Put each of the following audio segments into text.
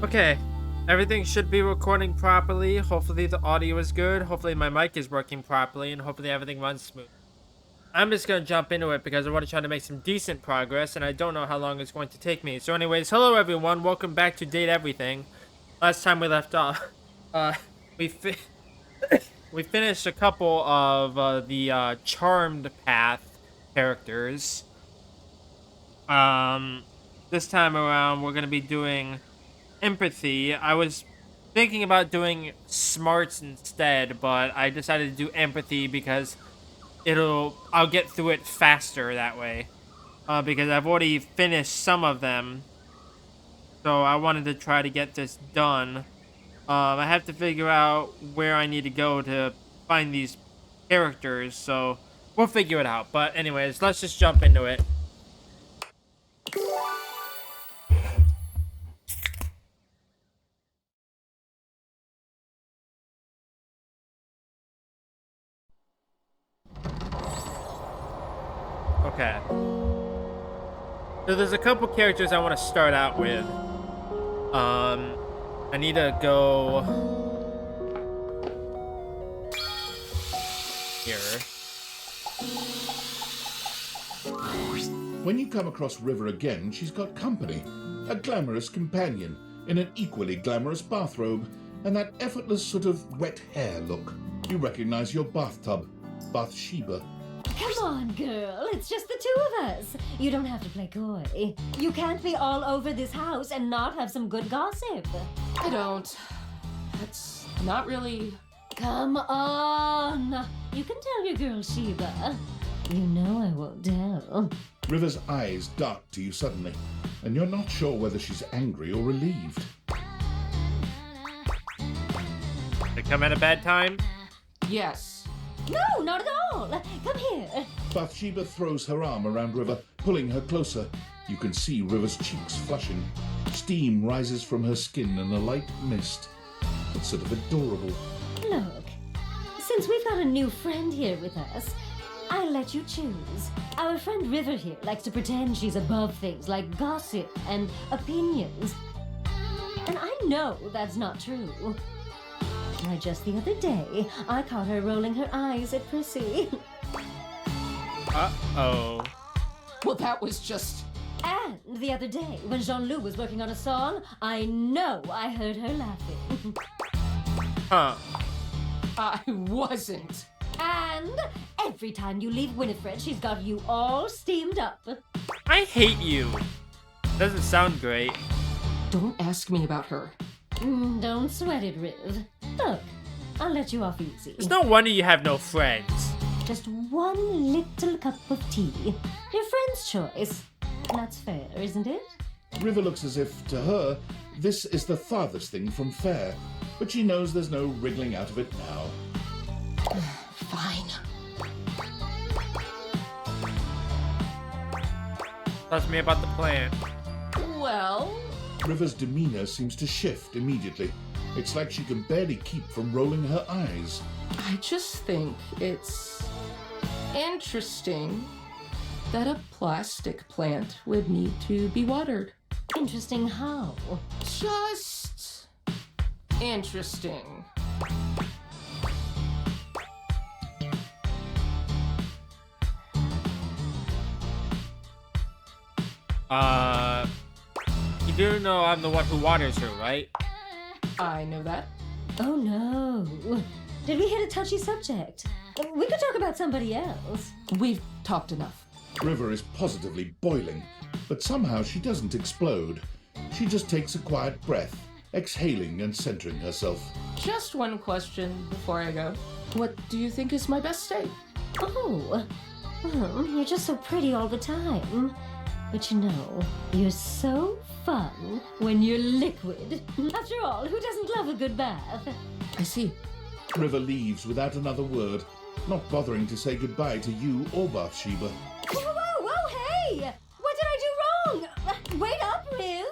Okay, everything should be recording properly. Hopefully the audio is good. Hopefully my mic is working properly, and hopefully everything runs smooth. I'm just gonna jump into it because I want to try to make some decent progress, and I don't know how long it's going to take me. So anyways, hello everyone, welcome back to Date Everything. Last time we left off, we we finished a couple of the Charmed Path characters. This time around we're gonna be doing empathy. I was thinking about doing smarts instead, but I decided to do empathy because I'll get through it faster that way. Because I've already finished some of them. So I wanted to try to get this done. I have to figure out where I need to go to find these characters, so we'll figure it out. But anyways, let's just jump into it. Okay. So there's a couple characters I want to start out with. I need to go here. When you come across River again, she's got company. A glamorous companion in an equally glamorous bathrobe and that effortless sort of wet hair look. You recognize your bathtub, Bathsheba. Come on, girl. It's just the two of us. You don't have to play coy. You can't be all over this house and not have some good gossip. I don't. That's not really... Come on. You can tell your girl Sheba. You know I won't tell. River's eyes dart to you suddenly, and you're not sure whether she's angry or relieved. They come at a bad time? Yes. No, not at all. Come here. Bathsheba throws her arm around River, pulling her closer. You can see River's cheeks flushing. Steam rises from her skin in a light mist. It's sort of adorable. Look, since we've got a new friend here with us, I'll let you choose. Our friend River here likes to pretend she's above things like gossip and opinions. And I know that's not true. Why, just the other day, I caught her rolling her eyes at Prissy. Uh-oh. Well, that was just... And the other day, when Jean-Loup was working on a song, I know I heard her laughing. Huh. I wasn't. And every time you leave Winifred, she's got you all steamed up. I hate you. Doesn't sound great. Don't ask me about her. Don't sweat it, Riv. Look, I'll let you off easy. It's no wonder you have no friends. Just one little cup of tea. Your friend's choice. That's fair, isn't it? River looks as if, to her, this is the farthest thing from fair, but she knows there's no wriggling out of it now. Fine. Tell me about the plan. Well... River's demeanor seems to shift immediately. It's like she can barely keep from rolling her eyes. I just think it's... interesting that a plastic plant would need to be watered. Interesting how? Just... interesting. You do know I'm the one who waters her, right? I know that. Oh no. Did we hit a touchy subject? We could talk about somebody else. We've talked enough. River is positively boiling, but somehow she doesn't explode. She just takes a quiet breath, exhaling and centering herself. Just one question before I go. What do you think is my best state? Oh, well, you're just so pretty all the time. But you know, you're so fun when you're liquid. After all, who doesn't love a good bath? I see. River leaves without another word, not bothering to say goodbye to you or Bathsheba. Whoa, whoa, whoa, hey! What did I do wrong? Wait up, Riv!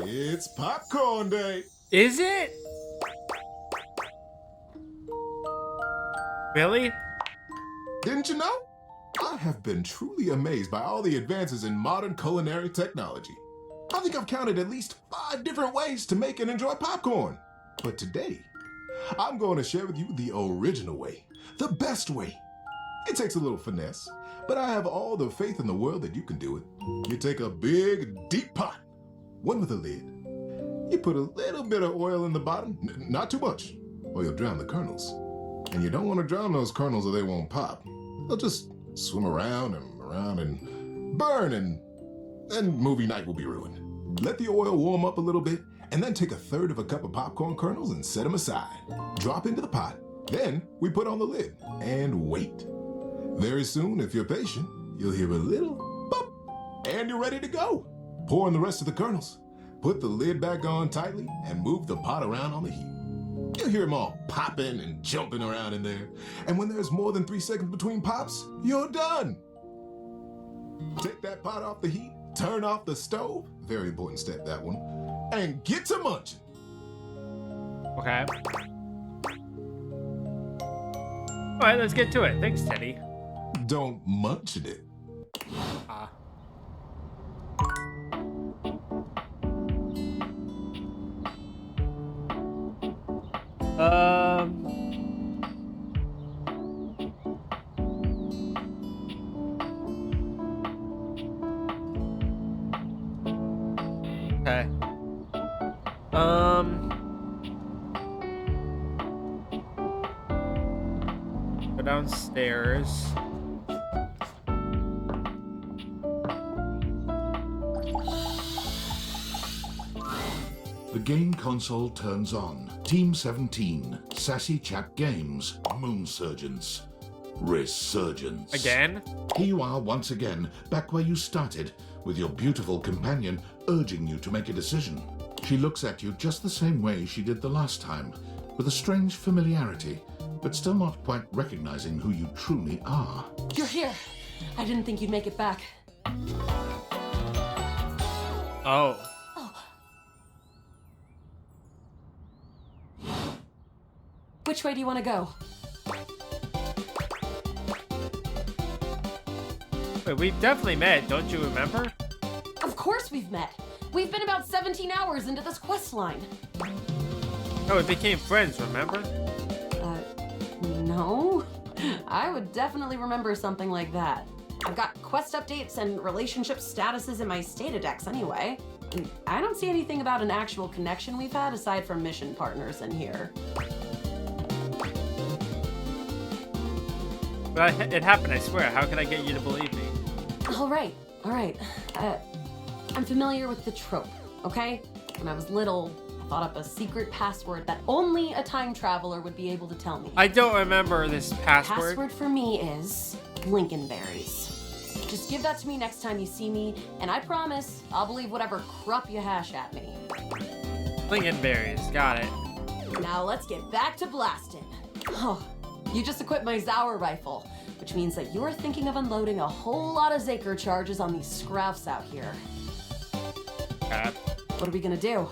It's popcorn day. Is it? Really? Didn't you know? I have been truly amazed by all the advances in modern culinary technology. I think I've counted at least 5 different ways to make and enjoy popcorn. But today, I'm going to share with you the original way, the best way. It takes a little finesse, but I have all the faith in the world that you can do it. You take a big, deep pot, one with a lid. You put a little bit of oil in the bottom, not too much, or you'll drown the kernels. And you don't want to drown those kernels or they won't pop. They'll just swim around and burn, and movie night will be ruined. Let the oil warm up a little bit, and then take 1/3 cup of popcorn kernels and set them aside. Drop into the pot. Then we put on the lid and wait. Very soon, if you're patient, you'll hear a little pop, and you're ready to go. Pour in the rest of the kernels. Put the lid back on tightly and move the pot around on the heat. You'll hear them all popping and jumping around in there. And when there's more than 3 seconds between pops, you're done. Take that pot off the heat, turn off the stove, very important step, that one, and get to munching. Okay. All right, let's get to it. Thanks, Teddy. Don't munch it. Ah. Okay. Go downstairs. The game console turns on. Team 17, Sassy Chat Games, Moon Surgeons, Resurgence. Again? Here you are once again, back where you started, with your beautiful companion urging you to make a decision. She looks at you just the same way she did the last time, with a strange familiarity, but still not quite recognizing who you truly are. You're here. I didn't think you'd make it back. Oh. Which way do you want to go? Wait, we've definitely met, don't you remember? Of course we've met. We've been about 17 hours into this quest line. Oh, we became friends, remember? No. I would definitely remember something like that. I've got quest updates and relationship statuses in my Stata decks anyway. And I don't see anything about an actual connection we've had aside from mission partners in here. But it happened, I swear. How can I get you to believe me? All right. I'm familiar with the trope, okay? When I was little, I thought up a secret password that only a time traveler would be able to tell me. I don't remember this password. Password for me is Lincolnberries. Just give that to me next time you see me, and I promise I'll believe whatever crap you hash at me. Lincolnberries, got it. Now let's get back to blasting. Oh, you just equipped my Zauer rifle, which means that you're thinking of unloading a whole lot of Zaker charges on these scroufs out here. Okay. What are we gonna do?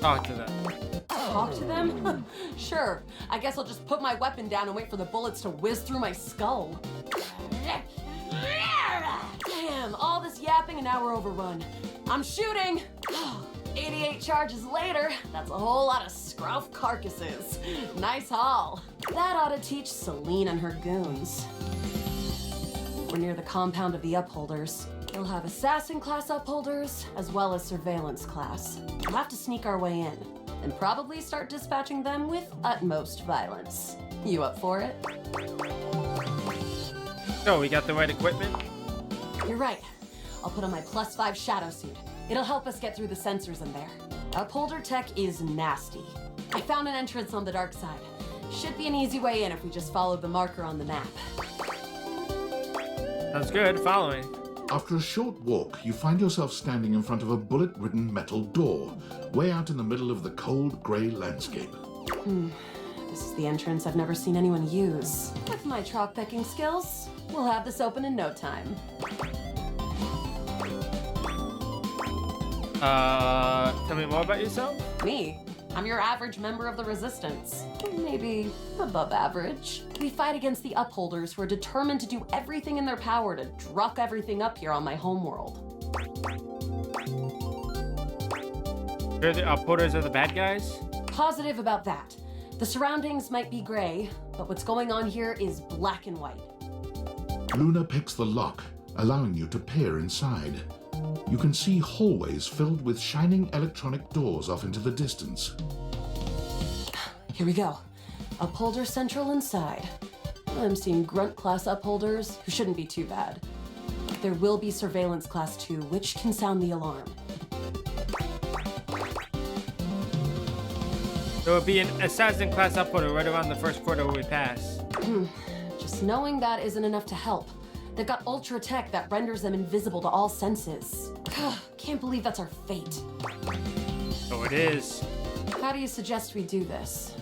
Talk to them. Talk to them? Sure. I guess I'll just put my weapon down and wait for the bullets to whiz through my skull. Damn, all this yapping and now we're overrun. I'm shooting! 88 charges later, that's a whole lot of scrouf carcasses. Nice haul. That ought to teach Celine and her goons. We're near the compound of the upholders. We'll have assassin class upholders, as well as surveillance class. We'll have to sneak our way in, and probably start dispatching them with utmost violence. You up for it? So, we got the right equipment? You're right. I'll put on my +5 shadow suit. It'll help us get through the sensors in there. Upholder tech is nasty. I found an entrance on the dark side. Should be an easy way in if we just follow the marker on the map. Sounds good, following. After a short walk, you find yourself standing in front of a bullet-ridden metal door, way out in the middle of the cold, grey landscape. This is the entrance I've never seen anyone use. With my chalk picking skills, we'll have this open in no time. Tell me more about yourself? Me? I'm your average member of the Resistance. Maybe above average. We fight against the Upholders who are determined to do everything in their power to druck everything up here on my homeworld. You're the Upholders are the bad guys? Positive about that. The surroundings might be gray, but what's going on here is black and white. Luna picks the lock, allowing you to peer inside. You can see hallways filled with shining electronic doors off into the distance. Here we go. Upholder Central inside. I'm seeing Grunt class upholders who shouldn't be too bad. There will be Surveillance class 2, which can sound the alarm. There will be an assassin class upholder right around the first portal we pass. Just knowing that isn't enough to help. They've got ultra tech that renders them invisible to all senses. Can't believe that's our fate. Oh, it is. How do you suggest we do this?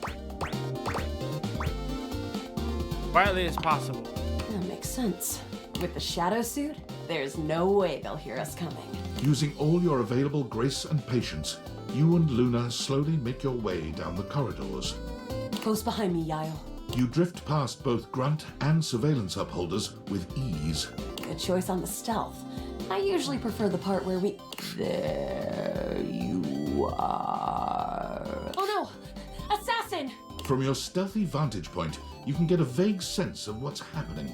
Quietly as possible. That makes sense. With the shadow suit, there's no way they'll hear us coming. Using all your available grace and patience, you and Luna slowly make your way down the corridors. Close behind me, Yael. You drift past both grunt and surveillance upholders with ease. Good choice on the stealth. I usually prefer the part where we... There you are. Oh no! Assassin! From your stealthy vantage point, you can get a vague sense of what's happening.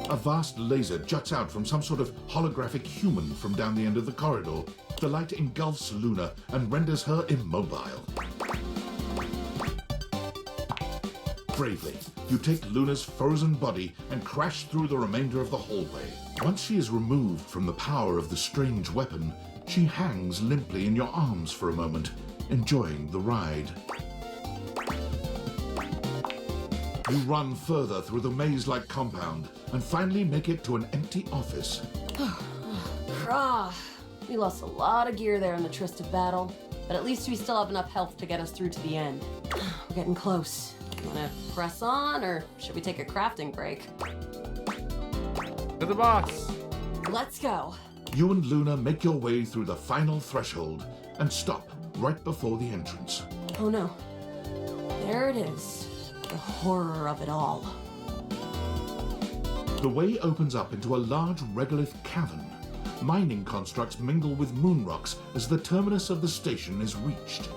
A vast laser juts out from some sort of holographic human from down the end of the corridor. The light engulfs Luna and renders her immobile. Bravely, you take Luna's frozen body and crash through the remainder of the hallway. Once she is removed from the power of the strange weapon, she hangs limply in your arms for a moment, enjoying the ride. You run further through the maze-like compound and finally make it to an empty office. We lost a lot of gear there in the tryst of battle, but at least we still have enough health to get us through to the end. We're getting close. Wanna press on, or should we take a crafting break? To the boss. Let's go. You and Luna make your way through the final threshold and stop right before the entrance. Oh no. There it is. The horror of it all. The way opens up into a large regolith cavern. Mining constructs mingle with moon rocks as the terminus of the station is reached.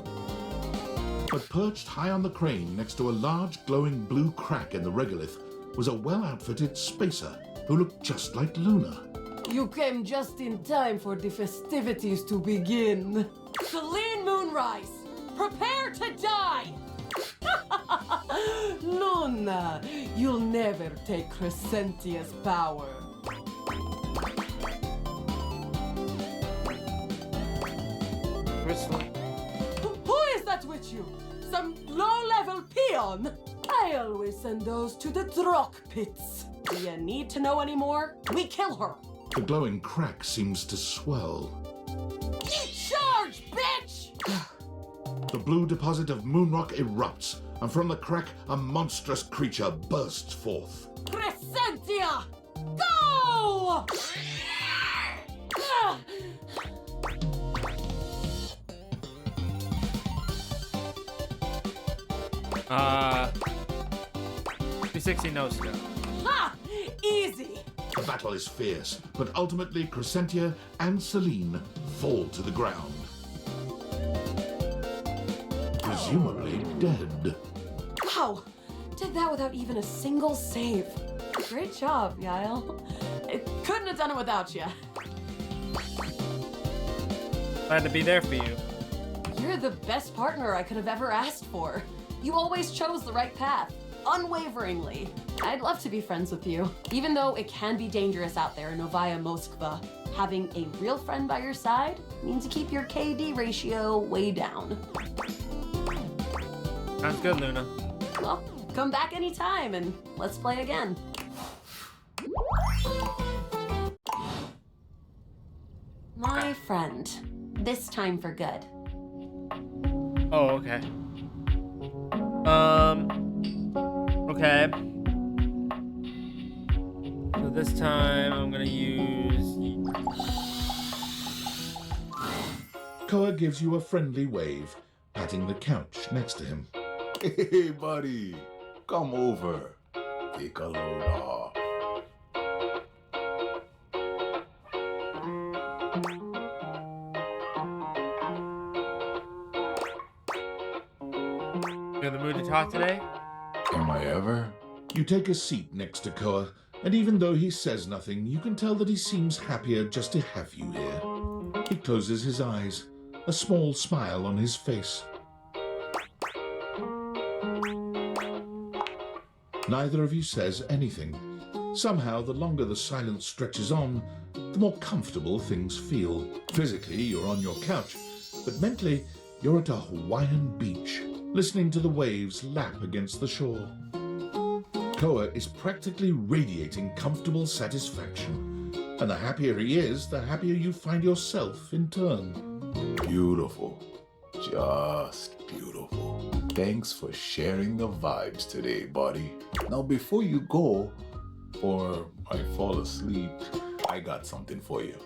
But perched high on the crane next to a large glowing blue crack in the regolith was a well-outfitted spacer who looked just like Luna. You came just in time for the festivities to begin. Celine Moonrise, prepare to die! Luna, you'll never take Crescentia's power. Whistling. Who is that with you? Some low-level peon? I always send those to the Drock pits. Do you need to know any more? We kill her. The glowing crack seems to swell. Eat charge, bitch! The blue deposit of moonrock erupts, and from the crack, a monstrous creature bursts forth. Crescentia! Go! Uh, 360 no scope. Ha! Easy! The battle is fierce, but ultimately Crescentia and Celine fall to the ground. Presumably dead. Wow! Did that without even a single save. Great job, Yael. I couldn't have done it without you. Glad to be there for you. You're the best partner I could have ever asked for. You always chose the right path, unwaveringly. I'd love to be friends with you. Even though it can be dangerous out there in Novaya Moskva, having a real friend by your side means you keep your KD ratio way down. Sounds good, Luna. Well, come back anytime and let's play again. My friend. This time for good. Oh, okay. Okay. So this time I'm gonna use. Koa gives you a friendly wave, patting the couch next to him. Hey, buddy. Come over. Take a load off. You in the mood to talk today? Am I ever? You take a seat next to Koa, and even though he says nothing, you can tell that he seems happier just to have you here. He closes his eyes, a small smile on his face. Neither of you says anything. Somehow, the longer the silence stretches on, the more comfortable things feel. Physically, you're on your couch, but mentally, you're at a Hawaiian beach, listening to the waves lap against the shore. Koa is practically radiating comfortable satisfaction, and the happier he is, the happier you find yourself in turn. Beautiful. Just beautiful. Thanks for sharing the vibes today, buddy. Now, before you go, or I fall asleep, I got something for you.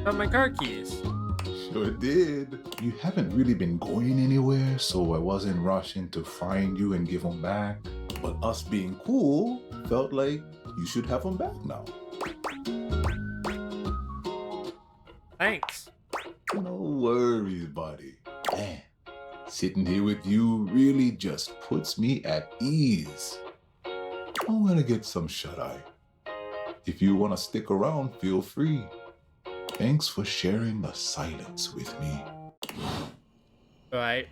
Got my car keys. Sure did. You haven't really been going anywhere, so I wasn't rushing to find you and give them back. But us being cool felt like you should have them back now. Thanks. No worries, buddy. Man, sitting here with you really just puts me at ease. I'm gonna get some shut-eye. If you want to stick around, feel free. Thanks for sharing the silence with me. Alright.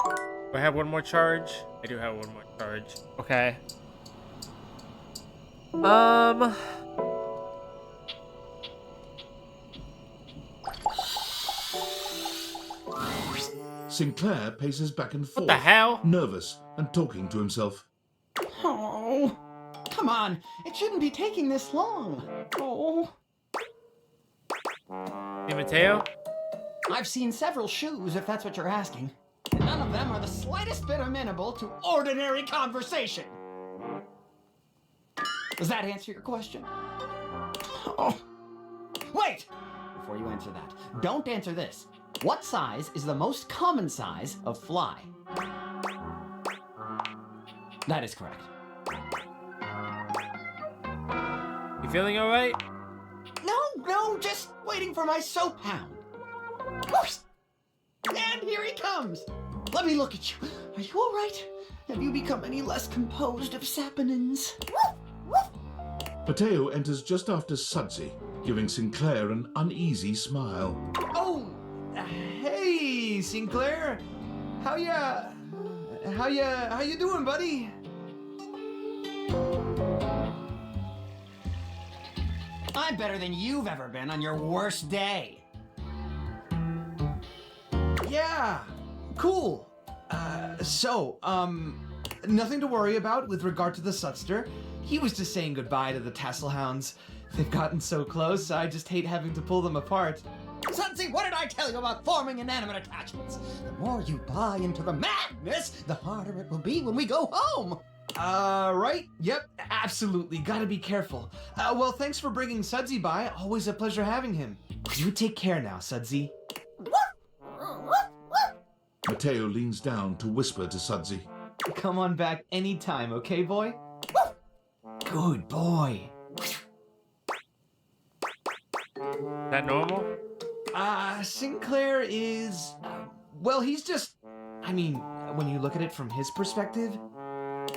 Do I have one more charge? I do have one more charge. Okay. Sinclair paces back and forth, What the hell? nervous and talking to himself. Oh, come on. It shouldn't be taking this long. Oh. Hey, Mateo? I've seen several shoes, if that's what you're asking. And none of them are the slightest bit amenable to ordinary conversation. Does that answer your question? Oh. Wait! Before you answer that, don't answer this. What size is the most common size of fly? That is correct. You feeling alright? No, just waiting for my soap hound. And here he comes. Let me look at you. Are you all right? Have you become any less composed of saponins? Mateo enters just after Sudsy, giving Sinclair an uneasy smile. Oh, hey, Sinclair. How you doing, buddy? I'm better than you've ever been on your worst day. Yeah, cool. Nothing to worry about with regard to the Sutster. He was just saying goodbye to the Tasselhounds. They've gotten so close, I just hate having to pull them apart. Sudsy, what did I tell you about forming inanimate attachments? The more you buy into the madness, the harder it will be when we go home. Right? Yep, absolutely. Gotta be careful. Well, thanks for bringing Sudsy by. Always a pleasure having him. You take care now, Sudsy. Mateo leans down to whisper to Sudsy. Come on back anytime, okay, boy? Good boy. That normal? Sinclair is... well, he's just... I mean, when you look at it from his perspective...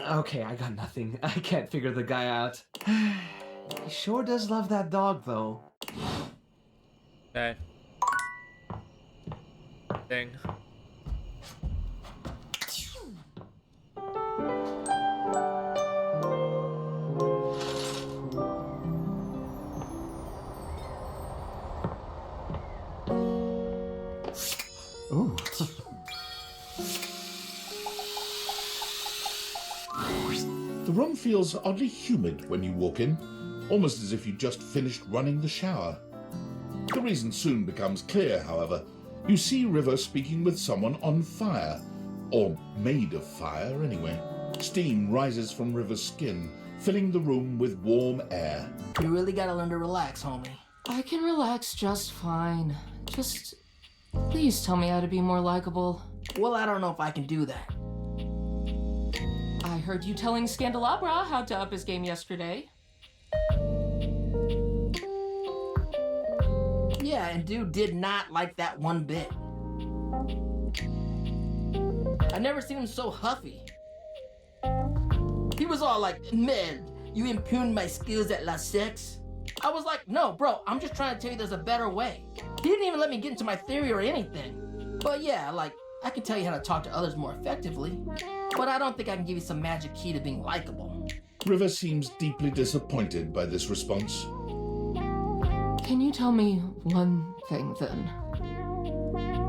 Okay, I got nothing. I can't figure the guy out. He sure does love that dog, though. Okay. Dang. Ooh. The room feels oddly humid when you walk in, almost as if you just finished running the shower. The reason soon becomes clear, however. You see River speaking with someone on fire, Or made of fire, anyway. Steam rises from River's skin, filling the room with warm air. You really gotta learn to relax, homie. I can relax just fine. Just please tell me how to be more likable. Well, I don't know if I can do that. I heard you telling Scandelabra how to up his game yesterday. Yeah, and dude did not like that one bit. I never seen him so huffy. He was all like, man, you impugned my skills at La Sex? I was like, no, bro, I'm just trying to tell you there's a better way. He didn't even let me get into my theory or anything. But yeah, like, I can tell you how to talk to others more effectively. But I don't think I can give you some magic key to being likable. River seems deeply disappointed by this response. Can you tell me one thing then?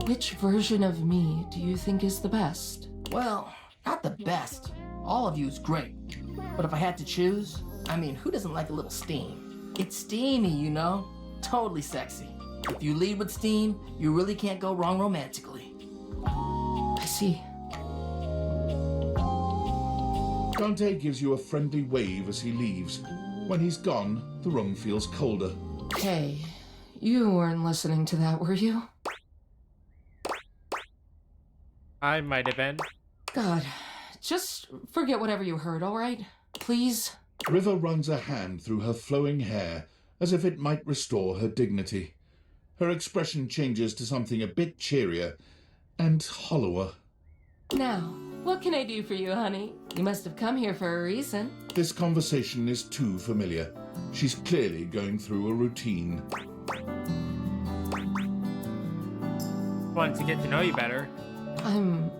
Which version of me do you think is the best? Well, not the best. All of you is great. But if I had to choose, I mean, who doesn't like a little steam? It's steamy, you know? Totally sexy. If you lead with steam, you really can't go wrong romantically. I see. Dante gives you a friendly wave as he leaves. When he's gone, the room feels colder. Hey, you weren't listening to that, were you? I might have been. God, just forget whatever you heard, all right? Please? River runs a hand through her flowing hair as if it might restore her dignity. Her expression changes to something a bit cheerier and hollower. Now, what can I do for you, honey? You must have come here for a reason. This conversation is too familiar. She's clearly going through a routine. Wanted to get to know you better. I'm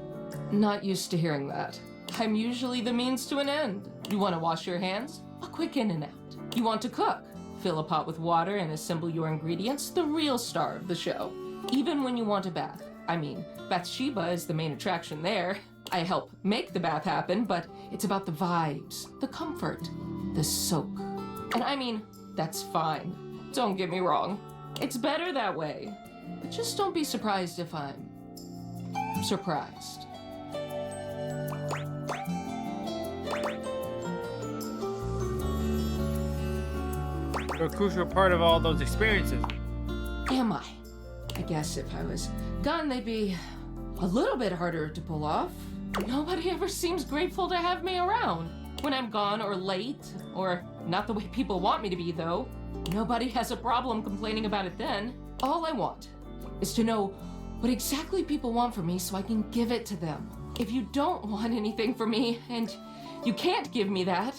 not used to hearing that. I'm usually the means to an end. You want to wash your hands? A quick in and out. You want to cook? Fill a pot with water and assemble your ingredients, the real star of the show. Even when you want a bath. I mean, Bathsheba is the main attraction there. I help make the bath happen, but it's about the vibes, the comfort, the soak. And I mean, that's fine. Don't get me wrong. It's better that way. But just don't be surprised if I'm surprised. You're a crucial part of all those experiences. Am I? I guess if I was gone, they'd be a little bit harder to pull off. Nobody ever seems grateful to have me around. When I'm gone or late, or not the way people want me to be, though. Nobody has a problem complaining about it then. All I want is to know what exactly people want from me so I can give it to them. If you don't want anything from me, and you can't give me that,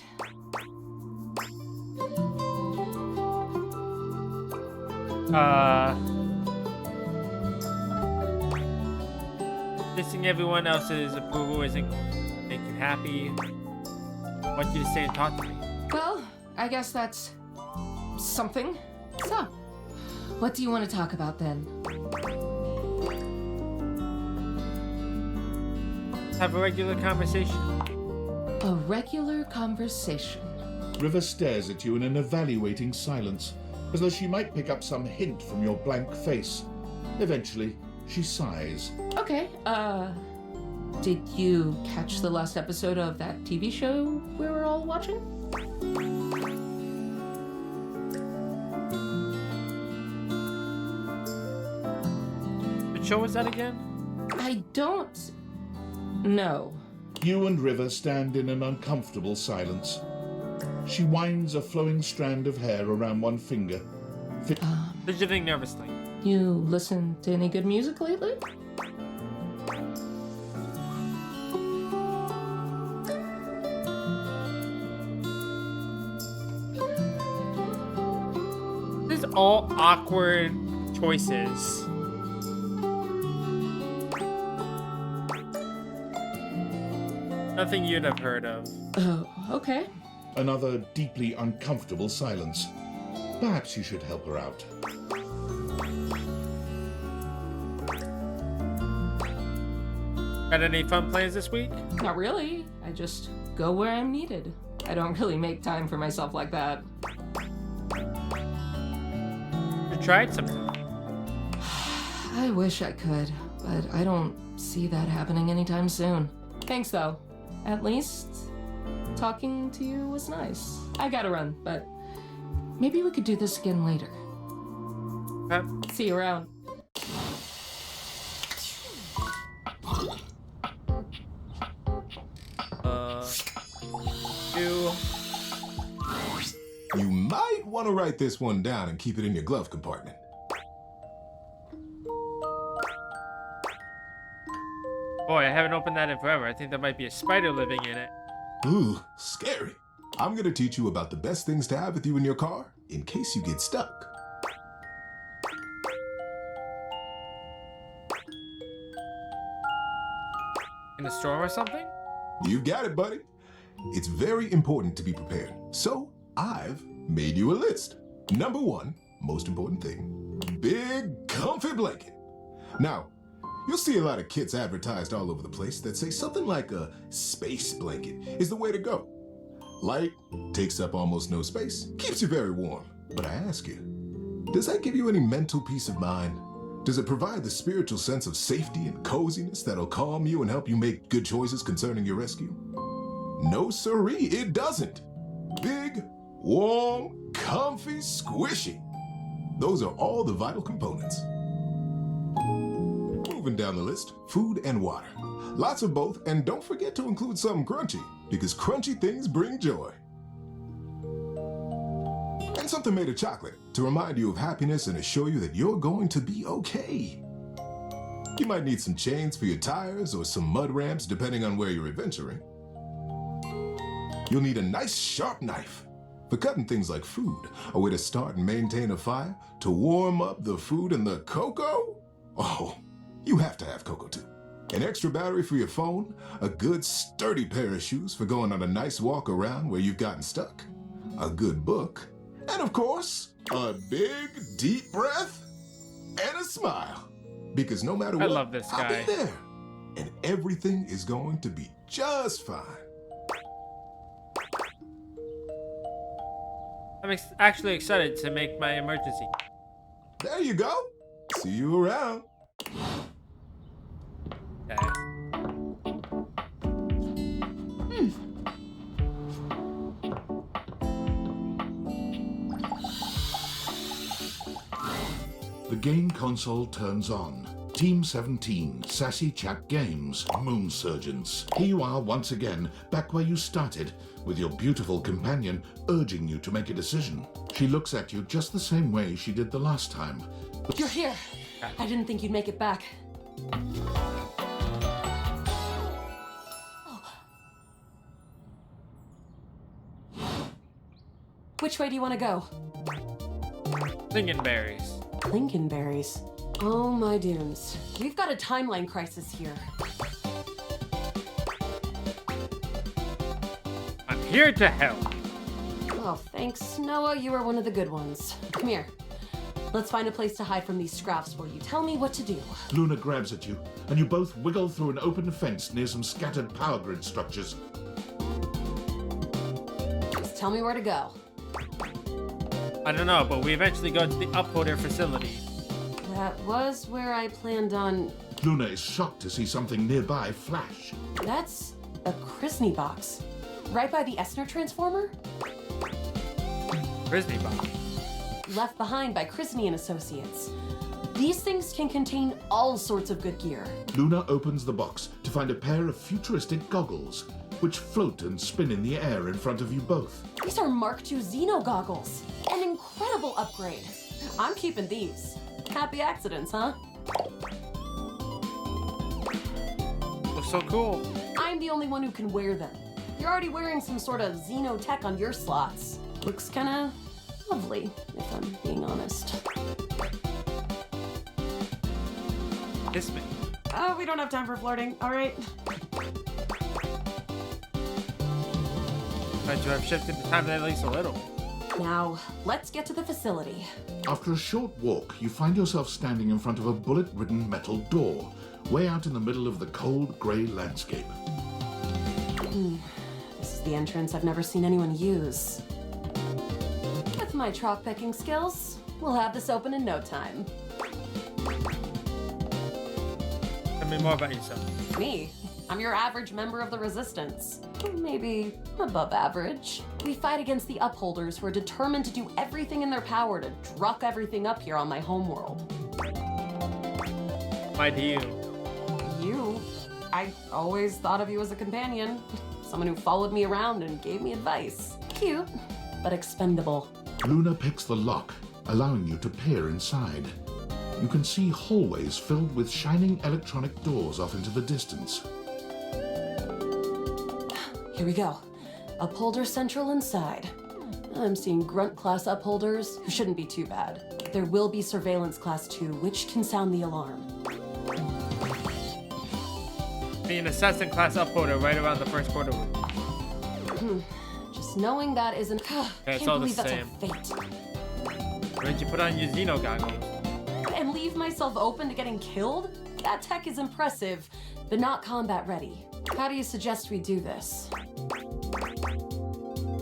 Missing everyone else's approval isn't make you happy. I want you to stay and talk to me. well, I guess that's something. So, what do you want to talk about then? Have a regular conversation. A regular conversation. River stares at you in an evaluating silence, as though she might pick up some hint from your blank face. Eventually, she sighs. Okay, did you catch the last episode of that TV show we were all watching? What show was that again? I don't know. You and River stand in an uncomfortable silence. She winds a flowing strand of hair around one finger. Fidgeting nervously. You listen to any good music lately? These are all awkward choices. Nothing you'd have heard of. Oh, okay. Another deeply uncomfortable silence. Perhaps you should help her out. Got any fun plans this week? Not really. I just go where I'm needed. I don't really make time for myself like that. You tried something. I wish I could, but I don't see that happening anytime soon. Thanks, though. At least, talking to you was nice. I gotta run, but maybe we could do this again later. Okay. See you around. You. You might want to write this one down and keep it in your glove compartment. Boy, I haven't opened that in forever. I think there might be a spider living in it. Ooh, scary. I'm gonna teach you about the best things to have with you in your car in case you get stuck. In the store or something? You've got it, buddy. It's very important to be prepared. So, I've made you a list. Number 1, most important thing, big comfy blanket. Now, you'll see a lot of kits advertised all over the place that say something like a space blanket is the way to go. Light, takes up almost no space, keeps you very warm. But I ask you, does that give you any mental peace of mind? Does it provide the spiritual sense of safety and coziness that'll calm you and help you make good choices concerning your rescue? No siree, it doesn't. Big, warm, comfy, squishy. Those are all the vital components. Moving down the list, food and water. Lots of both, and don't forget to include something crunchy, because crunchy things bring joy. And something made of chocolate to remind you of happiness and assure you that you're going to be okay. You might need some chains for your tires or some mud ramps depending on where you're adventuring. You'll need a nice sharp knife for cutting things like food, a way to start and maintain a fire, to warm up the food, and the cocoa. Oh, you have to have cocoa too. An extra battery for your phone, a good sturdy pair of shoes for going on a nice walk around where you've gotten stuck, a good book, and of course, a big deep breath and a smile. Because no matter what, love this I'll guy. be there. And everything is going to be just fine. I'm actually excited to make my emergency. There you go. See you around. Okay. The game console turns on. Team 17, Sassy Chat Games, Moon Surgeons. Here you are once again, back where you started, with your beautiful companion urging you to make a decision. She looks at you just the same way she did the last time. You're here. I didn't think you'd make it back. Which way do you want to go? Lingonberries. Lincolnberries. Oh my dunes. We've got a timeline crisis here. I'm here to help. Oh, thanks, Noah. You were one of the good ones. Come here. Let's find a place to hide from these scraps while you tell me what to do. Luna grabs at you, and you both wiggle through an open fence near some scattered power grid structures. Just tell me where to go. I don't know, but we eventually go to the uploader facility. That was where I planned on... Luna is shocked to see something nearby flash. That's a Krisny box. Right by the Essner transformer? Disney box. Left behind by Krisny and Associates. These things can contain all sorts of good gear. Luna opens the box to find a pair of futuristic goggles, which float and spin in the air in front of you both. These are Mark II Xeno goggles. An incredible upgrade. I'm keeping these. Happy accidents, huh? Looks so cool. I'm the only one who can wear them. You're already wearing some sort of Xeno tech on your slots. Looks kinda lovely, if I'm being honest. Kiss me. Oh, we don't have time for flirting, all right? But you have shifted the time at least a little. Now, let's get to the facility. After a short walk, you find yourself standing in front of a bullet-ridden metal door, way out in the middle of the cold, grey landscape. This is the entrance I've never seen anyone use. With my chalk picking skills, we'll have this open in no time. The Tell me more about yourself. Me? I'm your average member of the Resistance. Maybe above average. We fight against the Upholders who are determined to do everything in their power to druck everything up here on my homeworld. Why do you? You? I always thought of you as a companion. Someone who followed me around and gave me advice. Cute, but expendable. Luna picks the lock, allowing you to peer inside. You can see hallways filled with shining electronic doors off into the distance. Here we go. Upholder Central inside. I'm seeing Grunt class upholders, who shouldn't be too bad. There will be Surveillance class 2, which can sound the alarm. Be an assassin class upholder right around the first quarter. Just knowing that isn't. it's Can't all the believe that's same. a fate. Why did you put on your Xeno goggles? And leave myself open to getting killed? That tech is impressive, but not combat ready. How do you suggest we do this?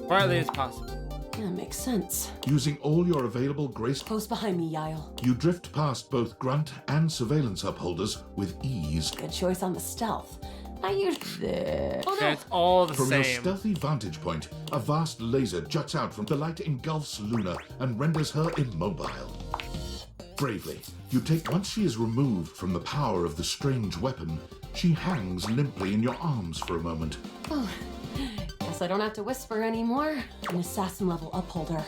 Quietly as possible. Yeah, makes sense. Using all your available grace, Close behind me, Yael. you drift past both grunt and surveillance upholders with ease. Good choice on the stealth. I usually. Oh Okay, no! it's all the From your same. stealthy vantage point, a vast laser juts out from the light engulfs Luna and renders her immobile. Bravely, you take once she is removed from the power of the strange weapon, she hangs limply in your arms for a moment. Oh, guess I don't have to whisper anymore. An assassin-level upholder.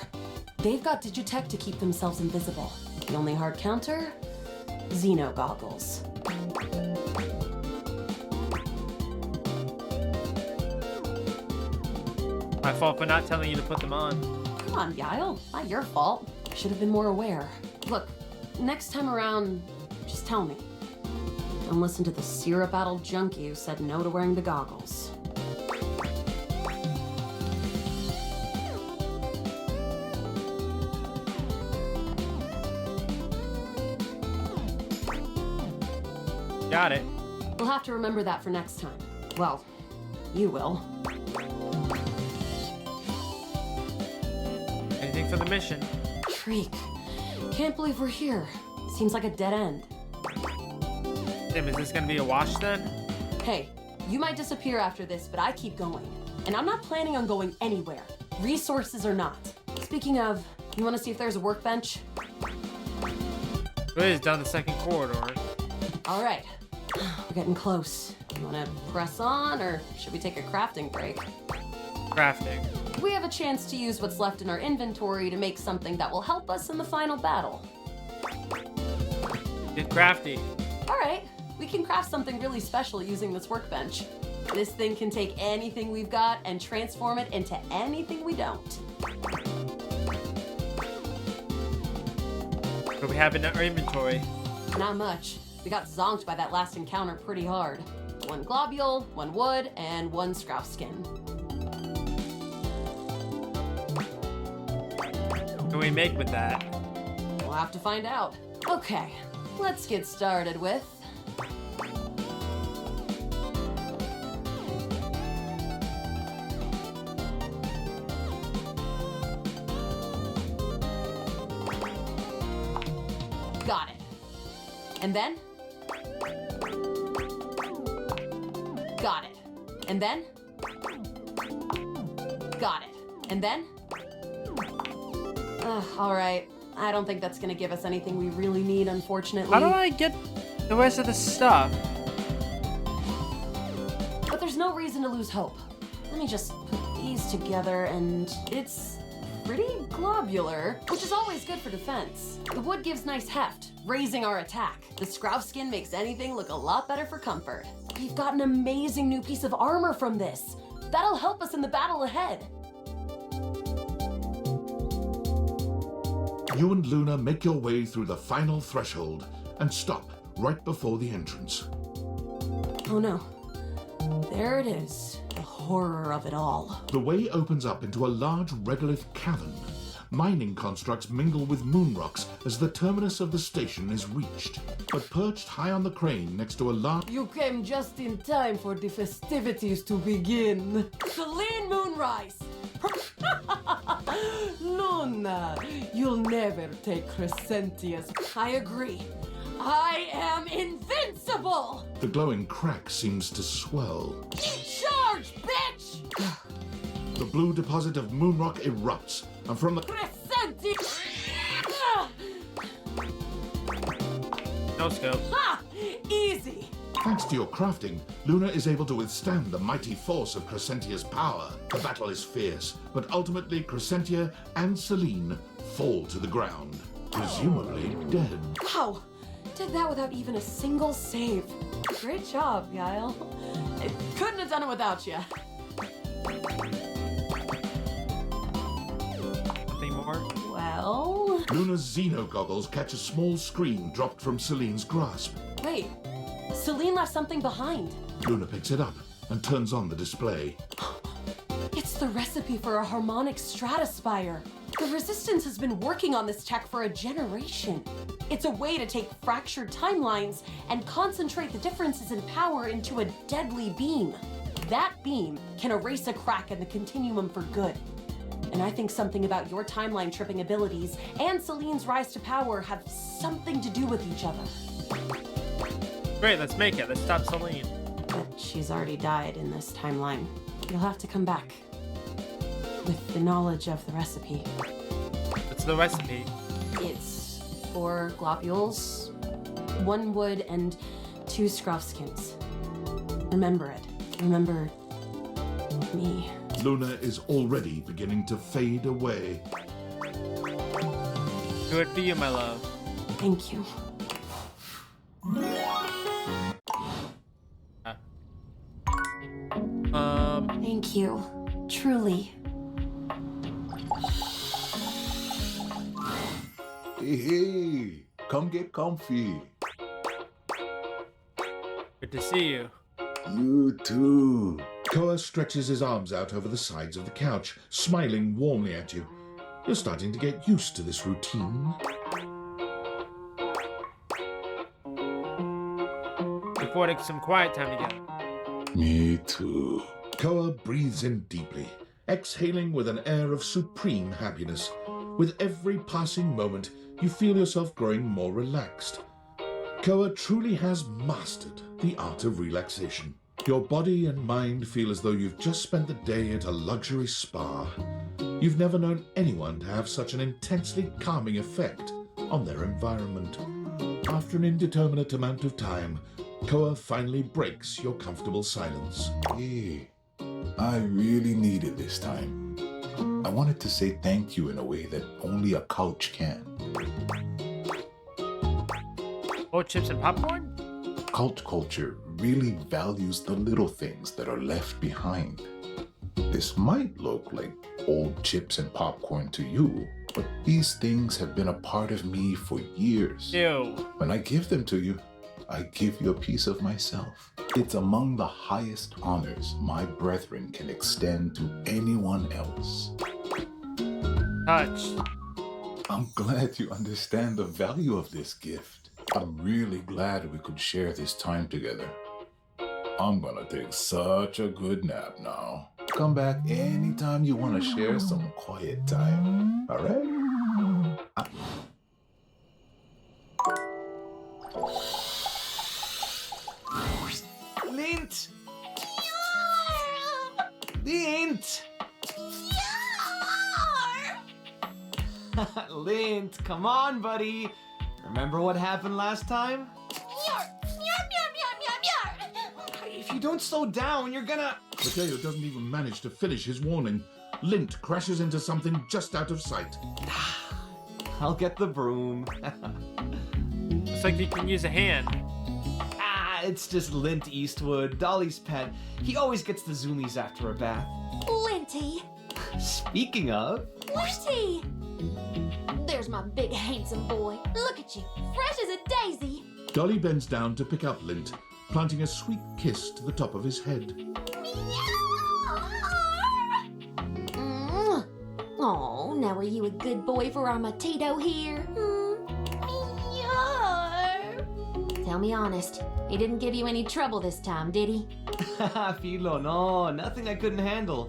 They've got digitech to keep themselves invisible. The only hard counter? Xeno goggles. My fault for not telling you to put them on. Come on, Yael. Not your fault. Should have been more aware. Look, next time around, just tell me. Don't listen to the syrup-addled junkie who said no to wearing the goggles. Got it. We'll have to remember that for next time. Well, you will. Anything for the mission? Shriek. Can't believe we're here. Seems like a dead end. Tim, is this gonna be a wash then? Hey, you might disappear after this, but I keep going. And I'm not planning on going anywhere. Resources or not. Speaking of, you want to see if there's a workbench? It is down the second corridor. All right. We're getting close. You want to press on, or should we take a crafting break? Crafting. We have a chance to use what's left in our inventory to make something that will help us in the final battle. Get crafty. All right, we can craft something really special using this workbench. This thing can take anything we've got and transform it into anything we don't. What do we have in our inventory? Not much. We got zonked by that last encounter pretty hard. 1 globule, 1 wood, and 1 scrow skin. What can we make with that? We'll have to find out. Okay, let's get started with... Got it. And then? Got it. And then? Got it. And then? All right. I don't think that's gonna give us anything we really need, unfortunately. How do I get the rest of the stuff? But there's no reason to lose hope. Let me just put these together, and it's pretty globular, which is always good for defense. The wood gives nice heft, raising our attack. The scrow skin makes anything look a lot better for comfort. We've got an amazing new piece of armor from this. That'll help us in the battle ahead. You and Luna make your way through the final threshold and stop right before the entrance. Oh no. There it is. The horror of it all. The way opens up into a large regolith cavern. Mining constructs mingle with moon rocks as the terminus of the station is reached. But perched high on the crane next to a large... You came just in time for the festivities to begin. Celine Moonrise! Luna, you'll never take Crescentius. I agree. I am invincible! The glowing crack seems to swell. Charge, bitch! The blue deposit of moonrock erupts, and from the Presenti! No scope. Ha! Easy! thanks to your crafting, Luna is able to withstand the mighty force of Crescentia's power. The battle is fierce, but ultimately Crescentia and Celine fall to the ground, presumably dead. Wow! Did that without even a single save. Great job, Guile. I couldn't have done it without you. Nothing more? Well... Luna's Xeno goggles catch a small screen dropped from Celine's grasp. Wait. Celine left something behind. Luna picks it up and turns on the display. It's the recipe for a harmonic stratospire. The Resistance has been working on this tech for a generation. It's a way to take fractured timelines and concentrate the differences in power into a deadly beam. That beam can erase a crack in the continuum for good. And I think something about your timeline tripping abilities and Celine's rise to power have something to do with each other. Great, let's make it. Let's stop Celine. But she's already died in this timeline. You'll have to come back with the knowledge of the recipe. What's the recipe? It's 4 globules, 1 wood, and 2 scruffskins. Remember it. Remember me. Luna is already beginning to fade away. Good for you, my love. Thank you. Thank you. Truly. Hey, come get comfy. Good to see you. You too. Koa stretches his arms out over the sides of the couch, smiling warmly at you. You're starting to get used to this routine. Affording some quiet time together. Me too. Koa breathes in deeply, exhaling with an air of supreme happiness. With every passing moment, you feel yourself growing more relaxed. Koa truly has mastered the art of relaxation. Your body and mind feel as though you've just spent the day at a luxury spa. You've never known anyone to have such an intensely calming effect on their environment. After an indeterminate amount of time, Koa finally breaks your comfortable silence. Hey, I really needed this time. I wanted to say thank you in a way that only a couch can. Oh, chips and popcorn? Cult culture really values the little things that are left behind. This might look like old chips and popcorn to you, but these things have been a part of me for years. Ew. When I give them to you, I give you a piece of myself. It's among the highest honors my brethren can extend to anyone else. Touch. I'm glad you understand the value of this gift. I'm really glad we could share this time together. I'm gonna take such a good nap now. Come back anytime you want to share some quiet time. All right? Lint! Lint! Lint, come on, buddy. Remember what happened last time? If you don't slow down, you're gonna... Mateo doesn't even manage to finish his warning. Lint crashes into something just out of sight. I'll get the broom. Looks like you can use a hand. It's just Lint Eastwood, Dolly's pet. He always gets the zoomies after a bath. Linty, Speaking of... where's he? There's my big handsome boy. Look at you, fresh as a daisy. Dolly bends down to pick up Lint, planting a sweet kiss to the top of his head. Oh, now are you a good boy for our Matito here? Tell me honest, he didn't give you any trouble this time, did he? Filo, no, nothing I couldn't handle.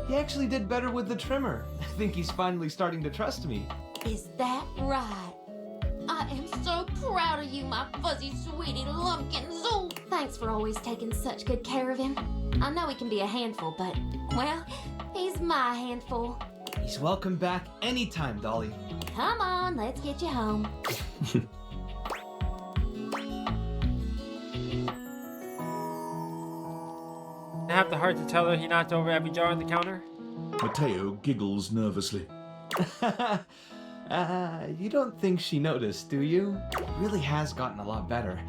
He actually did better with the trimmer. I think he's finally starting to trust me. Is that right? I am so proud of you, my fuzzy sweetie lumpkins. Oh, thanks for always taking such good care of him. I know he can be a handful, but, well, he's my handful. He's welcome back anytime, Dolly. Come on, let's get you home. I have the heart to tell her he knocked over every jar on the counter. Mateo giggles nervously. You don't think she noticed, do you? He really has gotten a lot better.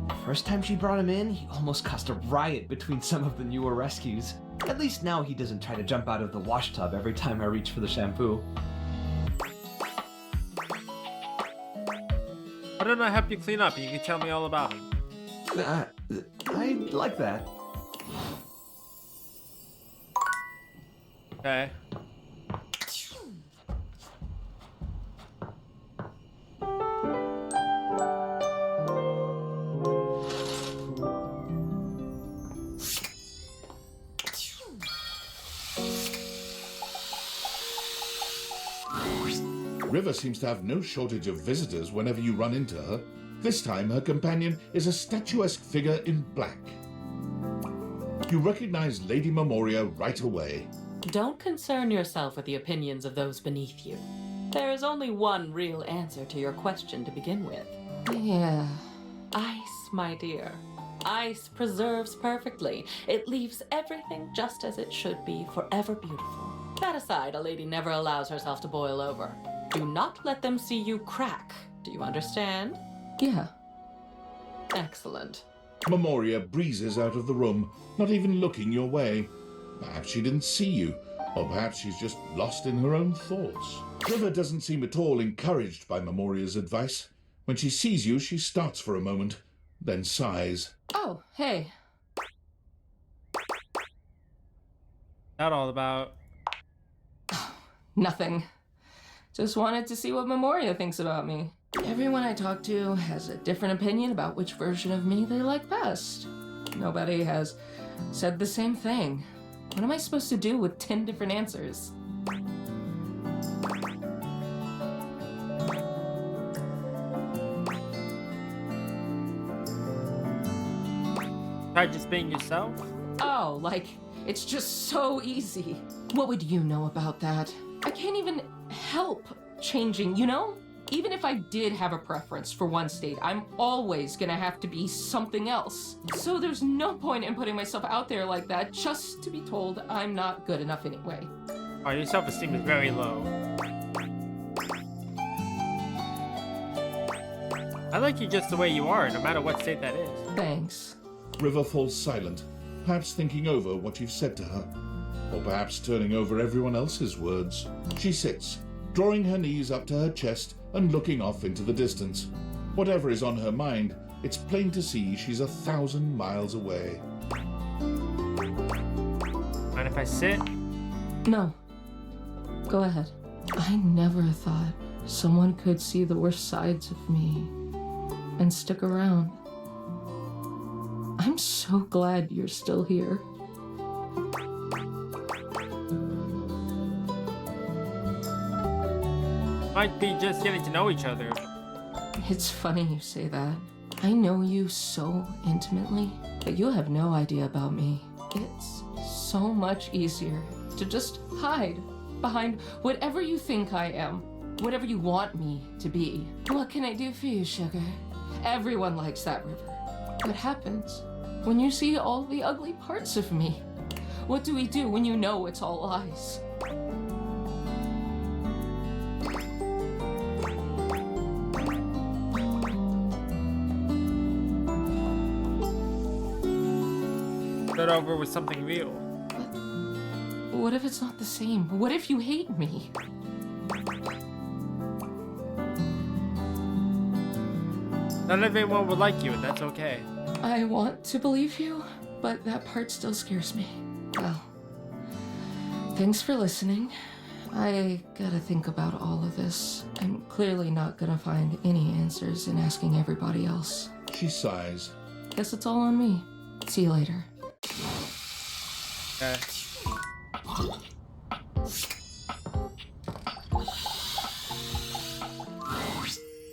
The first time she brought him in, he almost caused a riot between some of the newer rescues. At least now he doesn't try to jump out of the wash tub every time I reach for the shampoo. Why don't I help you clean up and you can tell me all about him? I like that. Okay. River seems to have no shortage of visitors whenever you run into her. This time her companion is a statuesque figure in black. You recognize Lady Memoria right away. Don't concern yourself with the opinions of those beneath you. There is only one real answer to your question to begin with. Yeah. Ice, my dear. Ice preserves perfectly. It leaves everything just as it should be, forever beautiful. That aside, a lady never allows herself to boil over. Do not let them see you crack. Do you understand? Yeah. Excellent. Memoria breezes out of the room, not even looking your way. Perhaps she didn't see you, or perhaps she's just lost in her own thoughts. River doesn't seem at all encouraged by Memoria's advice. When she sees you, she starts for a moment, then sighs. Oh, hey. That all about? Nothing. Just wanted to see what Memoria thinks about me. Everyone I talk to has a different opinion about which version of me they like best. Nobody has said the same thing. What am I supposed to do with 10 different answers? Try just being yourself? Oh, like, it's just so easy. What would you know about that? I can't even help changing, you know? Even if I did have a preference for one state, I'm always gonna have to be something else. So there's no point in putting myself out there like that just to be told I'm not good enough anyway. Oh, your self-esteem is very low. I like you just the way you are, no matter what state that is. Thanks. River falls silent, perhaps thinking over what you've said to her, or perhaps turning over everyone else's words. She sits, drawing her knees up to her chest and looking off into the distance. Whatever is on her mind, it's plain to see she's 1,000 miles away. Mind if I sit? No. Go ahead. I never thought someone could see the worst sides of me and stick around. I'm so glad you're still here. Might be just getting to know each other. It's funny you say that. I know you so intimately, but you have no idea about me. It's so much easier to just hide behind whatever you think I am, whatever you want me to be. What can I do for you, sugar? Everyone likes that, River. What happens when you see all the ugly parts of me? What do we do when you know it's all lies? Start over with something real. What if it's not the same? What if you hate me? Not everyone would like you, and that's okay. I want to believe you, but that part still scares me. Well, thanks for listening. I gotta think about all of this. I'm clearly not gonna find any answers in asking everybody else. She sighs. Guess it's all on me. See you later. Okay.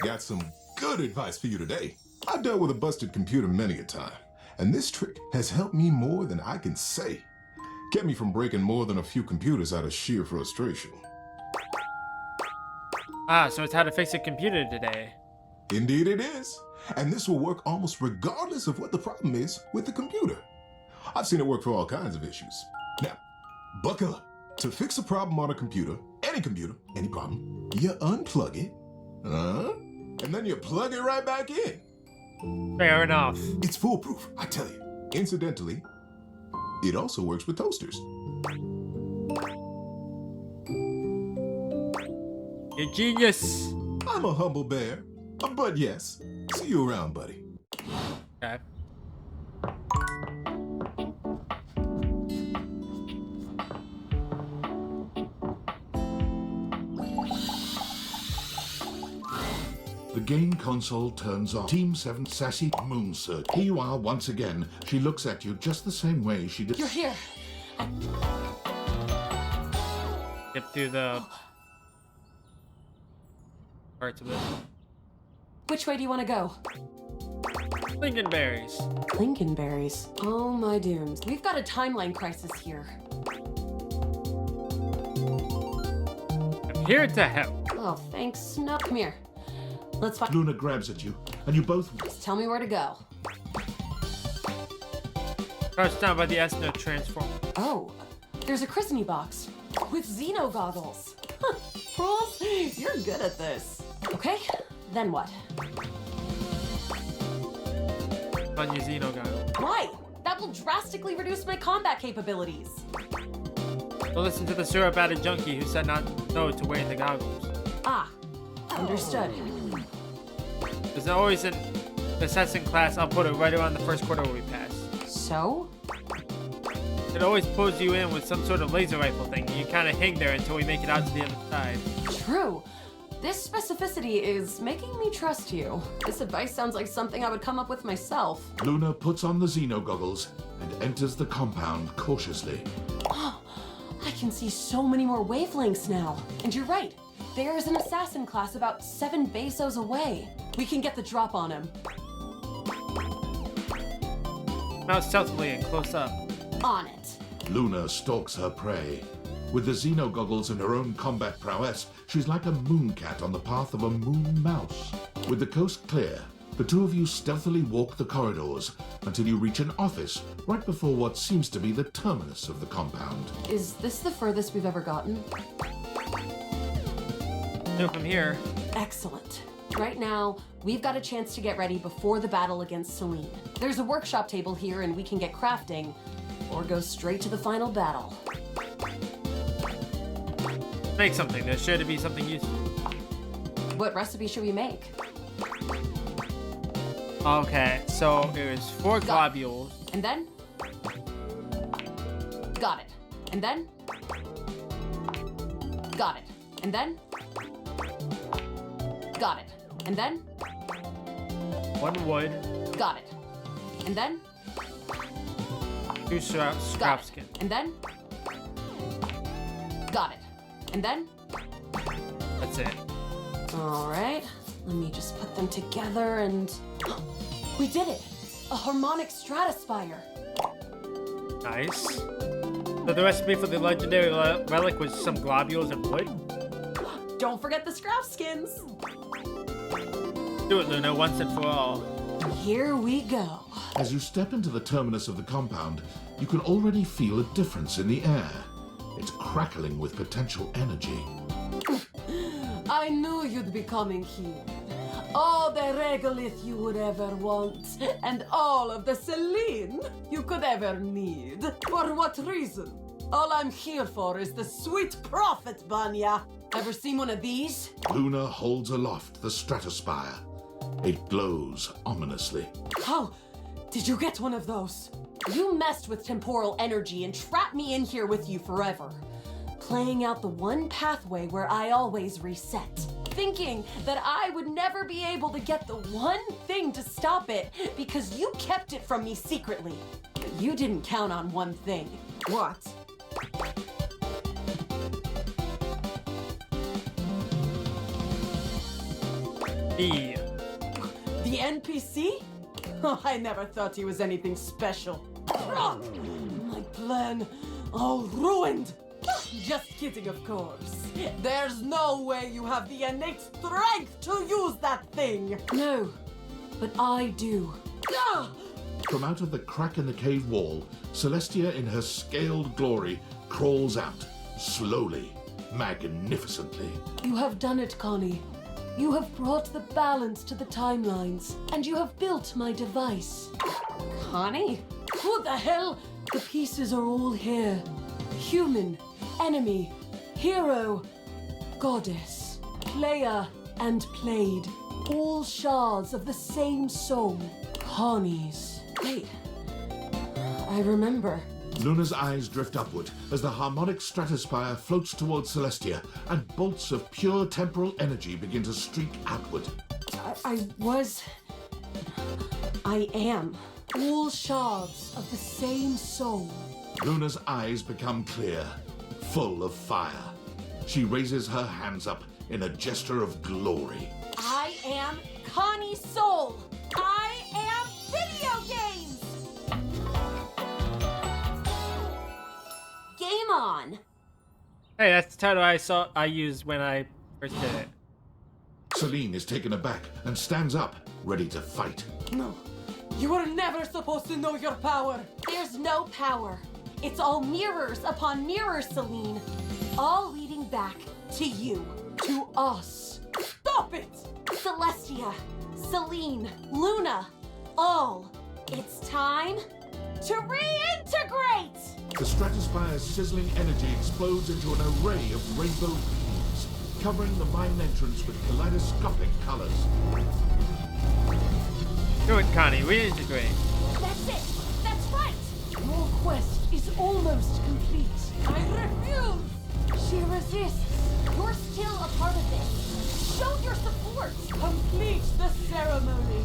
Gotcha. got some good advice for you today. I've dealt with a busted computer many a time, and this trick has helped me more than I can say. Kept me from breaking more than a few computers out of sheer frustration. Ah, so it's how to fix a computer today. Indeed it is. And this will work almost regardless of what the problem is with the computer. I've seen it work for all kinds of issues. Now, buckle up. To fix a problem on a computer, any problem, you unplug it, and then you plug it right back in. Fair enough. It's foolproof, I tell you. Incidentally, it also works with toasters. You're genius. I'm a humble bear, but yes. See you around, buddy. Okay. The game console turns on. Team 7 Sassy Moon Search. Here you are once again. She looks at you just the same way she did. You're here. Get through the parts of it. Which way do you want to go? Lincolnberries. Lincolnberries. Oh my dooms. We've got a timeline crisis here. I'm here to help. Oh, thanks, Snow. Come here. Let's find. Luna grabs at you, and you both. Just tell me where to go. Crouched down by the Asno transformer. Oh, there's a Christmas box with Xeno goggles. Pros, you're good at this. Okay, then what? On your Xeno guy. Why? That will drastically reduce my combat capabilities. Go listen to the syrup-added junkie who said not no to wearing the goggles. Ah, understood. There's always an assassin class. I'll put it right around the first quarter where we pass. So? It always pulls you in with some sort of laser rifle thing, and you kind of hang there until we make it out to the other side. True. This specificity is making me trust you. This advice sounds like something I would come up with myself. Luna puts on the Xeno goggles and enters the compound cautiously. I can see so many more wavelengths now. And you're right. There's an assassin class about 7 besos away. We can get the drop on him. Mount stealthily and close up. On it. Luna stalks her prey. With the Xeno goggles and her own combat prowess, she's like a moon cat on the path of a moon mouse. With the coast clear, the two of you stealthily walk the corridors until you reach an office right before what seems to be the terminus of the compound. Is this the furthest we've ever gotten? No, from here. Excellent. Right now, we've got a chance to get ready before the battle against Celine. There's a workshop table here and we can get crafting, or go straight to the final battle. Make something. There's sure to be something useful. What recipe should we make? Okay, so it was 4 globules. And then? Got it. And then? Got it. And then? Got it. And then? 1 wood. Got it. And then? 2 scrap skin. And then? Got it. And then? That's it. Alright. Let me just put them together and... We did it! A harmonic stratospire! Nice. So the recipe for the legendary relic was some globules and wood? Don't forget the scrap skins! Do it, Luna, once and for all. Here we go. As you step into the terminus of the compound, you can already feel a difference in the air. It's crackling with potential energy. I knew you'd be coming here. All the regolith you would ever want, and all of the Celine you could ever need. For what reason? All I'm here for is the sweet profit, Banya. Ever seen one of these? Luna holds aloft the stratospire. It glows ominously. How did you get one of those? You messed with temporal energy and trapped me in here with you forever. Playing out the one pathway where I always reset. Thinking that I would never be able to get the one thing to stop it because you kept it from me secretly. But you didn't count on one thing. What? E. The NPC? Oh, I never thought he was anything special. Rot! My plan all ruined. Just kidding, of course. There's no way you have the innate strength to use that thing. No, but I do. Ah! From out of the crack in the cave wall, Celestia in her scaled glory crawls out, slowly, magnificently. You have done it, Connie. You have brought the balance to the timelines, and you have built my device. Connie? Who the hell? The pieces are all here. Human, enemy, hero, goddess, player, and played. All shards of the same soul. Connie's. Wait. I remember. Luna's eyes drift upward as the harmonic stratospire floats towards Celestia, and bolts of pure temporal energy begin to streak outward. I am. All shards of the same soul. Luna's eyes become clear, full of fire. She raises her hands up in a gesture of glory. I am Connie's soul. I am video games. Game on. Hey, that's the title I used when I first did it. Celine is taken aback and stands up, ready to fight. No, you were never supposed to know your power. There's no power. It's all mirrors upon mirrors, Celine. All leading back to you, to us. Stop it! Celestia, Celine, Luna, all. It's time to reintegrate! The stratospire's sizzling energy explodes into an array of rainbow beams, covering the mine entrance with kaleidoscopic colors. Do it, Connie. Reintegrate. That's it! That's right! Your quest is almost complete. I refuse! She resists. You're still a part of this. Show your support! Complete the ceremony!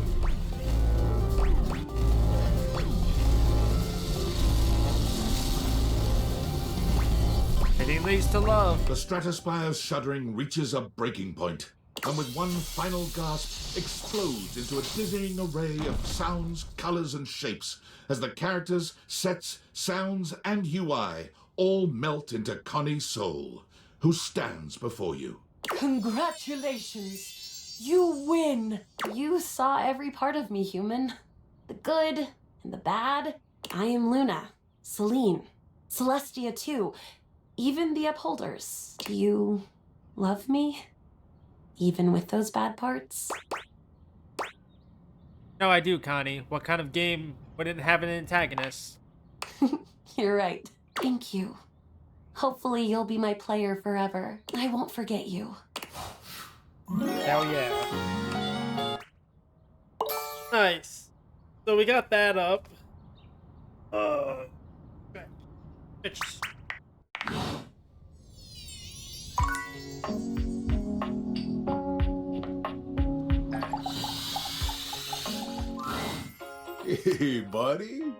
Everything leads to love. The stratospire's shuddering reaches a breaking point, and with one final gasp, explodes into a dizzying array of sounds, colors, and shapes as the characters, sets, sounds, and UI all melt into Connie's soul, who stands before you. Congratulations! You win! You saw every part of me, human. The good and the bad. I am Luna, Celine, Celestia too, even the Upholders. Do you love me? Even with those bad parts? No, I do, Connie. What kind of game wouldn't have an antagonist? You're right. Thank you. Hopefully you'll be my player forever. I won't forget you. Hell yeah. Nice. So we got that up. Bitch. Hey, buddy.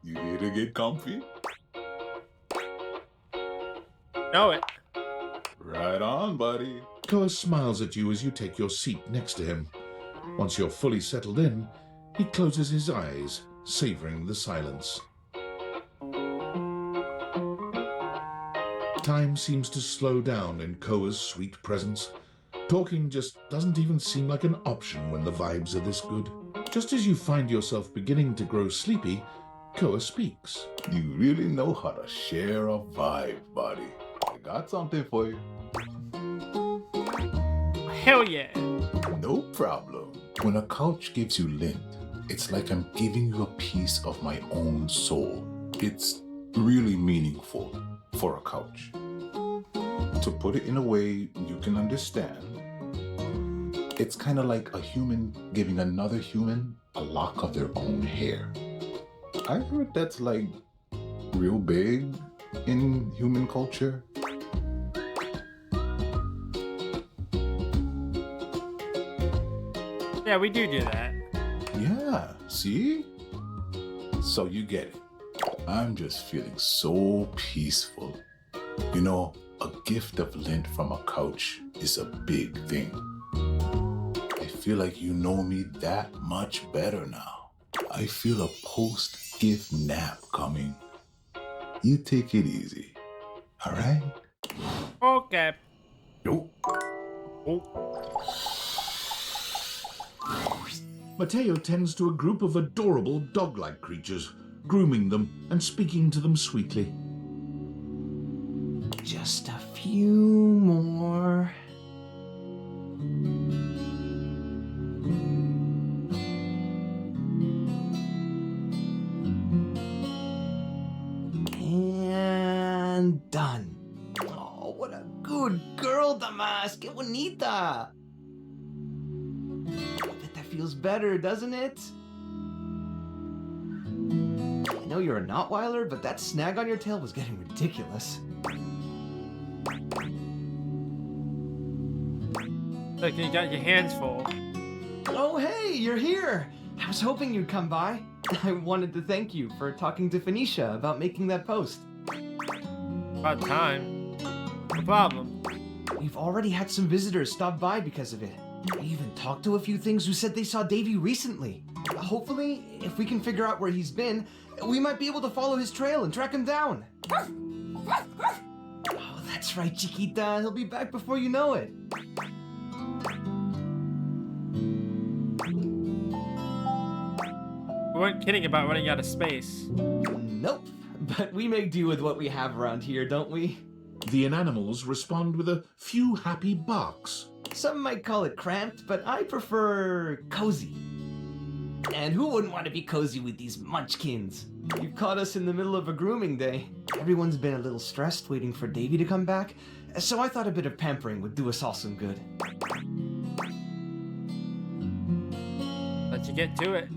You here to get comfy? Know it. Right on, buddy. Koa smiles at you as you take your seat next to him. Once you're fully settled in, he closes his eyes, savoring the silence. Time seems to slow down in Koa's sweet presence. Talking just doesn't even seem like an option when the vibes are this good. Just as you find yourself beginning to grow sleepy, Koa speaks. You really know how to share a vibe, buddy. I got something for you. Hell yeah. No problem. When a couch gives you lint, it's like I'm giving you a piece of my own soul. It's really meaningful for a couch. To put it in a way you can understand, it's kind of like a human giving another human a lock of their own hair. I heard that's like real big in human culture. Yeah, we do that. Yeah, see? So you get it. I'm just feeling so peaceful. You know, a gift of lint from a couch is a big thing. I feel like you know me that much better now. I feel a post-gift nap coming. You take it easy, all right? Okay. Nope. Mateo tends to a group of adorable dog-like creatures, grooming them and speaking to them sweetly. Just a few more. And done. Oh, what a good girl, Damas. Que bonita. I bet that feels better, doesn't it? I know you're a Notweiler, but that snag on your tail was getting ridiculous. Like you got your hands full. Oh, hey, you're here. I was hoping you'd come by. I wanted to thank you for talking to Phoenicia about making that post. About time. No problem. We've already had some visitors stop by because of it. I even talked to a few things who said they saw Davy recently. Hopefully, if we can figure out where he's been, we might be able to follow his trail and track him down. Oh, that's right, Chiquita. He'll be back before you know it. We weren't kidding about running out of space. Nope. But we make do with what we have around here, don't we? The inanimals respond with a few happy barks. Some might call it cramped, but I prefer cozy. And who wouldn't want to be cozy with these munchkins? You caught us in the middle of a grooming day. Everyone's been a little stressed waiting for Davy to come back, so I thought a bit of pampering would do us all some good. Let you get to it.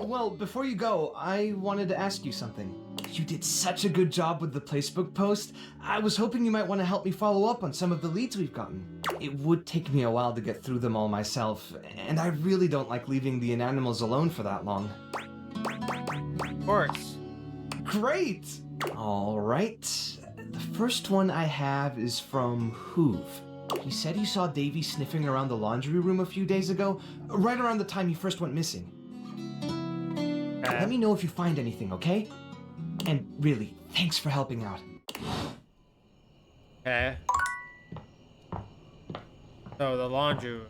Well, before you go, I wanted to ask you something. You did such a good job with the placebook post. I was hoping you might want to help me follow up on some of the leads we've gotten. It would take me a while to get through them all myself, and I really don't like leaving the inanimals alone for that long. Of course. Great! All right. The first one I have is from Hoove. He said he saw Davy sniffing around the laundry room a few days ago, right around the time he first went missing. Let me know if you find anything, okay? And really, thanks for helping out. Okay. So the laundry room.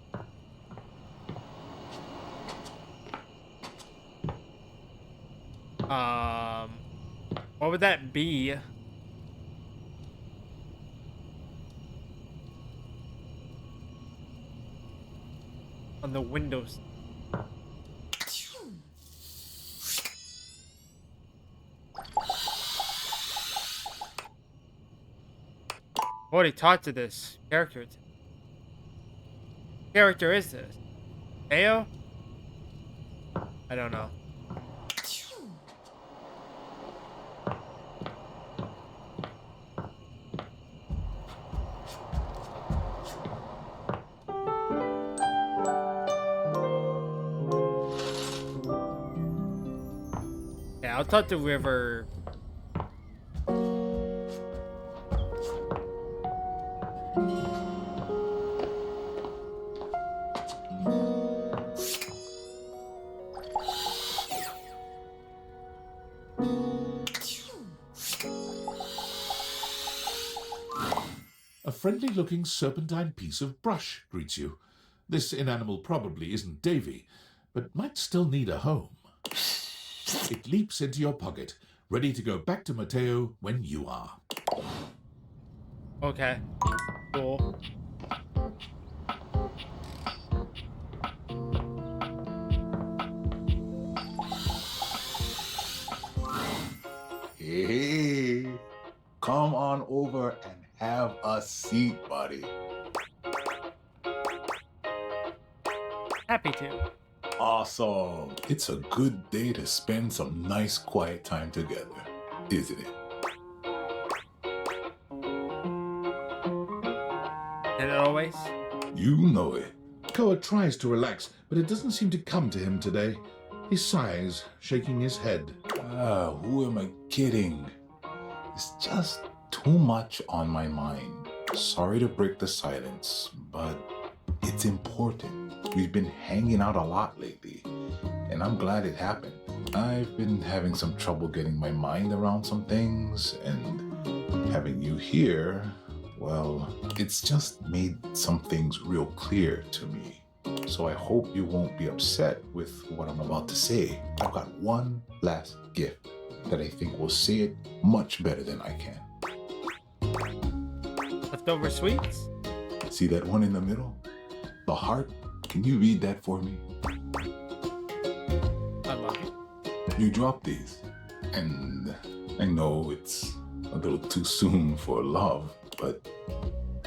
What would that be? On the windows. What he taught to this character. Character is this? Ao? I don't know. Yeah, I'll talk to River. A friendly-looking serpentine piece of brush greets you. This inanimal probably isn't Davy, but might still need a home. It leaps into your pocket, ready to go back to Mateo when you are. Okay. Cool. Hey, come on over and have a seat, buddy. Happy to. Awesome. It's a good day to spend some nice quiet time together, isn't it? And always. You know it. Koa tries to relax, but it doesn't seem to come to him today. He sighs, shaking his head. Who am I kidding? It's just too much on my mind. Sorry to break the silence, but it's important. We've been hanging out a lot lately, and I'm glad it happened. I've been having some trouble getting my mind around some things, and having you here, well, it's just made some things real clear to me. So I hope you won't be upset with what I'm about to say. I've got one last gift that I think will say it much better than I can. Leftover sweets? See that one in the middle? The heart? Can you read that for me? Unlock it. You dropped these, and I know it's a little too soon for love, but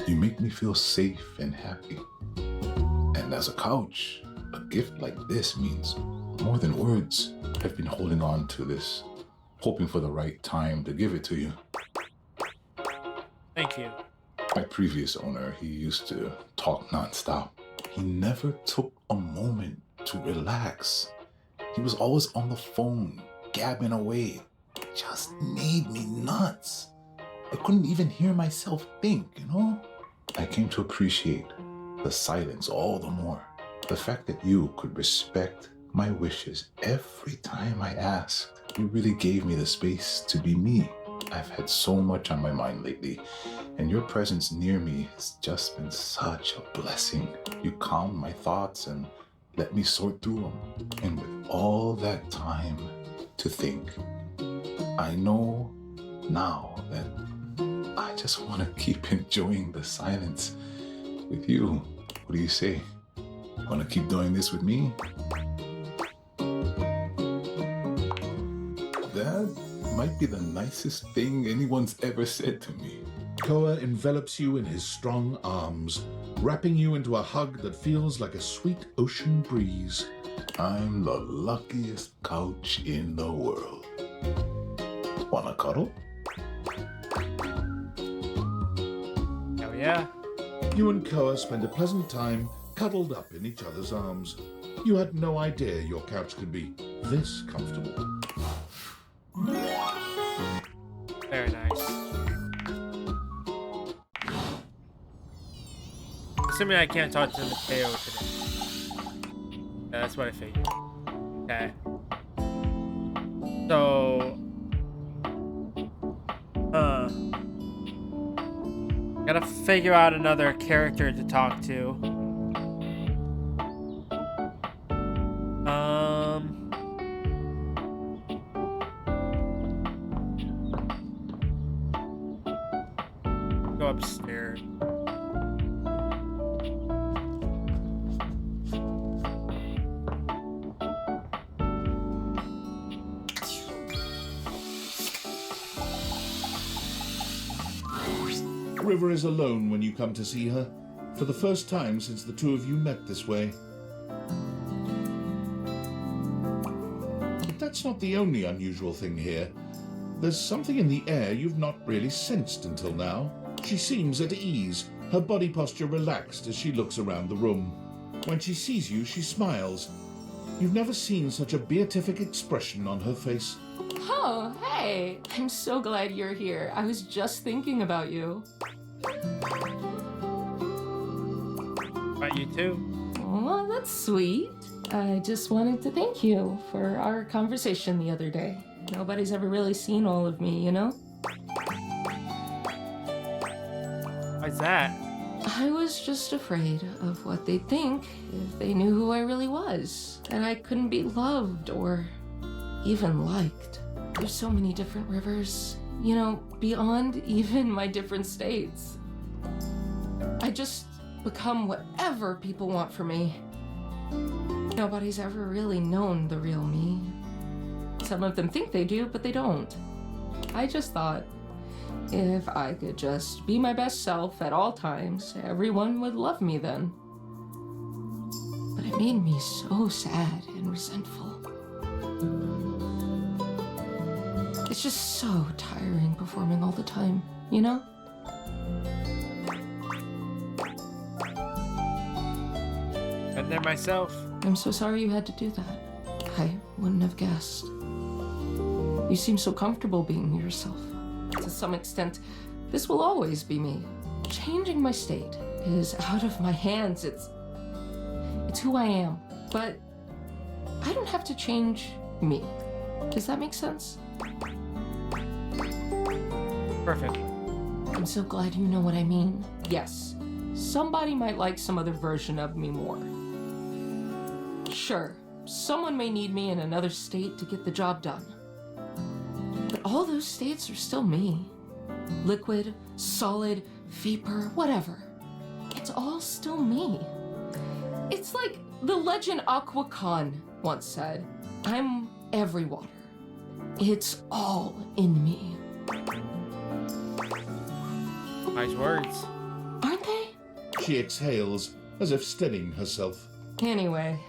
you make me feel safe and happy. And as a couch, a gift like this means more than words. I've been holding on to this, hoping for the right time to give it to you. Thank you. My previous owner, he used to talk nonstop. He never took a moment to relax. He was always on the phone, gabbing away. It just made me nuts. I couldn't even hear myself think, you know? I came to appreciate the silence all the more. The fact that you could respect my wishes every time I asked. You really gave me the space to be me. I've had so much on my mind lately, and your presence near me has just been such a blessing. You calmed my thoughts and let me sort through them. And with all that time to think, I know now that I just want to keep enjoying the silence with you. What do you say? You want to keep doing this with me? That might be the nicest thing anyone's ever said to me. Koa envelops you in his strong arms, wrapping you into a hug that feels like a sweet ocean breeze. I'm the luckiest couch in the world. Wanna cuddle? Hell yeah. You and Koa spend a pleasant time cuddled up in each other's arms. You had no idea your couch could be this comfortable. Very nice. Assuming I can't talk to Mateo today. That's what I figured. Okay. So... Gotta figure out another character to talk to. Go upstairs. River is alone when you come to see her, for the first time since the two of you met this way. But that's not the only unusual thing here. There's something in the air you've not really sensed until now. She seems at ease, her body posture relaxed as she looks around the room. When she sees you, she smiles. You've never seen such a beatific expression on her face. Oh, hey! I'm so glad you're here. I was just thinking about you. About you too. Oh, that's sweet. I just wanted to thank you for our conversation the other day. Nobody's ever really seen all of me, you know? Why's that? I was just afraid of what they'd think if they knew who I really was. That I couldn't be loved or even liked. There's so many different Rivers, you know, beyond even my different states. I just become whatever people want for me. Nobody's ever really known the real me. Some of them think they do, but they don't. I just thought, if I could just be my best self at all times, everyone would love me then. But it made me so sad and resentful. It's just so tiring performing all the time, you know? Been there myself. I'm so sorry you had to do that. I wouldn't have guessed. You seem so comfortable being yourself. To some extent, this will always be me. Changing my state is out of my hands. It's It's who I am. But I don't have to change me. Does that make sense? Perfect. I'm so glad you know what I mean. Yes, somebody might like some other version of me more. Sure, someone may need me in another state to get the job done. But all those states are still me. Liquid, solid, vapor, whatever. It's all still me. It's like the legend Aqua Khan once said, I'm every water. It's all in me. Nice words. Aren't they? She exhales, as if steadying herself. Anyway,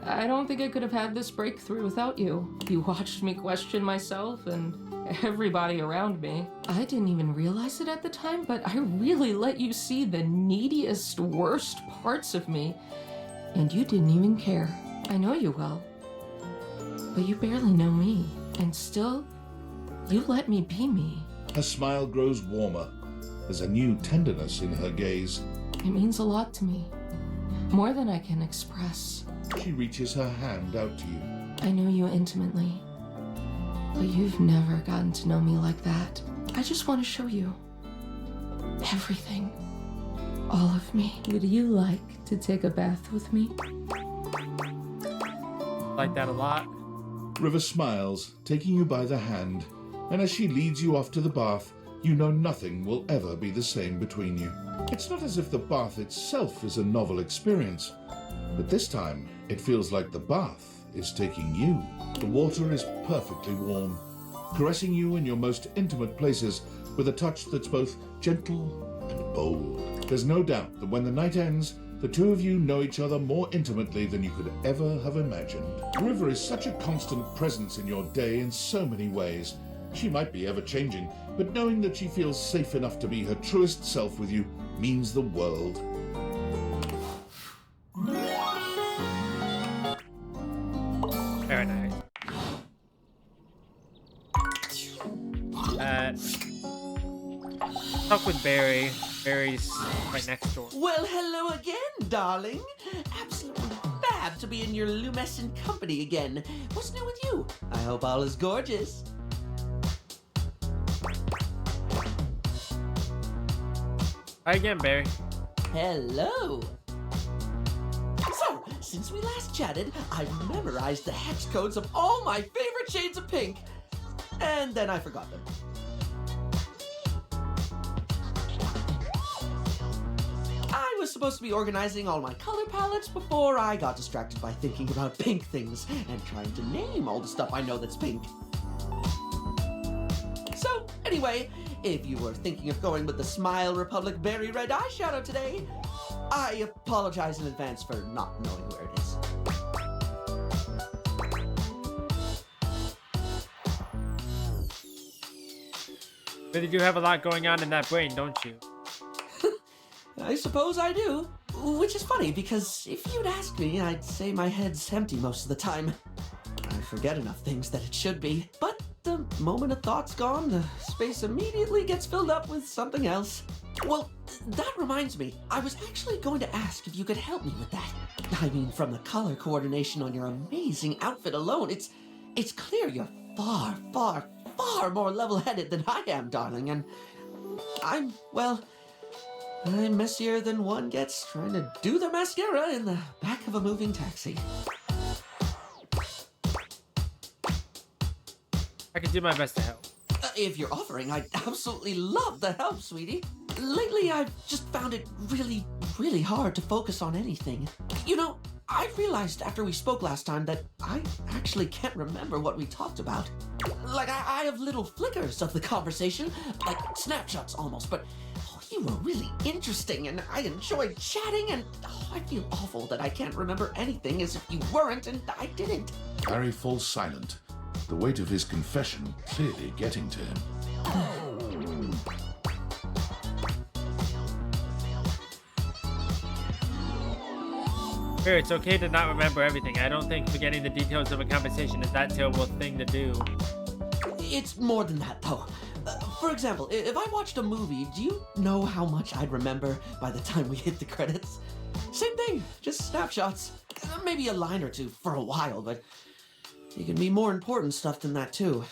I don't think I could have had this breakthrough without you. You watched me question myself and everybody around me. I didn't even realize it at the time, but I really let you see the neediest, worst parts of me. And you didn't even care. I know you well. But you barely know me. And still, you let me be me. Her smile grows warmer. There's a new tenderness in her gaze. It means a lot to me. More than I can express. She reaches her hand out to you. I know you intimately. But you've never gotten to know me like that. I just want to show you everything. All of me. Would you like to take a bath with me? Like that a lot. River smiles, taking you by the hand, and as she leads you off to the bath, you know nothing will ever be the same between you. It's not as if the bath itself is a novel experience, but this time it feels like the bath is taking you. The water is perfectly warm, caressing you in your most intimate places with a touch that's both gentle and bold. There's no doubt that when the night ends, the two of you know each other more intimately than you could ever have imagined. River is such a constant presence in your day in so many ways. She might be ever-changing, but knowing that she feels safe enough to be her truest self with you means the world. Very nice. Talk with Barry. Barry's right next door. Well, hello again, darling. Absolutely fab to be in your lumescent company again. What's new with you? I hope all is gorgeous. Hi again, Barry. Hello. So, since we last chatted, I've memorized the hex codes of all my favorite shades of pink. And then I forgot them. I was supposed to be organizing all my color palettes before I got distracted by thinking about pink things and trying to name all the stuff I know that's pink. So, anyway, if you were thinking of going with the Smile Republic Berry Red eyeshadow today, I apologize in advance for not knowing where it is. But you do have a lot going on in that brain, don't you? I suppose I do. Which is funny, because if you'd ask me, I'd say my head's empty most of the time. I forget enough things that it should be. But the moment a thought's gone, the space immediately gets filled up with something else. Well, that reminds me, I was actually going to ask if you could help me with that. I mean, from the color coordination on your amazing outfit alone, it's clear you're far, far, far more level-headed than I am, darling, and I'm messier than one gets trying to do the mascara in the back of a moving taxi. I can do my best to help. If you're offering, I'd absolutely love the help, sweetie. Lately, I've just found it really, really hard to focus on anything. You know, I realized after we spoke last time that I actually can't remember what we talked about. Like, I have little flickers of the conversation, like snapshots almost, but you were really interesting, and I enjoyed chatting, and I feel awful that I can't remember anything as if you weren't and I didn't. Barry falls silent, the weight of his confession clearly getting to him. Barry, it's okay to not remember everything. I don't think forgetting the details of a conversation is that terrible thing to do. It's more than that, though. For example, if I watched a movie, do you know how much I'd remember by the time we hit the credits? Same thing, just snapshots. Maybe a line or two for a while, but it can be more important stuff than that too.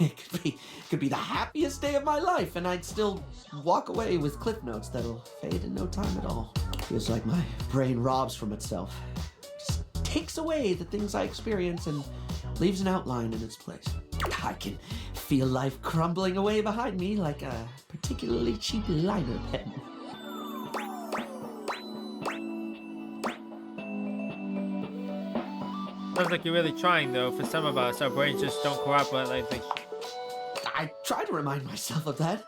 It could be the happiest day of my life, and I'd still walk away with cliff notes that'll fade in no time at all. Feels like my brain robs from itself. Just takes away the things I experience and leaves an outline in its place. I can feel life crumbling away behind me like a particularly cheap liner pen. Sounds like you're really trying, though. For some of us, our brains just don't cooperate like they should. I try to remind myself of that.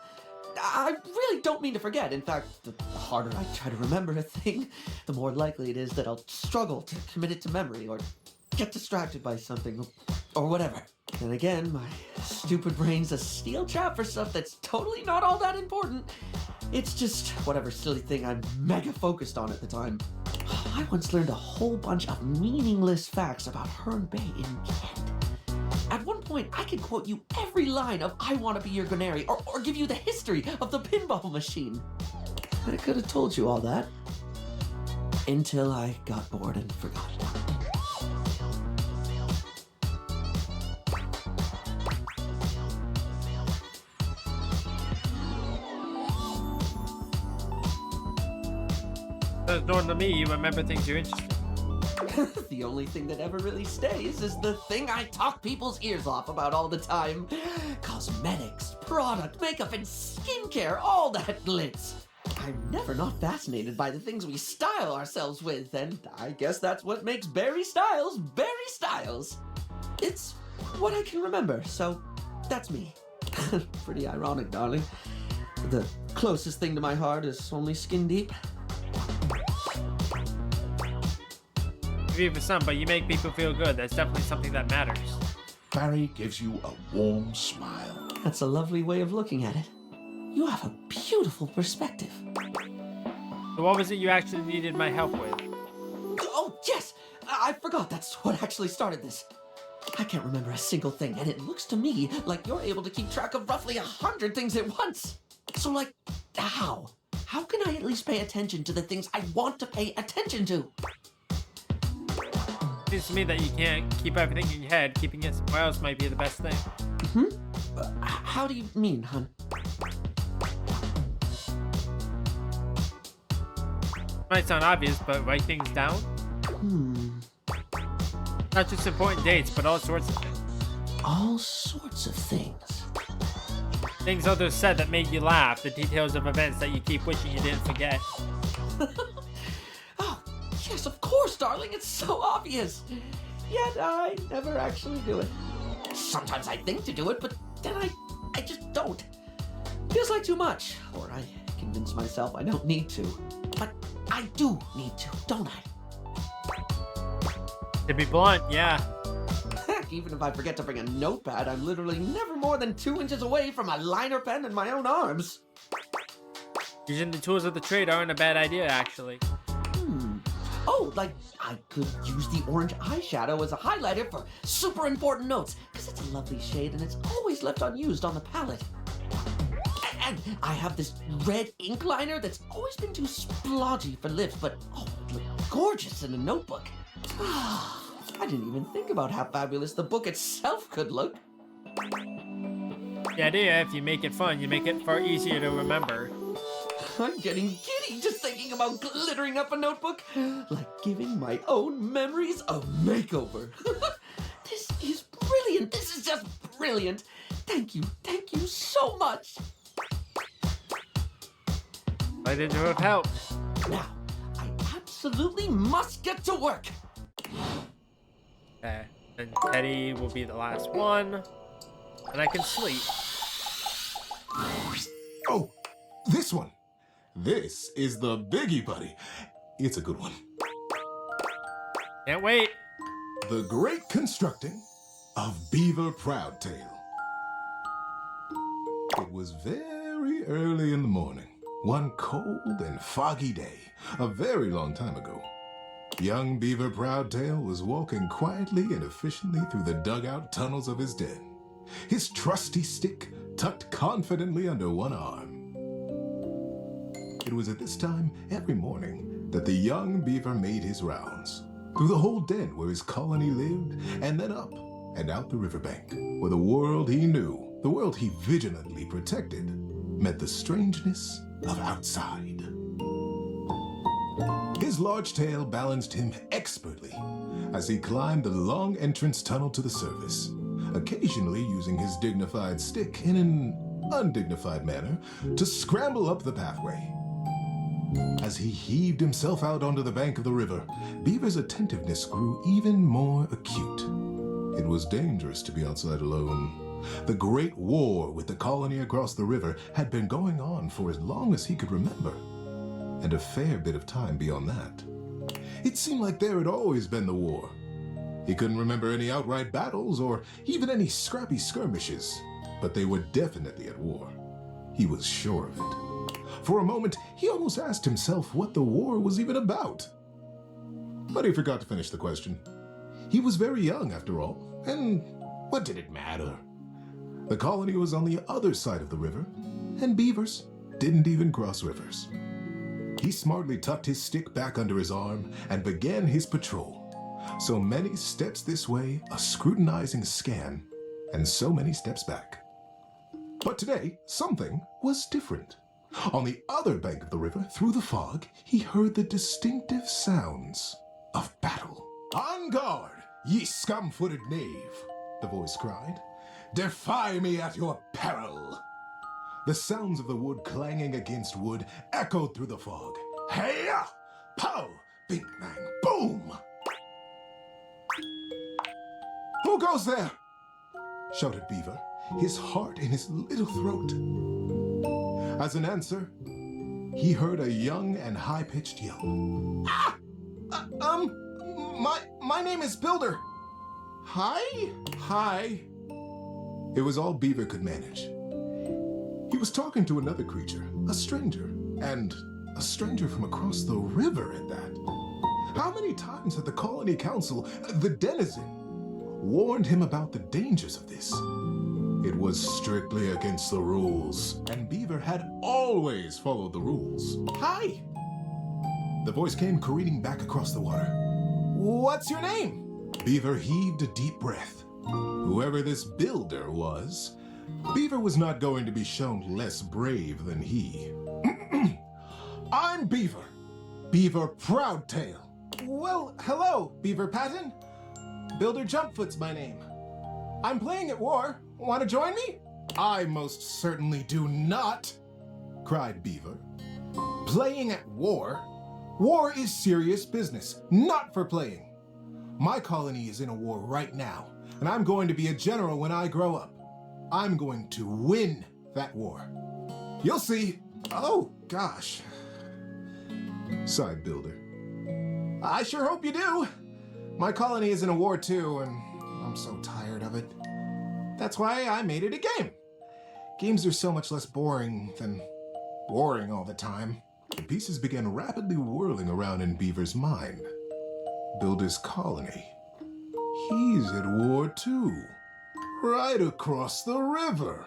I really don't mean to forget. In fact, the harder I try to remember a thing, the more likely it is that I'll struggle to commit it to memory or get distracted by something or whatever. Then again, my stupid brain's a steel trap for stuff that's totally not all that important. It's just whatever silly thing I'm mega focused on at the time. I once learned a whole bunch of meaningless facts about Herne Bay in Kent. At one point, I could quote you every line of I Want to Be Your Gunary or give you the history of the pinball machine. I could have told you all that until I got bored and forgot. It's normal to me, you remember things you're interested in. The only thing that ever really stays is the thing I talk people's ears off about all the time. Cosmetics, product, makeup, and skincare, all that glitz. I'm never not fascinated by the things we style ourselves with, and I guess that's what makes Barry Styles Barry Styles. It's what I can remember, so that's me. Pretty ironic, darling. The closest thing to my heart is only skin deep. You for some, but you make people feel good. That's definitely something that matters. Barry gives you a warm smile. That's a lovely way of looking at it. You have a beautiful perspective. So what was it you actually needed my help with? Oh, yes! I forgot that's what actually started this. I can't remember a single thing, and it looks to me like you're able to keep track of roughly 100 things at once. So, like, how? How can I at least pay attention to the things I want to pay attention to? Seems to me that you can't keep everything in your head. Keeping it somewhere else might be the best thing. How do you mean, hun? Might sound obvious, but write things down? Not just important dates, but all sorts of things. All sorts of things. Things others said that made you laugh. The details of events that you keep wishing you didn't forget. Yes, of course, darling. It's so obvious. Yet I never actually do it. Sometimes I think to do it, but then I just don't. Feels like too much. Or I convince myself I don't need to. But I do need to, don't I? To be blunt, yeah. Heck, even if I forget to bring a notepad, I'm literally never more than 2 inches away from a liner pen in my own arms. Using the tools of the trade aren't a bad idea, actually. Oh, like, I could use the orange eyeshadow as a highlighter for super important notes, because it's a lovely shade and it's always left unused on the palette. And I have this red ink liner that's always been too splodgy for lips, but oh, it looked gorgeous in a notebook. I didn't even think about how fabulous the book itself could look. The idea, if you make it fun, you make it far easier to remember. I'm getting giddy just thinking about glittering up a notebook, like giving my own memories a makeover. This is brilliant. This is just brilliant. Thank you so much. I didn't know it helped. Now, I absolutely must get to work. Okay, and Teddy will be the last one, and I can sleep. Oh, this one. This is the Biggie Buddy. It's a good one. Can't wait. The Great Constructing of Beaver Proudtail. It was very early in the morning, one cold and foggy day, a very long time ago. Young Beaver Proudtail was walking quietly and efficiently through the dugout tunnels of his den. his trusty stick tucked confidently under one arm. It was at this time every morning that the young beaver made his rounds, through the whole den where his colony lived, and then up and out the riverbank, where the world he knew, the world he vigilantly protected, met the strangeness of outside. His large tail balanced him expertly as he climbed the long entrance tunnel to the surface, occasionally using his dignified stick in an undignified manner to scramble up the pathway. As he heaved himself out onto the bank of the river, Beaver's attentiveness grew even more acute. It was dangerous to be outside alone. The Great War with the colony across the river had been going on for as long as he could remember, and a fair bit of time beyond that. It seemed like there had always been the war. He couldn't remember any outright battles or even any scrappy skirmishes, but they were definitely at war. He was sure of it. For a moment, he almost asked himself what the war was even about. But he forgot to finish the question. He was very young, after all, and what did it matter? The colony was on the other side of the river, and beavers didn't even cross rivers. He smartly tucked his stick back under his arm and began his patrol. So many steps this way, a scrutinizing scan, and so many steps back. But today, something was different. On the other bank of the river, through the fog, he heard the distinctive sounds of battle. "On guard, ye scum-footed knave," the voice cried. "Defy me at your peril." The sounds of the wood clanging against wood echoed through the fog. Hey-ya! Pow! Bing, bang, boom! "Who goes there?" shouted Beaver, his heart in his little throat. As an answer, he heard a young and high-pitched yell. "Ah! My name is Builder." "Hi?" "Hi." It was all Beaver could manage. He was talking to another creature, a stranger, and a stranger from across the river at that. How many times had the Colony Council, the denizen, warned him about the dangers of this? It was strictly against the rules, and Beaver had always followed the rules. "Hi!" The voice came careening back across the water. "What's your name?" Beaver heaved a deep breath. Whoever this builder was, Beaver was not going to be shown less brave than he. "I'm Beaver. Beaver Proudtail." "Well, hello, Beaver Patton. Builder Jumpfoot's my name. I'm playing at war. Want to join me?" "I most certainly do not," cried Beaver. "Playing at war? War is serious business, not for playing. My colony is in a war right now, and I'm going to be a general when I grow up. I'm going to win that war. You'll see." "Oh, gosh," sighed Builder. "I sure hope you do. My colony is in a war too, and I'm so tired of it. That's why I made it a game. Games are so much less boring than warring all the time." The pieces began rapidly whirling around in Beaver's mind. Builder's colony. He's at war too. Right across the river.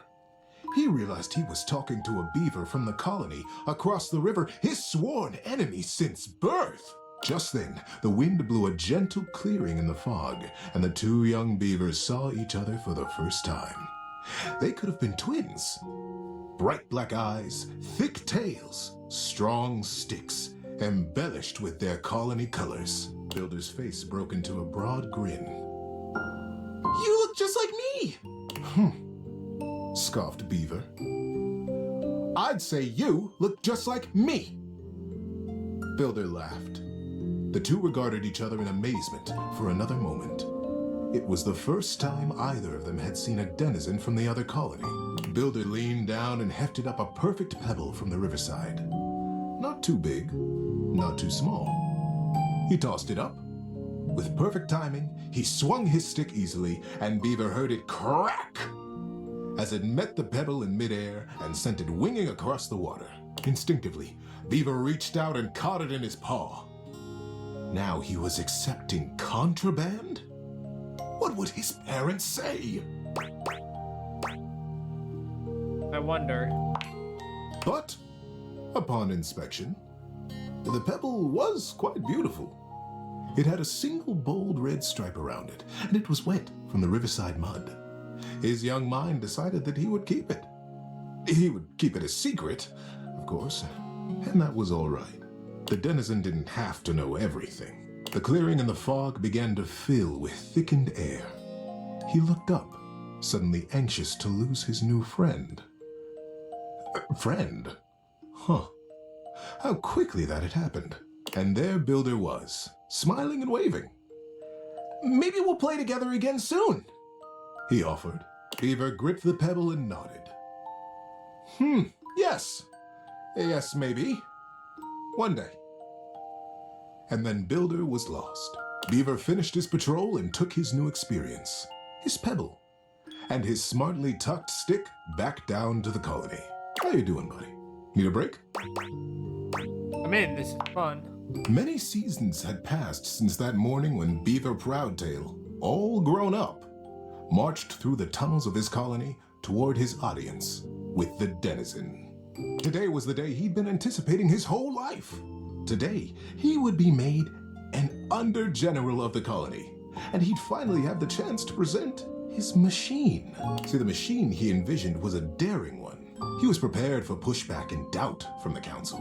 He realized he was talking to a beaver from the colony across the river, his sworn enemy since birth. Just then, the wind blew a gentle clearing in the fog, and the two young beavers saw each other for the first time. They could have been twins. Bright black eyes, thick tails, strong sticks, embellished with their colony colors. Builder's face broke into a broad grin. "You look just like me!" Scoffed Beaver. "I'd say you look just like me." Builder laughed. The two regarded each other in amazement for another moment. It was the first time either of them had seen a denizen from the other colony. Builder leaned down and hefted up a perfect pebble from the riverside. Not too big, not too small. He tossed it up. With perfect timing, he swung his stick easily, and Beaver heard it crack as it met the pebble in midair and sent it winging across the water. Instinctively, Beaver reached out and caught it in his paw. Now he was accepting contraband? What would his parents say? wonder. But, upon inspection, the pebble was quite beautiful. It had a single bold red stripe around it, and it was wet from the riverside mud. His young mind decided that he would keep it. He would keep it a secret, of course, and that was all right. The denizen didn't have to know everything. The clearing and the fog began to fill with thickened air. He looked up, suddenly anxious to lose his new friend. Friend? Huh. How quickly that had happened. And there Builder was, smiling and waving. "Maybe we'll play together again soon," he offered. Beaver gripped the pebble and nodded. Yes. Yes, maybe. One day. And then Builder was lost. Beaver finished his patrol and took his new experience, his pebble, and his smartly tucked stick back down to the colony. How you doing, buddy? Need a break? I'm in. This is fun. Many seasons had passed since that morning when Beaver Proudtail, all grown up, marched through the tunnels of his colony toward his audience with the denizen. Today was the day he'd been anticipating his whole life. Today, he would be made an under-general of the colony, and he'd finally have the chance to present his machine. See, the machine he envisioned was a daring one. He was prepared for pushback and doubt from the council.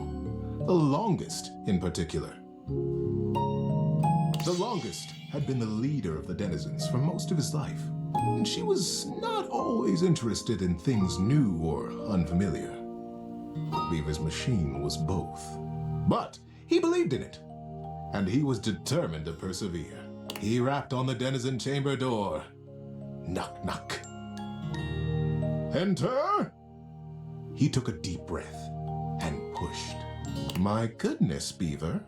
The longest, in particular. The longest had been the leader of the denizens for most of his life, and she was not always interested in things new or unfamiliar. Beaver's machine was both. But he believed in it, and he was determined to persevere. He rapped on the denizen chamber door. Knock, knock. Enter! He took a deep breath and pushed. My goodness, Beaver,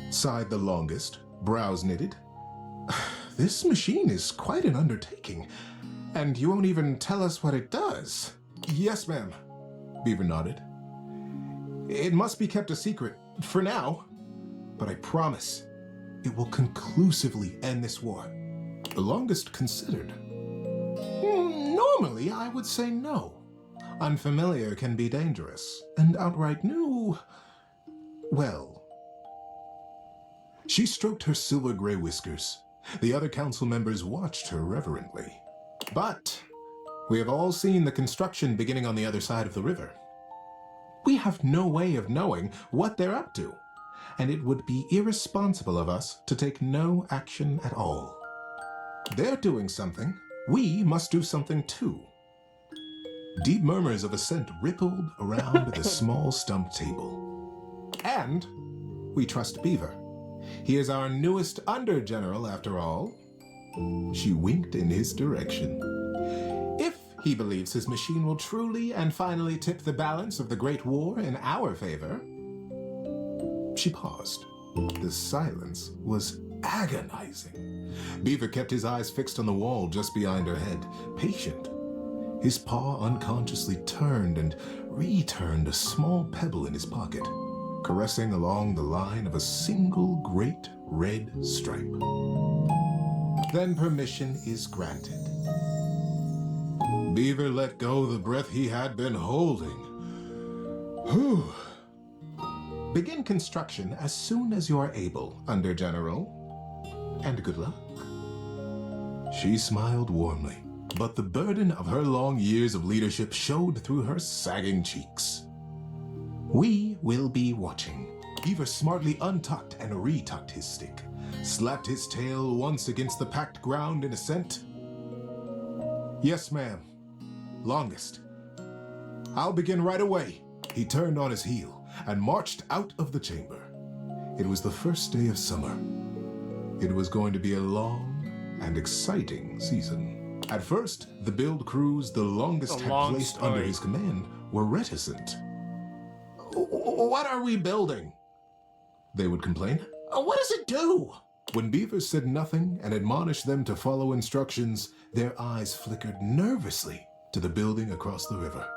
sighed the longest, brows knitted. This machine is quite an undertaking, and you won't even tell us what it does. Yes, ma'am, Beaver nodded. It must be kept a secret, for now, but I promise it will conclusively end this war. The longest considered. Normally, I would say no. Unfamiliar can be dangerous, and outright new, well. She stroked her silver-gray whiskers. The other council members watched her reverently. But we have all seen the construction beginning on the other side of the river. We have no way of knowing what they're up to, and it would be irresponsible of us to take no action at all. They're doing something. We must do something too. Deep murmurs of assent rippled around the small stump table. And we trust Beaver. He is our newest under-general, after all. She winked in his direction. If he believes his machine will truly and finally tip the balance of the Great War in our favor. She paused. The silence was agonizing. Beaver kept his eyes fixed on the wall just behind her head, patient. His paw unconsciously turned and returned a small pebble in his pocket, caressing along the line of a single great red stripe. Then permission is granted. Beaver let go the breath he had been holding. Whew. Begin construction as soon as you are able, Under-General. And good luck. She smiled warmly, but the burden of her long years of leadership showed through her sagging cheeks. We will be watching. Beaver smartly untucked and retucked his stick, slapped his tail once against the packed ground in assent. Yes, ma'am. Longest. I'll begin right away. He turned on his heel and marched out of the chamber. It was the first day of summer. It was going to be a long and exciting season. At first, the build crews the longest had placed under his command were reticent. What are we building? They would complain. What does it do? When Beaver said nothing and admonished them to follow instructions, their eyes flickered nervously to the building across the river.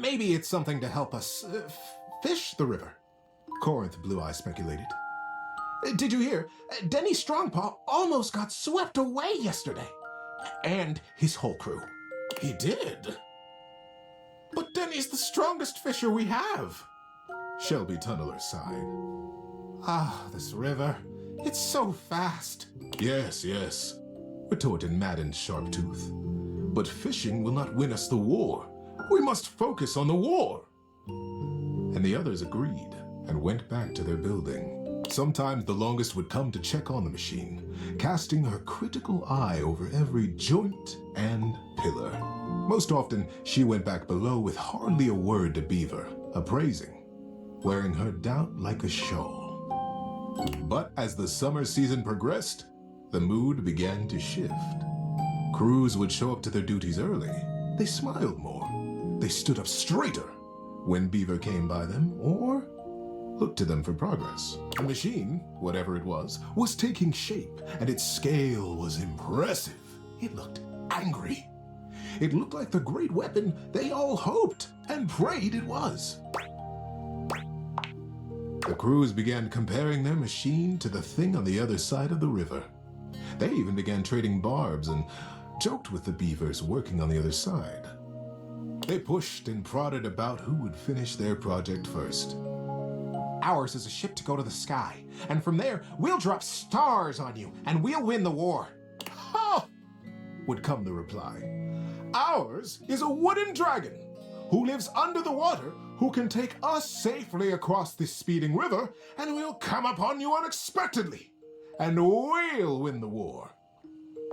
Maybe it's something to help us fish the river, Corinth Blue Eye speculated. Did you hear? Denny Strongpaw almost got swept away yesterday. And his whole crew. He did? But Denny's the strongest fisher we have. Shelby Tunneler sighed. Ah, this river. It's so fast. Yes, yes, retorted Madden Sharptooth. But fishing will not win us the war. We must focus on the war. And the others agreed and went back to their building. Sometimes the longest would come to check on the machine, casting her critical eye over every joint and pillar. Most often, she went back below with hardly a word to Beaver, appraising, wearing her doubt like a shawl. But as the summer season progressed, the mood began to shift. Crews would show up to their duties early. They smiled more. They stood up straighter when Beaver came by them or looked to them for progress. The machine, whatever it was taking shape, and its scale was impressive. It looked angry. It looked like the great weapon they all hoped and prayed it was. The crews began comparing their machine to the thing on the other side of the river. They even began trading barbs and joked with the beavers working on the other side. They pushed and prodded about who would finish their project first. Ours is a ship to go to the sky, and from there, we'll drop stars on you, and we'll win the war. Ha! Would come the reply. Ours is a wooden dragon who lives under the water, who can take us safely across this speeding river, and we'll come upon you unexpectedly, and we'll win the war.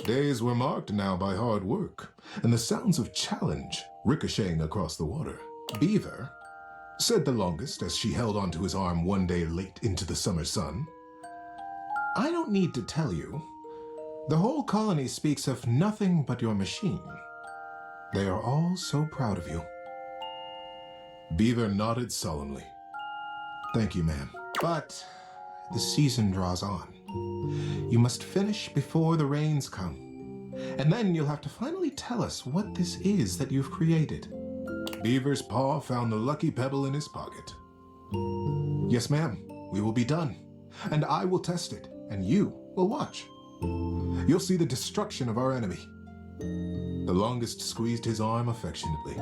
Days were marked now by hard work, and the sounds of challenge ricocheting across the water. Beaver, said the longest as she held onto his arm one day late into the summer sun, I don't need to tell you. The whole colony speaks of nothing but your machine. They are all so proud of you. Beaver nodded solemnly. Thank you, ma'am. But the season draws on. You must finish before the rains come. And then you'll have to finally tell us what this is that you've created. Beaver's paw found the lucky pebble in his pocket. Yes, ma'am, we will be done. And I will test it, and you will watch. You'll see the destruction of our enemy. The longest squeezed his arm affectionately,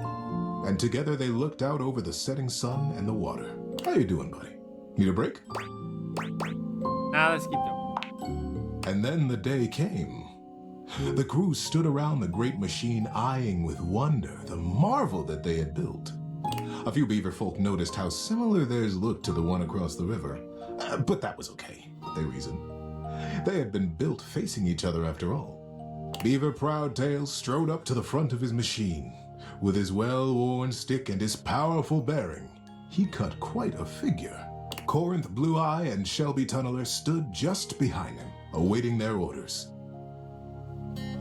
and together they looked out over the setting sun and the water. How you doing, buddy? Need a break? Now let's keep going. And then the day came. The crew stood around the great machine, eyeing with wonder the marvel that they had built. A few beaver folk noticed how similar theirs looked to the one across the river. But that was okay, they reasoned. They had been built facing each other after all. Beaver Proudtail strode up to the front of his machine. With his well-worn stick and his powerful bearing, he cut quite a figure. Corinth Blue Eye and Shelby Tunneler stood just behind him, awaiting their orders.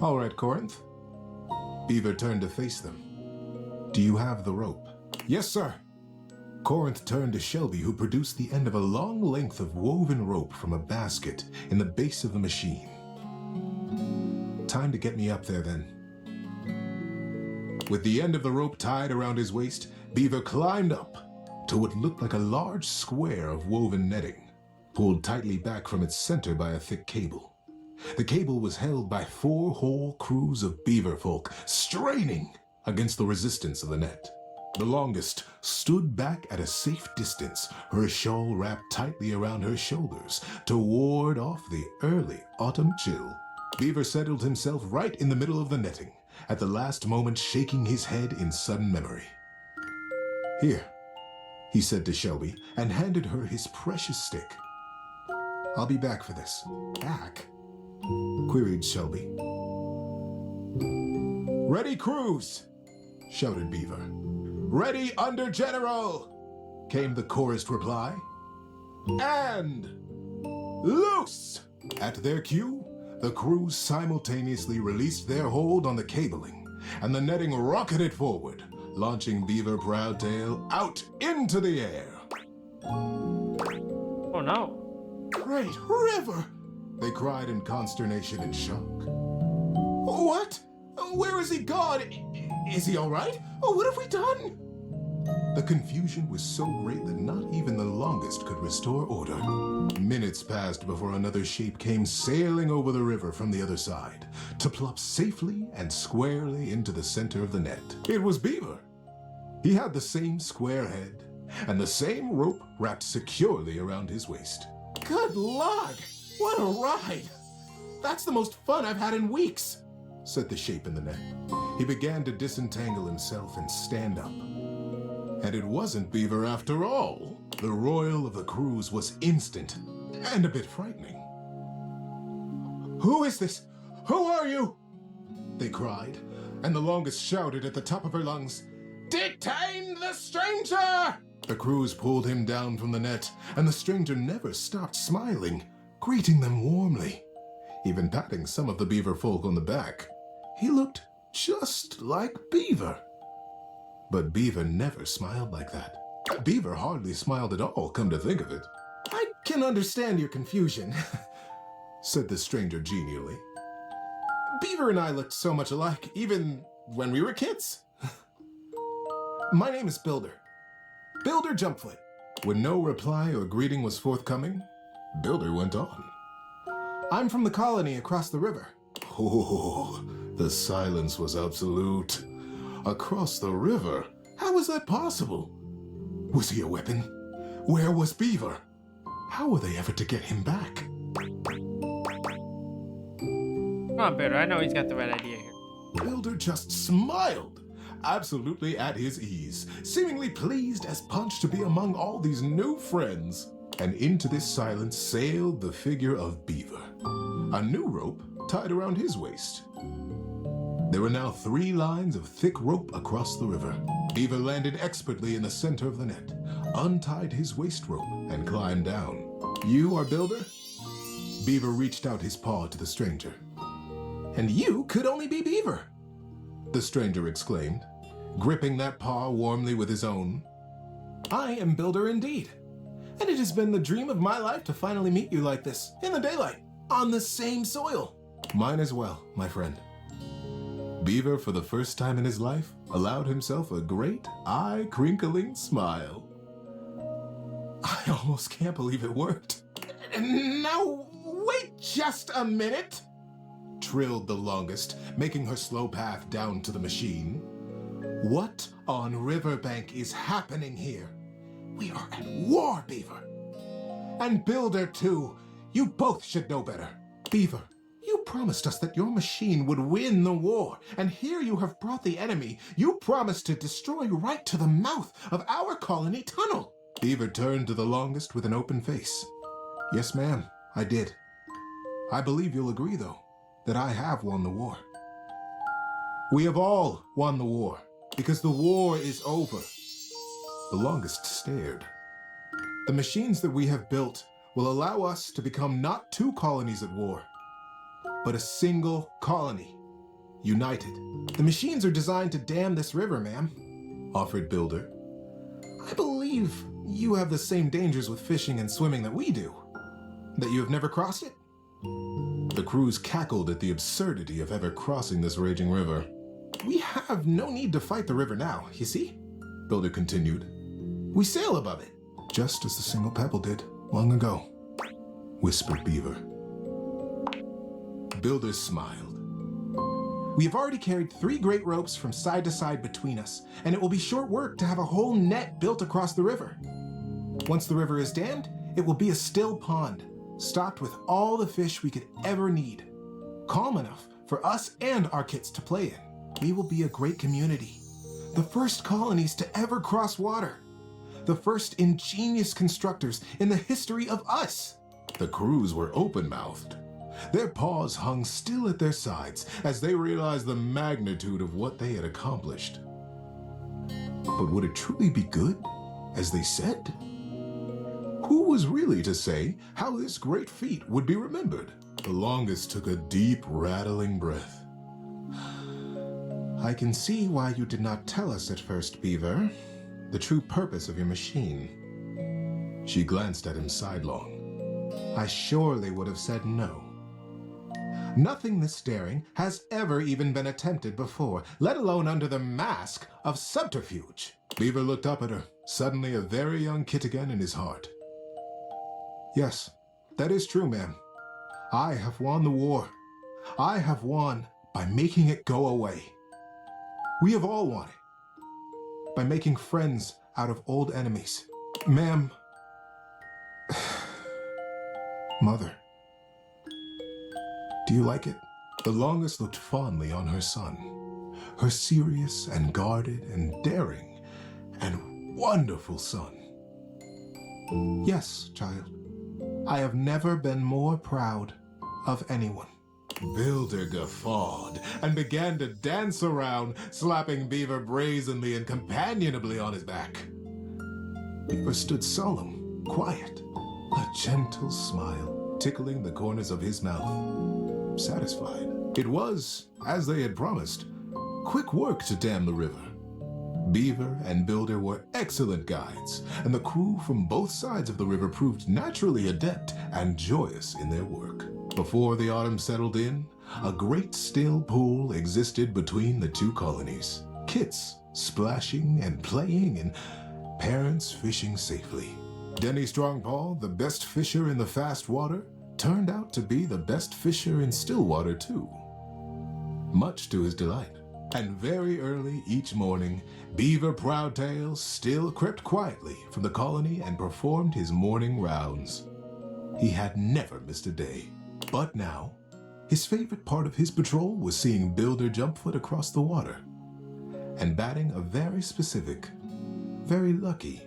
All right, Corinth. Beaver turned to face them. Do you have the rope? Yes, sir. Corinth turned to Shelby, who produced the end of a long length of woven rope from a basket in the base of the machine. Time to get me up there, then. With the end of the rope tied around his waist, Beaver climbed up to what looked like a large square of woven netting, pulled tightly back from its center by a thick cable. The cable was held by 4 whole crews of beaver folk, straining against the resistance of the net. The longest stood back at a safe distance, her shawl wrapped tightly around her shoulders to ward off the early autumn chill. Beaver settled himself right in the middle of the netting, at the last moment shaking his head in sudden memory. Here, he said to Shelby, and handed her his precious stick. I'll be back for this. Back? Queried Shelby. Ready, crews! Shouted Beaver. Ready under General! Came the chorused reply. And loose! At their cue, the crews simultaneously released their hold on the cabling, and the netting rocketed forward, launching Beaver Proudtail out into the air. Oh no. Great river! They cried in consternation and shock. What? Where is he gone? Is he all right? What have we done? The confusion was so great that not even the longest could restore order. Minutes passed before another shape came sailing over the river from the other side to plop safely and squarely into the center of the net. It was Beaver. He had the same square head and the same rope wrapped securely around his waist. Good Lord! What a ride! That's the most fun I've had in weeks, said the shape in the net. He began to disentangle himself and stand up. And it wasn't Beaver after all. The royal of the cruise was instant and a bit frightening. Who is this? Who are you? They cried, and the longest shouted at the top of her lungs, Detain the stranger! The crews pulled him down from the net, and the stranger never stopped smiling, greeting them warmly, even patting some of the beaver folk on the back. He looked just like Beaver. But Beaver never smiled like that. Beaver hardly smiled at all, come to think of it. I can understand your confusion, said the stranger genially. Beaver and I looked so much alike, even when we were kids. My name is Builder. Builder Jumpfoot. When no reply or greeting was forthcoming, Builder went on. I'm from the colony across the river. Oh, the silence was absolute. Across the river? How was that possible? Was he a weapon? Where was Beaver? How were they ever to get him back? Come on, Builder. I know he's got the right idea here. Builder just smiled, absolutely at his ease, seemingly pleased as punch to be among all these new friends. And into this silence sailed the figure of Beaver, a new rope tied around his waist. There were now 3 lines of thick rope across the river. Beaver landed expertly in the center of the net, untied his waist rope, and climbed down. You are Builder? Beaver reached out his paw to the stranger. And you could only be Beaver, the stranger exclaimed, gripping that paw warmly with his own. I am Builder indeed, and it has been the dream of my life to finally meet you like this, in the daylight, on the same soil. Mine as well, my friend. Beaver, for the first time in his life, allowed himself a great, eye-crinkling smile. I almost can't believe it worked. Now, wait just a minute, trilled the longest, making her slow path down to the machine. What on Riverbank is happening here? We are at war, Beaver. And Builder, too. You both should know better. Beaver, you promised us that your machine would win the war, and here you have brought the enemy. You promised to destroy right to the mouth of our colony tunnel. Beaver turned to the longest with an open face. Yes, ma'am, I did. I believe you'll agree, though, that I have won the war. We have all won the war, because the war is over. The longest stared. The machines that we have built will allow us to become not 2 colonies at war, but a single colony, united. The machines are designed to dam this river, ma'am, offered Builder. I believe you have the same dangers with fishing and swimming that we do. That you have never crossed it? The crews cackled at the absurdity of ever crossing this raging river. We have no need to fight the river now, you see? Builder continued. We sail above it, just as the single pebble did long ago, whispered Beaver. Builder smiled. We have already carried 3 great ropes from side to side between us, and it will be short work to have a whole net built across the river. Once the river is dammed, it will be a still pond, stocked with all the fish we could ever need, calm enough for us and our kits to play in. We will be a great community, the first colonies to ever cross water, the first ingenious constructors in the history of us. The crews were open-mouthed. Their paws hung still at their sides as they realized the magnitude of what they had accomplished. But would it truly be good, as they said? Who was really to say how this great feat would be remembered? The longest took a deep, rattling breath. I can see why you did not tell us at first, Beaver, the true purpose of your machine. She glanced at him sidelong. I surely would have said no. Nothing this daring has ever even been attempted before, let alone under the mask of subterfuge. Beaver looked up at her, suddenly a very young kid again in his heart. Yes, that is true, ma'am. I have won the war. I have won by making it go away. We have all won it. by making friends out of old enemies. Ma'am. Mother. Do you like it? The longest looked fondly on her son. Her serious and guarded and daring and wonderful son. Yes, child. I have never been more proud of anyone. Builder guffawed and began to dance around, slapping Beaver brazenly and companionably on his back. Beaver stood solemn, quiet, a gentle smile tickling the corners of his mouth, satisfied. It was, as they had promised, quick work to dam the river. Beaver and Builder were excellent guides, and the crew from both sides of the river proved naturally adept and joyous in their work. Before the autumn settled in, a great still pool existed between the two colonies. Kits splashing and playing, and parents fishing safely. Denny Strongpaw, the best fisher in the fast water, turned out to be the best fisher in still water too, much to his delight. And very early each morning, Beaver Proudtail still crept quietly from the colony and performed his morning rounds. He had never missed a day. But now, his favorite part of his patrol was seeing Builder Jumpfoot across the water and batting a very specific, very lucky,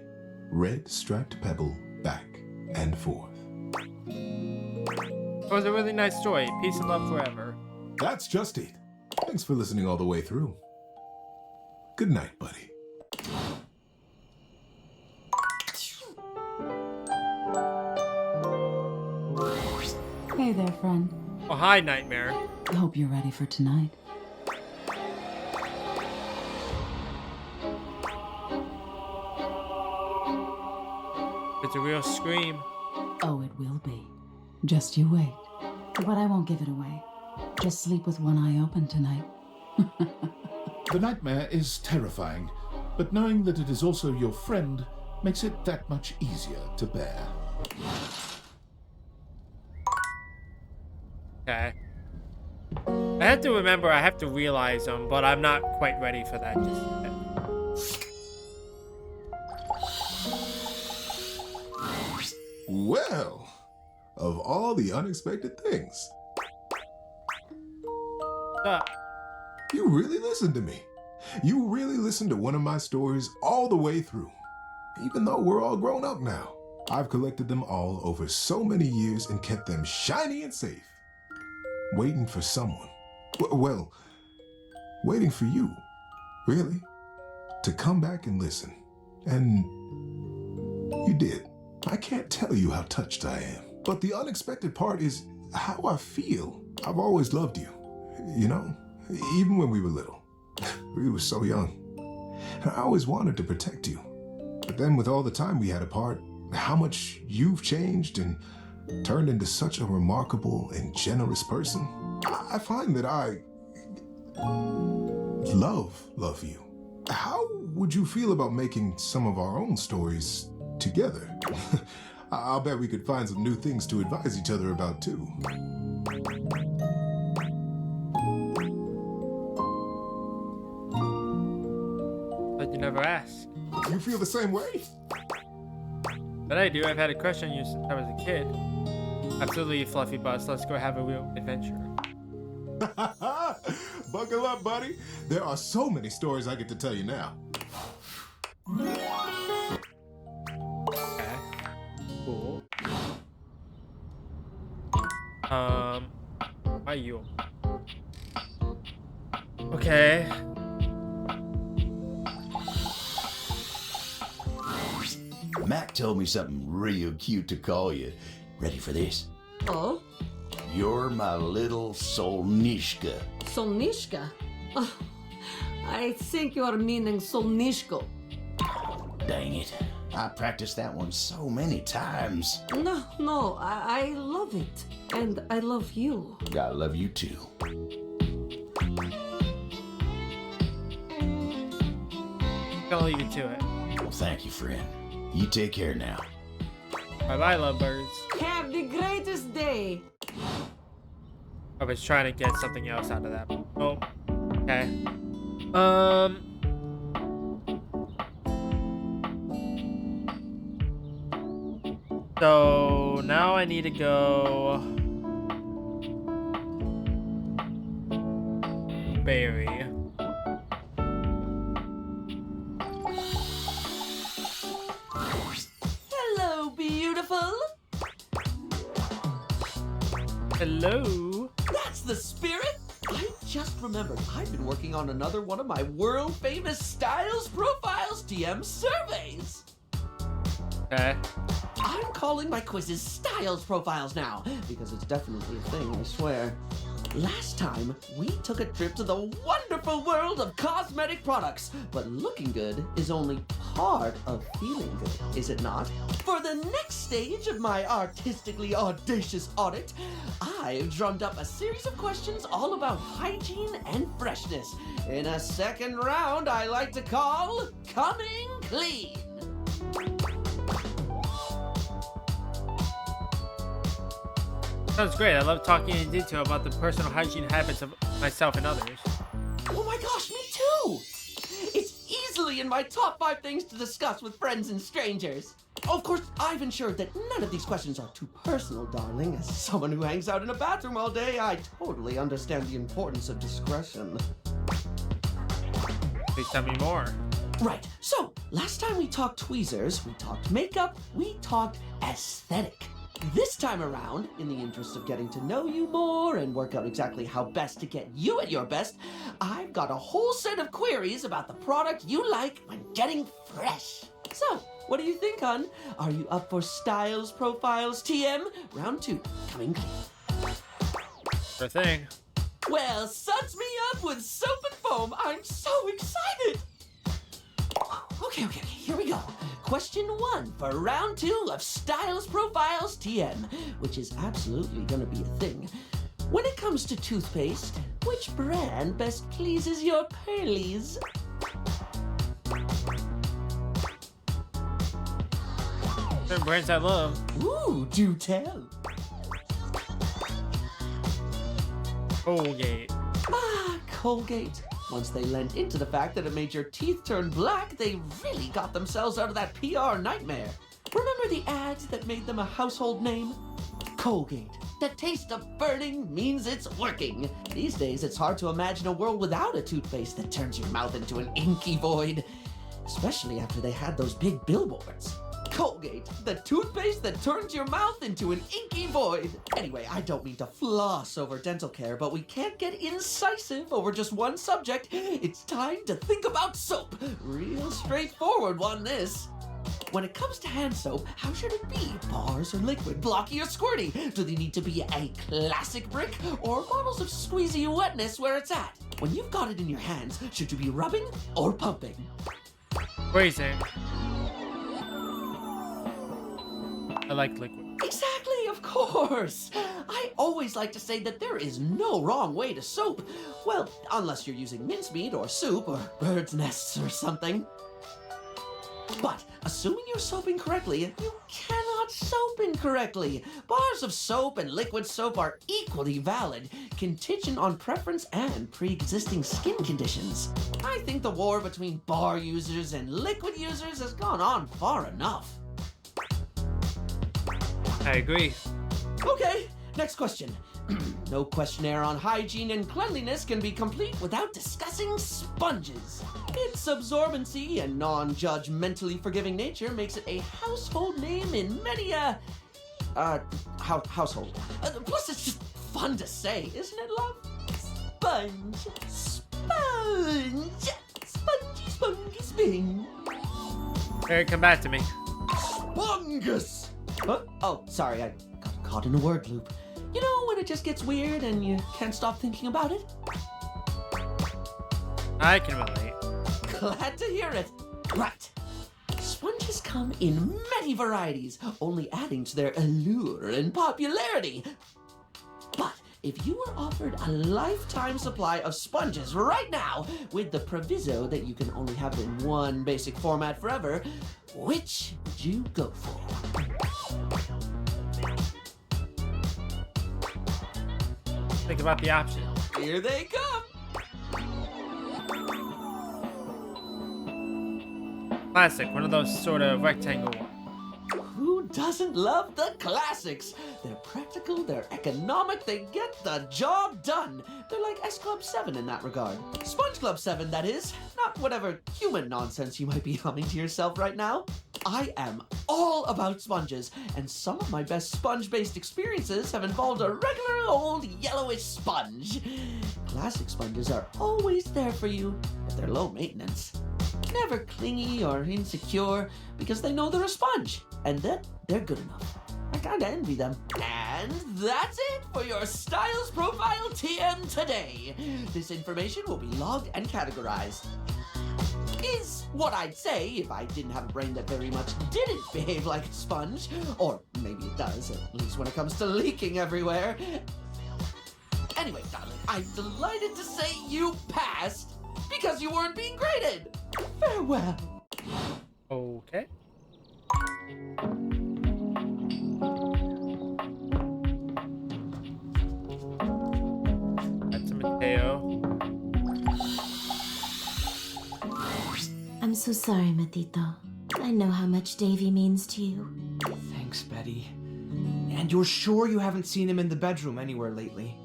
red striped pebble back and forth. It was a really nice story. Peace and love forever. That's just it. Thanks for listening all the way through. Good night, buddy. Hey there, friend. Oh, hi, Nightmare. I hope you're ready for tonight. It's a real scream. Oh, it will be. Just you wait. But I won't give it away. Just sleep with one eye open tonight. The nightmare is terrifying, but knowing that it is also your friend makes it that much easier to bear. Okay. I have to remember, I have to realize them, but I'm not quite ready for that just yet. Well, of all the unexpected things. You really listened to me. You really listened to one of my stories all the way through. Even though we're all grown up now, I've collected them all over so many years and kept them shiny and safe. Waiting for someone. Well, waiting for you, really, to come back and listen. And you did. I can't tell you how touched I am. But the unexpected part is how I feel. I've always loved you, you know, even when we were little. We were so young. And I always wanted to protect you. But then with all the time we had apart, how much you've changed and turned into such a remarkable and generous person, I find that I love you. How would you feel about making some of our own stories together? I'll bet we could find some new things to advise each other about too. But you never asked. You feel the same way? But I do. I've had a crush on you since I was a kid. Absolutely, Fluffy Buzz. Let's go have a real adventure. Buckle up, buddy. There are so many stories I get to tell you now. Okay. Cool. Why you? Okay. Mac told me something real cute to call you. Ready for this? Oh? You're my little Solnishka. Solnishka? Oh, I think you're meaning Solnishko. Dang it. I practiced that one so many times. No, I love it. And I love you. I love you too. Gonna leave you to it. Well, thank you, friend. You take care now. Bye-bye, lovebirds. Have the greatest day. I was trying to get something else out of that. Oh, okay. So now I need to go berry. Hello, beautiful. Hello. That's the spirit. I just remembered I've been working on another one of my world famous Styles Profiles TM surveys. Okay. I'm calling my quizzes Styles Profiles now, because it's definitely a thing, I swear. Last time, we took a trip to the wonderful world of cosmetic products, but looking good is only part of feeling good, is it not? For the next stage of my artistically audacious audit, I've drummed up a series of questions all about hygiene and freshness. In a second round I like to call Coming Clean. Sounds great. I love talking in detail about the personal hygiene habits of myself and others. Oh my gosh, me too! It's easily in my top 5 things to discuss with friends and strangers. Of course, I've ensured that none of these questions are too personal, darling. As someone who hangs out in a bathroom all day, I totally understand the importance of discretion. Please tell me more. Right, so last time we talked tweezers, we talked makeup, we talked aesthetic. This time around, in the interest of getting to know you more and work out exactly how best to get you at your best, I've got a whole set of queries about the product you like when getting fresh. So, what do you think, hon? Are you up for Styles Profiles TM? Round 2, coming clean. Sure thing. Well, suds me up with soap and foam. I'm so excited. Okay, here we go. Question 1 for round 2 of Styles Profiles TM, which is absolutely gonna be a thing. When it comes to toothpaste, which brand best pleases your pearlies? Certain brands I love. Ooh, do tell. Colgate. Ah, Colgate. Once they lent into the fact that it made your teeth turn black, they really got themselves out of that PR nightmare. Remember the ads that made them a household name? Colgate. The taste of burning means it's working. These days, it's hard to imagine a world without a toothpaste that turns your mouth into an inky void. Especially after they had those big billboards. Colgate, the toothpaste that turns your mouth into an inky void. Anyway, I don't mean to floss over dental care, but we can't get incisive over just one subject. It's time to think about soap. Real straightforward one, this. When it comes to hand soap, how should it be? Bars or liquid, blocky or squirty? Do they need to be a classic brick or bottles of squeezy wetness where it's at? When you've got it in your hands, should you be rubbing or pumping? Phrasing. I like liquid. Exactly, of course. I always like to say that there is no wrong way to soap. Well, unless you're using mincemeat or soup or bird's nests or something. But assuming you're soaping correctly, you cannot soap incorrectly. Bars of soap and liquid soap are equally valid, contingent on preference and pre-existing skin conditions. I think the war between bar users and liquid users has gone on far enough. I agree. Okay, next question. No questionnaire on hygiene and cleanliness can be complete without discussing sponges. Its absorbency and non-judgmentally forgiving nature makes it a household name in many household. Plus, it's just fun to say, isn't it, love? Sponge, sponge, spongy, spongy, sping. Eric, come back to me. Spongus. Oh, sorry, I got caught in a word loop. You know when it just gets weird and you can't stop thinking about it? I can relate. Glad to hear it. Right. Sponges come in many varieties, only adding to their allure and popularity. But if you were offered a lifetime supply of sponges right now, with the proviso that you can only have it in one basic format forever, which would you go for? Think about the option. Here they come. Classic, one of those sort of rectangle ones. Who doesn't love the classics? They're practical, they're economic, they get the job done. They're like S Club 7 in that regard. Sponge Club 7, that is. Not whatever human nonsense you might be humming to yourself right now. I am all about sponges, and some of my best sponge-based experiences have involved a regular old yellowish sponge. Classic sponges are always there for you, but they're low maintenance. Never clingy or insecure, because they know they're a sponge, and then they're good enough. I kinda envy them. And that's it for your Styles Profile TM today. This information will be logged and categorized. Is what I'd say if I didn't have a brain that very much didn't behave like a sponge. Or maybe it does, at least when it comes to leaking everywhere. Anyway, darling, I'm delighted to say you passed because you weren't being graded. Farewell. Okay. That's a Mateo. I'm so sorry, Matito. I know how much Davy means to you. Thanks, Betty. And you're sure you haven't seen him in the bedroom anywhere lately?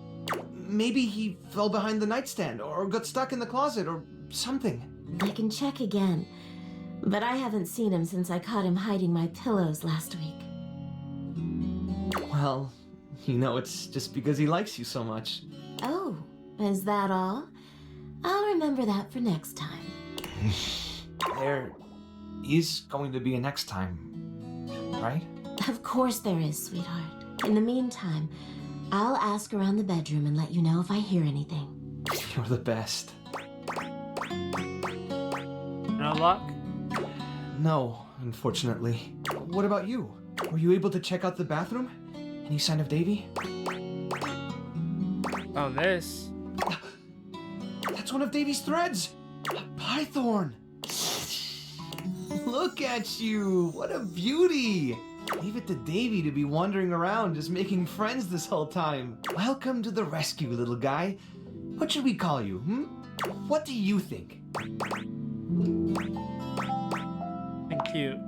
Maybe he fell behind the nightstand or got stuck in the closet or something. I can check again, but I haven't seen him since I caught him hiding my pillows last week. Well, it's just because he likes you so much. Oh, is that all? I'll remember that for next time. There is going to be a next time, right? Of course there is, sweetheart. In the meantime, I'll ask around the bedroom and let you know if I hear anything. You're the best. No luck? No, unfortunately. What about you? Were you able to check out the bathroom? Any sign of Davy? Oh, this. That's one of Davy's threads! A python! Look at you! What a beauty! Leave it to Davy to be wandering around just making friends this whole time. Welcome to the rescue, little guy. What should we call you, What do you think? And cute.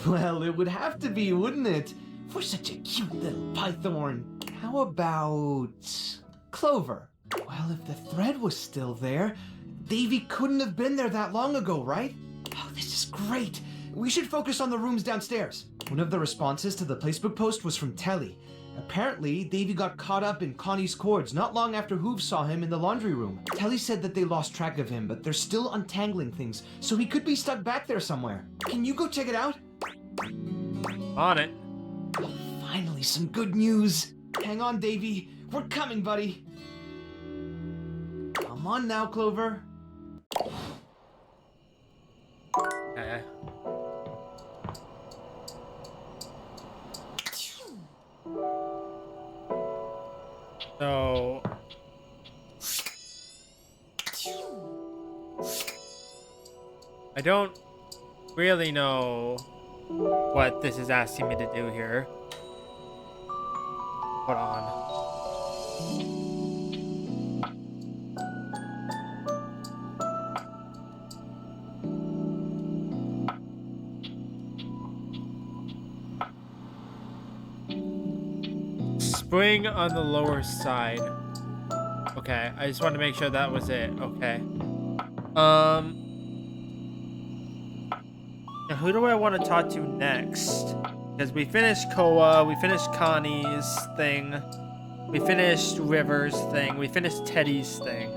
Well, it would have to be, wouldn't it? For such a cute little python. How about Clover? Well, if the thread was still there, Davy couldn't have been there that long ago, right? Oh, this is great. We should focus on the rooms downstairs. One of the responses to the Facebook post was from Telly. Apparently, Davy got caught up in Connie's cords not long after Hoove saw him in the laundry room. Telly said that they lost track of him, but they're still untangling things, so he could be stuck back there somewhere. Can you go check it out? On it. Oh, finally, some good news. Hang on, Davy. We're coming, buddy. Come on now, Clover. Okay. So I don't really know what this is asking me to do here. Hold on. Spring on the lower side. Okay, I just want to make sure that was it. Okay. Now who do I want to talk to next? Because we finished Koa, we finished Connie's thing, we finished River's thing, we finished Teddy's thing.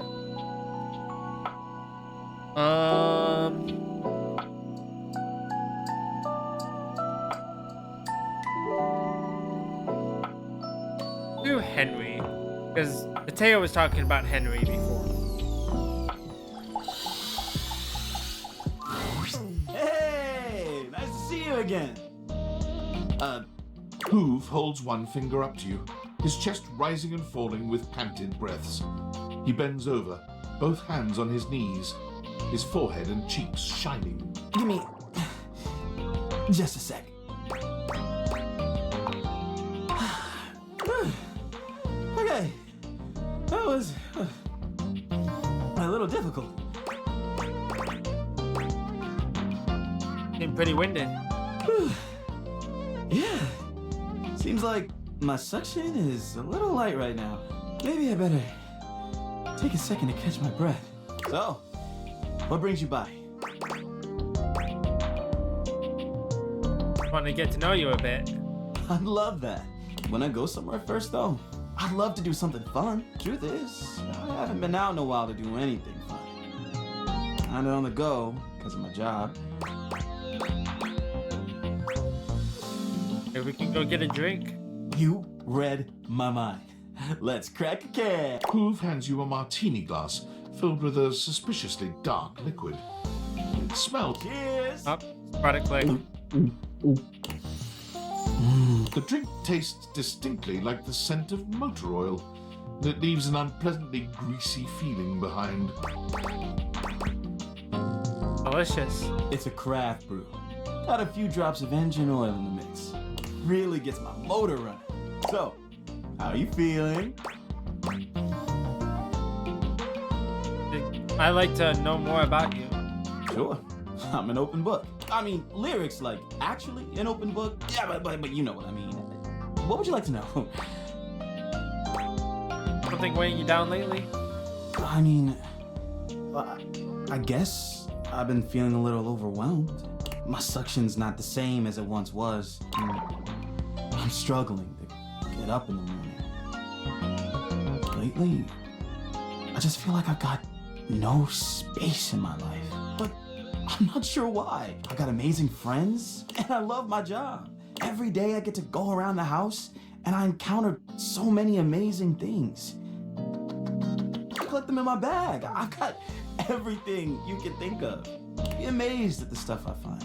Do Henry, because Mateo was talking about Henry before. Hey, nice to see you again. Hoove holds one finger up to you, his chest rising and falling with panted breaths. He bends over, both hands on his knees, his forehead and cheeks shining. Give me just a sec. Okay, that was a little difficult. Getting pretty winded. Yeah. Seems like my suction is a little light right now. Maybe I better take a second to catch my breath. So, what brings you by? Want to get to know you a bit. I love that. When I go somewhere first, though, I'd love to do something fun. Truth is, I haven't been out in a while to do anything fun. Kinda on the go because of my job. Maybe we can go get a drink. You read my mind. Let's crack a can. Groove hands you a martini glass filled with a suspiciously dark liquid. It smells. Cheers. Up, product click. The drink tastes distinctly like the scent of motor oil. It leaves an unpleasantly greasy feeling behind. Delicious. It's a craft brew. Got a few drops of engine oil in the mix. Really gets my motor running. So, how you feeling? I'd like to know more about you. Sure. I'm an open book. I mean, lyrics like actually an open book. Yeah, but you know what I mean. What would you like to know? Something weighing you down lately? I mean, I guess I've been feeling a little overwhelmed. My suction's not the same as it once was. I'm struggling to get up in the morning. Lately, I just feel like I've got no space in my life. But I'm not sure why. I got amazing friends, and I love my job. Every day I get to go around the house, and I encounter so many amazing things. I collect them in my bag. I've got everything you can think of. Be amazed at the stuff I find.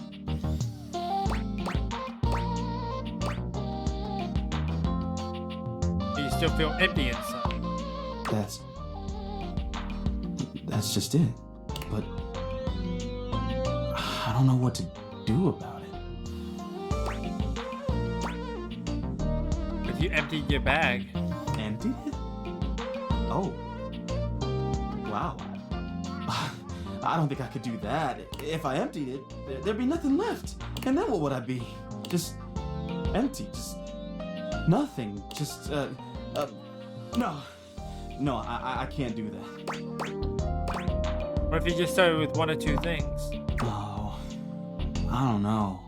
You still feel empty inside. That's just it. But I don't know what to do about it. If you emptied your bag. Emptied it? Oh. Wow. I don't think I could do that. If I emptied it, there'd be nothing left. And then what would I be? Just empty. Just nothing. Just, no. No, I can't do that. What if you just started with one or two things? Oh, I don't know.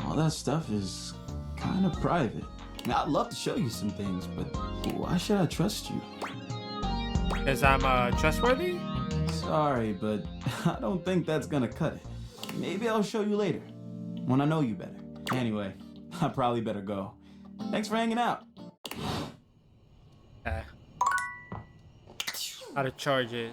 All that stuff is kind of private. Now, I'd love to show you some things, but why should I trust you? Because I'm trustworthy? Sorry, but I don't think that's gonna cut it. Maybe I'll show you later, when I know you better. Anyway, I probably better go. Thanks for hanging out. How to charge it.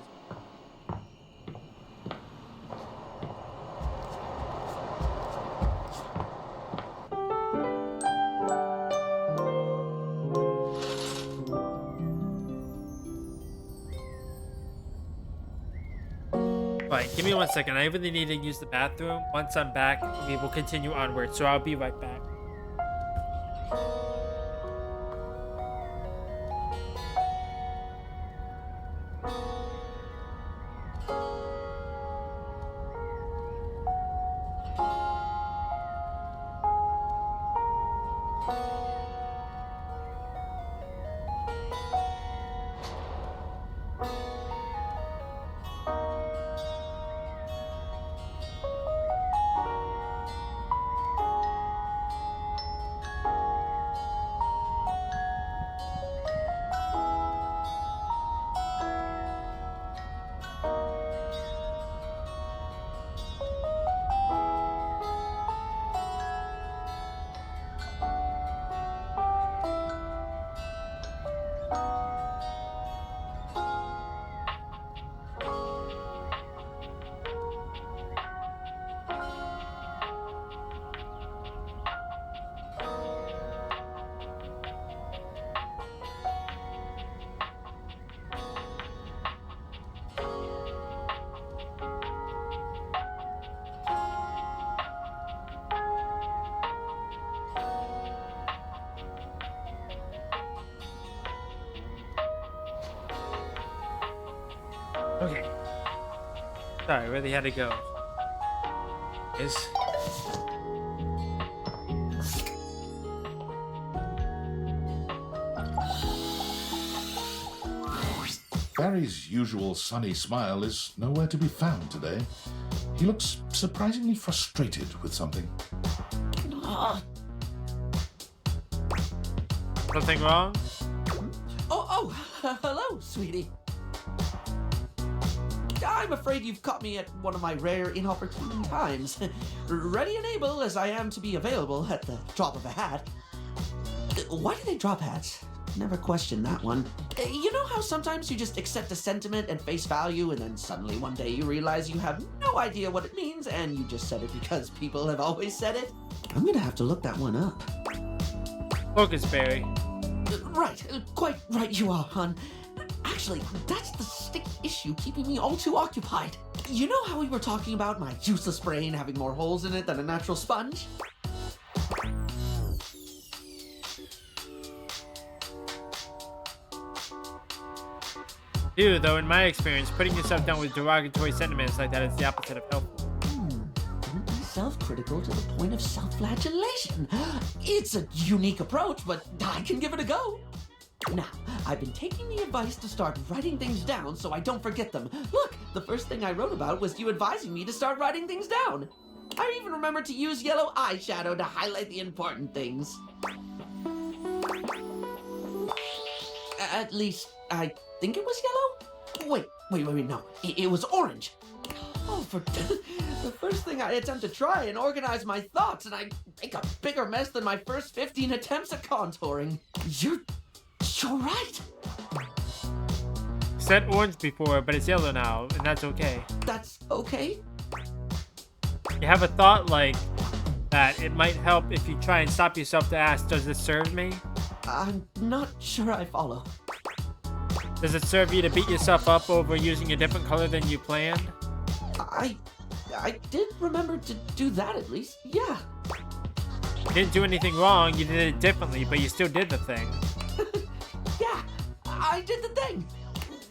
Right, give me 1 second. I really need to use the bathroom. Once I'm back, we will continue onward. So I'll be right back. Okay. Sorry, where they had to go. Barry's usual sunny smile is nowhere to be found today. He looks surprisingly frustrated with something. Something wrong? Hello, sweetie. I'm afraid you've caught me at one of my rare inopportune times. Ready and able as I am to be available at the drop of a hat. Why do they drop hats? Never questioned that one. You know how sometimes you just accept a sentiment at face value and then suddenly one day you realize you have no idea what it means and you just said it because people have always said it? I'm gonna have to look that one up. Focus, Barry. Right, quite right you are, hon. Actually, that's the sticky issue keeping me all too occupied. You know how we were talking about my useless brain having more holes in it than a natural sponge? Ew, though in my experience, putting yourself down with derogatory sentiments like that is the opposite of helpful. Don't be self-critical to the point of self-flagellation. It's a unique approach, but I can give it a go. Now, I've been taking the advice to start writing things down so I don't forget them. Look, the first thing I wrote about was you advising me to start writing things down. I even remembered to use yellow eyeshadow to highlight the important things. At least, I think it was yellow? Wait, no. It was orange. Oh, for the first thing I attempt to try and organize my thoughts, and I make a bigger mess than my first 15 attempts at contouring. You're right. Said orange before, but it's yellow now, and that's okay. That's okay? You have a thought like that, it might help if you try and stop yourself to ask, does this serve me? I'm not sure I follow. Does it serve you to beat yourself up over using a different color than you planned? I did remember to do that at least, yeah. You didn't do anything wrong, you did it differently, but you still did the thing. Yeah, I did the thing.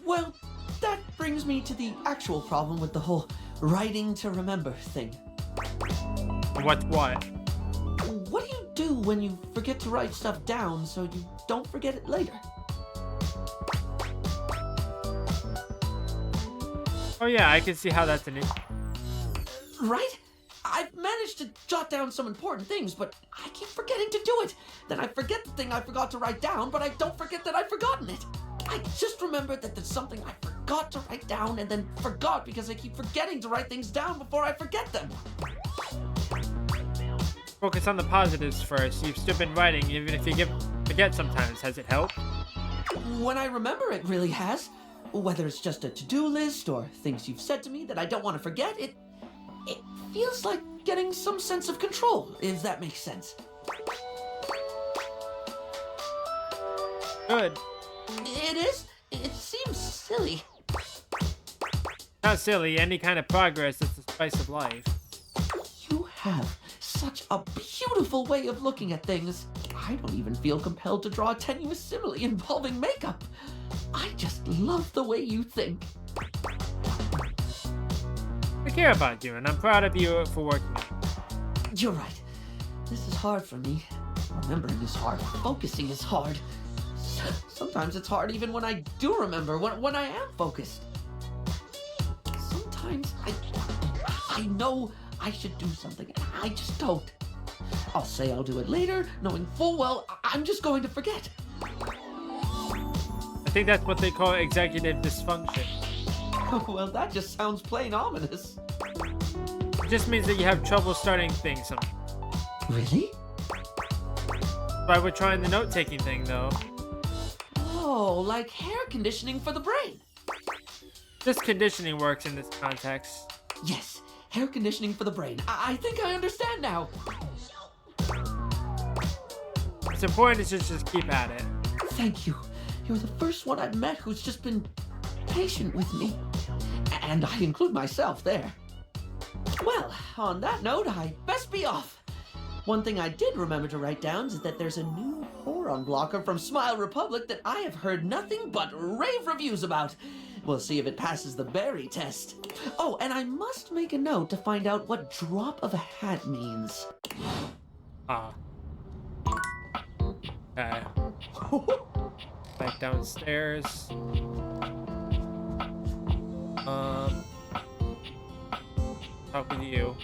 Well, that brings me to the actual problem with the whole writing to remember thing. What? What do you do when you forget to write stuff down so you don't forget it later? Oh yeah, I can see how that's an issue. Right? I've managed to jot down some important things, but I keep forgetting to do it. Then I forget the thing I forgot to write down, but I don't forget that I've forgotten it. I just remembered that there's something I forgot to write down and then forgot because I keep forgetting to write things down before I forget them. Focus on the positives first. You've still been writing, even if you forget sometimes. Has it helped? When I remember, it really has. Whether it's just a to-do list or things you've said to me that I don't want to forget, it feels like getting some sense of control, if that makes sense. Good. It is? It seems silly. Not silly. Any kind of progress is the spice of life. You have such a beautiful way of looking at things. I don't even feel compelled to draw a tenuous simile involving makeup. I just love the way you think. I care about you, and I'm proud of you for working on it. You're right. This is hard for me. Remembering is hard. Focusing is hard. Sometimes it's hard even when I do remember, when I am focused. Sometimes I know I should do something, and I just don't. I'll say I'll do it later, knowing full well I'm just going to forget. I think that's what they call executive dysfunction. Well, that just sounds plain ominous. It just means that you have trouble starting things sometimes. Really? Why we're trying the note-taking thing, though. Oh, like hair conditioning for the brain. This conditioning works in this context. Yes, hair conditioning for the brain. I think I understand now. It's important to just keep at it. Thank you. You're the first one I've met who's just been patient with me. And I include myself there. Well, on that note, I best be off. One thing I did remember to write down is that there's a new boron blocker from Smile Republic that I have heard nothing but rave reviews about. We'll see if it passes the berry test. Oh, and I must make a note to find out what drop of a hat means. Okay. Back downstairs. Talk with you.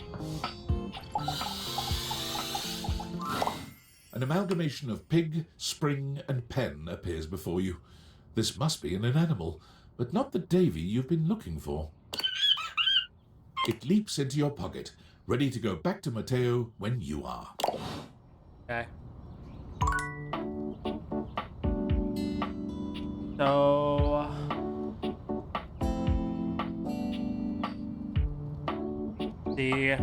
An amalgamation of pig, spring, and pen appears before you. This must be an animal, but not the Davy you've been looking for. It leaps into your pocket, ready to go back to Mateo when you are. Okay. So... see.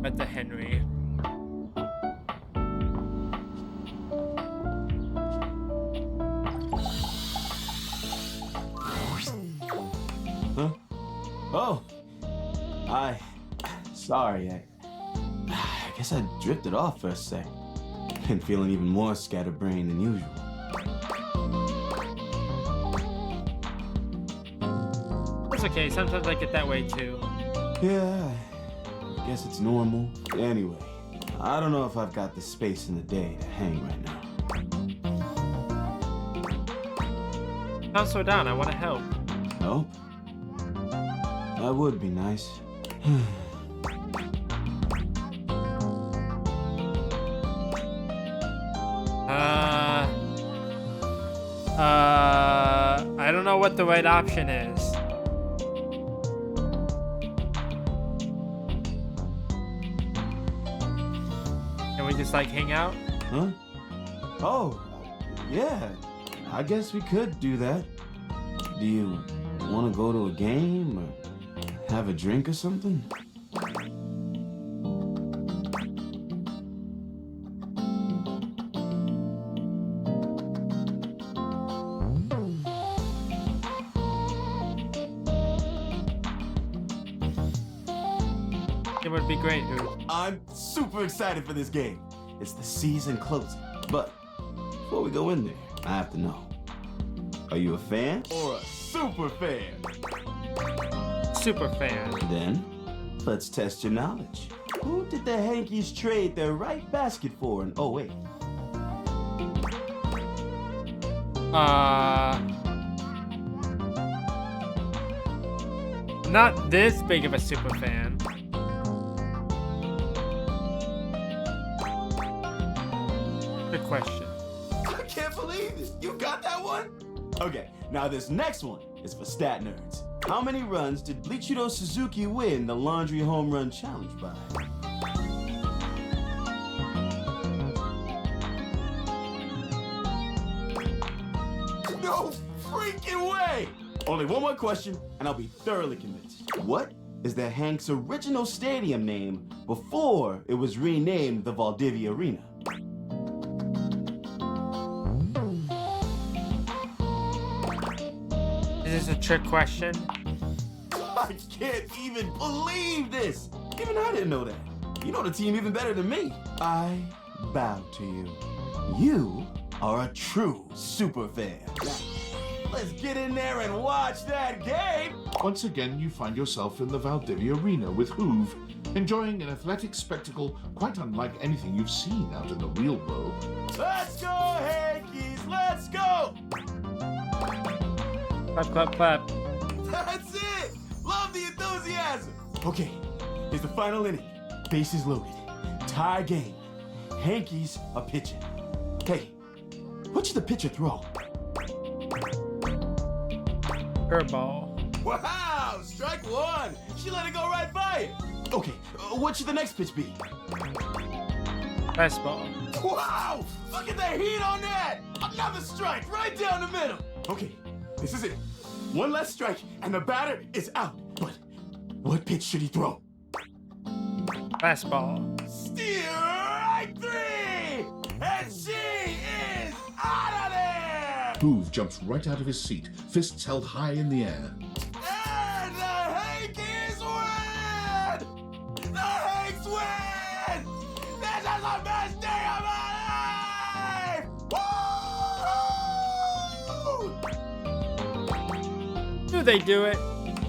At the Henry. Huh? Oh! Sorry, I guess I drifted off for a sec. Been feeling even more scatterbrained than usual. It's okay, sometimes I get that way too. Yeah, I guess it's normal. Anyway, I don't know if I've got the space in the day to hang right now. Don't slow down, I want to help. Help? That would be nice. I don't know what the right option is. Can we just like hang out? Huh? Oh, yeah. I guess we could do that. Do you want to go to a game or have a drink or something? It would be great, dude. I'm super excited for this game. It's the season closing. But before we go in there, I have to know. Are you a fan or a super fan? Super fan. Then, let's test your knowledge. Who did the Hankies trade their right basket for in 08? Not this big of a super fan. Good question. I can't believe this. You got that one? Okay, now this next one is for stat nerds. How many runs did Bleachido Suzuki win the Laundry Home Run Challenge by? No freaking way! Only one more question, and I'll be thoroughly convinced. What is the Hanks' original stadium name before it was renamed the Valdivia Arena? Is this a trick question? I can't even believe this! Even I didn't know that. You know the team even better than me. I bow to you. You are a true super fan. Let's get in there and watch that game! Once again, you find yourself in the Valdivia Arena with Hoove, enjoying an athletic spectacle quite unlike anything you've seen out in the real world. Let's go, Hankies! Let's go! Clap, clap, clap. That's it! Love the enthusiasm! Okay, here's the final inning. Bases loaded. Tie game. Hankies are pitching. Hey, what should the pitcher throw? Curveball. Wow! Strike one! She let it go right by it! Okay, what should the next pitch be? Fastball. Wow! Look at the heat on that! Another strike right down the middle! Okay, this is it. One less strike and the batter is out. But what pitch should he throw? Fastball. Strike three! And she is out of there! Hoove jumps right out of his seat, fists held high in the air. And the Hankies win! The Hanks win! This is the best day of my life! Woo! Do they do it?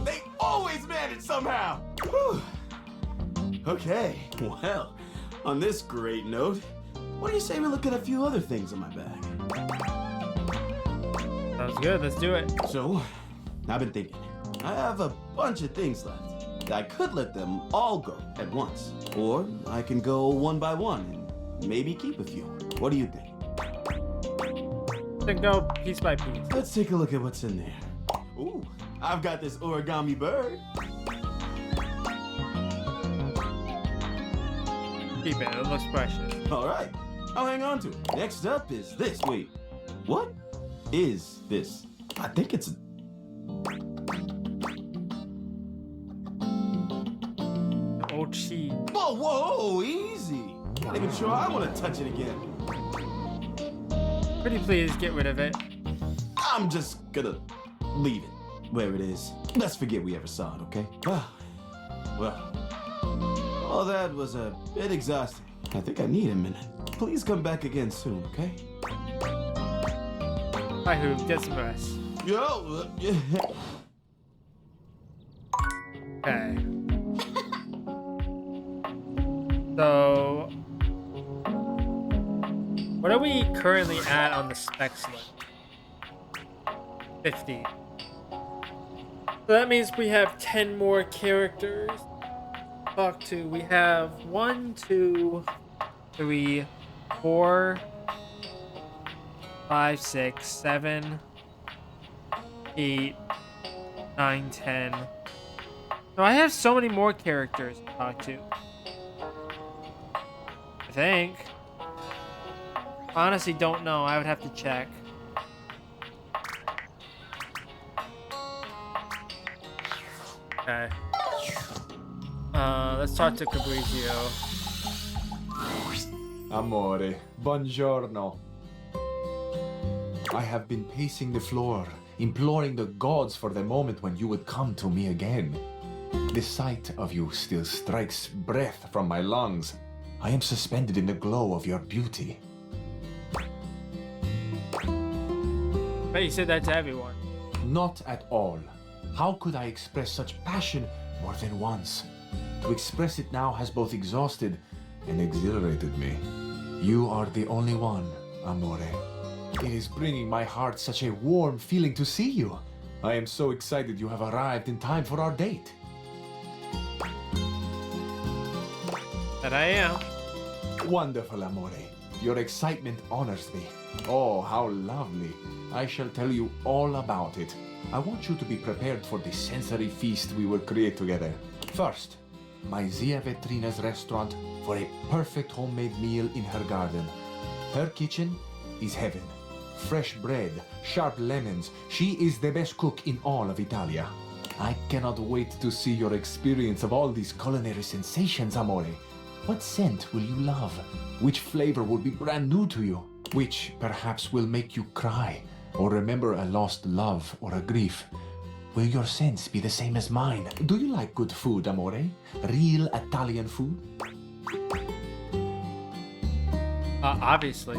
They always manage somehow! Whew. Okay, well, on this great note, what do you say we look at a few other things in my bag? Sounds good. Let's do it. So, I've been thinking. I have a bunch of things left. I could let them all go at once. Or I can go one by one and maybe keep a few. What do you think? Then go piece by piece. Let's take a look at what's in there. Ooh, I've got this origami bird. Keep it. It looks precious. All right, I'll hang on to it. Next up is this. Wait, what is this? I think it's Old cheese. Whoa, whoa, easy. Not even sure I want to touch it again. Pretty please get rid of it. I'm just gonna leave it where it is. Let's forget we ever saw it, okay? Well, all that was a bit exhausting. I think I need a minute. Please come back again soon, okay? Bye, Hoop. Get some rest. Yo, Okay. So, what are we currently at on the specs list? 50. So that means we have 10 more characters to talk to. We have 1, 2, 3, 4, 5, 6, 7, 8, 9, 10. So I have so many more characters to talk to. I think. Honestly, don't know. I would have to check. Okay. Let's talk to Fabrizio. Amore, buongiorno. I have been pacing the floor, imploring the gods for the moment when you would come to me again. The sight of you still strikes breath from my lungs. I am suspended in the glow of your beauty. But you said that to everyone. Not at all. How could I express such passion more than once? To express it now has both exhausted and exhilarated me. You are the only one, Amore. It is bringing my heart such a warm feeling to see you. I am so excited you have arrived in time for our date. That I am. Wonderful, Amore. Your excitement honors me. Oh, how lovely. I shall tell you all about it. I want you to be prepared for the sensory feast we will create together. First, my Zia Vetrina's restaurant for a perfect homemade meal in her garden. Her kitchen is heaven. Fresh bread, sharp lemons. She is the best cook in all of Italia. I cannot wait to see your experience of all these culinary sensations, Amore. What scent will you love? Which flavor will be brand new to you? Which perhaps will make you cry or remember a lost love or a grief? Will your scents be the same as mine? Do you like good food, Amore? Real Italian food? Obviously.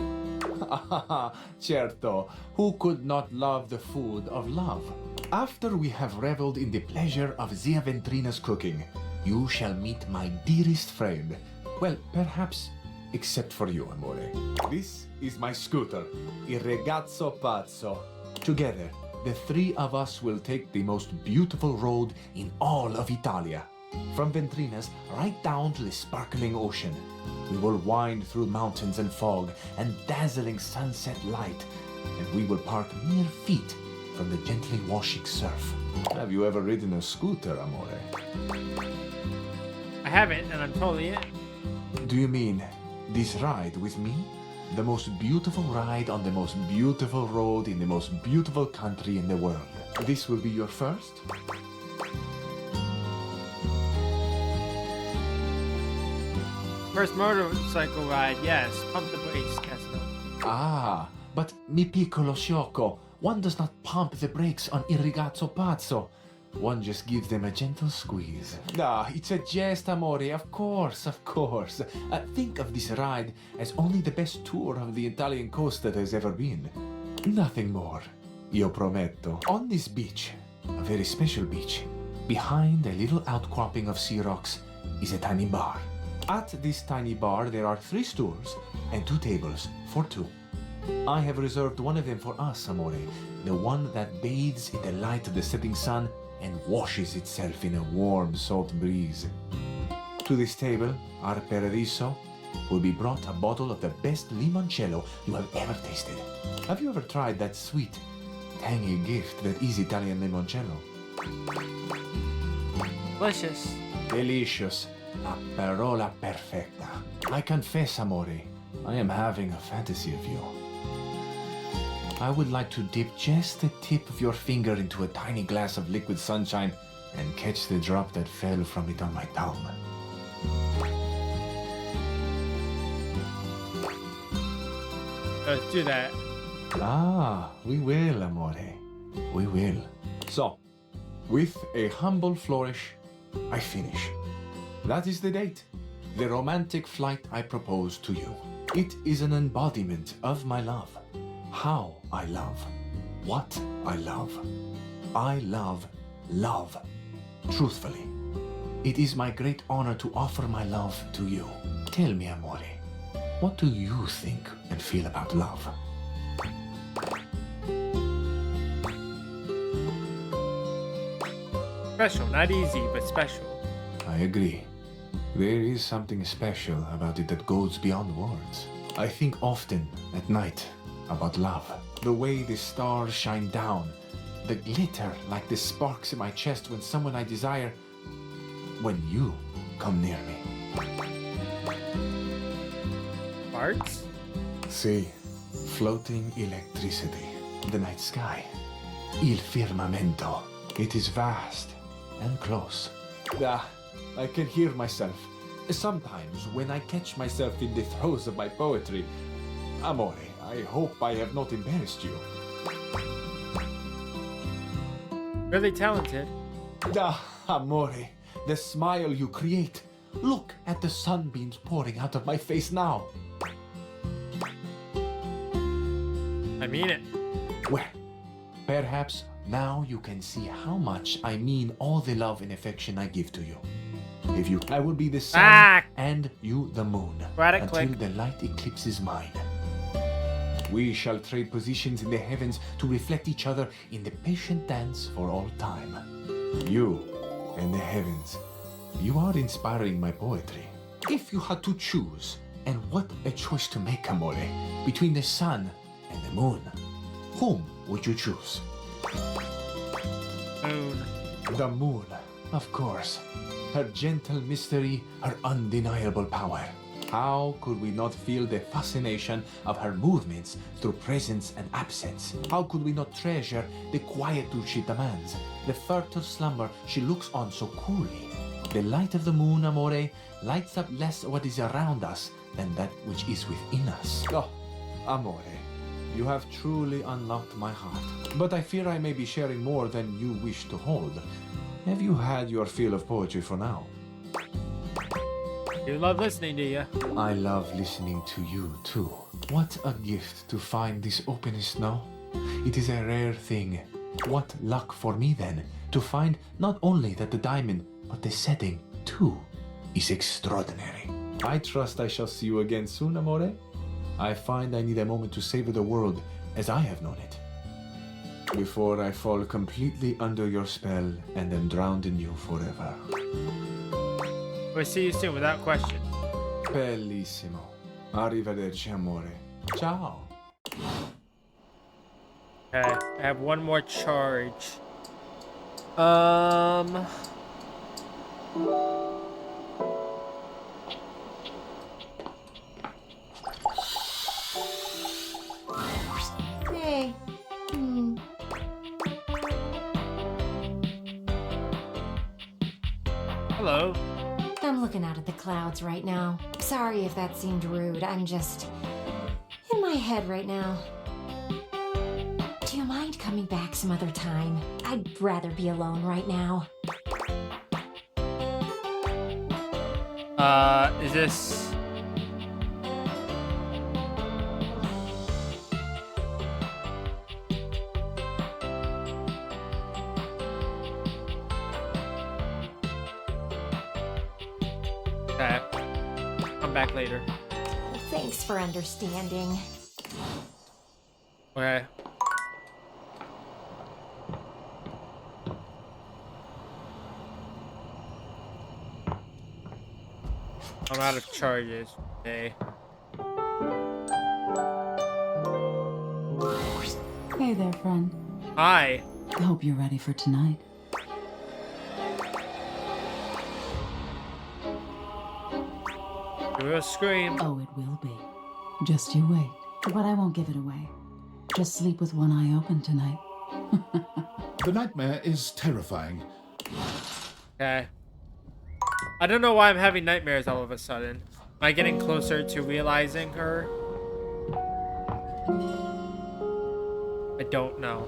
Certo. Who could not love the food of love? After we have reveled in the pleasure of Zia Ventrina's cooking, you shall meet my dearest friend. Well, perhaps except for you, Amore. This is my scooter, Il Ragazzo Pazzo. Together, the three of us will take the most beautiful road in all of Italia. From Ventrina's right down to the sparkling ocean. We will wind through mountains and fog and dazzling sunset light, and we will park mere feet from the gently washing surf. Have you ever ridden a scooter, Amore? I haven't, and I'm totally in. Do you mean this ride with me? The most beautiful ride on the most beautiful road in the most beautiful country in the world. This will be your first? First motorcycle ride, yes. Pump the brakes, Casino. Ah, but mi piccolo sciocco, one does not pump the brakes on Il Ragazzo Pazzo. One just gives them a gentle squeeze. Ah, it's a jest, Amore, of course, of course. Think of this ride as only the best tour of the Italian coast that has ever been. Nothing more. Io prometto. On this beach, a very special beach, Behind a little outcropping of sea rocks is a tiny bar. At this tiny bar, there are 3 stools and 2 tables for 2. I have reserved one of them for us, Amore, the one that bathes in the light of the setting sun and washes itself in a warm, salt breeze. To this table, our Paradiso will be brought a bottle of the best limoncello you have ever tasted. Have you ever tried that sweet, tangy gift that is Italian limoncello? Delicious. Delicious. La parola perfetta. I confess, Amore, I am having a fantasy of you. I would like to dip just the tip of your finger into a tiny glass of liquid sunshine and catch the drop that fell from it on my tongue. Let's do that. Ah, we will, Amore. We will. So, with a humble flourish, I finish. That is the date. The romantic flight I propose to you. It is an embodiment of my love. How I love. What I love. I love love. Truthfully. It is my great honor to offer my love to you. Tell me, Amore, what do you think and feel about love? Special, not easy, but special. I agree. There is something special about it that goes beyond words. I think often at night about love. The way the stars shine down. The glitter like the sparks in my chest when someone I desire, when you come near me. Sparks? See, floating electricity. The night sky. Il firmamento. It is vast and close. Ah, I can hear myself. Sometimes when I catch myself in the throes of my poetry. Amore, I hope I have not embarrassed you. Really talented. Ah, Amore, the smile you create. Look at the sunbeams pouring out of my face now. I mean it. Well, perhaps now you can see how much I mean all the love and affection I give to you. If you, I will be the sun and you the moon until the light eclipses mine. We shall trade positions in the heavens to reflect each other in the patient dance for all time. You and the heavens, you are inspiring my poetry. If you had to choose, and what a choice to make, Amore, between the sun and the moon, whom would you choose? Moon. The moon, of course. Her gentle mystery, her undeniable power. How could we not feel the fascination of her movements through presence and absence? How could we not treasure the quietude she demands, the furtive slumber she looks on so coolly? The light of the moon, Amore, lights up less what is around us than that which is within us. Oh, Amore, you have truly unlocked my heart. But I fear I may be sharing more than you wish to hold. Have you had your fill of poetry for now? You love listening, do you? I love listening to you, too. What a gift to find this openness now. It is a rare thing. What luck for me, then, to find not only that the diamond, but the setting, too, is extraordinary. I trust I shall see you again soon, Amore. I find I need a moment to savor the world as I have known it, before I fall completely under your spell and am drowned in you forever. We'll see you soon, without question. Bellissimo. Arrivederci, amore. Ciao. Okay, I have one more charge. Hey. Hello. I'm looking out at the clouds right now. Sorry if that seemed rude. I'm just in my head right now. Do you mind coming back some other time? I'd rather be alone right now. Is this... Okay. Come back later. Thanks for understanding. Okay. I'm out of charges today. Hey there, friend. Hi. I hope you're ready for tonight. You will scream. Oh, it will be. Just you wait. But I won't give it away. Just sleep with one eye open tonight. The nightmare is terrifying. Okay. I don't know why I'm having nightmares all of a sudden. Am I getting closer to realizing her? I don't know.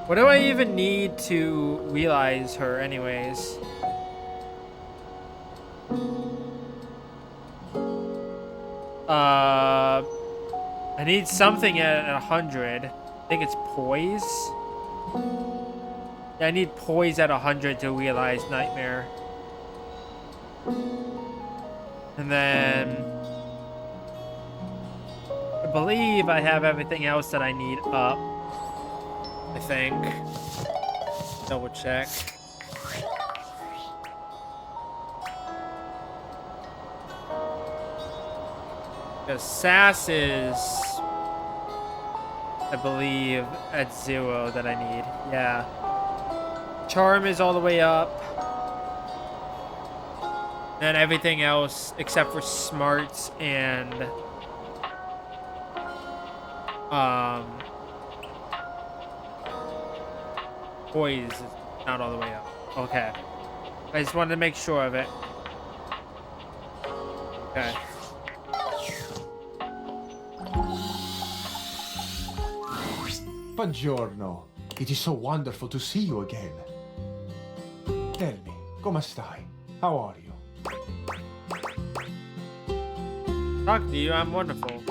What do I even need to realize her anyways? I need something at 100. I think it's poise. Yeah, I need poise at 100 to realize nightmare. And then I believe I have everything else that I need up. I think. Double check. Because sass is, I believe, at 0 that I need. Yeah. Charm is all the way up. And everything else except for smarts and poise is not all the way up. Okay. I just wanted to make sure of it. Okay. Buongiorno. It is so wonderful to see you again. Tell me, come stai? How are you? Talk to you, I'm wonderful.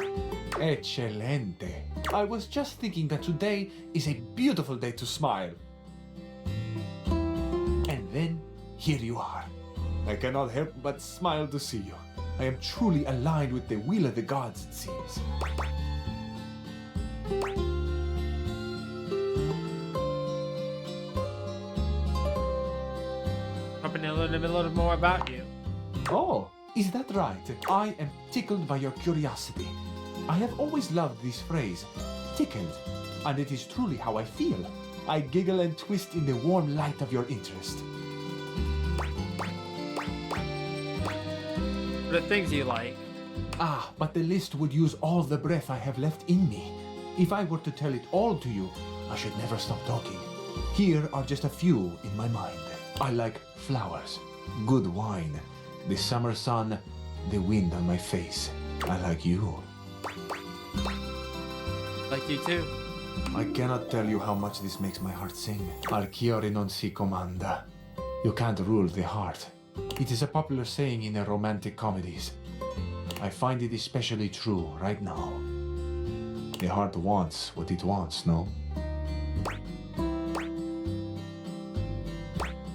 Eccellente. I was just thinking that today is a beautiful day to smile. And then, here you are. I cannot help but smile to see you. I am truly aligned with the will of the gods, it seems. Hoping to learn a little more about you. Oh, is that right? I am tickled by your curiosity. I have always loved this phrase, tickled, and it is truly how I feel. I giggle and twist in the warm light of your interest. The things you like. Ah, but the list would use all the breath I have left in me. If I were to tell it all to you, I should never stop talking. Here are just a few in my mind. I like flowers, good wine, the summer sun, the wind on my face. I like you. Like you too. I cannot tell you how much this makes my heart sing. Alchiore non si comanda. You can't rule the heart. It is a popular saying in the romantic comedies. I find it especially true right now. The heart wants what it wants, no?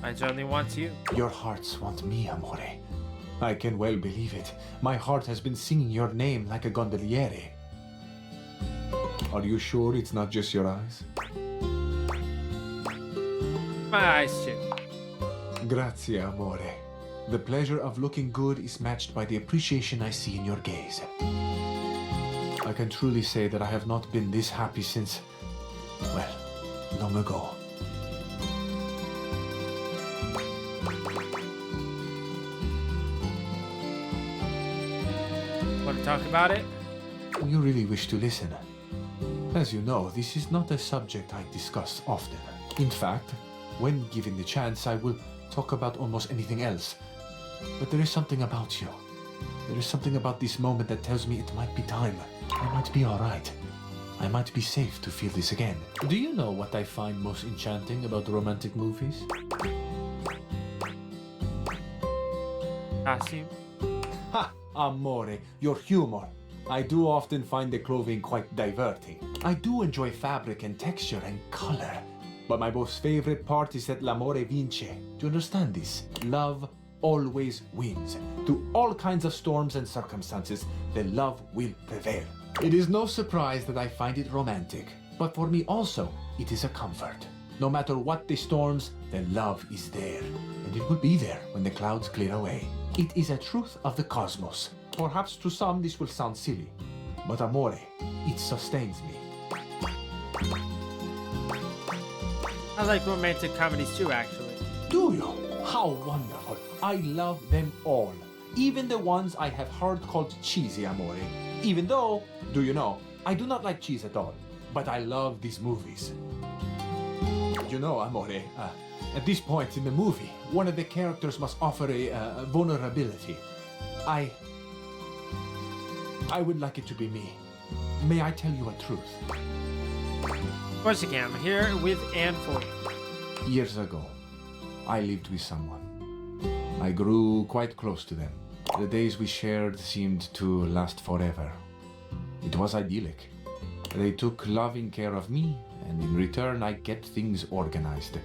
I certainly want you. Your hearts want me, amore. I can well believe it. My heart has been singing your name like a gondoliere. Are you sure it's not just your eyes? My eyes too. Grazie, amore. The pleasure of looking good is matched by the appreciation I see in your gaze. I can truly say that I have not been this happy since, well, long ago. Want to talk about it? You really wish to listen? As you know, this is not a subject I discuss often. In fact, when given the chance, I will talk about almost anything else. But there is something about you. There is something about this moment that tells me it might be time. I might be alright. I might be safe to feel this again. Do you know what I find most enchanting about romantic movies? Costume. Ha! Amore, your humor. I do often find the clothing quite diverting. I do enjoy fabric and texture and color. But my most favorite part is that l'amore vince. Do you understand this? Love always wins. Through all kinds of storms and circumstances, the love will prevail. It is no surprise that I find it romantic, but for me also, it is a comfort. No matter what the storms, the love is there, and it will be there when the clouds clear away. It is a truth of the cosmos. Perhaps to some this will sound silly, but amore, it sustains me. I like romantic comedies too, actually. Do you? How wonderful. I love them all. Even the ones I have heard called cheesy, amore. Even though, do you know, I do not like cheese at all. But I love these movies. You know, amore, at this point in the movie, one of the characters must offer a vulnerability. I would like it to be me. May I tell you a truth? Of course you can. I'm here with and for you. Years ago, I lived with someone. I grew quite close to them. The days we shared seemed to last forever. It was idyllic. They took loving care of me, and in return I kept things organized.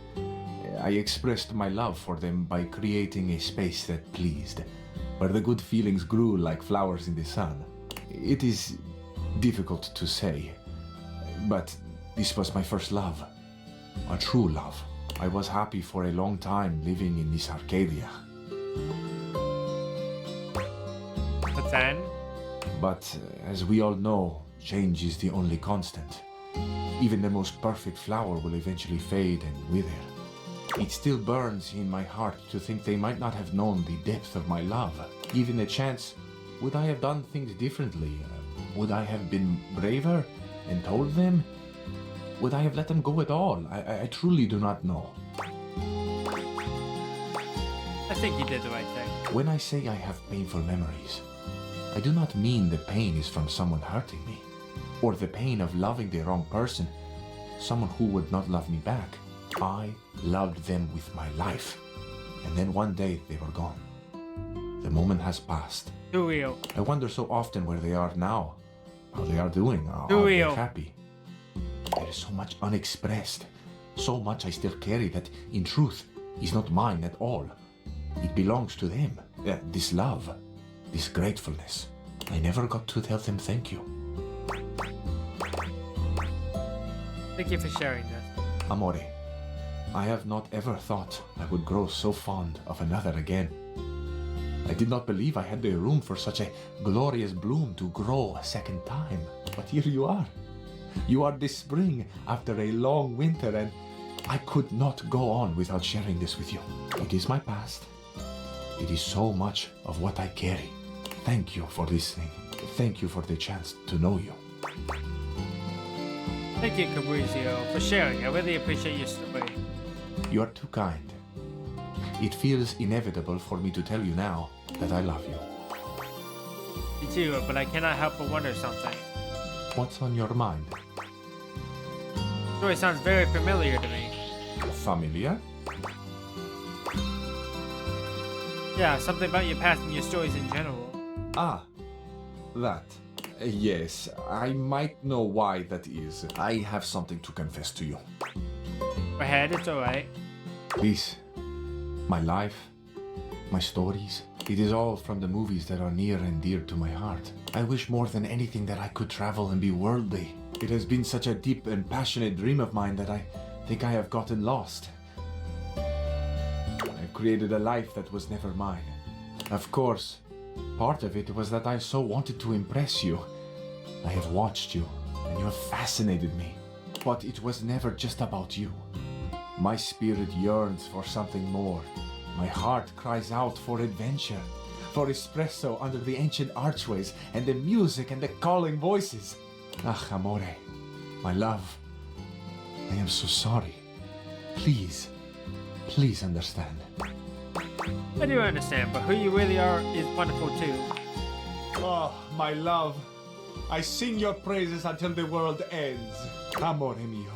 I expressed my love for them by creating a space that pleased, where the good feelings grew like flowers in the sun. It is difficult to say, but this was my first love. A true love. I was happy for a long time living in this Arcadia. But then? But as we all know, change is the only constant. Even the most perfect flower will eventually fade and wither. It still burns in my heart to think they might not have known the depth of my love. Given a chance, would I have done things differently? Would I have been braver and told them? Would I have let them go at all? I truly do not know. I think you did the right thing. When I say I have painful memories, I do not mean the pain is from someone hurting me, or the pain of loving the wrong person, someone who would not love me back. I loved them with my life, and then one day they were gone. The moment has passed. Too real. I wonder so often where they are now, how they are doing, are Too they real. happy? There is so much unexpressed, so much I still carry that, in truth, is not mine at all. It belongs to them. This love, this gratefulness. I never got to tell them thank you. Thank you for sharing this. Amore, I have not ever thought I would grow so fond of another again. I did not believe I had the room for such a glorious bloom to grow a second time. But here you are. You are this spring after a long winter, and I could not go on without sharing this with you. It is my past. It is so much of what I carry. Thank you for listening. Thank you for the chance to know you. Thank you, Cabrizio, for sharing. I really appreciate your story. You are too kind. It feels inevitable for me to tell you now that I love you. Me too, but I cannot help but wonder something. What's on your mind? The story sounds very familiar to me. Familiar? Yeah, something about your past and your stories in general. Ah, that. Yes, I might know why that is. I have something to confess to you. Go ahead, it's alright. This, my life, my stories, it is all from the movies that are near and dear to my heart. I wish more than anything that I could travel and be worldly. It has been such a deep and passionate dream of mine that I think I have gotten lost. I've created a life that was never mine. Of course, part of it was that I so wanted to impress you. I have watched you, and you have fascinated me. But it was never just about you. My spirit yearns for something more. My heart cries out for adventure, for espresso under the ancient archways, and the music and the calling voices. Ah, amore, my love, I am so sorry. Please, please understand. I do understand, but who you really are is wonderful too. Oh, my love, I sing your praises until the world ends. Amore mio.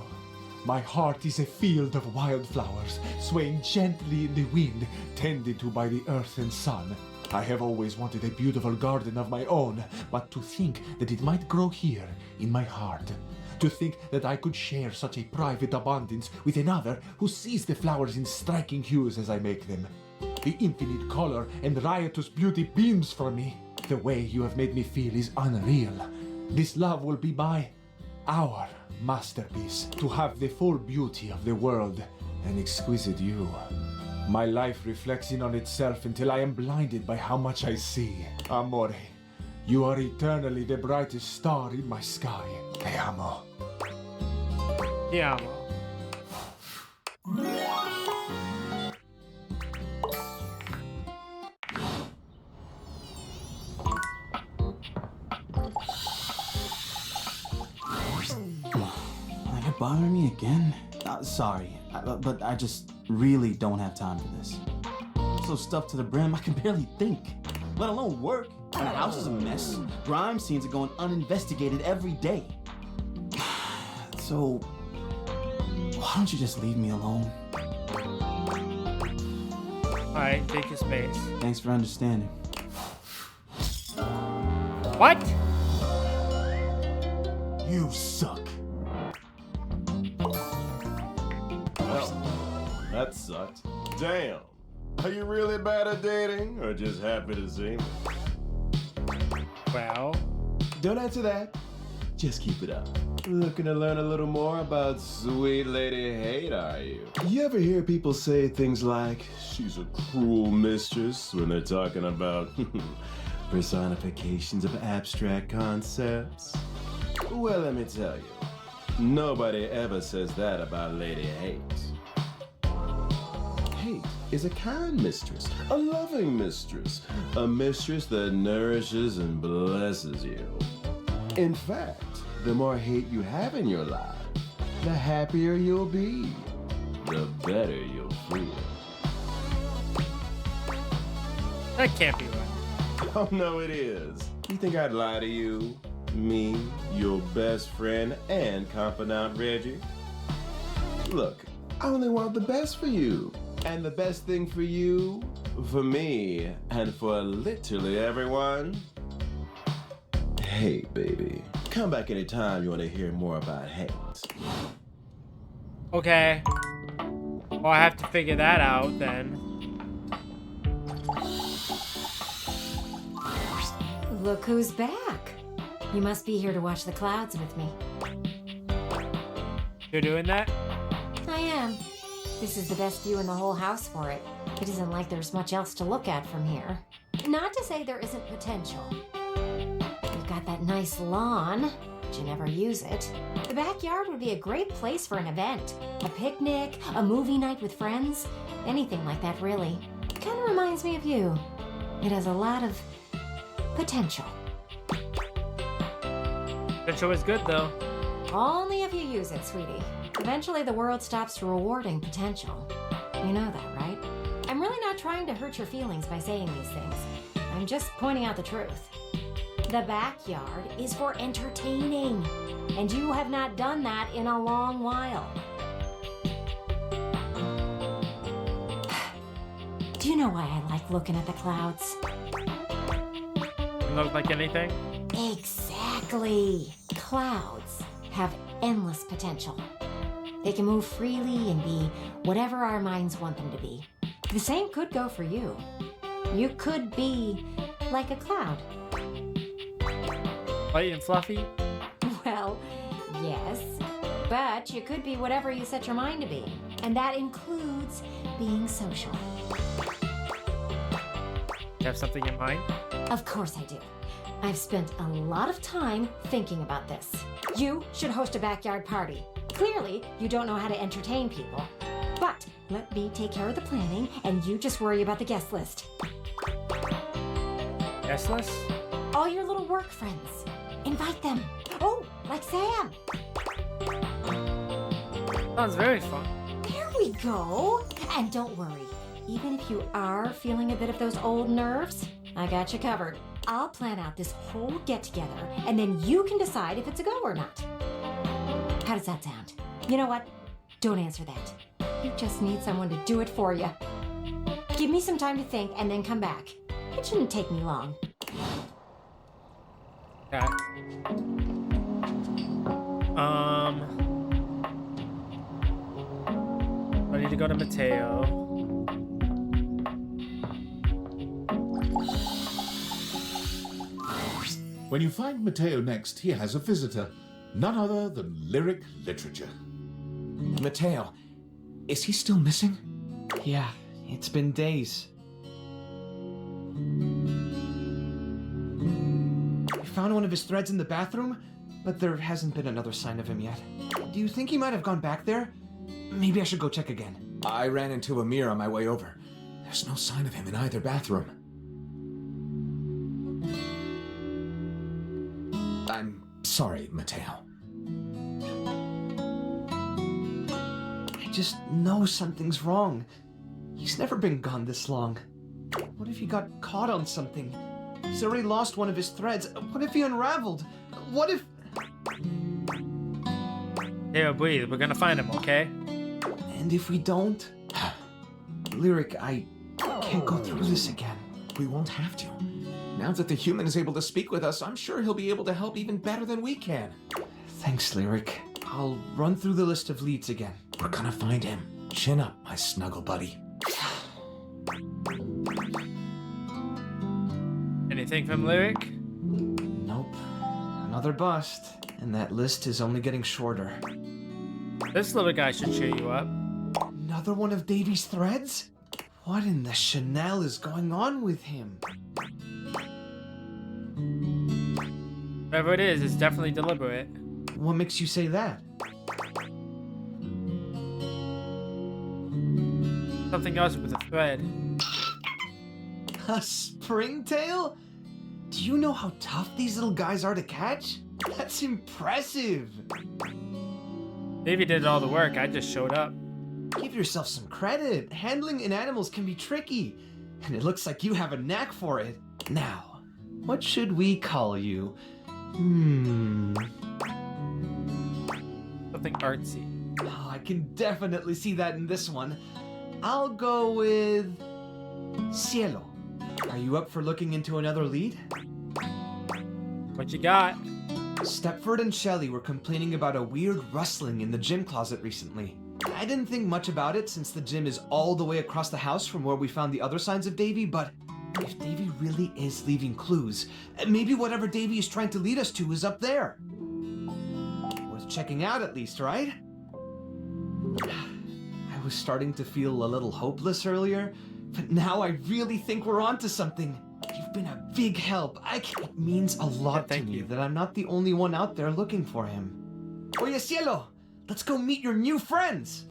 My heart is a field of wildflowers, swaying gently in the wind, tended to by the earth and sun. I have always wanted a beautiful garden of my own, but to think that it might grow here, in my heart. To think that I could share such a private abundance with another who sees the flowers in striking hues as I make them. The infinite color and riotous beauty beams from me. The way you have made me feel is unreal. This love will be our masterpiece. To have the full beauty of the world, an exquisite you. My life reflects in on itself until I am blinded by how much I see. Amore, you are eternally the brightest star in my sky. Te amo. Ti amo. Are you bothering me again? Sorry, but I just really don't have time for this. I'm so stuffed to the brim, I can barely think, let alone work. My house is a mess. Crime scenes are going uninvestigated every day. So, why don't you just leave me alone? Alright, take your space. Thanks for understanding. What? You suck. Well, that sucked. Damn. Are you really bad at dating, or just happy to see me? Well, don't answer that. Just keep it up. Looking to learn a little more about sweet Lady Hate, are you? You ever hear people say things like, she's a cruel mistress, when they're talking about personifications of abstract concepts? Well, let me tell you, nobody ever says that about Lady Hate. Hate is a kind mistress, a loving mistress, a mistress that nourishes and blesses you. In fact, the more hate you have in your life, the happier you'll be, the better you'll feel. that can't be right. Oh, no, it is. You think I'd lie to you? Me, your best friend and confidant Reggie? Look, I only want the best for you. And the best thing for you, for me, and for literally everyone. Hey, baby. Come back anytime you want to hear more about hate. Okay. Well, I have to figure that out then. Look who's back. You must be here to watch the clouds with me. You're doing that? I am. This is the best view in the whole house for it. It isn't like there's much else to look at from here. Not to say there isn't potential. You've got that nice lawn, but you never use it. The backyard would be a great place for an event. A picnic, a movie night with friends, anything like that really. Kind of reminds me of you. It has a lot of potential. Potential is good though. Only if you use it, sweetie. Eventually the world stops rewarding potential. You know that, right? I'm really not trying to hurt your feelings by saying these things. I'm just pointing out the truth. The backyard is for entertaining, and you have not done that in a long while. Do you know why I like looking at the clouds? Look like anything? Exactly. Clouds have endless potential. They can move freely and be whatever our minds want them to be. The same could go for you. You could be like a cloud. Light and fluffy? Well, yes. But you could be whatever you set your mind to be. And that includes being social. You have something in mind? Of course I do. I've spent a lot of time thinking about this. You should host a backyard party. Clearly, you don't know how to entertain people. But let me take care of the planning, and you just worry about the guest list. Guest list? All your little work friends. Invite them. Oh, like Sam. Sounds very fun. There we go. And don't worry. Even if you are feeling a bit of those old nerves, I got you covered. I'll plan out this whole get-together, and then you can decide if it's a go or not. How does that sound? You know what? Don't answer that. You just need someone to do it for you. Give me some time to think and then come back. It shouldn't take me long. Okay. I need to go to Mateo. When you find Matteo next, he has a visitor. None other than lyric literature. Matteo, is he still missing? Yeah, it's been days. We found one of his threads in the bathroom, but there hasn't been another sign of him yet. Do you think he might have gone back there? Maybe I should go check again. I ran into a mirror on my way over. There's no sign of him in either bathroom. I'm sorry, Matteo. I just know something's wrong. He's never been gone this long. What if he got caught on something? He's already lost one of his threads. What if he unraveled? What if... Here, breathe. We're gonna find him, okay? And if we don't? Lyric, I can't go through this again. We won't have to. Now that the human is able to speak with us, I'm sure he'll be able to help even better than we can. Thanks, Lyric. I'll run through the list of leads again. We're gonna find him. Chin up, my snuggle buddy. Anything from Lyric? Nope. Another bust. And that list is only getting shorter. This little guy should cheer you up. Another one of Davy's threads? What in the Chanel is going on with him? Whatever it is, it's definitely deliberate. What makes you say that? Something else with a thread. A springtail? Do you know how tough these little guys are to catch? That's impressive! Davey did all the work, I just showed up. Give yourself some credit. Handling in animals can be tricky. And it looks like you have a knack for it. Now, what should we call you? Something artsy. Oh, I can definitely see that in this one. I'll go with... Cielo. Are you up for looking into another lead? What you got? Stepford and Shelley were complaining about a weird rustling in the gym closet recently. I didn't think much about it since the gym is all the way across the house from where we found the other signs of Davy, but if Davy really is leaving clues, maybe whatever Davy is trying to lead us to is up there. Worth checking out at least, right? I was starting to feel a little hopeless earlier, but now I really think we're onto something. You've been a big help. It means a lot to me that I'm not the only one out there looking for him. Oye, Cielo, let's go meet your new friends.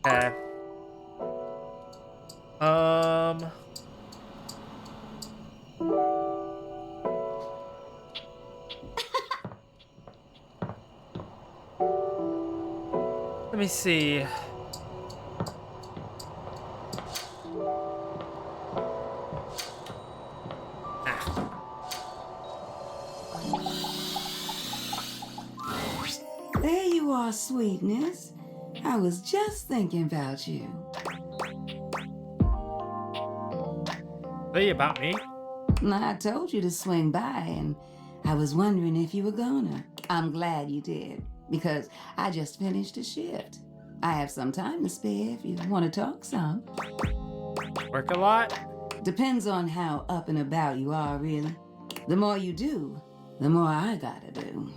Let me see. There you are, sweetness. I was just thinking about you. Hey, about me? I told you to swing by, and I was wondering if you were gonna. I'm glad you did, because I just finished a shift. I have some time to spare if you want to talk some. Work a lot? Depends on how up and about you are, really. The more you do, the more I gotta do.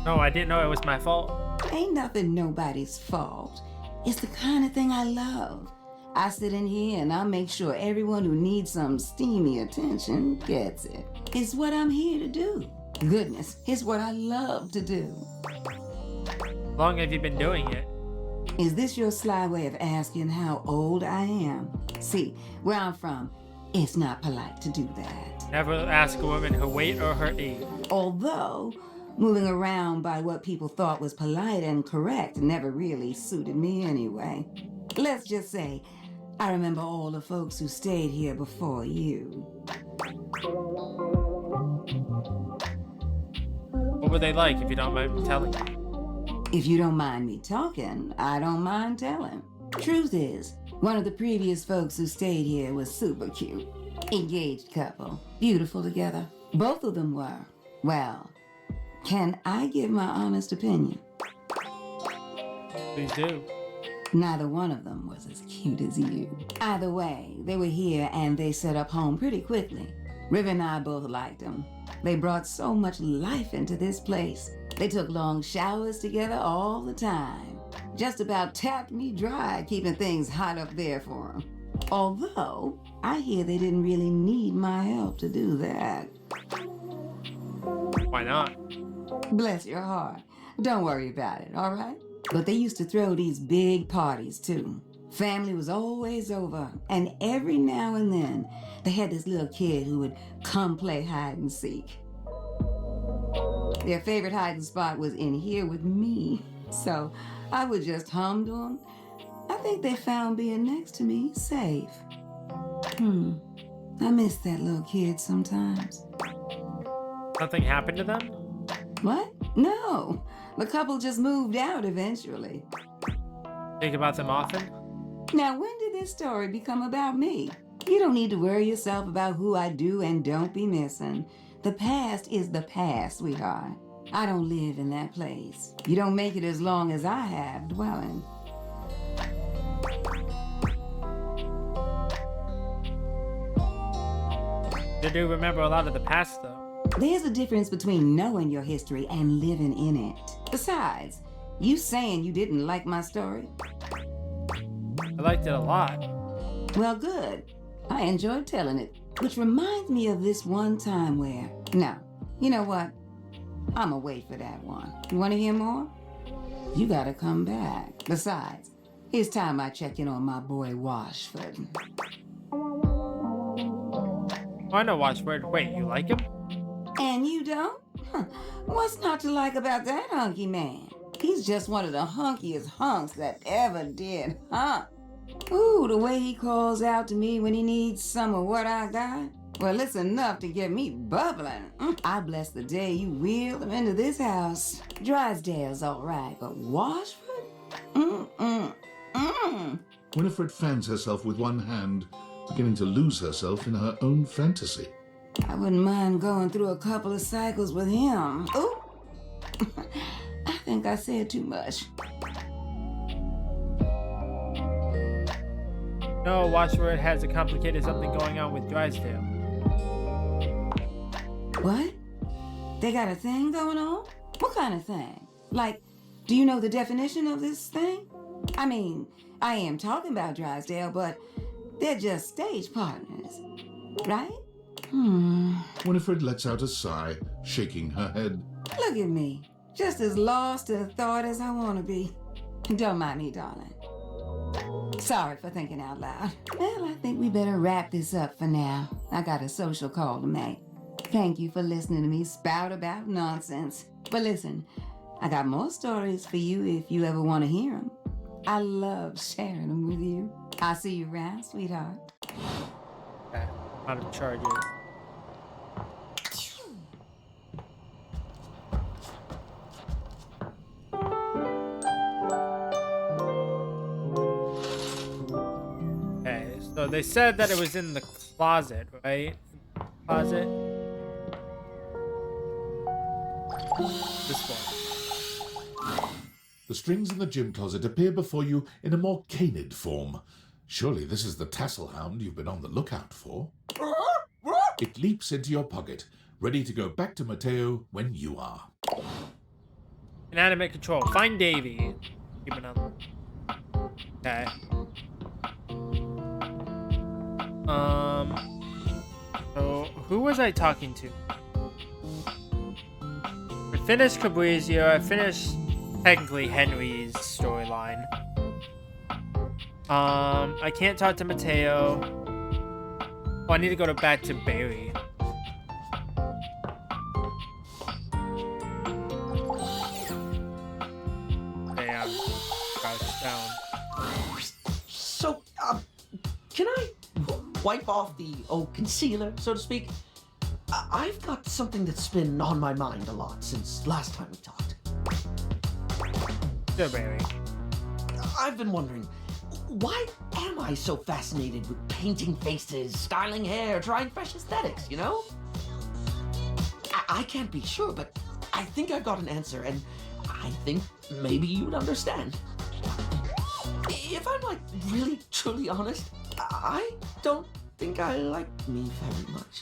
No, I didn't know it was my fault. Ain't nothing nobody's fault. It's the kind of thing I love. I sit in here and I make sure everyone who needs some steamy attention gets it. It's what I'm here to do. Goodness, it's what I love to do. How long have you been doing it? Is this your sly way of asking how old I am? See, where I'm from, it's not polite to do that. Never ask a woman her weight or her age. Although, moving around by what people thought was polite and correct never really suited me anyway. Let's just say, I remember all the folks who stayed here before you. What were they like, if you don't mind me telling me? If you don't mind me talking, I don't mind telling. Truth is, one of the previous folks who stayed here was super cute. Engaged couple, beautiful together. Both of them were. Well, can I give my honest opinion? Please do. Neither one of them was as cute as you. Either way, they were here and they set up home pretty quickly. River and I both liked them. They brought so much life into this place. They took long showers together all the time. Just about tapped me dry keeping things hot up there for them. Although, I hear they didn't really need my help to do that. Why not? Bless your heart. Don't worry about it, all right? But they used to throw these big parties, too. Family was always over, and every now and then, they had this little kid who would come play hide and seek. Their favorite hiding spot was in here with me, so I would just hum to them. I think they found being next to me safe. I miss that little kid sometimes. Nothing happened to them? What? No. The couple just moved out eventually. Think about them often? Now, when did this story become about me? You don't need to worry yourself about who I do and don't be missing. The past is the past, sweetheart. I don't live in that place. You don't make it as long as I have dwelling. They do remember a lot of the past, though. There's a difference between knowing your history and living in it. Besides, you saying you didn't like my story? I liked it a lot. Well, good. I enjoyed telling it. Which reminds me of this one time where... No, you know what? I'ma wait for that one. You want to hear more? You gotta come back. Besides, it's time I check in on my boy Washford. I know Washford. Wait, you like him? And you don't? What's not to like about that hunky man? He's just one of the hunkiest hunks that ever did, huh? Ooh, the way he calls out to me when he needs some of what I got. Well, it's enough to get me bubbling. I bless the day you wheeled him into this house. Drysdale's all right, but Washford? Winifred fans herself with one hand, beginning to lose herself in her own fantasy. I wouldn't mind going through a couple of cycles with him. Ooh! I think I said too much. No, Washford has a complicated something going on with Drysdale. What? They got a thing going on? What kind of thing? Like, do you know the definition of this thing? I mean, I am talking about Drysdale, but they're just stage partners, right? Winifred lets out a sigh, shaking her head. Look at me, just as lost to thought as I want to be. Don't mind me, darling. Sorry for thinking out loud. Well, I think we better wrap this up for now. I got a social call to make. Thank you for listening to me spout about nonsense. But listen, I got more stories for you if you ever want to hear them. I love sharing them with you. I'll see you around, sweetheart. Okay, out of charges. Okay, so they said that it was in the closet, right? Closet. This one. The strings in the gym closet appear before you in a more canid form. Surely this is the tassel hound you've been on the lookout for. It leaps into your pocket, ready to go back to Mateo when you are. Inanimate control. Find Davy. Keep it on. Okay. So who was I talking to? We finished Fabrizio. I finished technically Henry's storyline. I can't talk to Mateo. Oh, I need to go back to Barry. Damn. Crouched down. So, can I wipe off the old concealer, so to speak? I've got something that's been on my mind a lot since last time we talked. Sure, Barry. I've been wondering, why am I so fascinated with painting faces, styling hair, trying fresh aesthetics, you know? I can't be sure, but I think I've got an answer, and I think maybe you'd understand. If I'm like really truly honest, I don't think I like me very much.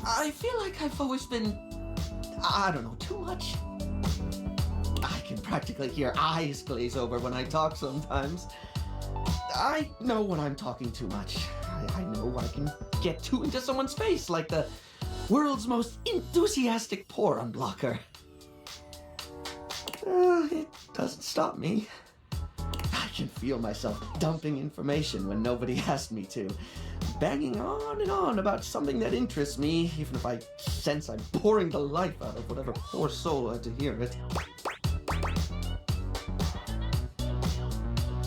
I feel like I've always been, I don't know, too much. I can practically hear eyes glaze over when I talk sometimes. I know when I'm talking too much. I know I can get too into someone's face like the world's most enthusiastic pour unblocker. It doesn't stop me. I can feel myself dumping information when nobody asked me to. Banging on and on about something that interests me, even if I sense I'm boring the life out of whatever poor soul had to hear it.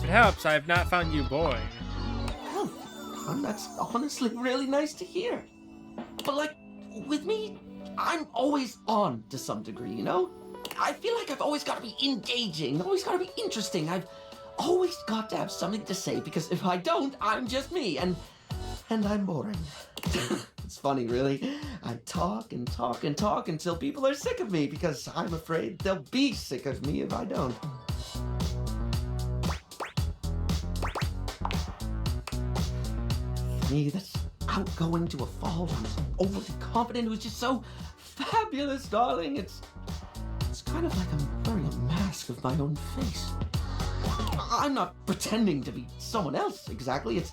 It helps. I have not found you boring. Well, that's honestly really nice to hear. But like, with me, I'm always on to some degree, you know? I feel like I've always got to be engaging, always got to be interesting. I've always got to have something to say, because if I don't, I'm just me, and I'm boring. It's funny, really. I talk and talk and talk until people are sick of me, because I'm afraid they'll be sick of me if I don't. Me that's outgoing to a fault, who's overly confident, who's just so fabulous, darling. It's kind of like I'm wearing a mask of my own face. I'm not pretending to be someone else exactly. It's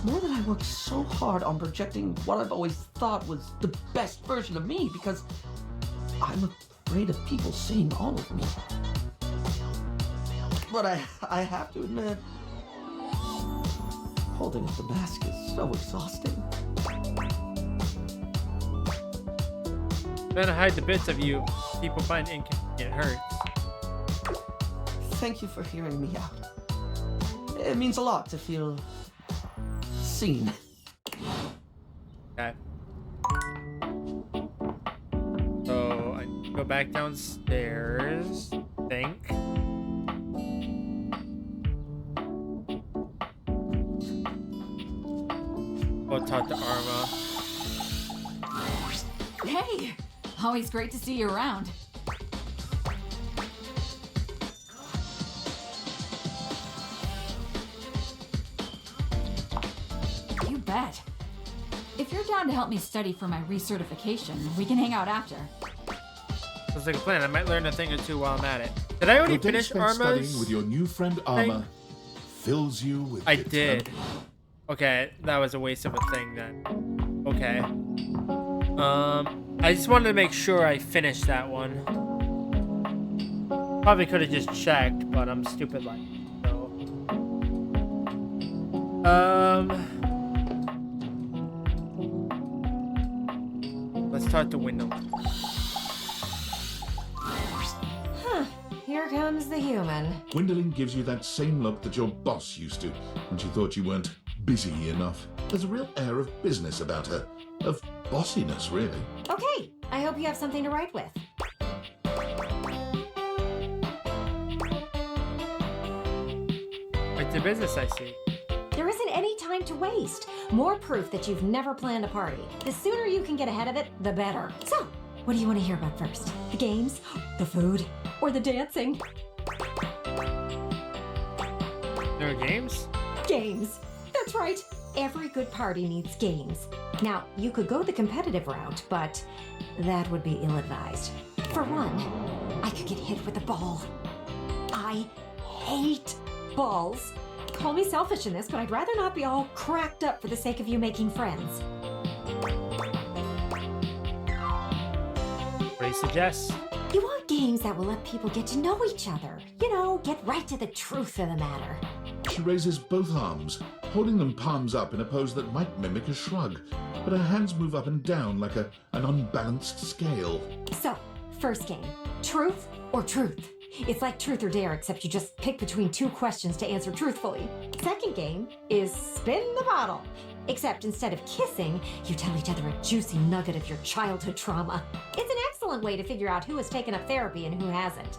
more that I work so hard on projecting what I've always thought was the best version of me, because I'm afraid of people seeing all of me. But I have to admit, holding up the mask is so exhausting. Trying to hide the bits of you people find inconvenient hurts. Thank you for hearing me out. It means a lot to feel seen. Okay. So I need to go back downstairs. Think. We'll talk to Arma. Hey! Always great to see you around. You bet. If you're down to help me study for my recertification, we can hang out after. Sounds like a plan. I might learn a thing or two while I'm at it. Did I already Your day finish spent Arma's studying with your new friend Arma fills you with I did. Okay, that was a waste of a thing then. Okay. I just wanted to make sure I finished that one. Probably could have just checked, but I'm stupid like so. Let's talk to Wyndham. Huh. Here comes the human. Gwendolyn gives you that same look that your boss used to when she thought you weren't busy enough. There's a real air of business about her. Of bossiness, really. Okay, I hope you have something to write with. It's a business, I see. There isn't any time to waste. More proof that you've never planned a party. The sooner you can get ahead of it, the better. So, what do you want to hear about first? The games, the food, or the dancing? There are games? Games. That's right. Every good party needs games. Now, you could go the competitive route, but that would be ill-advised. For one, I could get hit with a ball. I hate balls. Call me selfish in this, but I'd rather not be all cracked up for the sake of you making friends. What do you suggest? You want games that will let people get to know each other. You know, get right to the truth of the matter. She raises both arms, holding them palms up in a pose that might mimic a shrug, but her hands move up and down like an unbalanced scale. So, first game, truth or truth? It's like truth or dare, except you just pick between two questions to answer truthfully. Second game is spin the bottle. Except instead of kissing, you tell each other a juicy nugget of your childhood trauma. It's an excellent way to figure out who has taken up therapy and who hasn't.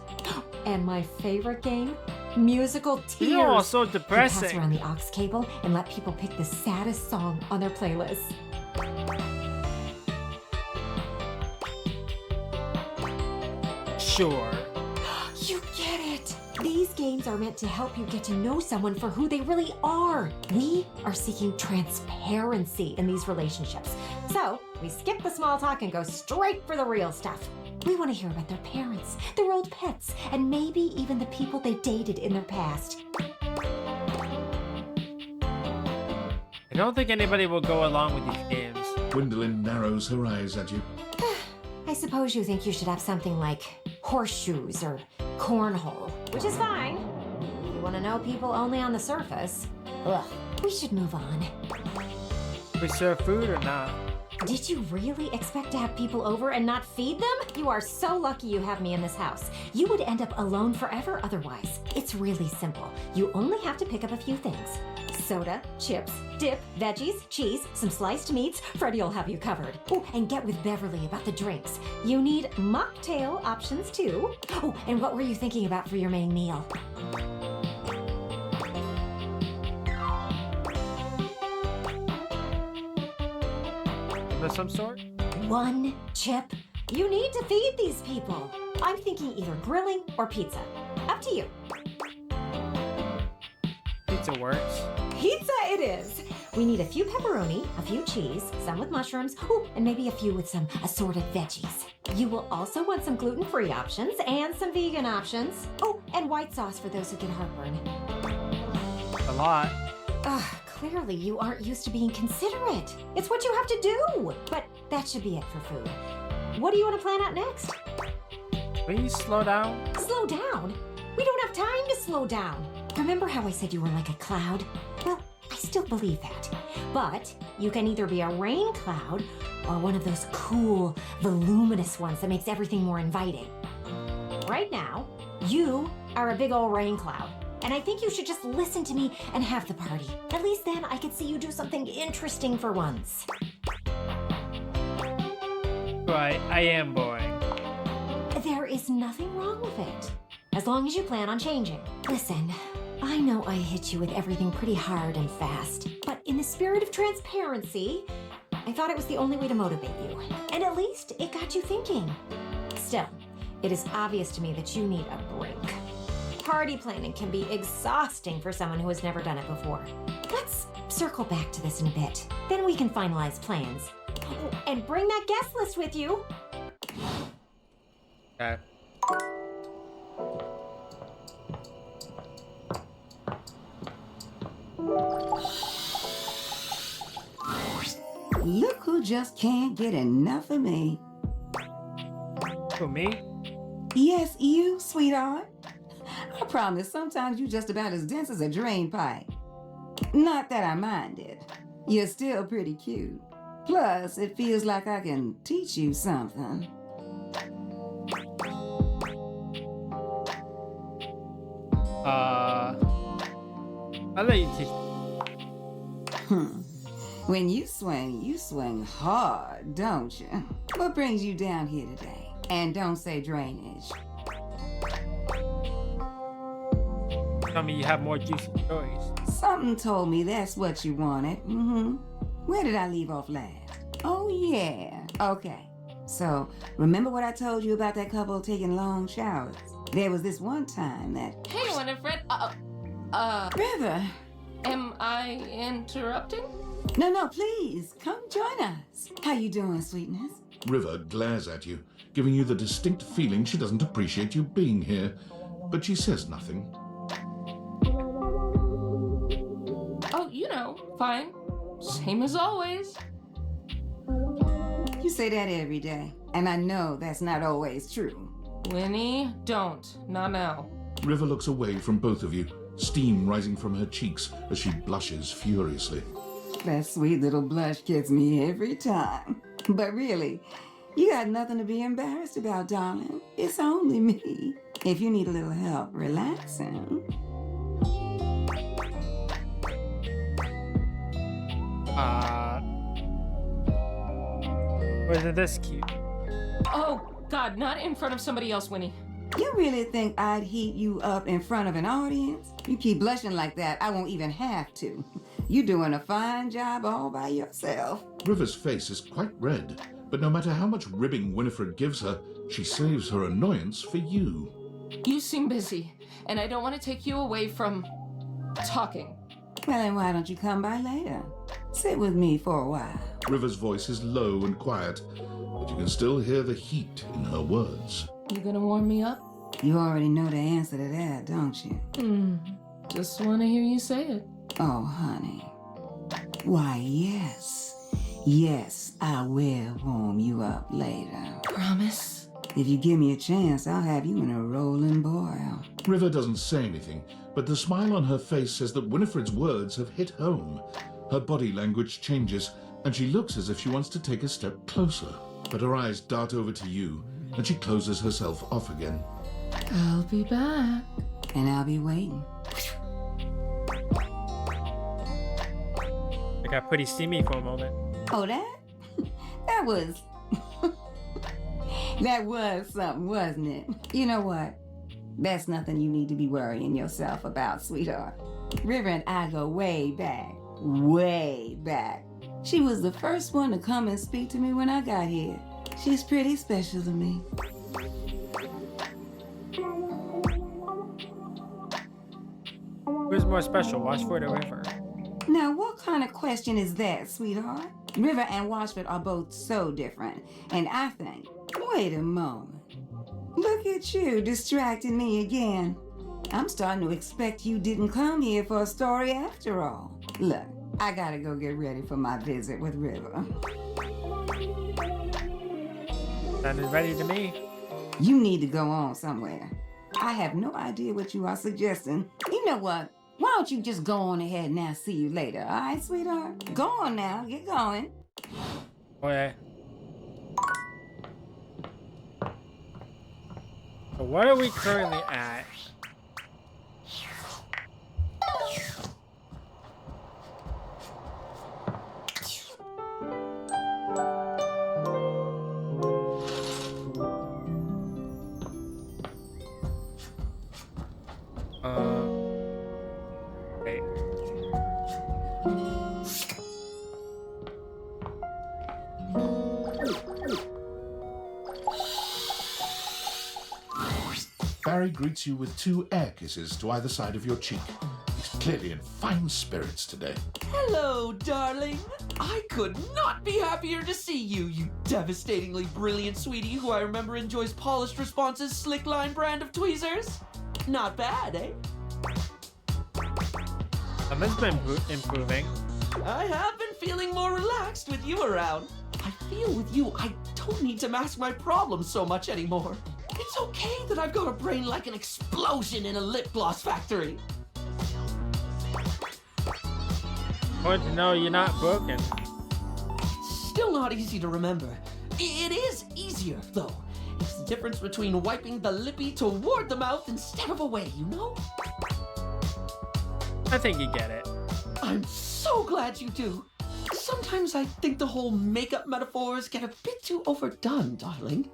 And my favorite game? Musical tears. You're so You depressing. pass around the aux cable and let people pick the saddest song on their playlist. Sure. You get it. These games are meant to help you get to know someone for who they really are. We are seeking transparency in these relationships. So we skip the small talk and go straight for the real stuff. We want to hear about their parents, their old pets, and maybe even the people they dated in their past. I don't think anybody will go along with these games. Gwendolyn narrows her eyes at you. I suppose you think you should have something like horseshoes or cornhole, which is fine. You want to know people only on the surface. Ugh, we should move on. We serve food or not? Did you really expect to have people over and not feed them? You are so lucky you have me in this house. You would end up alone forever otherwise. It's really simple. You only have to pick up a few things. Soda, chips, dip, veggies, cheese, some sliced meats. Freddie will have you covered. Oh, and get with Beverly about the drinks. You need mocktail options too. Oh, and what were you thinking about for your main meal? Of some sort? One chip. You need to feed these people. I'm thinking either grilling or pizza. Up to you. Pizza works. Pizza it is. We need a few pepperoni, a few cheese, some with mushrooms, ooh, and maybe a few with some assorted veggies. You will also want some gluten-free options and some vegan options. Oh, and white sauce for those who get heartburn. A lot. Ugh, clearly you aren't used to being considerate. It's what you have to do. But that should be it for food. What do you want to plan out next? Please slow down. Slow down? We don't have time to slow down. Remember how I said you were like a cloud? Well, I still believe that. But you can either be a rain cloud or one of those cool, voluminous ones that makes everything more inviting. Right now, you are a big old rain cloud. And I think you should just listen to me and have the party. At least then I could see you do something interesting for once. Right, I am boring. There is nothing wrong with it, as long as you plan on changing. Listen, I know I hit you with everything pretty hard and fast, but in the spirit of transparency, I thought it was the only way to motivate you. And at least it got you thinking. Still, it is obvious to me that you need a break. Party planning can be exhausting for someone who has never done it before. Let's circle back to this in a bit. Then we can finalize plans. Oh, and bring that guest list with you. Okay. Look who just can't get enough of me. Who, me? Yes, you, sweetheart. I promise sometimes you're just about as dense as a drain pipe. Not that I minded. You're still pretty cute. Plus, it feels like I can teach you something. I'll let you teach. When you swing hard, don't you? What brings you down here today? And don't say drainage. Tell me you have more juicy stories. Something told me that's what you wanted. Where did I leave off last? Oh, yeah. Okay. So, remember what I told you about that couple taking long showers? There was this one time that... Hey, Winifred. River. Am I interrupting? No, please. Come join us. How you doing, sweetness? River glares at you, giving you the distinct feeling she doesn't appreciate you being here. But she says nothing. Oh, you know, fine. Same as always. You say that every day, and I know that's not always true. Winnie, don't. Not now. River looks away from both of you, steam rising from her cheeks as she blushes furiously. That sweet little blush gets me every time. But really, you got nothing to be embarrassed about, darling. It's only me. If you need a little help relaxing. Wasn't this cute? Oh, God, not in front of somebody else, Winnie. You really think I'd heat you up in front of an audience? You keep blushing like that, I won't even have to. You're doing a fine job all by yourself. River's face is quite red, but no matter how much ribbing Winifred gives her, she saves her annoyance for you. You seem busy, and I don't want to take you away from talking. Well, then why don't you come by later? Sit with me for a while. River's voice is low and quiet, but you can still hear the heat in her words. You gonna warm me up? You already know the answer to that, don't you? Just want to hear you say it. Oh, honey. Why, yes. Yes, I will warm you up later. Promise? If you give me a chance, I'll have you in a rolling boil. River doesn't say anything, but the smile on her face says that Winifred's words have hit home. Her body language changes, and she looks as if she wants to take a step closer. But her eyes dart over to you, and she closes herself off again. I'll be back. And I'll be waiting. It got pretty steamy for a moment. Oh, that was... that was something, wasn't it? You know what? That's nothing you need to be worrying yourself about, sweetheart. River and I go way back. Way back. She was the first one to come and speak to me when I got here. She's pretty special to me. Who's more special, Washford or River? Now, what kind of question is that, sweetheart? River and Washford are both so different, and I think... Wait a moment. Look at you, distracting me again. I'm starting to expect you didn't come here for a story after all. Look, I gotta go get ready for my visit with River. Sounded ready to me. You need to go on somewhere. I have no idea what you are suggesting. You know what? Why don't you just go on ahead and I'll see you later, all right, sweetheart? Go on now, get going. Okay. So what are we currently at? Wait. Barry greets you with 2 air kisses to either side of your cheek. He's clearly in fine spirits today. Hello, darling. I could not be happier to see you, you devastatingly brilliant sweetie who I remember enjoys polished responses, slick line brand of tweezers. Not bad, eh? Something's been improving. I have been feeling more relaxed with you around. I feel with you, I don't need to mask my problems so much anymore. It's okay that I've got a brain like an explosion in a lip gloss factory. Good to know you're not broken. Still not easy to remember. It is easier, though. It's the difference between wiping the lippy toward the mouth instead of away, you know? I think you get it. I'm so glad you do. Sometimes I think the whole makeup metaphors get a bit too overdone, darling.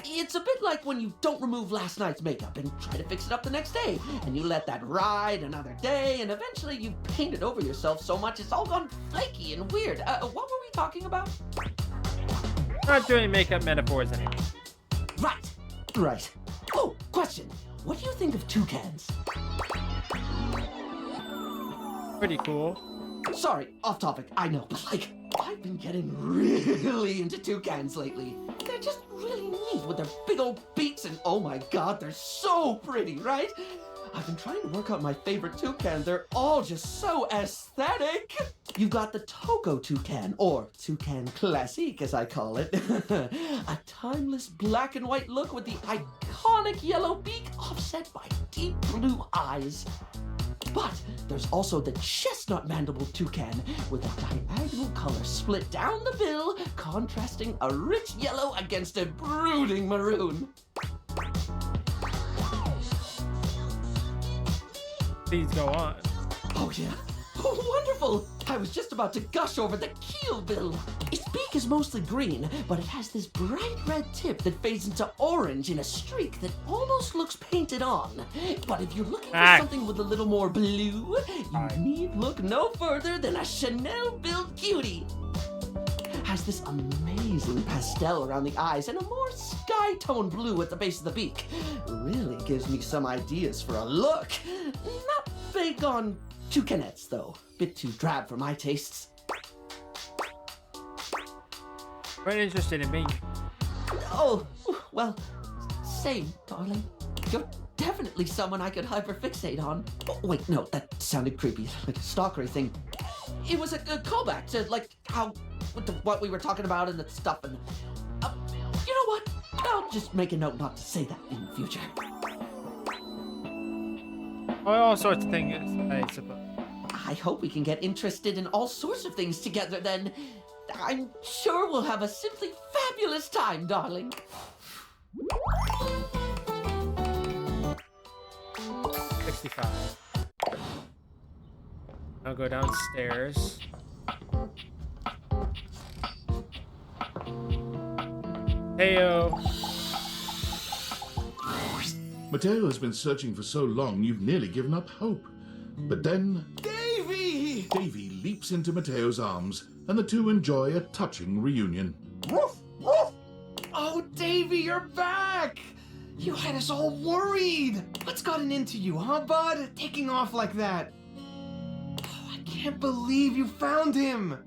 It's a bit like when you don't remove last night's makeup and try to fix it up the next day, and you let that ride another day, and eventually you've painted over yourself so much it's all gone flaky and weird. What were we talking about? Not doing makeup metaphors anymore. Right. Oh, question. What do you think of toucans? Pretty cool. Sorry, off topic, I know, but like, I've been getting really into toucans lately. They're just really neat with their big old beaks and oh my god, they're so pretty, right? I've been trying to work out my favorite toucan. They're all just so aesthetic. You've got the Togo toucan, or toucan classique as I call it. A timeless black and white look with the iconic yellow beak offset by deep blue eyes. But there's also the chestnut mandible toucan with a diagonal color split down the bill, contrasting a rich yellow against a brooding maroon. Please go on. Oh yeah? Oh, wonderful! I was just about to gush over the keel bill. Its beak is mostly green, but it has this bright red tip that fades into orange in a streak that almost looks painted on. But if you're looking for something with a little more blue, you need look no further than a Chanel-built cutie. has this amazing pastel around the eyes and a more sky tone blue at the base of the beak. Really gives me some ideas for a look. Not big on toucanettes, though. Bit too drab for my tastes. Quite interested in being. Oh, well, same, darling. You're definitely someone I could hyperfixate on. Oh, wait, no, that sounded creepy, like a stalkery thing. It was a callback to, like, what we were talking about and the stuff, and... you know what? I'll just make a note not to say that in the future. All sorts of things, I suppose. I hope we can get interested in all sorts of things together, then. I'm sure we'll have a simply fabulous time, darling. 65. I'll go downstairs. Heyo. Mateo has been searching for so long you've nearly given up hope. But then... Davy! Davy leaps into Mateo's arms, and the two enjoy a touching reunion. Woof, woof. Oh, Davy, you're back! You had us all worried! What's gotten into you, huh, bud? Taking off like that. Oh, I can't believe you found him!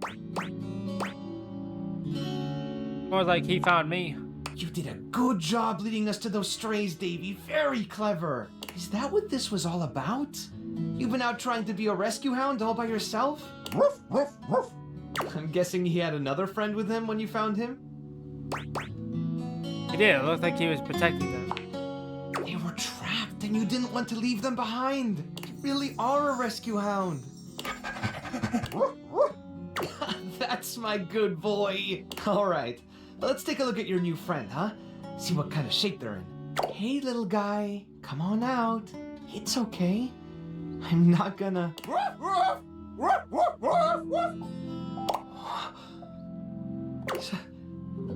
More like he found me. You did a good job leading us to those strays, Davy. Very clever. Is that what this was all about? You've been out trying to be a rescue hound all by yourself? Woof, woof, woof. I'm guessing he had another friend with him when you found him? He did. It looked like he was protecting them. They were trapped and you didn't want to leave them behind. You really are a rescue hound. That's my good boy. All right, let's take a look at your new friend, huh? See what kind of shape they're in. Hey, little guy, come on out. It's okay. I'm not gonna...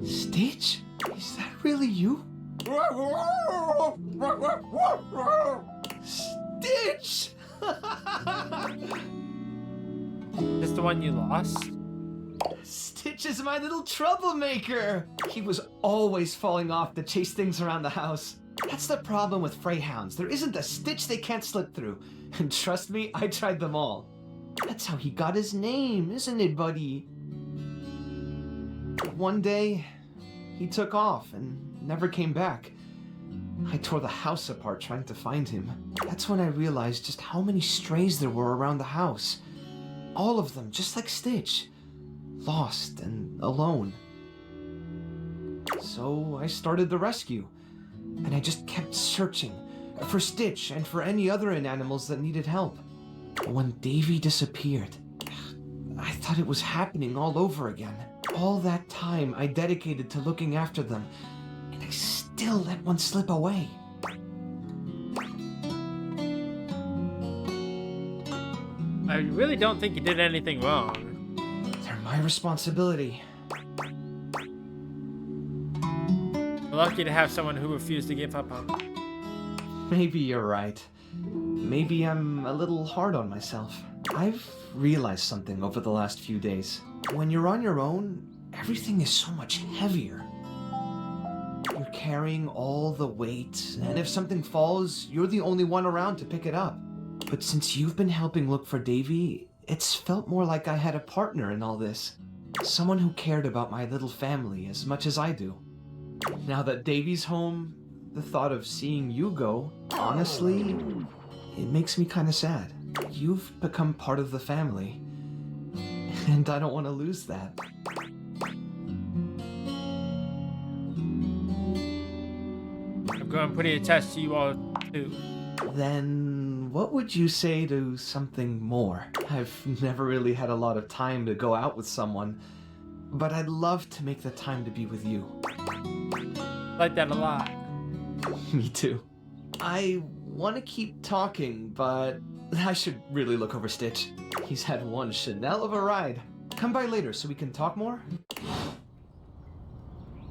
Stitch? Is that really you? Stitch! This the one you lost? Stitch is my little troublemaker! He was always falling off to chase things around the house. That's the problem with Freyhounds. There isn't a stitch they can't slip through. And trust me, I tried them all. That's how he got his name, isn't it, buddy? One day, he took off and never came back. I tore the house apart trying to find him. That's when I realized just how many strays there were around the house. All of them, just like Stitch. Lost and alone. So I started the rescue. And I just kept searching for Stitch and for any other animals that needed help. When Davy disappeared, I thought it was happening all over again. All that time I dedicated to looking after them, and I still let one slip away. I really don't think you did anything wrong. They're my responsibility. Lucky to have someone who refused to give up on me. Maybe you're right. Maybe I'm a little hard on myself. I've realized something over the last few days. When you're on your own, everything is so much heavier. You're carrying all the weight, and if something falls, you're the only one around to pick it up. But since you've been helping look for Davy, it's felt more like I had a partner in all this. Someone who cared about my little family as much as I do. Now that Davy's home, the thought of seeing you go, honestly, it makes me kind of sad. You've become part of the family, and I don't want to lose that. I'm going to put it attached to you all too. Then what would you say to something more? I've never really had a lot of time to go out with someone, but I'd love to make the time to be with you. Like that a lot. Me too. I want to keep talking, but I should really look over Stitch. He's had one Chanel of a ride. Come by later so we can talk more?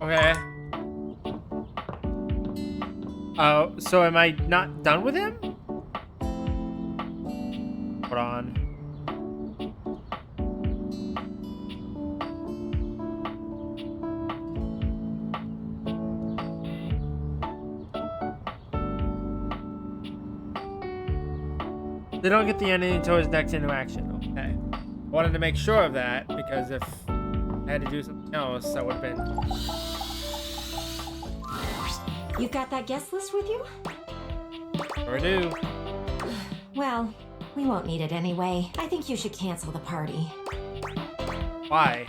Okay. Oh, so am I not done with him? Hold on. They don't get the ending until his next interaction. Okay. Wanted to make sure of that because if I had to do something else, that would have been. You've got that guest list with you? Sure do. Well, we won't need it anyway. I think you should cancel the party. Why?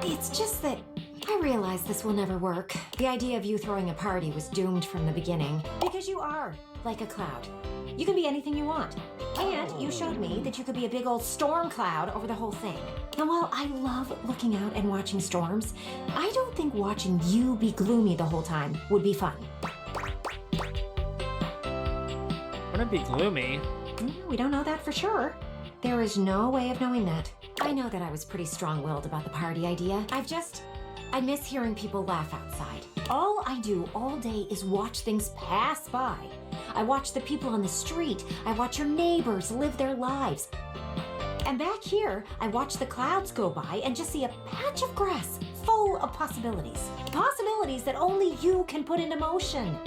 It's just that I realize this will never work. The idea of you throwing a party was doomed from the beginning. Because you are like a cloud. You can be anything you want. And you showed me that you could be a big old storm cloud over the whole thing. And while I love looking out and watching storms, I don't think watching you be gloomy the whole time would be fun. Wouldn't it be gloomy? We don't know that for sure. There is no way of knowing that. I know that I was pretty strong-willed about the party idea. I miss hearing people laugh outside. All I do all day is watch things pass by. I watch the people on the street. I watch your neighbors live their lives. And back here, I watch the clouds go by and just see a patch of grass full of possibilities. Possibilities that only you can put into motion.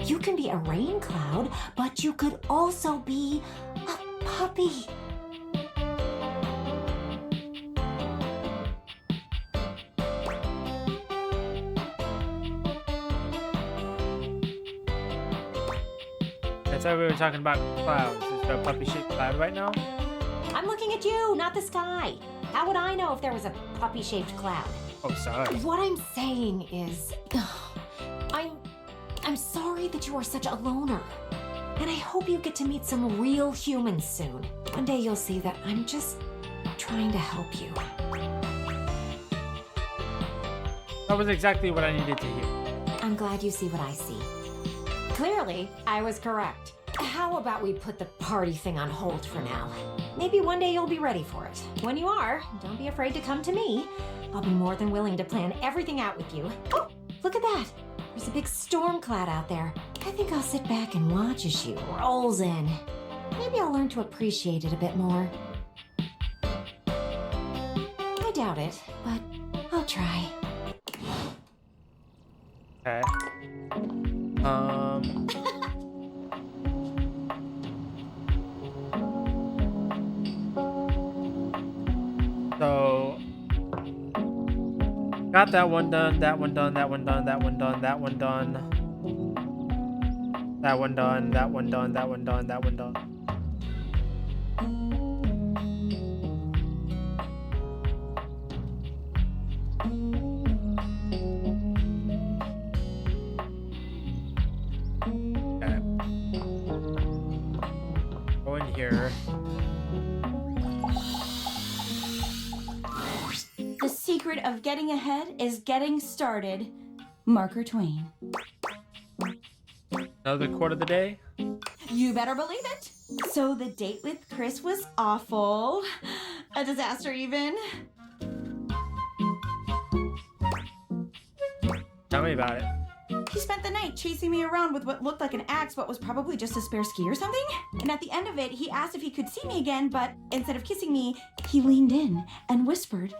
You can be a rain cloud, but you could also be a puppy. That's why we were talking about clouds. Is there a puppy-shaped cloud right now? I'm looking at you, not the sky. How would I know if there was a puppy-shaped cloud? Oh, sorry. What I'm saying is, I'm sorry that you are such a loner. And I hope you get to meet some real humans soon. One day you'll see that I'm just trying to help you. That was exactly what I needed to hear. I'm glad you see what I see. Clearly, I was correct. How about we put the party thing on hold for now? Maybe one day you'll be ready for it. When you are, don't be afraid to come to me. I'll be more than willing to plan everything out with you. Oh, look at that. There's a big storm cloud out there. I think I'll sit back and watch as she rolls in. Maybe I'll learn to appreciate it a bit more. I doubt it, but I'll try. Okay. So got that one done, that one done, that one done, that one done, that one done. That one done, that one done, that one done, that one done. Okay. Go in here. The secret of getting ahead is getting started. Marker Twain. Another quote of the day. You better believe it. So the date with Chris was awful. A disaster even. Tell me about it. He spent the night chasing me around with what looked like an axe but was probably just a spare ski or something. And at the end of it, he asked if he could see me again, but instead of kissing me, he leaned in and whispered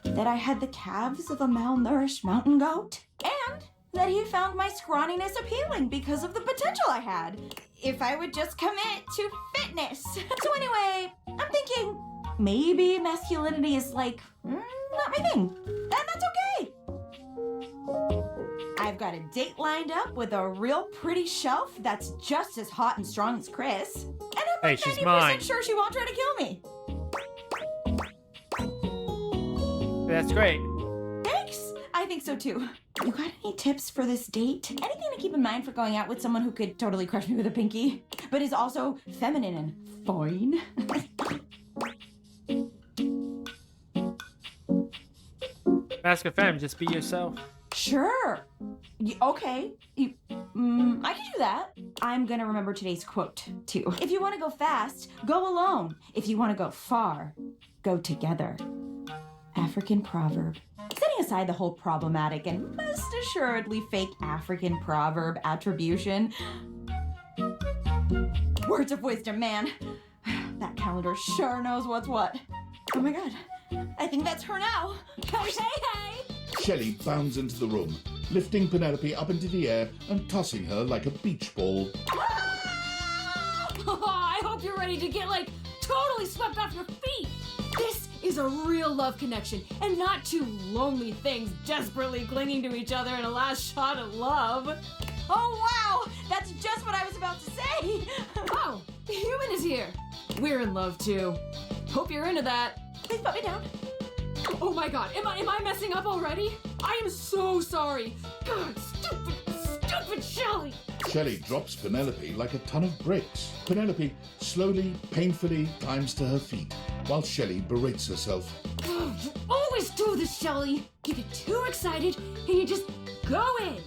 that I had the calves of a malnourished mountain goat and that he found my scrawniness appealing because of the potential I had if I would just commit to fitness. So anyway, I'm thinking maybe masculinity is like, not my thing. And that's okay. I've got a date lined up with a real pretty shelf that's just as hot and strong as Chris. And I'm Hey, like she's 90% mine. sure she won't try to kill me. That's great. Thanks! I think so too. You got any tips for this date? Anything to keep in mind for going out with someone who could totally crush me with a pinky, but is also feminine and fine? Ask a femme, just be yourself. Sure. Okay. I can do that. I'm gonna remember today's quote, too. If you want to go fast, go alone. If you want to go far, go together. African proverb. Setting aside the whole problematic and most assuredly fake African proverb attribution. Words of wisdom, man. That calendar sure knows what's what. Oh my god. I think that's her now. Hey, hey! Shelley bounds into the room, lifting Penelope up into the air and tossing her like a beach ball. I I hope you're ready to get, like, totally swept off your feet. This is a real love connection, and not two lonely things desperately clinging to each other in a last shot of love. Oh, wow! That's just what I was about to say! Oh, the human is here. We're in love, too. Hope you're into that. Please put me down. Oh my god, am I messing up already? I am so sorry. God, stupid Shelley. Shelley drops Penelope like a ton of bricks. Penelope slowly, painfully climbs to her feet, while Shelley berates herself. Oh, you always do this, Shelley. You get too excited and you just go in.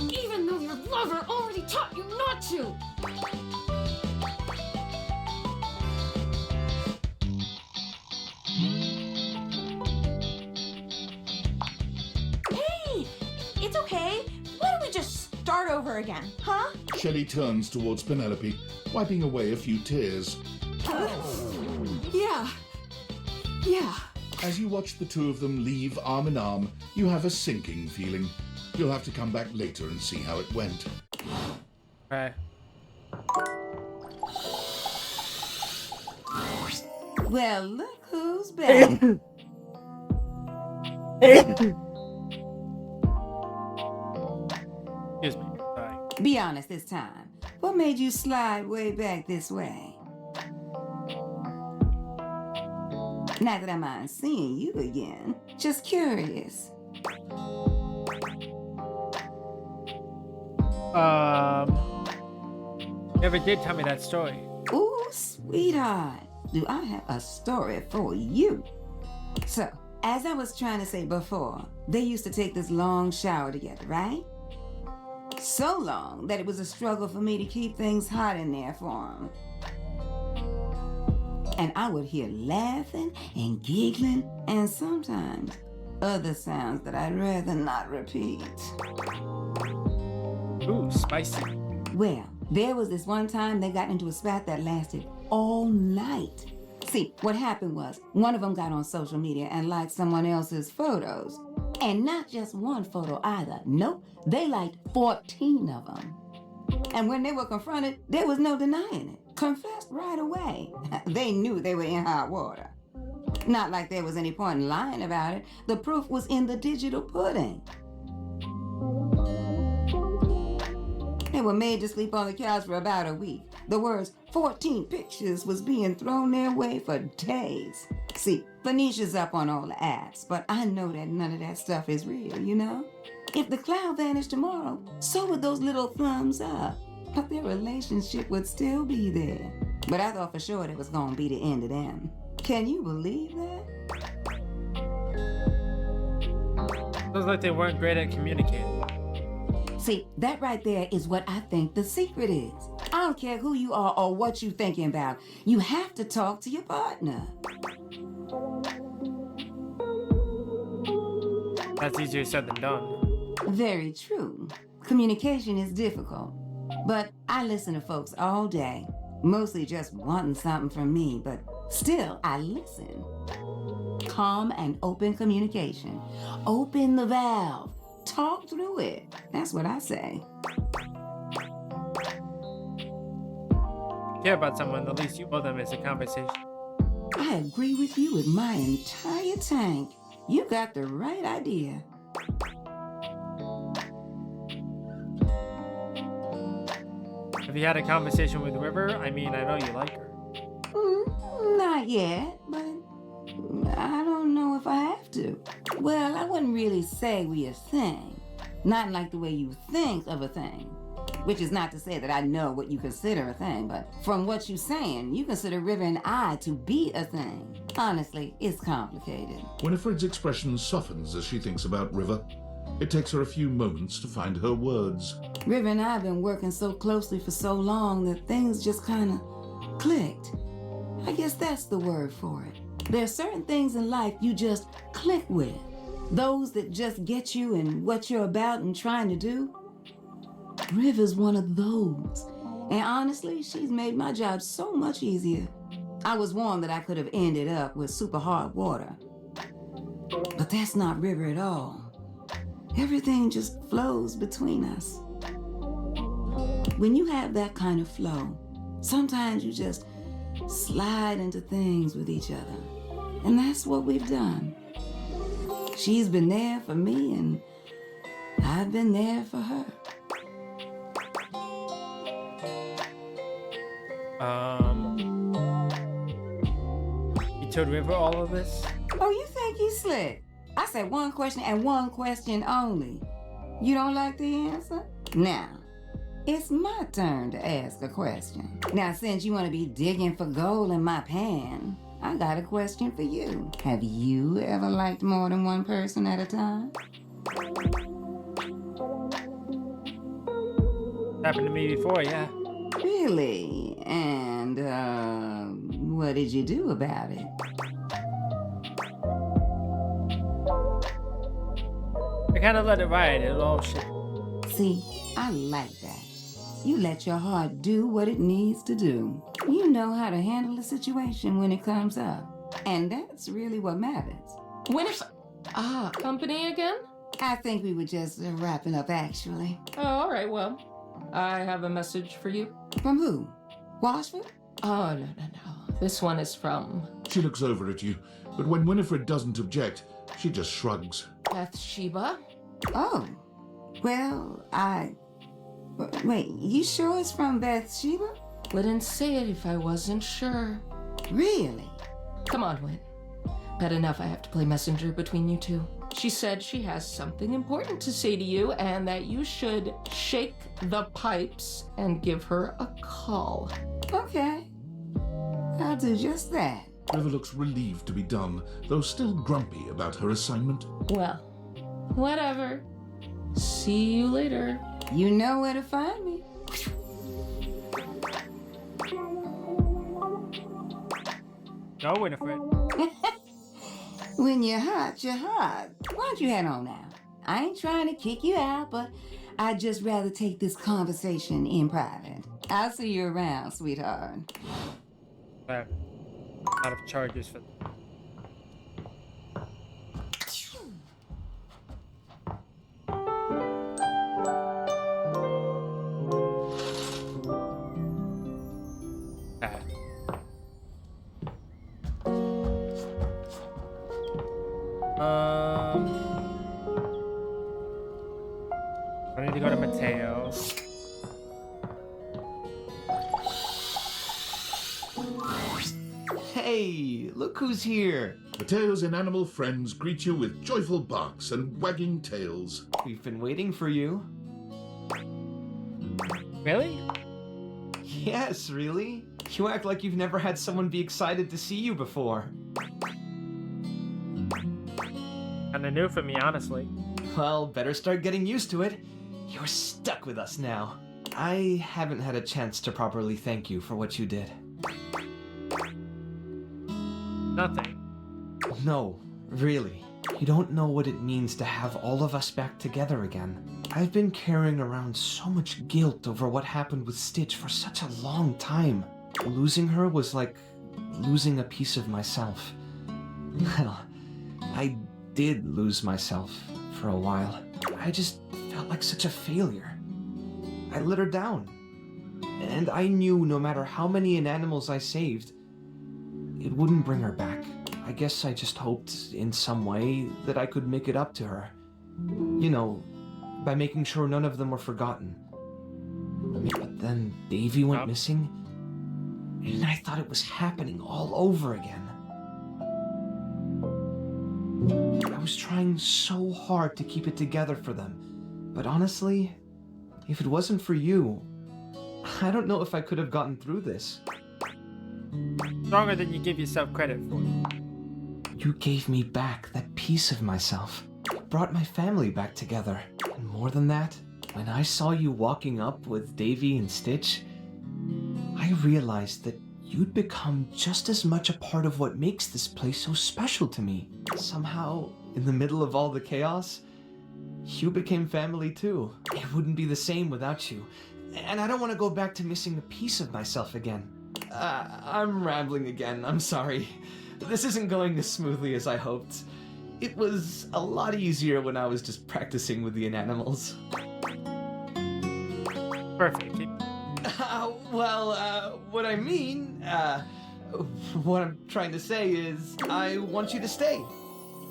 Even though your lover already taught you not to. Hey! It's okay. Why don't we just start over again, huh? Shelley turns towards Penelope, wiping away a few tears. Yeah. As you watch the two of them leave arm in arm, you have a sinking feeling. You'll have to come back later and see how it went. Right. Well, look who's back. Excuse me. Sorry. Be honest this time. What made you slide way back this way? Not that I mind seeing you again. Just curious. Never did tell me that story. Ooh, sweetheart. Do I have a story for you? So, as I was trying to say before, they used to take this long shower together, right? So long that it was a struggle for me to keep things hot in there for them. And I would hear laughing and giggling, and sometimes other sounds that I'd rather not repeat. Ooh, spicy. Well, there was this one time they got into a spat that lasted all night. See, what happened was, one of them got on social media and liked someone else's photos. And not just one photo either. Nope, they liked 14 of them. And when they were confronted, there was no denying it. Confessed right away. They knew they were in hot water. Not like there was any point in lying about it. The proof was in the digital pudding. They were made to sleep on the couch for about a week. The words 14 pictures was being thrown their way for days. See, Phoenicia's up on all the apps, but I know that none of that stuff is real, you know? If the cloud vanished tomorrow, so would those little thumbs up. But their relationship would still be there. But I thought for sure it was gonna be the end of them. Can you believe that? Sounds like they weren't great at communicating. See, that right there is what I think the secret is. I don't care who you are or what you're thinking about. You have to talk to your partner. That's easier said than done. Very true. Communication is difficult. But I listen to folks all day, mostly just wanting something from me, but still I listen. Calm and open communication. Open the valve. Talk through it. That's what I say. Care about someone, the least you owe them is a conversation. I agree with you with my entire tank. You got the right idea. Have you had a conversation with River? I mean, I know you like her. Not yet, but I don't know if I have to. Well, I wouldn't really say we a thing. Not like the way you think of a thing. Which is not to say that I know what you consider a thing, but from what you're saying, you consider River and I to be a thing. Honestly, it's complicated. Winifred's expression softens as she thinks about River. It takes her a few moments to find her words. River and I have been working so closely for so long that things just kind of clicked. I guess that's the word for it. There are certain things in life you just click with. Those that just get you in what you're about and trying to do. River's one of those. And honestly, she's made my job so much easier. I was warned that I could have ended up with super hard water. But that's not River at all. Everything just flows between us. When you have that kind of flow, Sometimes you just slide into things with each other. And that's what we've done. She's been there for me, and I've been there for her. You told River all of this? Oh, you think you slick? I said one question and one question only. You don't like the answer? Now, it's my turn to ask a question. Now, since you want to be digging for gold in my pan, I got a question for you. Have you ever liked more than one person at a time? Happened to me before, yeah. Really? And, what did you do about it? I kind of let it ride. It all shit. See, I like that. You let your heart do what it needs to do. You know how to handle a situation when it comes up. And that's really what matters. Winifred. Company again? I think we were just wrapping up, actually. Oh, all right, well, I have a message for you. From who? Washford? Oh, no. This one is from... She looks over at you, but when Winifred doesn't object, she just shrugs. Bathsheba? Oh, well, Wait, you sure it's from Bathsheba? Wouldn't say it if I wasn't sure. Really? Come on, Win. Had enough I have to play messenger between you two. She said she has something important to say to you and that you should shake the pipes and give her a call. Okay. I'll do just that. River looks relieved to be done, though still grumpy about her assignment. Well, whatever. See you later. You know where to find me. Go, Winifred. When you're hot, you're hot. Why don't you head on now? I ain't trying to kick you out, but I'd just rather take this conversation in private. I'll see you around, sweetheart. A lot of charges for... I need to go to Mateo. Hey, look who's here. Mateo's inanimal friends greet you with joyful barks and wagging tails. We've been waiting for you. Really? Yes, really. You act like you've never had someone be excited to see you before. Kinda new for me, honestly. Well, better start getting used to it. You're stuck with us now. I haven't had a chance to properly thank you for what you did. Nothing. No, really. You don't know what it means to have all of us back together again. I've been carrying around so much guilt over what happened with Stitch for such a long time. Losing her was like losing a piece of myself. Well, I did lose myself for a while. I just felt like such a failure. I let her down. And I knew no matter how many inanimals I saved, it wouldn't bring her back. I guess I just hoped in some way that I could make it up to her. You know, by making sure none of them were forgotten. But then Davy went missing, and I thought it was happening all over again. I was trying so hard to keep it together for them, but honestly, if it wasn't for you, I don't know if I could have gotten through this. Stronger than you give yourself credit for. You gave me back that piece of myself. Brought my family back together. And more than that, when I saw you walking up with Davy and Stitch, I realized that you'd become just as much a part of what makes this place so special to me. Somehow, in the middle of all the chaos, you became family too. It wouldn't be the same without you. And I don't want to go back to missing a piece of myself again. I'm rambling again, I'm sorry. This isn't going as smoothly as I hoped. It was a lot easier when I was just practicing with the inanimals. Perfect. What I mean, what I'm trying to say is, I want you to stay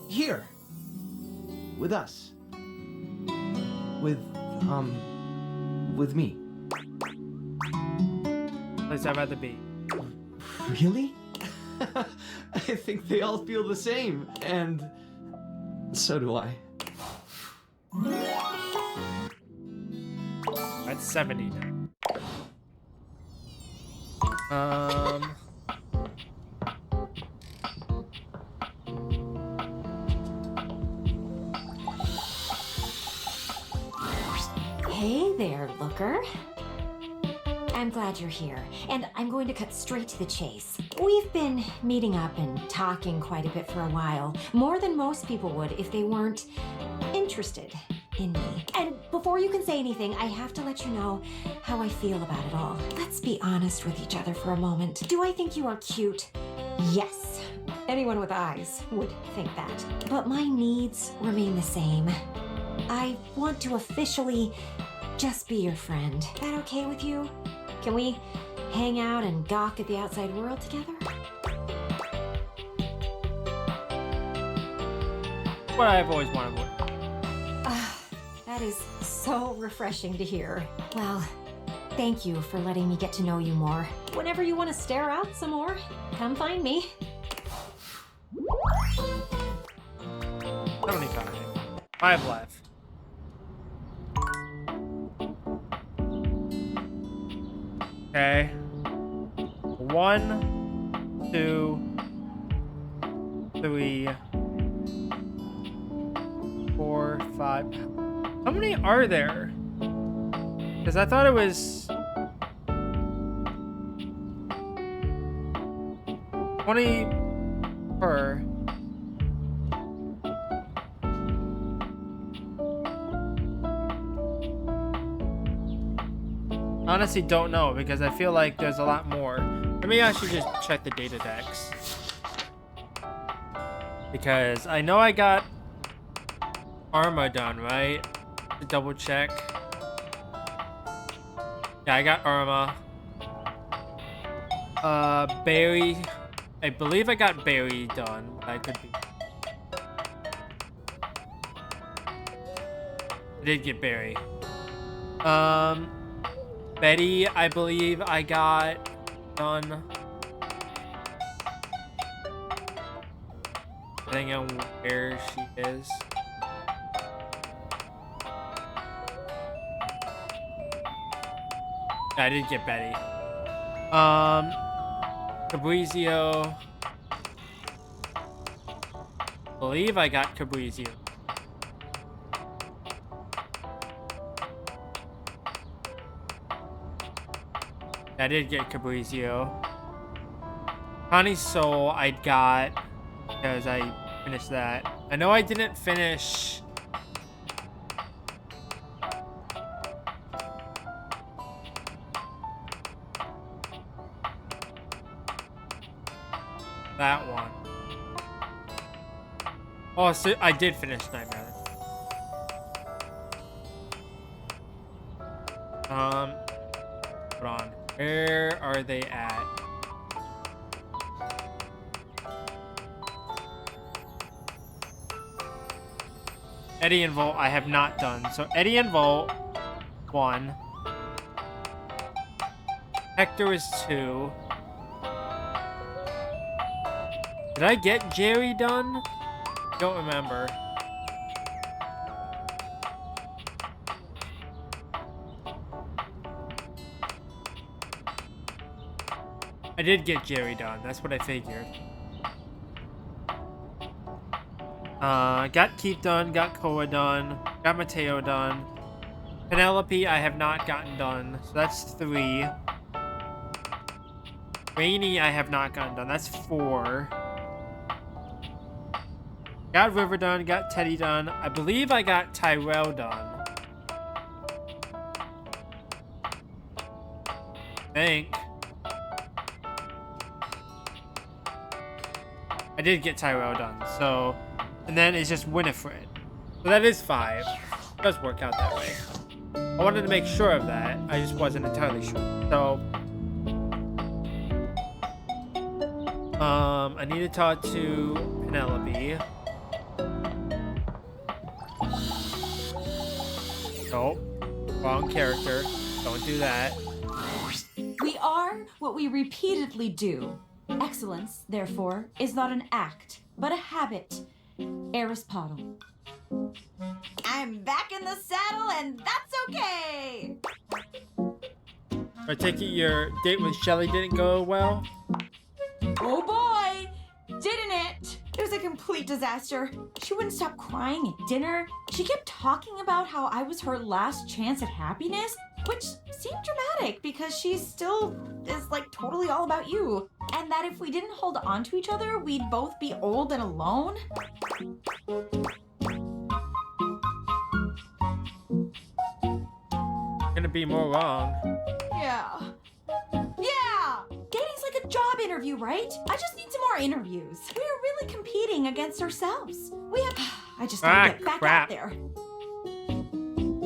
here with us, with me. Place I'd rather be. Really? I think they all feel the same, and so do I. That's 70 now. Hey there, Looker. I'm glad you're here, and I'm going to cut straight to the chase. We've been meeting up and talking quite a bit for a while, more than most people would if they weren't interested in me. And before you can say anything, I have to let you know how I feel about it all. Let's be honest with each other for a moment. Do I think you are cute? Yes. Anyone with eyes would think that. But my needs remain the same. I want to officially just be your friend. Is that okay with you? Can we hang out and gawk at the outside world together? What I've always wanted. That is so refreshing to hear. Well, thank you for letting me get to know you more. Whenever you want to stare out some more, come find me. 75. 5 left. Okay. 1, 2, 3, 4, 5. How many are there? Because I thought it was 20 per. Honestly, don't know because I feel like there's a lot more. Maybe I should just check the data decks. Because I know I got Arma done, right? To double check. Yeah, I got Arma. Barry. I believe I got Barry done. I could be. I did get Barry. Betty, I believe I got done. Depending on where she is. I did get Betty. Fabrizio. I believe I got Fabrizio. I did get Fabrizio. Connie's Soul I got because I finished that. I know I didn't finish that one. Oh, so I did finish Nightmare. Hold on. Where are they at? Eddie and Volt I have not done. So Eddie and Volt, 1. Hector is 2. Did I get Jerry done? Don't remember. I did get Jerry done. That's what I figured. Got Keith done. Got Koa done. Got Mateo done. Penelope I have not gotten done. So that's 3. Rainy I have not gotten done. That's 4. Got River done. Got Teddy done. I believe I got Tyrell done. I think. I did get Tyrell done, so... And then it's just Winifred. So that is 5. It does work out that way. I wanted to make sure of that. I just wasn't entirely sure. So, I need to talk to Penelope. Nope. Wrong character. Don't do that. We are what we repeatedly do. Excellence, therefore, is not an act, but a habit. Aristotle. I'm back in the saddle, and that's okay! I take it your date with Shelly didn't go well? Oh boy! Didn't it? It was a complete disaster. She wouldn't stop crying at dinner. She kept talking about how I was her last chance at happiness, which seemed dramatic because she still is like totally all about you. And that if we didn't hold on to each other, we'd both be old and alone. Gonna be more wrong. Yeah. Yeah! Dating's like a job interview, right? I just need some more interviews. We are really competing against ourselves. We have... I just gotta get back out there.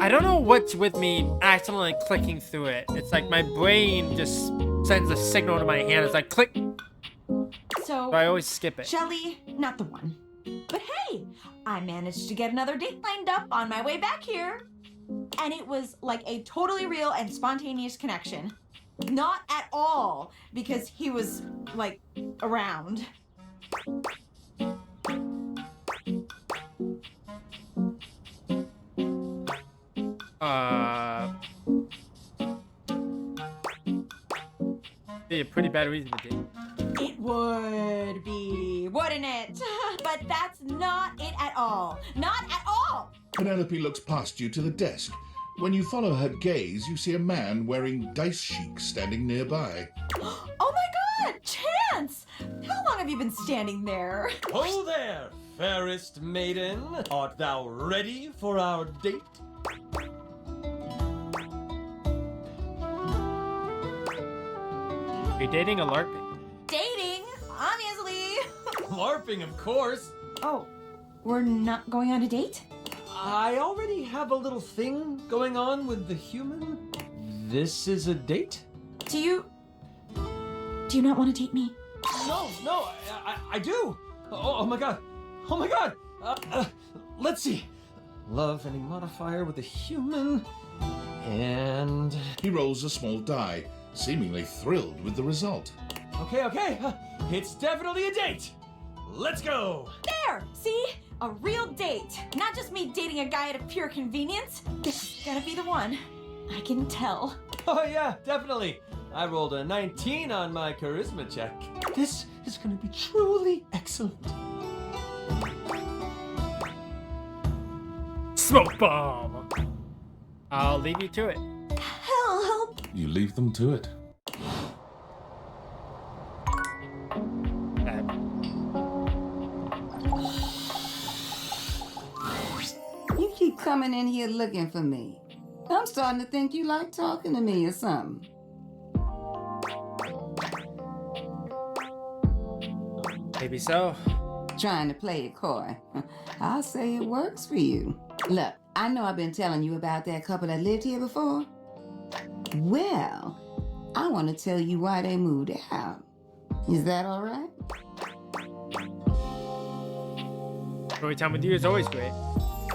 I don't know what's with me accidentally clicking through it. It's like my brain just sends a signal to my hand. It's like click. So But I always skip it. Shelly, not the one. But hey, I managed to get another date lined up on my way back here. And it was like a totally real and spontaneous connection. Not at all because he was like around. Be a pretty bad reason to date. It would be, wouldn't it? But that's not it at all. Not at all! Penelope looks past you to the desk. When you follow her gaze, you see a man wearing dice chic standing nearby. Oh my god, Chance! How long have you been standing there? Ho there, fairest maiden. Art thou ready for our date? Are you dating or LARPing? Dating, obviously. LARPing, of course. Oh, we're not going on a date? I already have a little thing going on with the human. This is a date? Do you not want to date me? No, I do. Oh my god. Oh my god. Let's see. Love any modifier with a human. And... He rolls a small die, seemingly thrilled with the result. Okay. It's definitely a date. Let's go. There! See? A real date. Not just me dating a guy out of pure convenience. This is gonna be the one. I can tell. Oh yeah, definitely. I rolled a 19 on my charisma check. This is gonna be truly excellent. Smoke bomb! I'll leave you to it. Help! You leave them to it. You keep coming in here looking for me. I'm starting to think you like talking to me or something. Maybe so. Trying to play it coy. I'll say it works for you. Look, I know I've been telling you about that couple that lived here before. Well, I want to tell you why they moved out. Is that all right? Story time with you is always great.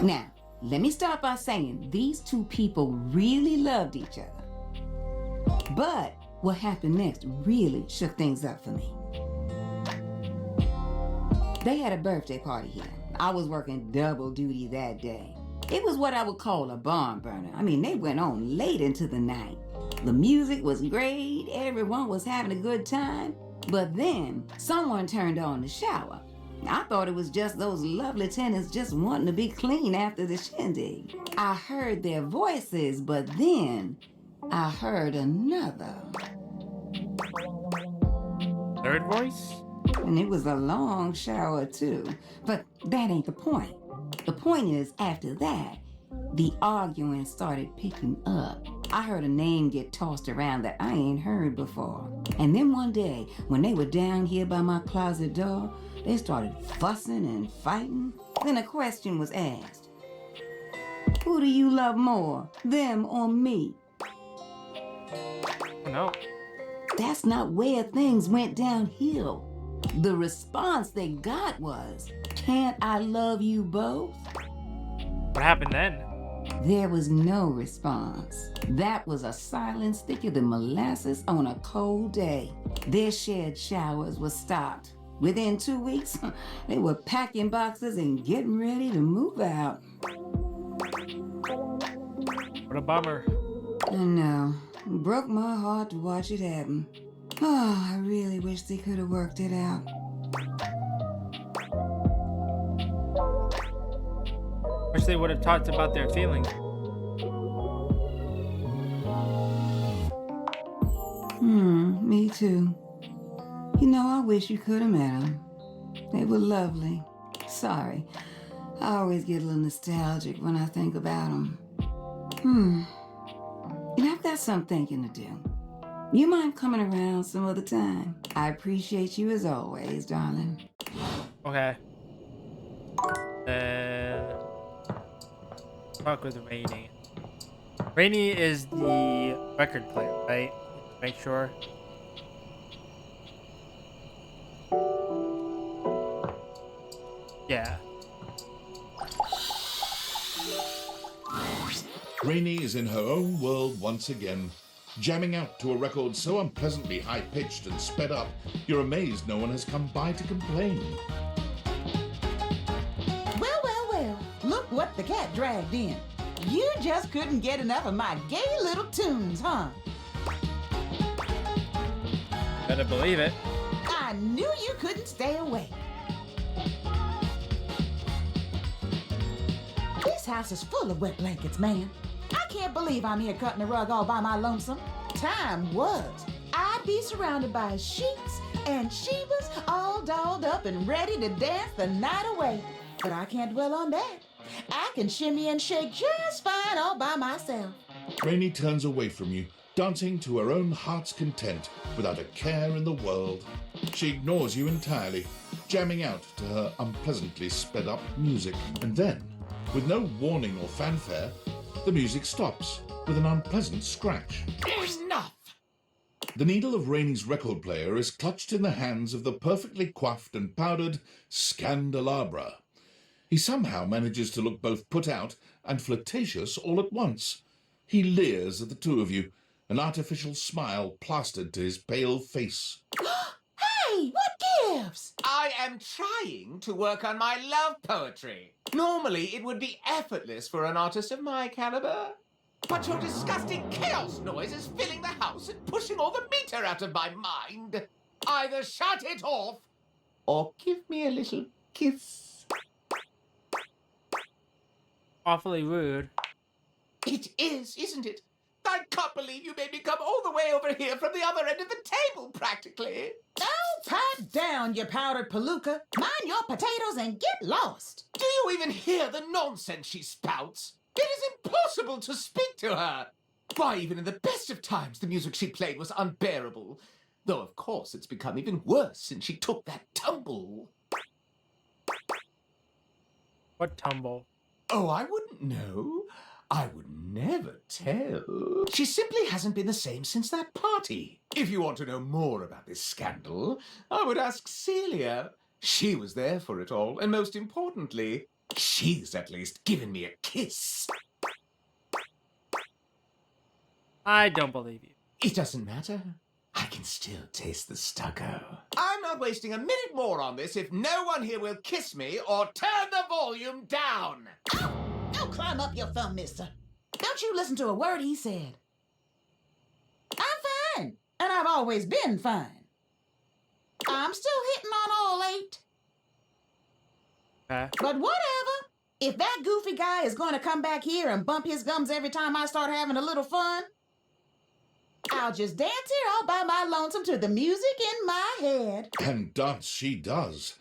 Now, let me start by saying these two people really loved each other. But what happened next really shook things up for me. They had a birthday party here. I was working double duty that day. It was what I would call a barn burner. I mean, they went on late into the night. The music was great, everyone was having a good time. But then, someone turned on the shower. I thought it was just those lovely tenants just wanting to be clean after the shindig. I heard their voices, but then I heard another. Third voice? And it was a long shower too. But that ain't the point. The point is, after that, the arguing started picking up. I heard a name get tossed around that I ain't heard before. And then one day, when they were down here by my closet door, they started fussing and fighting. Then a question was asked. Who do you love more, them or me? No. That's not where things went downhill. The response they got was, "Can't I love you both?" What happened then? There was no response. That was a silence thicker than molasses on a cold day. Their shared showers were stopped. Within 2 weeks, they were packing boxes and getting ready to move out. What a bummer. I know. It broke my heart to watch it happen. Oh, I really wish they could have worked it out. Wish they would have talked about their feelings. Me too. You know, I wish you could have met them. They were lovely. Sorry, I always get a little nostalgic when I think about them. You know, I've got some thinking to do. You mind coming around some other time? I appreciate you as always, darling. Okay. Talk with Rainy. Rainy is the record player, right? Make sure. Yeah. Rainy is in her own world once again, jamming out to a record so unpleasantly high-pitched and sped up, you're amazed no one has come by to complain. Well, well, well, look what the cat dragged in. You just couldn't get enough of my gay little tunes, huh? Better believe it. I knew you couldn't stay away. This house is full of wet blankets, man. I can't believe I'm here cutting the rug all by my lonesome. Time was, I'd be surrounded by sheets and Shebas all dolled up and ready to dance the night away. But I can't dwell on that. I can shimmy and shake just fine all by myself. Rainy turns away from you, dancing to her own heart's content without a care in the world. She ignores you entirely, jamming out to her unpleasantly sped up music. And then, with no warning or fanfare, the music stops with an unpleasant scratch. Enough! The needle of Rainy's record player is clutched in the hands of the perfectly coiffed and powdered Scandelabra. He somehow manages to look both put out and flirtatious all at once. He leers at the two of you, an artificial smile plastered to his pale face. Hey, what gives? I am trying to work on my love poetry. Normally, it would be effortless for an artist of my caliber. But your disgusting chaos noise is filling the house and pushing all the meter out of my mind. Either shut it off, or give me a little kiss. Awfully rude. It is, isn't it? I can't believe you made me come all the way over here from the other end of the table, practically. Oh, pipe down, you powdered palooka. Mind your potatoes and get lost. Do you even hear the nonsense she spouts? It is impossible to speak to her. Why, even in the best of times, the music she played was unbearable. Though, of course, it's become even worse since she took that tumble. What tumble? Oh, I wouldn't know. I would never tell. She simply hasn't been the same since that party. If you want to know more about this scandal, I would ask Celia. She was there for it all, and most importantly, she's at least given me a kiss. I don't believe you. It doesn't matter. I can still taste the stucco. I'm not wasting a minute more on this if no one here will kiss me or turn the volume down. Don't climb up your thumb, mister. Don't you listen to a word he said. I'm fine, and I've always been fine. I'm still hitting on all 8. But whatever. If that goofy guy is going to come back here and bump his gums every time I start having a little fun, I'll just dance here all by my lonesome to the music in my head. And dance she does,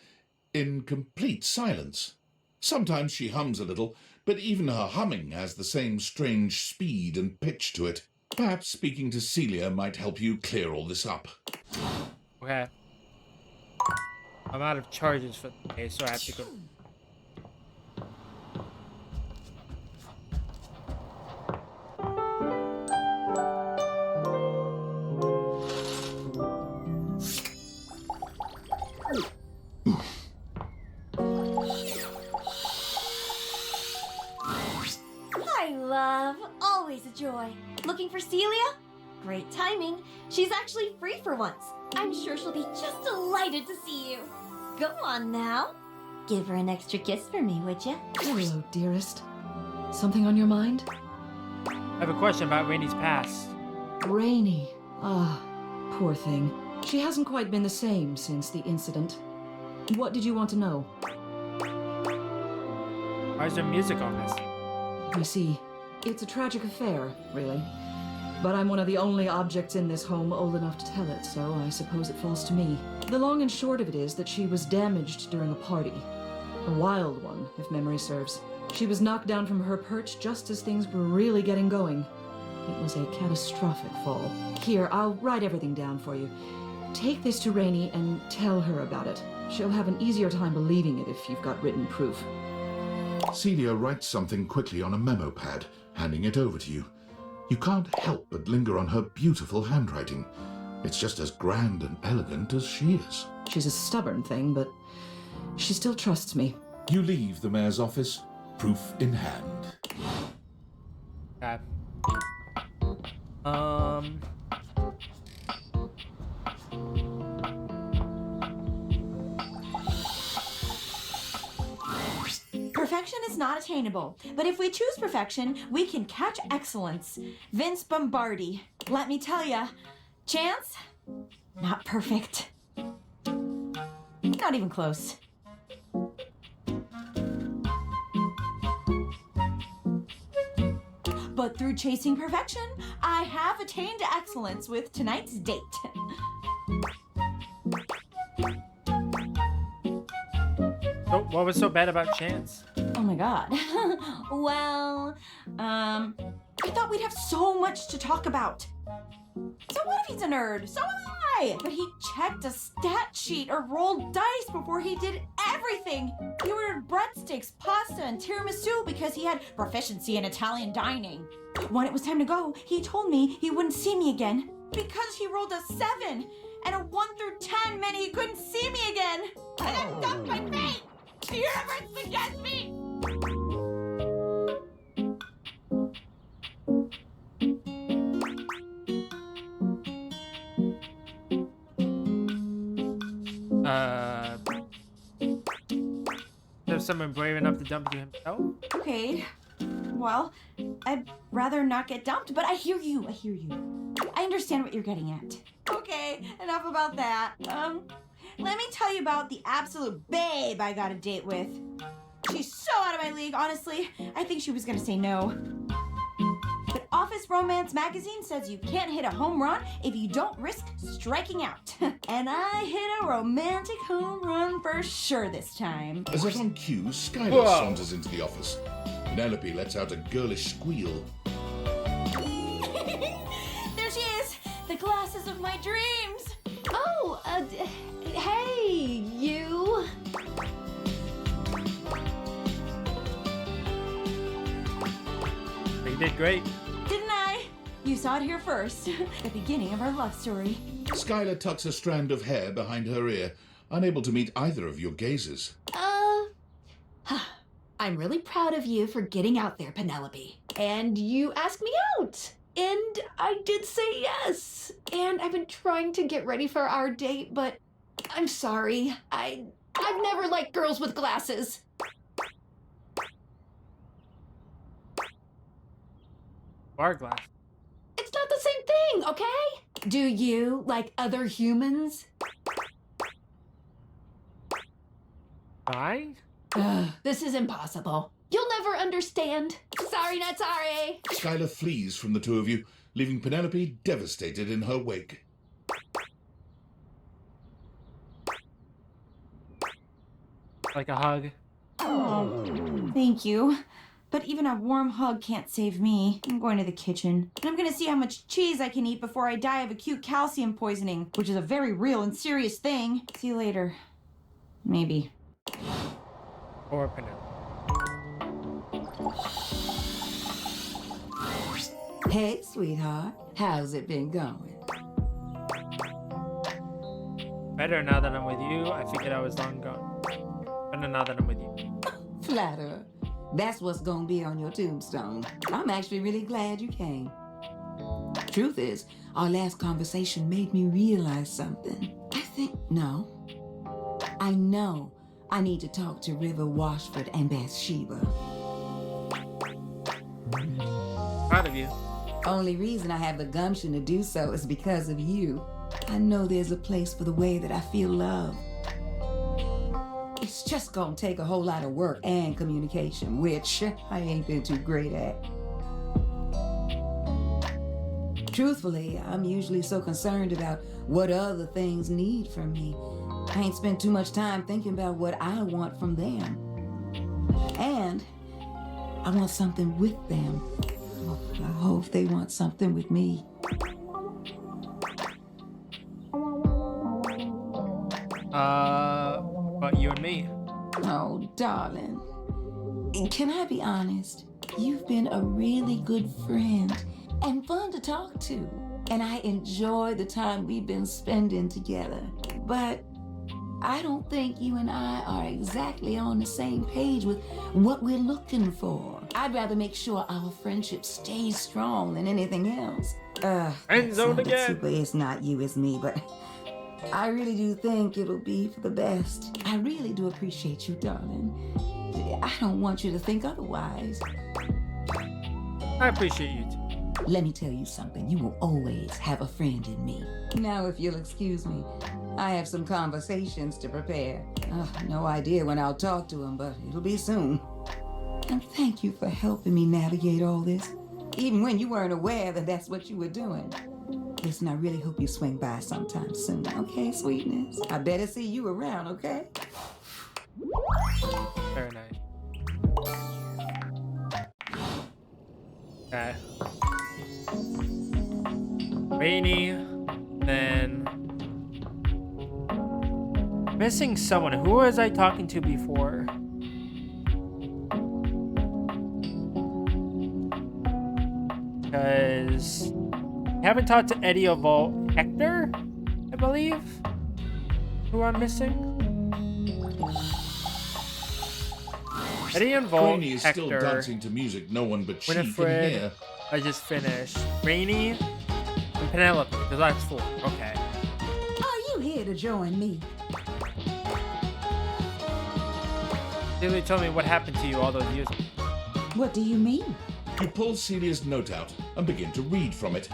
in complete silence. Sometimes she hums a little, but even her humming has the same strange speed and pitch to it. Perhaps speaking to Celia might help you clear all this up. Okay. I'm out of charges for the day, so I have to go. joy. Looking for Celia? Great timing. She's actually free for once. I'm sure she'll be just delighted to see you. Go on now. Give her an extra kiss for me, would you? Hello, dearest. Something on your mind? I have a question about Rainey's past. Rainey. Ah, poor thing. She hasn't quite been the same since the incident. What did you want to know? Why is there music on this? You see, it's a tragic affair, really. But I'm one of the only objects in this home old enough to tell it, so I suppose it falls to me. The long and short of it is that she was damaged during a party. A wild one, if memory serves. She was knocked down from her perch just as things were really getting going. It was a catastrophic fall. Here, I'll write everything down for you. Take this to Rainey and tell her about it. She'll have an easier time believing it if you've got written proof. Celia writes something quickly on a memo pad, handing it over to you. You can't help but linger on her beautiful handwriting. It's just as grand and elegant as she is. She's a stubborn thing, but she still trusts me. You leave the mayor's office, proof in hand. Okay. Perfection is not attainable, but if we choose perfection, we can catch excellence. Vince Bombardi. Let me tell ya, Chance? Not perfect. Not even close. But through chasing perfection, I have attained excellence with tonight's date. So, what was so bad about Chance? Oh my god. Well, I thought we'd have so much to talk about. So what if he's a nerd? So am I! But he checked a stat sheet or rolled dice before he did everything. He ordered breadsticks, pasta, and tiramisu because he had proficiency in Italian dining. When it was time to go, he told me he wouldn't see me again because he rolled a 7 and a 1 through 10 meant he couldn't see me again. And I'm dumped my fate! The universe forgets me! There's someone brave enough to dump you himself? Okay. Well, I'd rather not get dumped, but I hear you. I understand what you're getting at. Okay, enough about that. Let me tell you about the absolute babe I got a date with. She's so out of my league, honestly. I think she was gonna say no. But Office Romance magazine says you can't hit a home run if you don't risk striking out. And I hit a romantic home run for sure this time. As if on cue, Skylar saunters into the office. Penelope lets out a girlish squeal. There she is! The glasses of my dreams! Oh, hey, you. You did great. Didn't I? You saw it here first. The beginning of our love story. Skylar tucks a strand of hair behind her ear, unable to meet either of your gazes. I'm really proud of you for getting out there, Penelope. And you asked me out. And I did say yes. And I've been trying to get ready for our date, but I'm sorry. I've never liked girls with glasses. Bar glass. It's not the same thing, okay? Do you like other humans? Bye? This is impossible. You'll never understand. Sorry, not sorry. Skylar flees from the two of you, leaving Penelope devastated in her wake. Like a hug. Oh, thank you. But even a warm hug can't save me. I'm going to the kitchen. And I'm gonna see how much cheese I can eat before I die of acute calcium poisoning, which is a very real and serious thing. See you later. Maybe. Or Penelope. Hey, sweetheart. How's it been going? Better now that I'm with you. I figured I was long gone. Better now that I'm with you. Flatterer. That's what's gonna be on your tombstone. I'm actually really glad you came. Truth is, our last conversation made me realize something. I know I need to talk to River Washford and Bathsheba. Proud of you. Only reason I have the gumption to do so is because of you. I know there's a place for the way that I feel love. It's just gonna take a whole lot of work and communication, which I ain't been too great at. Truthfully, I'm usually so concerned about what other things need from me. I ain't spent too much time thinking about what I want from them. And I want something with them. I hope they want something with me. But you and me. Oh, darling. Can I be honest? You've been a really good friend and fun to talk to. And I enjoy the time we've been spending together. But I don't think you and I are exactly on the same page with what we're looking for. I'd rather make sure our friendship stays strong than anything else. Friend zone again. Super, it's not you, it's me, but I really do think it'll be for the best. I really do appreciate you, darling. I don't want you to think otherwise. I appreciate you too. Let me tell you something. You will always have a friend in me. Now, if you'll excuse me, I have some conversations to prepare. No idea when I'll talk to him, but it'll be soon. And thank you for helping me navigate all this, even when you weren't aware that that's what you were doing. Listen, I really hope you swing by sometime soon, okay, sweetness? I better see you around, okay? Very nice. Okay. Rainy, then missing someone. Who was I talking to before? Because I haven't talked to Eddie of Hector, I believe, who I'm missing. Eddie and Volt, Rainy is Hector, still dancing to music no one but she can Winifred, hear. I just finished. Rainy and Penelope, because that's 4. Okay. Are you here to join me? Celia told me what happened to you all those years ago. What do you mean? You pull Celia's note out and begin to read from it.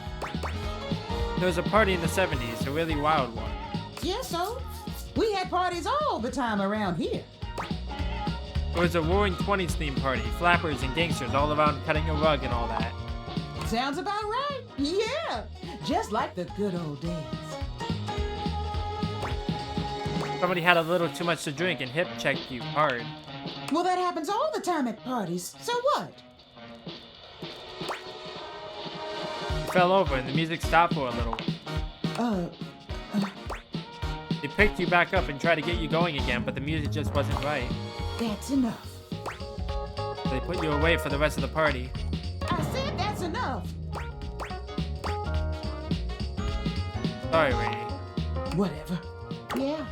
There was a party in the 70s, a really wild one. Yeah, so? We had parties all the time around here. It was a Roaring 20s theme party, flappers and gangsters all around cutting a rug and all that. Sounds about right. Yeah, just like the good old days. Somebody had a little too much to drink and hip checked you hard. Well, that happens all the time at parties. So what? You fell over and the music stopped for a little. They picked you back up and tried to get you going again, but the music just wasn't right. That's enough. They put you away for the rest of the party. I said that's enough. Sorry, Rainy. Whatever. Yeah,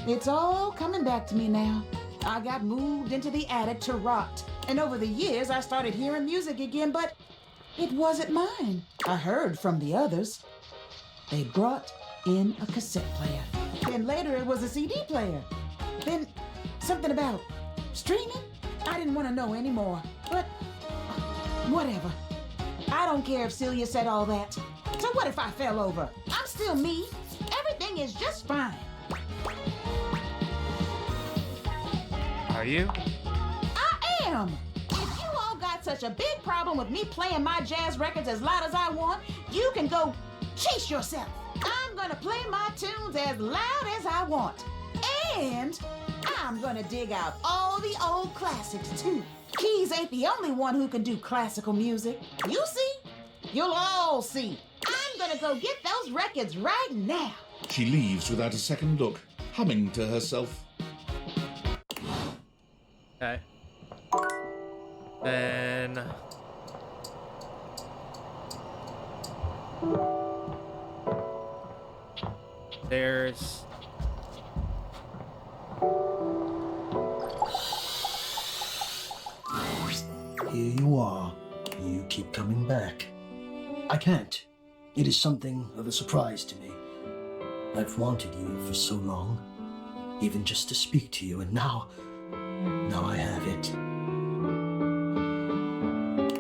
it's all coming back to me now. I got moved into the attic to rot, and over the years I started hearing music again, but it wasn't mine. I heard from the others. They brought in a cassette player. Then later it was a CD player. Then something about streaming? I didn't want to know anymore, but whatever. I don't care if Celia said all that. So what if I fell over? I'm still me. Everything is just fine. Are you? I am. If you all got such a big problem with me playing my jazz records as loud as I want, you can go chase yourself. I'm gonna play my tunes as loud as I want. And I'm gonna dig out all the old classics too. Keys ain't the only one who can do classical music. You see? You'll all see. I'm gonna go get those records right now. She leaves without a second look, humming to herself. Okay. Then... there's... Here you are. You keep coming back. I can't. It is something of a surprise to me. I've wanted you for so long, even just to speak to you, and now I have it.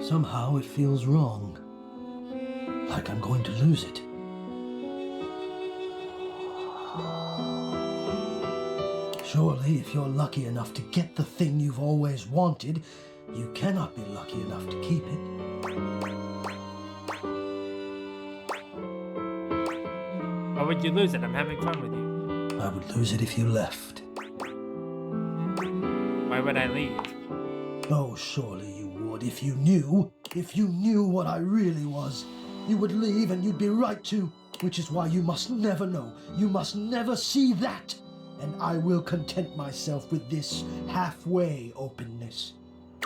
Somehow it feels wrong, like I'm going to lose it. Surely, if you're lucky enough to get the thing you've always wanted, you cannot be lucky enough to keep it. Why would you lose it? I'm having fun with you. I would lose it if you left. Why would I leave? Oh, surely you would. If you knew what I really was, you would leave and you'd be right to. Which is why you must never know. You must never see that. And I will content myself with this halfway openness.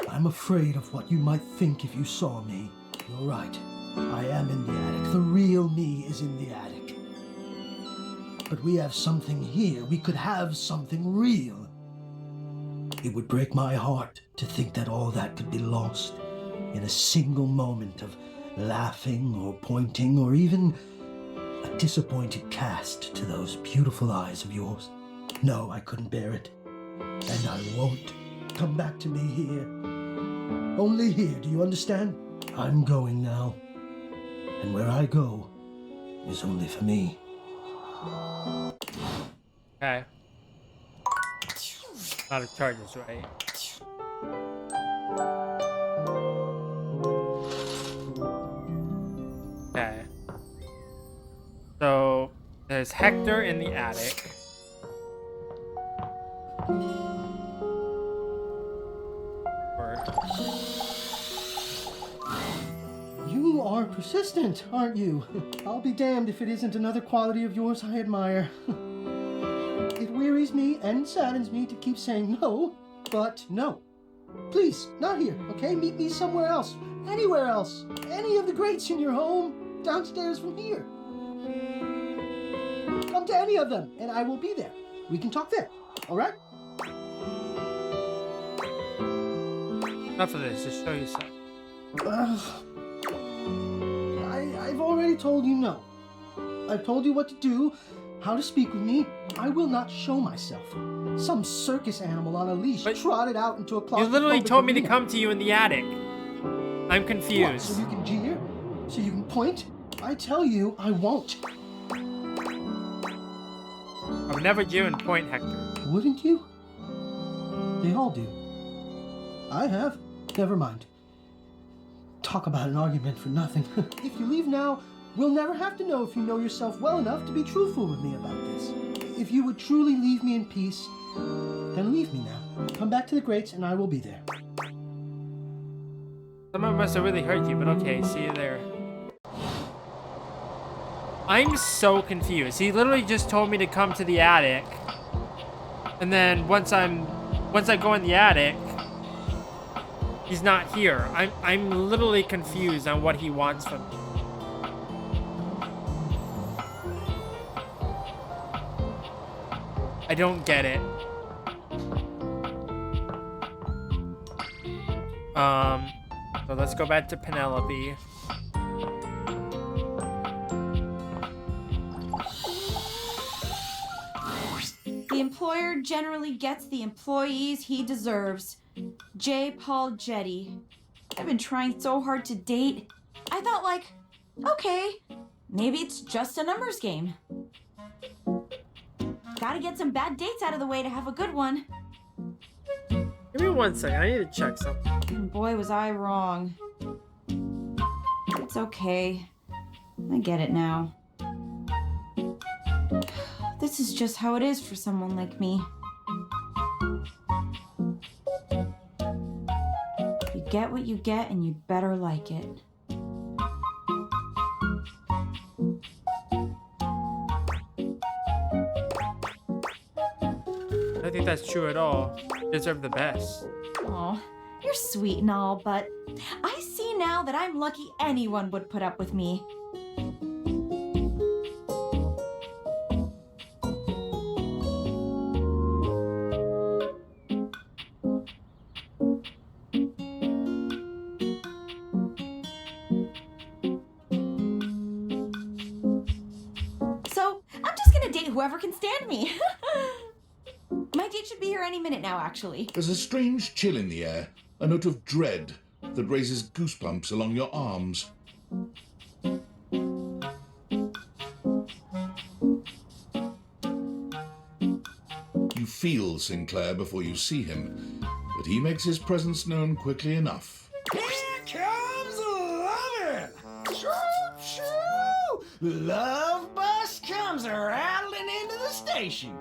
I'm afraid of what you might think if you saw me. You're right. I am in the attic. The real me is in the attic. But we have something here. We could have something real. It would break my heart to think that all that could be lost in a single moment of laughing or pointing or even a disappointed cast to those beautiful eyes of yours. No, I couldn't bear it. And I won't. Come back to me here. Only here, do you understand? I'm going now. And where I go is only for me. Okay. Out of charges, right? Okay. So, there's Hector in the attic. You are persistent, aren't you? I'll be damned if it isn't another quality of yours I admire. It wearies me and saddens me to keep saying no, but no. Please, not here, okay? Meet me somewhere else. Anywhere else. Any of the greats in your home, downstairs from here. Come to any of them, and I will be there. We can talk there, all right? Enough of this, just show yourself. I've already told you no. I've told you what to do, how to speak with me. I will not show myself. Some circus animal on a leash trotted out into a closet. You literally told me to come to you in the attic. I'm confused. What, so you can jeer? So you can point? I tell you, I won't. I would never jeer and point, Hector. Wouldn't you? They all do. I have. Never mind. Talk about an argument for nothing. If you leave now, we'll never have to know if you know yourself well enough to be truthful with me about this. If you would truly leave me in peace, then leave me now. Come back to the grates and I will be there. Someone must have really hurt you, but okay, see you there. I'm so confused. He literally just told me to come to the attic. And then once I go in the attic, he's not here. I'm literally confused on what he wants from me. I don't get it. So let's go back to Penelope. The employer generally gets the employees he deserves. J. Paul Jetty. I've been trying so hard to date. I thought, like, okay, maybe it's just a numbers game. Gotta get some bad dates out of the way to have a good one. Give me 1 second. I need to check something. And boy, was I wrong. It's okay. I get it now. This is just how it is for someone like me. You get what you get, and you'd better like it. I don't think that's true at all. You deserve the best. Aw, you're sweet and all, but I see now that I'm lucky anyone would put up with me. whoever can stand me. My date should be here any minute now, actually. There's a strange chill in the air, a note of dread that raises goosebumps along your arms. You feel Sinclair before you see him, but he makes his presence known quickly enough. Here comes Lovin'! Choo-choo! Love bus comes rattling into the station.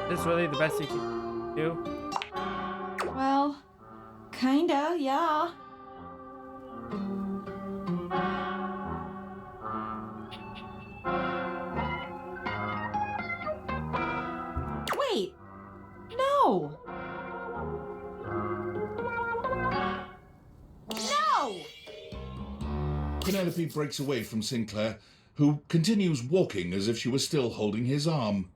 Is this really the best you can do? Well, kinda, yeah. Wait. No. No! Penelope breaks away from Sinclair, who continues walking as if she were still holding his arm.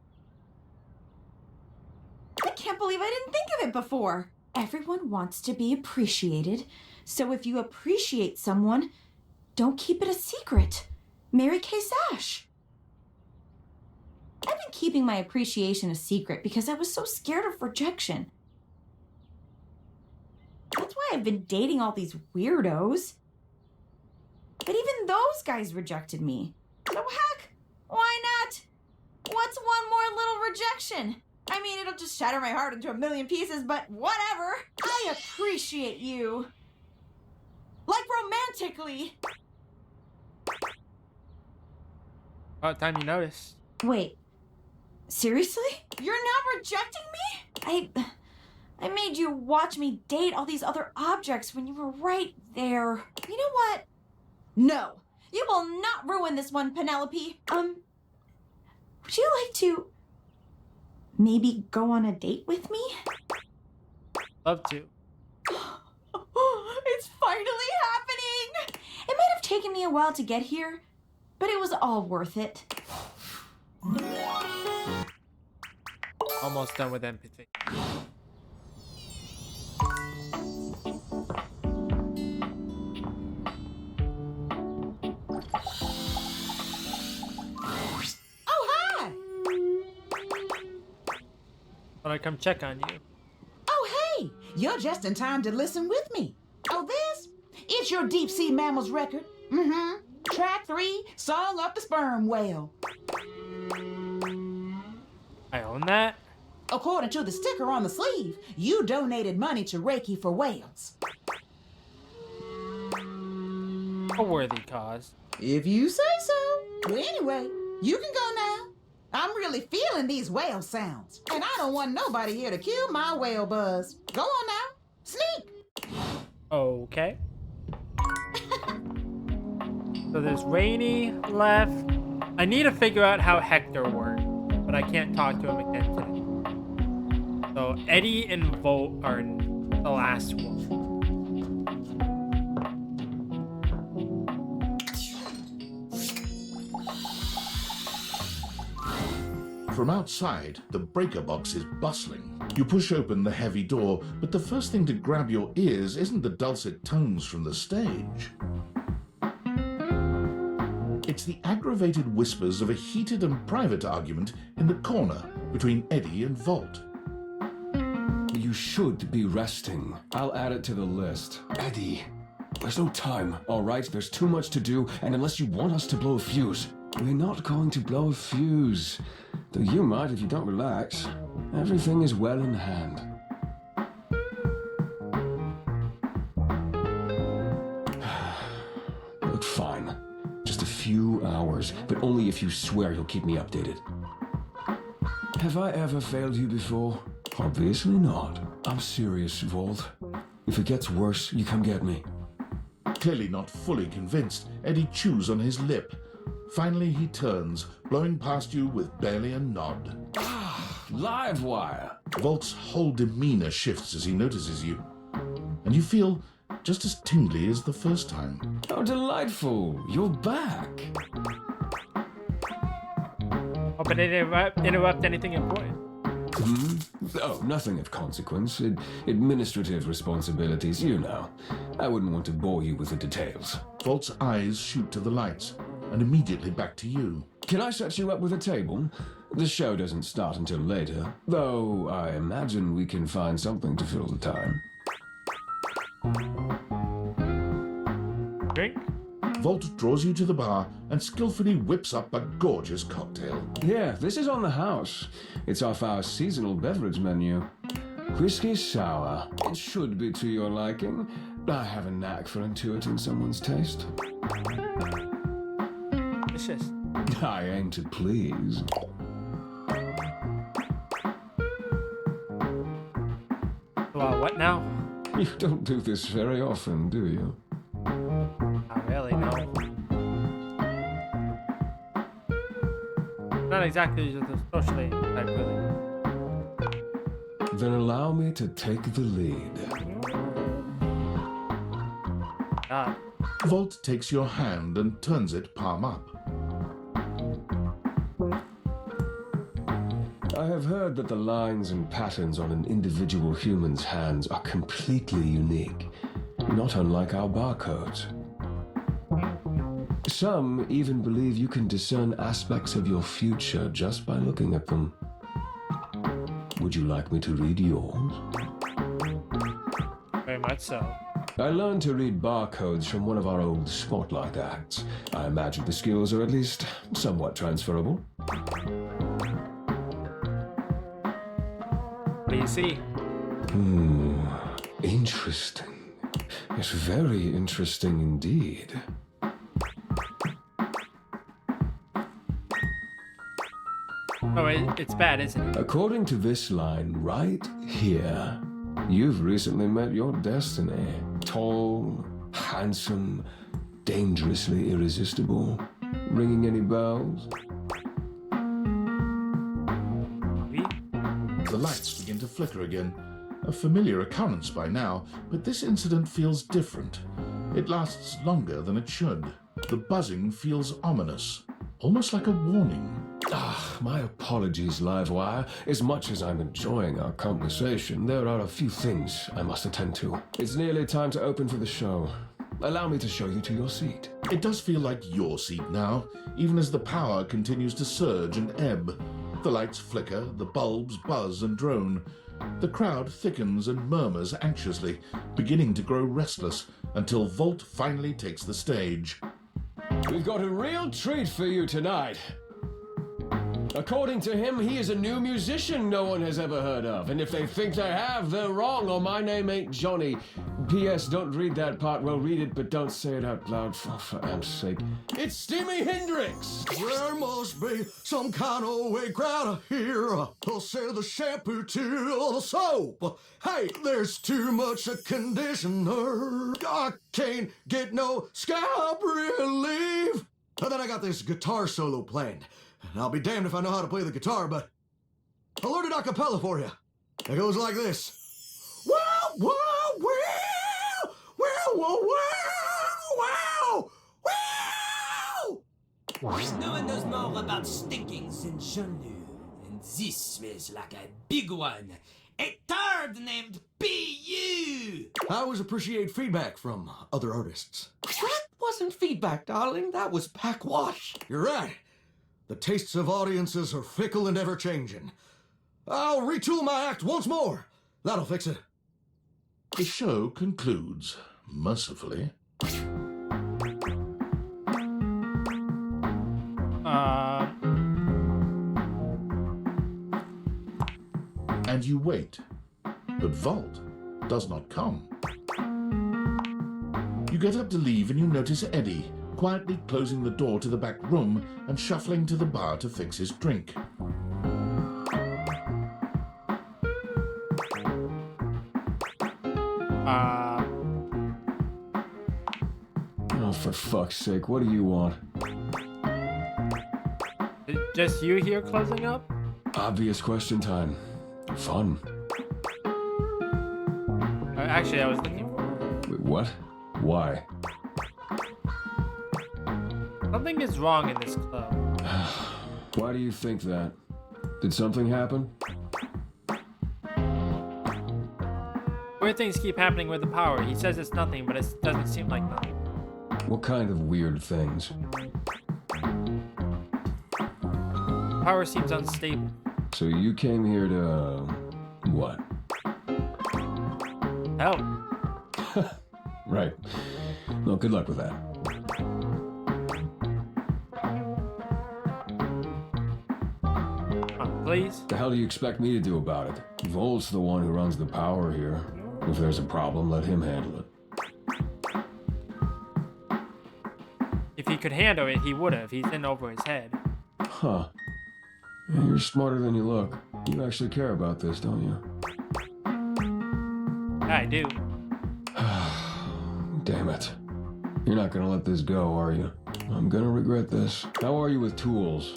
I can't believe I didn't think of it before. Everyone wants to be appreciated, so if you appreciate someone, don't keep it a secret. Mary Kay Sash. I've been keeping my appreciation a secret because I was so scared of rejection. That's why I've been dating all these weirdos. But even those guys rejected me. So heck, why not? What's one more little rejection? I mean, it'll just shatter my heart into a million pieces, but whatever. I appreciate you. Like romantically. About time you noticed. Wait, seriously? You're not rejecting me? I made you watch me date all these other objects when you were right there. You know what? No, you will not ruin this one, Penelope. Would you like to maybe go on a date with me? Love to. It's finally happening! It might have taken me a while to get here, but it was all worth it. Almost done with empathy. Oh, hi! Thought I'd come check on you. Oh, hey! You're just in time to listen with me. Oh, this? It's your deep sea mammals record. Mm-hmm. Track 3, Song of the Sperm Whale. I own that? According to the sticker on the sleeve, you donated money to Reiki for whales. A worthy cause. If you say so. But anyway, you can go now. I'm really feeling these whale sounds, and I don't want nobody here to kill my whale buzz. Go on now. Sneak. Okay. So there's Rainy left. I need to figure out how Hector works, but I can't talk to him again today. So Eddie and Volt are the last one. From outside, the breaker box is bustling. You push open the heavy door, but the first thing to grab your ears isn't the dulcet tones from the stage. It's the aggravated whispers of a heated and private argument in the corner between Eddie and Volt. You should be resting. I'll add it to the list. Eddie, there's no time, all right? There's too much to do, and unless you want us to blow a fuse, we're not going to blow a fuse. Though you might if you don't relax. Everything is well in hand. Look, fine. Just a few hours, but only if you swear you'll keep me updated. Have I ever failed you before? Obviously not. I'm serious, Volt. If it gets worse, you come get me. Clearly not fully convinced, Eddie chews on his lip. Finally, he turns, blowing past you with barely a nod. Live wire! Volt's whole demeanor shifts as he notices you, and you feel just as tingly as the first time. How delightful! You're back! Hope I didn't interrupt anything important. Hmm? Oh, nothing of consequence. Administrative responsibilities, you know. I wouldn't want to bore you with the details. Volt's eyes shoot to the lights, and immediately back to you. Can I set you up with a table? The show doesn't start until later, though I imagine we can find something to fill the time. Drink? Volt draws you to the bar and skillfully whips up a gorgeous cocktail. Yeah, this is on the house. It's off our seasonal beverage menu. Whiskey sour. It should be to your liking. I have a knack for intuiting someone's taste. Delicious. I aim to please. What now? You don't do this very often, do you? Not really, no. Not exactly just a socially type, really. Then allow me to take the lead. God. Volt takes your hand and turns it palm up. I have heard that the lines and patterns on an individual human's hands are completely unique, not unlike our barcodes. Some even believe you can discern aspects of your future just by looking at them. Would you like me to read yours? Very much so. I learned to read barcodes from one of our old spotlight acts. I imagine the skills are at least somewhat transferable. What do you see? Interesting. It's very interesting indeed. Oh, it's bad, isn't it? According to this line right here, you've recently met your destiny. Tall, handsome, dangerously irresistible. Ringing any bells? The lights begin to flicker again. A familiar occurrence by now, but this incident feels different. It lasts longer than it should. The buzzing feels ominous, almost like a warning. My apologies, Livewire. As much as I'm enjoying our conversation, there are a few things I must attend to. It's nearly time to open for the show. Allow me to show you to your seat. It does feel like your seat now, even as the power continues to surge and ebb. The lights flicker, the bulbs buzz and drone. The crowd thickens and murmurs anxiously, beginning to grow restless, until Volt finally takes the stage. We've got a real treat for you tonight. According to him, he is a new musician no one has ever heard of. And if they think they have, they're wrong, or my name ain't Johnny. P.S. Don't read that part. Well, read it, but don't say it out loud, for Am's sake. It's Steamy Hendrix! There must be some kind of way crowd here. They'll say the shampoo to the soap. Hey, there's too much conditioner. I can't get no scalp relief. And then I got this guitar solo planned. And I'll be damned if I know how to play the guitar, but I learned it a cappella for you. It goes like this. Wow, wow, wow, wow, wow, wow, wow, wow. No one knows more about stinkings than Jean-Luc, and this smells like a big one. A third named B.U. I always appreciate feedback from other artists. That wasn't feedback, darling. That was backwash. You're right. The tastes of audiences are fickle and ever-changing. I'll retool my act once more. That'll fix it. The show concludes, mercifully. And you wait, but Volt does not come. You get up to leave and you notice Eddie, quietly closing the door to the back room and shuffling to the bar to fix his drink. Oh, for fuck's sake, what do you want? Just you here closing up? Obvious question time. Fun. Actually, I was looking for... Wait, what? Why? Something is wrong in this club. Why do you think that? Did something happen? Weird things keep happening with the power. He says it's nothing, but it doesn't seem like nothing. What kind of weird things? Power seems unstable. So you came here to, what? Help. Right. Well, good luck with that. Please? The hell do you expect me to do about it? Volt's the one who runs the power here. If there's a problem, let him handle it. If he could handle it, he would have. He's in over his head. Huh. Yeah, you're smarter than you look. You actually care about this, don't you? I do. Damn it. You're not gonna let this go, are you? I'm gonna regret this. How are you with tools?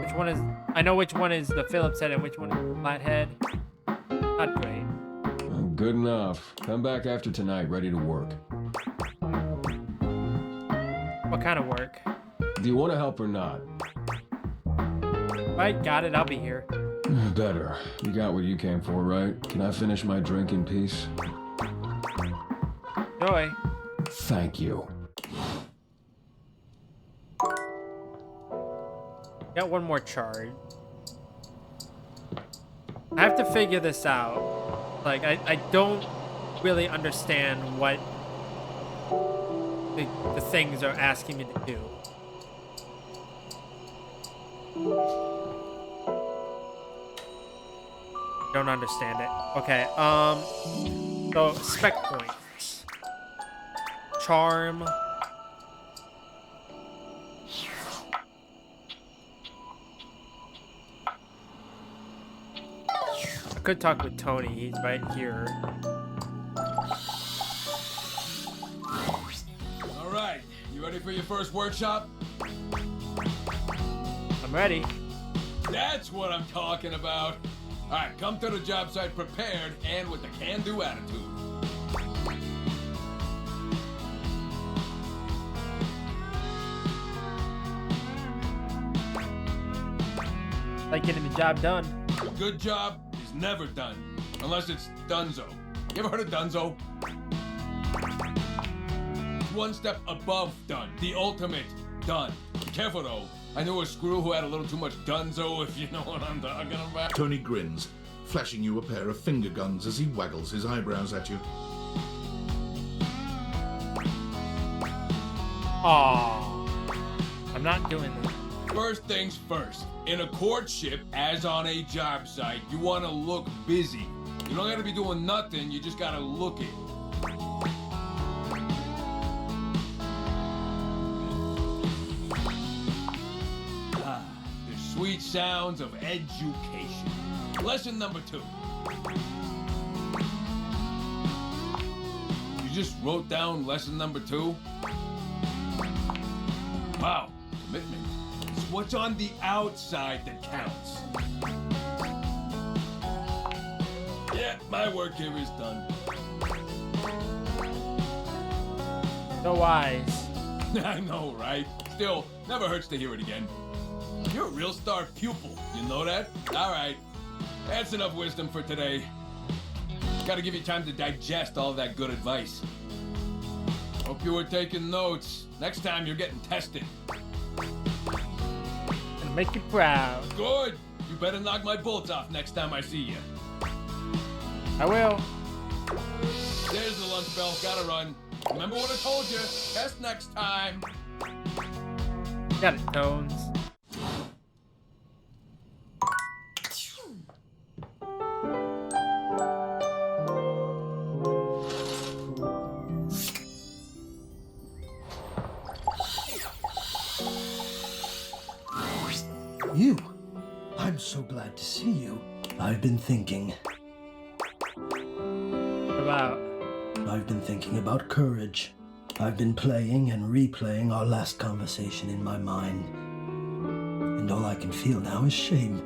Which one is... I know which one is the Phillips head and which one is the flathead. Not great. Well, good enough. Come back after tonight, ready to work. What kind of work? Do you want to help or not? Right, got it. I'll be here. Better. You got what you came for, right? Can I finish my drink in peace? Joy. Thank you. Got one more charge. I have to figure this out. Like, I don't really understand what the things are asking me to do. Don't understand it. Okay, so spec points. Charm. I could talk with Tony, he's right here. Alright, you ready for your first workshop? I'm ready. That's what I'm talking about. Alright, come to the job site prepared and with a can-do attitude. Like getting the job done. A good job is never done, unless it's donezo. You ever heard of donezo? It's one step above done, the ultimate done. Be careful though. I knew a screw who had a little too much donezo, if you know what I'm talking about. Tony grins, flashing you a pair of finger guns as he waggles his eyebrows at you. Aww. I'm not doing this. First things first. In a courtship, as on a job site, you want to look busy. You don't got to be doing nothing, you just got to look it. The sweet sounds of education. Lesson number 2. You just wrote down lesson number 2? Wow, commitment. It's what's on the outside that counts. Yeah, my work here is done. So wise. I know, right? Still, never hurts to hear it again. You're a real star pupil, you know that? Alright, that's enough wisdom for today. Gotta give you time to digest all that good advice. Hope you were taking notes. Next time you're getting tested. And make you proud. Good! You better knock my bolts off next time I see you. I will. There's the lunch bell, gotta run. Remember what I told you, test next time. Got it, Tones. You? I'm so glad to see you. I've been thinking. About? I've been thinking about courage. I've been playing and replaying our last conversation in my mind. And all I can feel now is shame.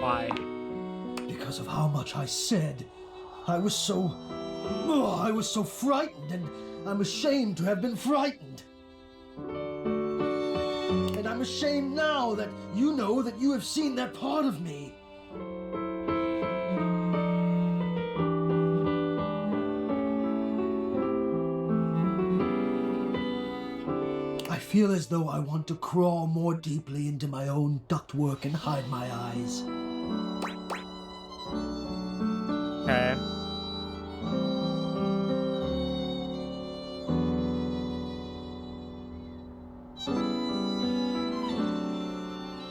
Why? Because of how much I said. I was so frightened, and I'm ashamed to have been frightened. And I'm ashamed now that you know that you have seen that part of me. I feel as though I want to crawl more deeply into my own ductwork and hide my eyes. Okay.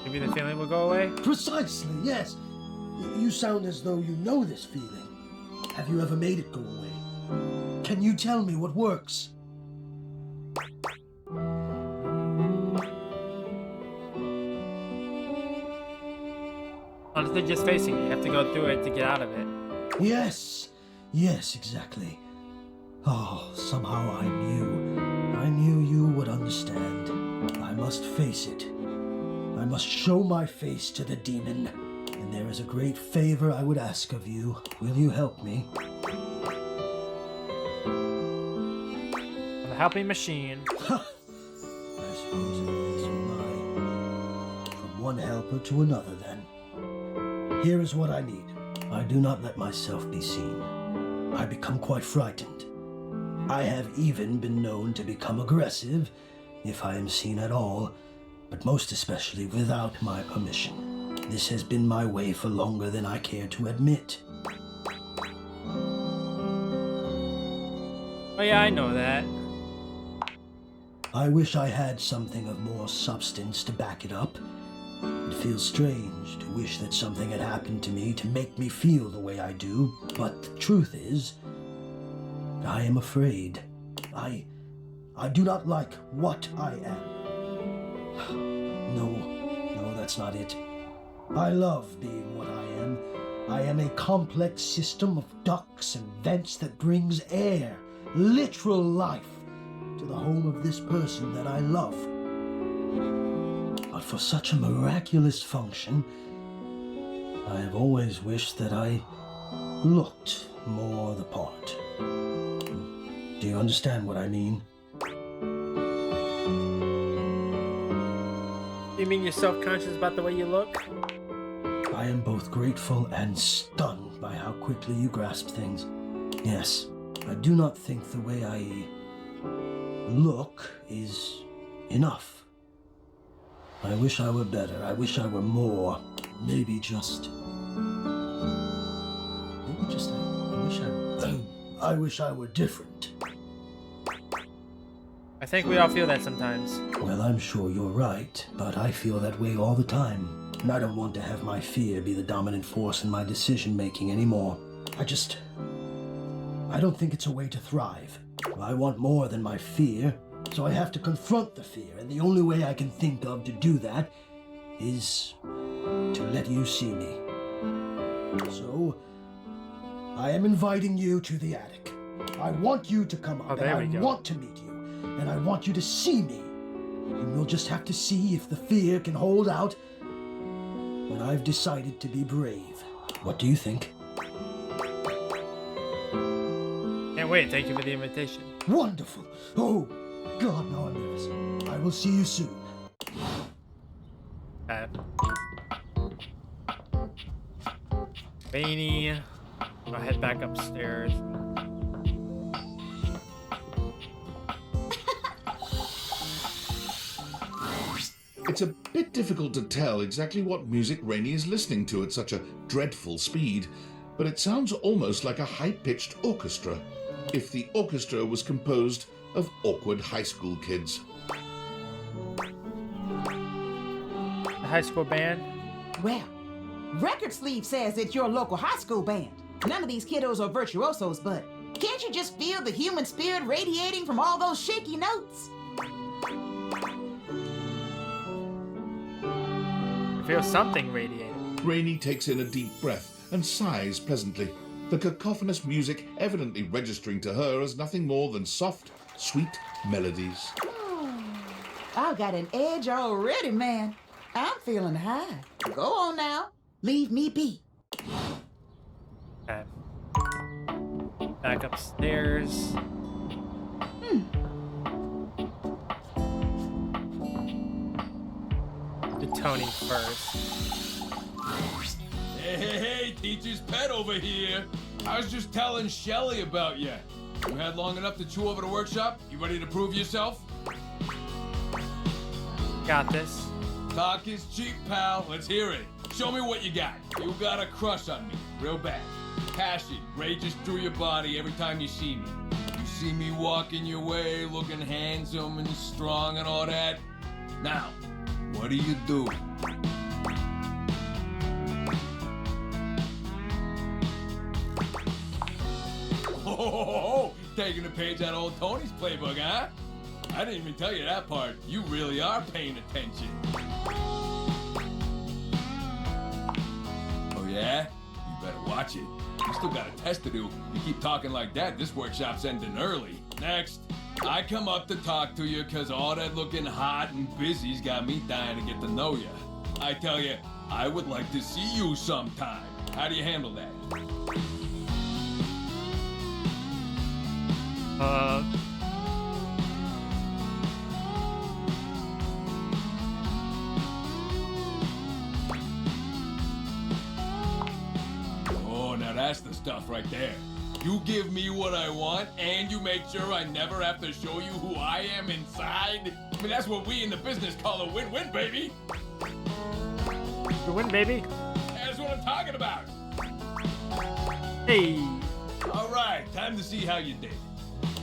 Maybe the feeling will go away? Precisely, yes. You sound as though you know this feeling. Have you ever made it go away? Can you tell me what works? Honestly, just facing it. You have to go through it to get out of it. Yes, exactly. Oh, somehow I knew you would understand. I must face it. I must show my face to the demon. And there is a great favor I would ask of you. Will you help me? The helping machine. I suppose it is from one helper to another then. Here is what I need. I do not let myself be seen. I become quite frightened. I have even been known to become aggressive, if I am seen at all, but most especially without my permission. This has been my way for longer than I care to admit. Oh yeah, I know that. I wish I had something of more substance to back it up. It feels strange to wish that something had happened to me to make me feel the way I do, but the truth is, I am afraid. I do not like what I am. No, that's not it. I love being what I am. I am a complex system of ducts and vents that brings air, literal life, to the home of this person that I love. But for such a miraculous function, I have always wished that I looked more the part. Do you understand what I mean? You mean you're self-conscious about the way you look? I am both grateful and stunned by how quickly you grasp things. Yes, I do not think the way I look is enough. I wish I were better. I wish I were more. Maybe just... I wish I were different. I think we all feel that sometimes. Well, I'm sure you're right, but I feel that way all the time. And I don't want to have my fear be the dominant force in my decision-making anymore. I don't think it's a way to thrive. I want more than my fear, so I have to confront the fear, and the only way I can think of to do that is to let you see me. So, I am inviting you to the attic. I want you to come up, and I want to meet you, and I want you to see me. And we'll just have to see if the fear can hold out when I've decided to be brave. What do you think? Can't wait. Thank you for the invitation. Wonderful. Oh, God, now I'm nervous. I will see you soon. Rainy. I'll head back upstairs. It's a bit difficult to tell exactly what music Rainey is listening to at such a dreadful speed, but it sounds almost like a high-pitched orchestra, if the orchestra was composed of awkward high school kids. The high school band? Well, record sleeve says it's your local high school band. None of these kiddos are virtuosos, but can't you just feel the human spirit radiating from all those shaky notes? I feel something radiating. Rainey takes in a deep breath and sighs pleasantly, the cacophonous music evidently registering to her as nothing more than soft, sweet melodies. I've got an edge already, man. I'm feeling high. Go on now. Leave me be. Okay. Back upstairs. To Tony first. Hey, teacher's pet over here. I was just telling Shelly about you. You had long enough to chew over the workshop? You ready to prove yourself? Got this. Talk is cheap, pal. Let's hear it. Show me what you got. You got a crush on me. Real bad. Passion rages through your body every time you see me. You see me walking your way, looking handsome and strong and all that. Now, what do you do? Oh, taking a page out of old Tony's playbook, huh? I didn't even tell you that part. You really are paying attention. Oh yeah? You better watch it. You still got a test to do. You keep talking like that, this workshop's ending early. Next. I come up to talk to you because all that looking hot and busy's got me dying to get to know you. I tell you, I would like to see you sometime. How do you handle that? Oh, now that's the stuff right there. You give me what I want, and you make sure I never have to show you who I am inside. I mean, that's what we in the business call a win-win, baby. The win, baby. That's what I'm talking about. Hey. All right, time to see how you did.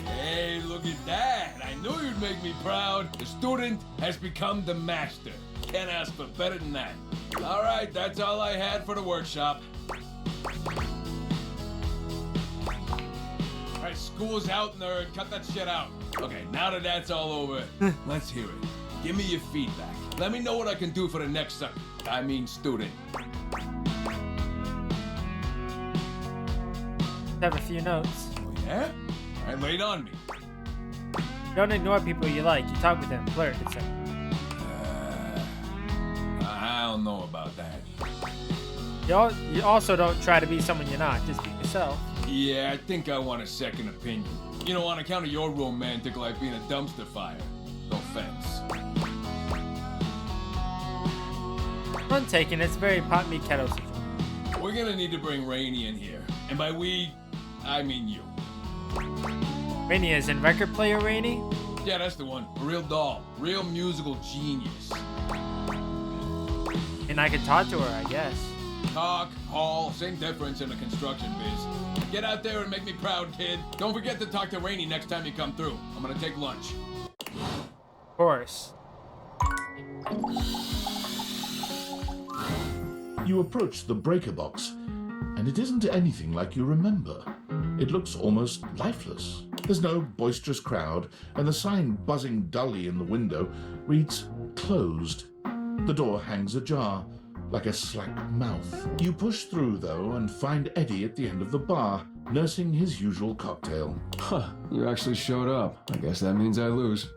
Hey, look at that. I knew you'd make me proud. The student has become the master. Can't ask for better than that. All right, that's all I had for the workshop. All right, school's out, nerd. Cut that shit out. Okay, now that that's all over, let's hear it. Give me your feedback. Let me know what I can do for the next sucker. I mean student. Have a few notes. Oh, yeah? All right, lay it on me. Don't ignore people you like. You talk with them, flirt, etc. I don't know about that. You also don't try to be someone you're not. Just be yourself. Yeah, I think I want a second opinion. You know, on account of your romantic life being a dumpster fire. No offense. None taken. It's very pot me kettle situation. We're gonna need to bring Rainey in here. And by we, I mean you. Rainey is in record player Rainey? Yeah, that's the one. A real doll. Real musical genius. And I could talk to her, I guess. Talk, haul, same difference in the construction biz. Get out there and make me proud, kid. Don't forget to talk to Rainey next time you come through. I'm gonna take lunch. Of course. You approach the breaker box, and it isn't anything like you remember. It looks almost lifeless. There's no boisterous crowd, and the sign buzzing dully in the window reads closed. The door hangs ajar, like a slack mouth. You push through, though, and find Eddie at the end of the bar, nursing his usual cocktail. Huh, you actually showed up. I guess that means I lose.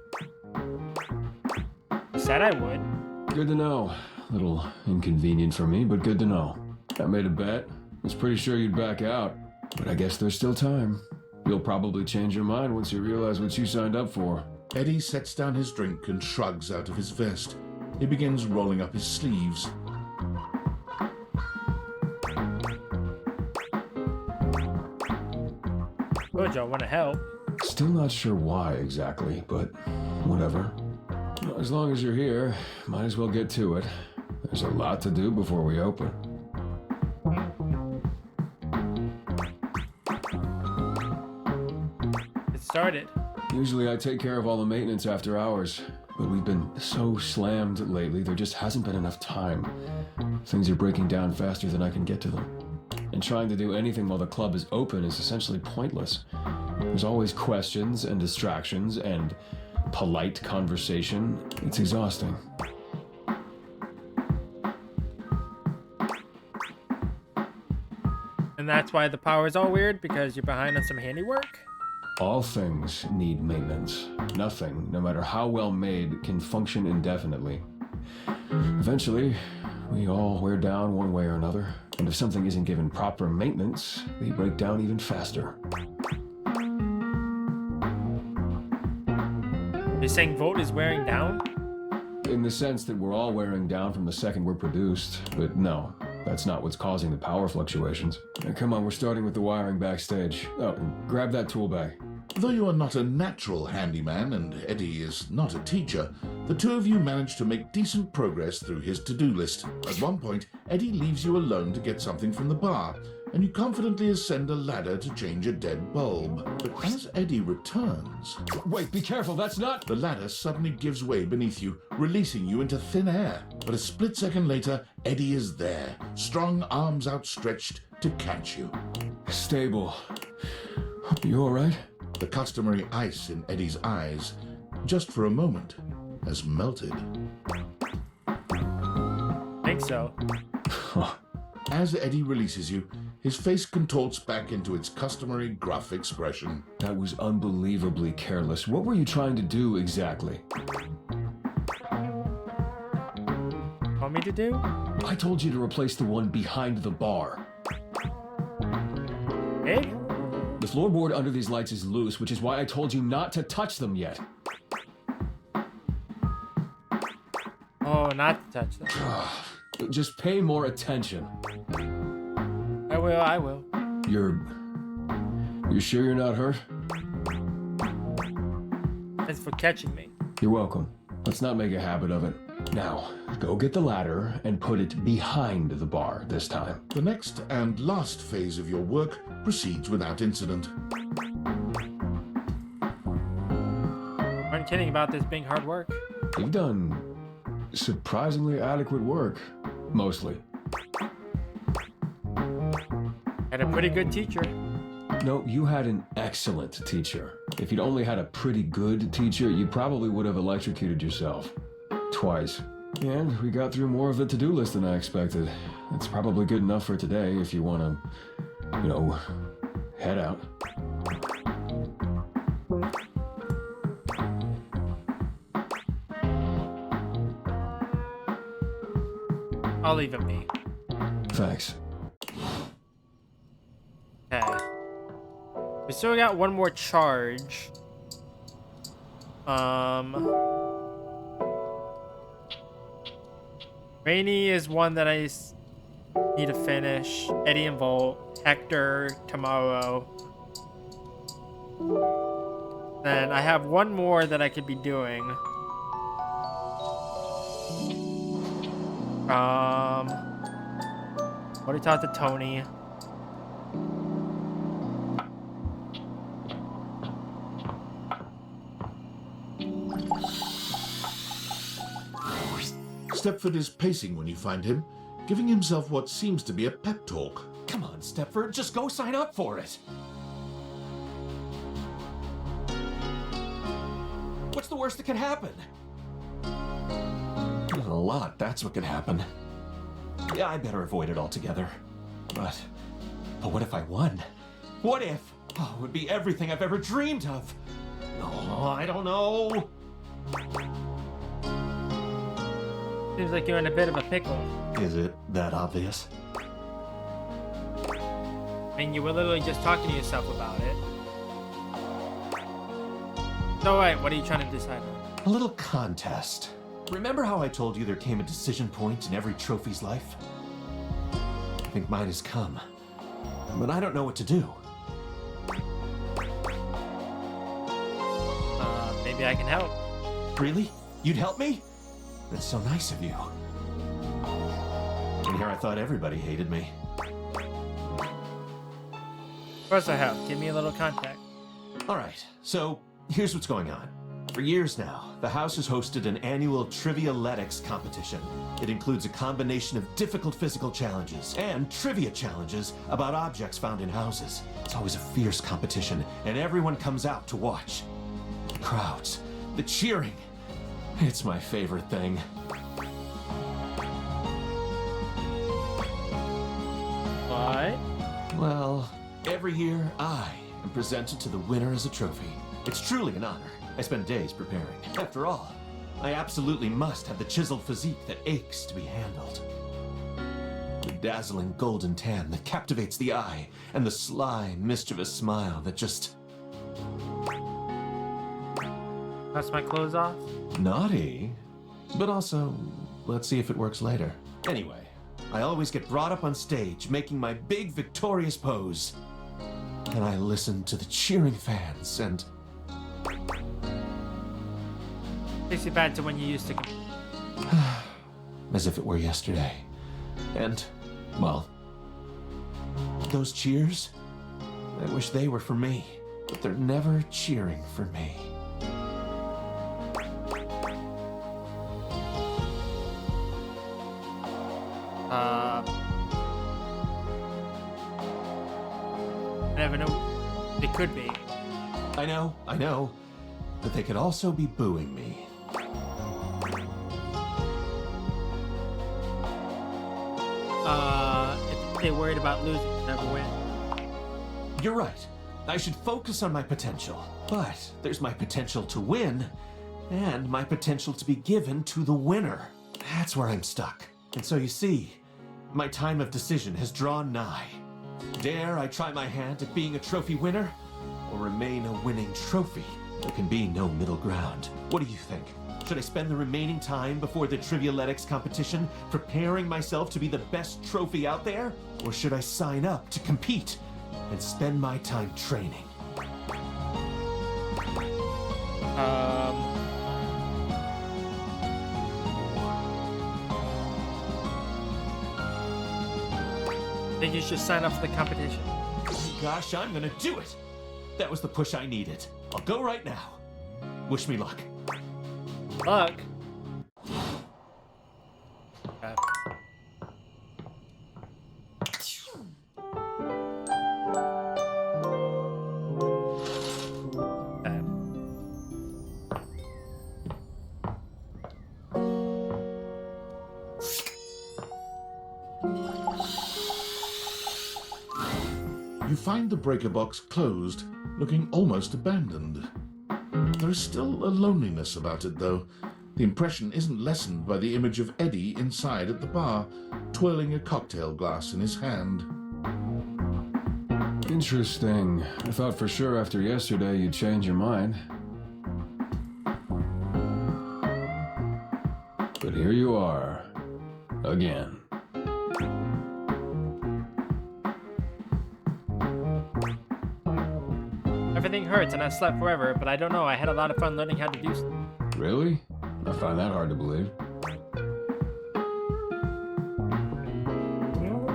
Said I would. Good to know. A little inconvenient for me, but good to know. I made a bet. Was pretty sure you'd back out, but I guess there's still time. You'll probably change your mind once you realize what you signed up for. Eddie sets down his drink and shrugs out of his vest. He begins rolling up his sleeves. Good, y'all want to help. Still not sure why exactly, but whatever. As long as you're here, might as well get to it. There's a lot to do before we open. It started. Usually I take care of all the maintenance after hours, but we've been so slammed lately, there just hasn't been enough time. Things are breaking down faster than I can get to them. And trying to do anything while the club is open is essentially pointless. There's always questions and distractions and polite conversation. It's exhausting. And that's why the power's all weird, because you're behind on some handiwork? All things need maintenance. Nothing, no matter how well made, can function indefinitely. Eventually, We all wear down one way or another, and if something isn't given proper maintenance, they break down even faster. You're saying VOD is wearing down? In the sense that we're all wearing down from the second we're produced, but no, that's not what's causing the power fluctuations. Now, come on, we're starting with the wiring backstage. Oh, and grab that tool bag. Though you are not a natural handyman and Eddie is not a teacher, the two of you manage to make decent progress through his to-do list. At one point, Eddie leaves you alone to get something from the bar, and you confidently ascend a ladder to change a dead bulb. But as Eddie returns... Wait, be careful, that's not... The ladder suddenly gives way beneath you, releasing you into thin air. But a split second later, Eddie is there, strong arms outstretched to catch you. Stable. You alright? The customary ice in Eddie's eyes, just for a moment, has melted. Think so. As Eddie releases you, his face contorts back into its customary gruff expression. That was unbelievably careless. What were you trying to do exactly? Want me to do? I told you to replace the one behind the bar. Hey? The floorboard under these lights is loose, which is why I told you not to touch them yet. Oh, not to touch them. Just pay more attention. I will. You're sure you're not hurt? Thanks for catching me. You're welcome. Let's not make a habit of it. Now, go get the ladder and put it behind the bar this time. The next and last phase of your work proceeds without incident. Aren't kidding about this being hard work. You've done surprisingly adequate work, mostly. Had a pretty good teacher. No, you had an excellent teacher. If you'd only had a pretty good teacher, you probably would have electrocuted yourself. Twice. And we got through more of the to-do list than I expected. It's probably good enough for today if you want to, head out. I'll leave it be. Thanks. Okay. We still got one more charge. Rainy is one that I need to finish. Eddie and Volt. Hector tomorrow. Then I have one more that I could be doing. What did I talk to Tony? Stepford is pacing when you find him, giving himself what seems to be a pep talk. Come on, Stepford, just go sign up for it. What's the worst that could happen? Not a lot, that's what could happen. Yeah, I better avoid it altogether. But what if I won? What if? Oh, it would be everything I've ever dreamed of. Oh, I don't know. Seems like you're in a bit of a pickle. Is it that obvious? I mean, you were literally just talking to yourself about it. So, right, what are you trying to decide on? A little contest. Remember how I told you there came a decision point in every trophy's life? I think mine has come. But I don't know what to do. Maybe I can help. Really? You'd help me? That's so nice of you. And here I thought everybody hated me. Of course I have. Give me a little contact. Alright, so here's what's going on. For years now, the house has hosted an annual Trivialetics competition. It includes a combination of difficult physical challenges and trivia challenges about objects found in houses. It's always a fierce competition, and everyone comes out to watch. The crowds, the cheering. It's my favorite thing. Why? Well, every year I am presented to the winner as a trophy. It's truly an honor. I spend days preparing. After all, I absolutely must have the chiseled physique that aches to be handled. dazzling golden tan that captivates the eye, and the sly, mischievous smile that just... That's my clothes off? naughty. But also, let's see if it works later. Anyway, I always get brought up on stage, making my big victorious pose. And I listen to the cheering fans, and... Takes you back to when you used to... as if it were yesterday. And, well, those cheers, I wish they were for me, but they're never cheering for me. I never know. They could be. I know, but they could also be booing me. If they're worried about losing, never win. You're right. I should focus on my potential. But there's my potential to win, and my potential to be given to the winner. That's where I'm stuck. And so you see, my time of decision has drawn nigh. Dare I try my hand at being a trophy winner, or remain a winning trophy? There can be no middle ground. What do you think? Should I spend the remaining time before the Trivialetics competition preparing myself to be the best trophy out there? Or should I sign up to compete and spend my time training? I think you should sign up for the competition. Gosh, I'm gonna do it! That was the push I needed. I'll go right now. Wish me luck. Luck? Okay. You find the breaker box closed, looking almost abandoned. There is still a loneliness about it, though. The impression isn't lessened by the image of Eddie inside at the bar, twirling a cocktail glass in his hand. Interesting. I thought for sure after yesterday you'd change your mind. But here you are. Again. Everything hurts and I slept forever, but I don't know, I had a lot of fun learning how to do stuff. Really? I find that hard to believe.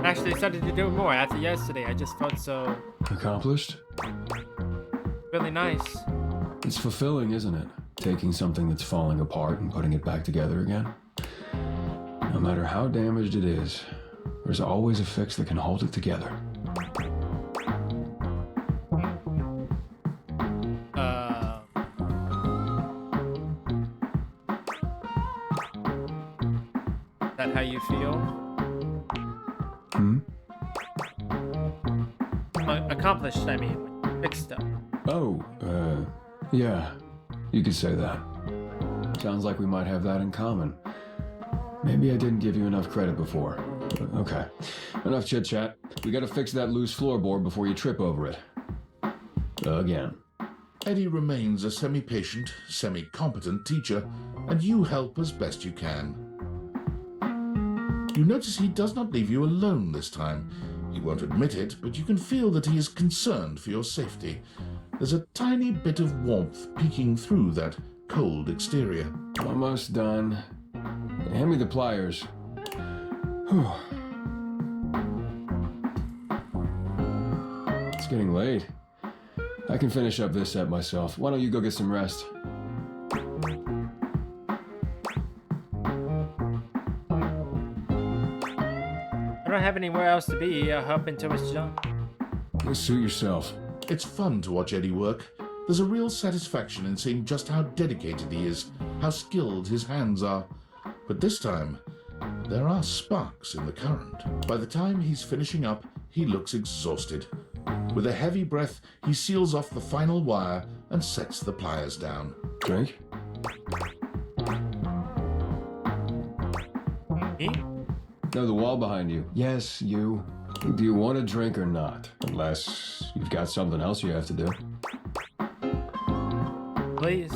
Actually, I started to do more after yesterday. I just felt so... Accomplished? really nice. It's fulfilling, isn't it? Taking something that's falling apart and putting it back together again. No matter how damaged it is, there's always a fix that can hold it together. That how you feel? Accomplished, I mean. Fixed stuff. Oh, yeah. You could say that. Sounds like we might have that in common. Maybe I didn't give you enough credit before. Okay. Enough chit-chat. We gotta fix that loose floorboard before you trip over it. Again. Eddie remains a semi-patient, semi-competent teacher, and you help as best you can. You notice he does not leave you alone this time. He won't admit it, but you can feel that he is concerned for your safety. There's a tiny bit of warmth peeking through that cold exterior. Almost done. Hand me the pliers. Whew. It's getting late. I can finish up this set myself. Why don't you go get some rest? I don't have anywhere else to be. I'll hop into his junk. Just suit yourself. It's fun to watch Eddie work. There's a real satisfaction in seeing just how dedicated he is, how skilled his hands are. But this time, there are sparks in the current. By the time he's finishing up, he looks exhausted. With a heavy breath, he seals off the final wire and sets the pliers down. Drink? Me? No, the wall behind you. Yes, you. Do you want a drink or not? Unless you've got something else you have to do. Please.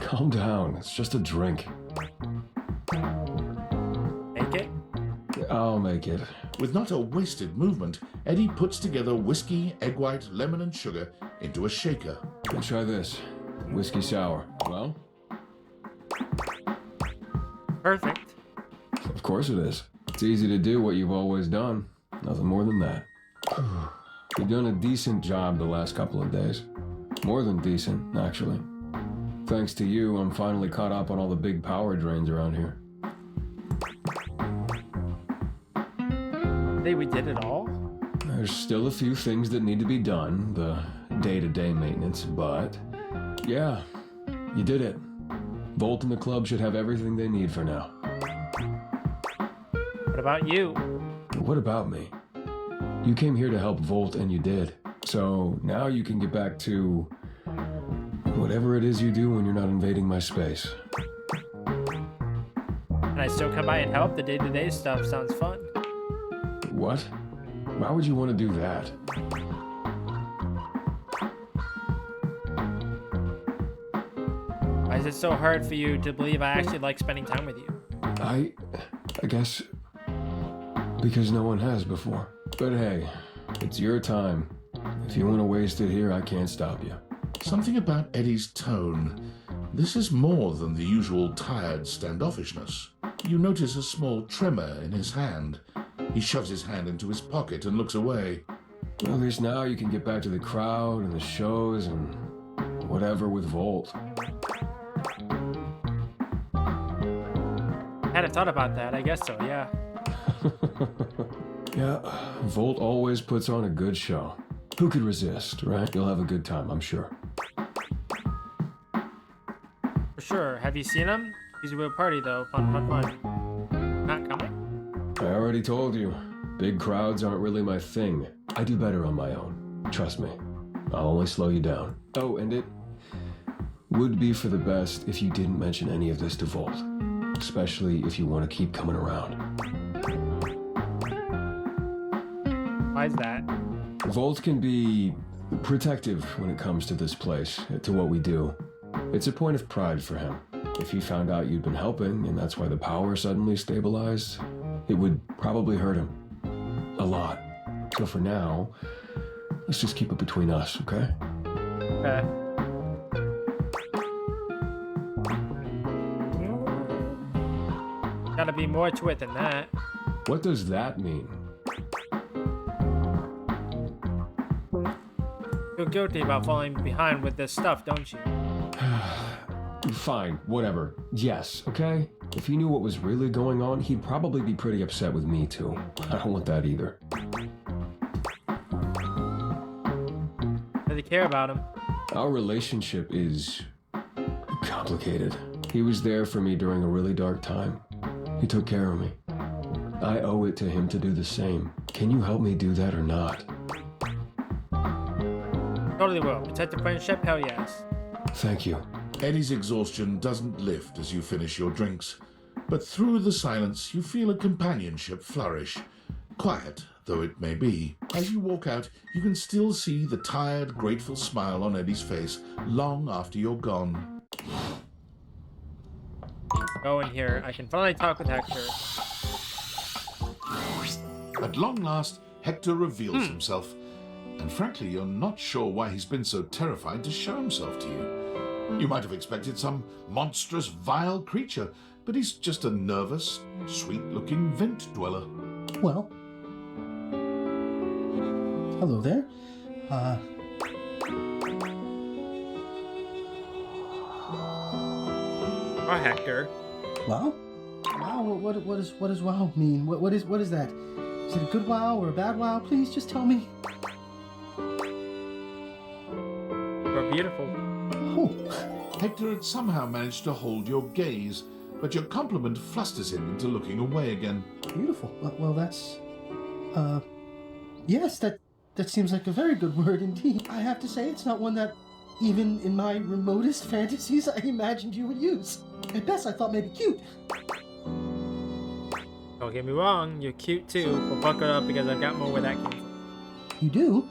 Calm down. It's just a drink. Make it? I'll make it. With not a wasted movement, Eddie puts together whiskey, egg white, lemon, and sugar into a shaker. Try this. Whiskey sour. Well? Perfect. Of course it is. It's easy to do what you've always done. Nothing more than that. You've done a decent job the last couple of days. More than decent, actually. Thanks to you, I'm finally caught up on all the big power drains around here. Hey, we did it all? There's still a few things that need to be done, the day-to-day maintenance, but yeah, you did it. Volt and the club should have everything they need for now. What about you? What about me? You came here to help Volt and you did. So now you can get back to whatever it is you do when you're not invading my space. Can I still come by and help? The day-to-day stuff sounds fun. What? Why would you want to do that? Why is it so hard for you to believe I actually like spending time with you? I guess because no one has before. But hey, it's your time. If you want to waste it here, I can't stop you. Something about Eddie's tone. This is more than the usual tired standoffishness. You notice a small tremor in his hand. He shoves his hand into his pocket and looks away. Well, at least now you can get back to the crowd and the shows and whatever with Volt. I hadn't thought about that. I guess so, yeah. Yeah, Volt always puts on a good show. Who could resist, right? You'll have a good time, I'm sure. For sure. Have you seen him? He's a real party, though. Fun, fun, fun. Not coming? I already told you. Big crowds aren't really my thing. I do better on my own. Trust me. I'll only slow you down. Oh, and it would be for the best if you didn't mention any of this to Volt. Especially if you want to keep coming around. Why's that? Volt can be protective when it comes to this place, to what we do. It's a point of pride for him. If he found out you'd been helping, and that's why the power suddenly stabilized, it would probably hurt him. A lot. So for now, let's just keep it between us, okay? Okay. Gotta be more to it than that. What does that mean? Feel guilty about falling behind with this stuff, don't you? Fine, whatever. Yes, okay? If he knew what was really going on, he'd probably be pretty upset with me too. I don't want that either. Do they care about him? Our relationship is complicated. He was there for me during a really dark time. He took care of me. I owe it to him to do the same. Can you help me do that or not? Totally will. Protect the friendship? Hell yes. Thank you. Eddie's exhaustion doesn't lift as you finish your drinks, but through the silence you feel a companionship flourish. Quiet though it may be, as you walk out, you can still see the tired, grateful smile on Eddie's face long after you're gone. Go in here. I can finally talk with Hector. At long last, Hector reveals himself, and frankly, you're not sure why he's been so terrified to show himself to you. You might have expected some monstrous, vile creature, but he's just a nervous, sweet-looking vent dweller. Well, hello there. Oh, Hector. Wow? Wow, what does wow mean? What is that? Is it a good wow or a bad wow? Please just tell me. You're beautiful. Oh. Hector had somehow managed to hold your gaze, but your compliment flusters him into looking away again. Beautiful. Well, that's... Yes, that seems like a very good word indeed. I have to say, it's not one that, even in my remotest fantasies, I imagined you would use. At best, I thought maybe cute. Don't get me wrong, you're cute too, but buckle up because I've got more where that came from. You do?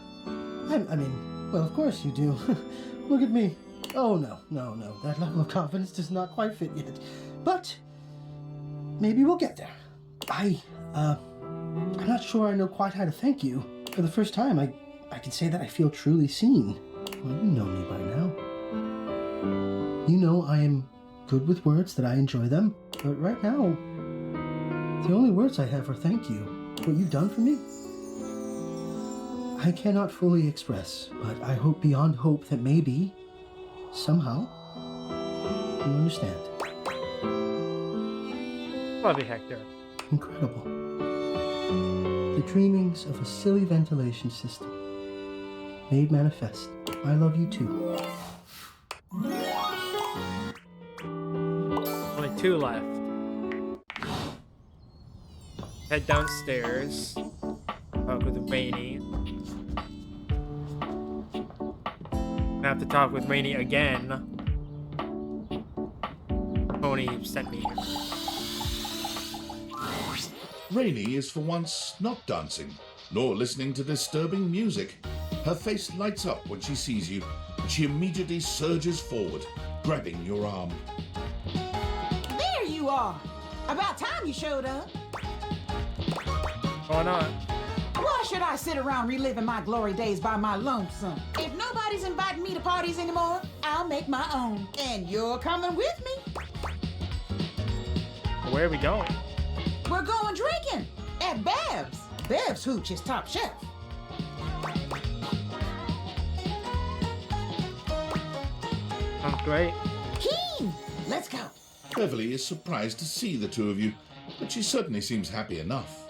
I mean, well, of course you do. Look at me. Oh, no. That level of confidence does not quite fit yet. But maybe we'll get there. I'm not sure I know quite how to thank you. For the first time, I can say that I feel truly seen. Well, you know me by now. You know I am good with words, that I enjoy them. But right now, the only words I have are thank you. What you've done for me, I cannot fully express, but I hope beyond hope that maybe, somehow, you understand. Love you, Hector. Incredible. The dreamings of a silly ventilation system made manifest. I love you too. Only 2 left. Head downstairs. Talk with Rainy. I have to talk with Rainy again. Tony sent me here. Rainy is for once not dancing, nor listening to disturbing music. Her face lights up when she sees you, and she immediately surges forward, grabbing your arm. There you are! About time you showed up. Why not? Why should I sit around reliving my glory days by my lonesome? If nobody's inviting me to parties anymore, I'll make my own. And you're coming with me. Where are we going? We're going drinking at Bev's. Bev's Hooch is top shelf. Sounds great. Keen! Let's go. Beverly is surprised to see the two of you, but she certainly seems happy enough.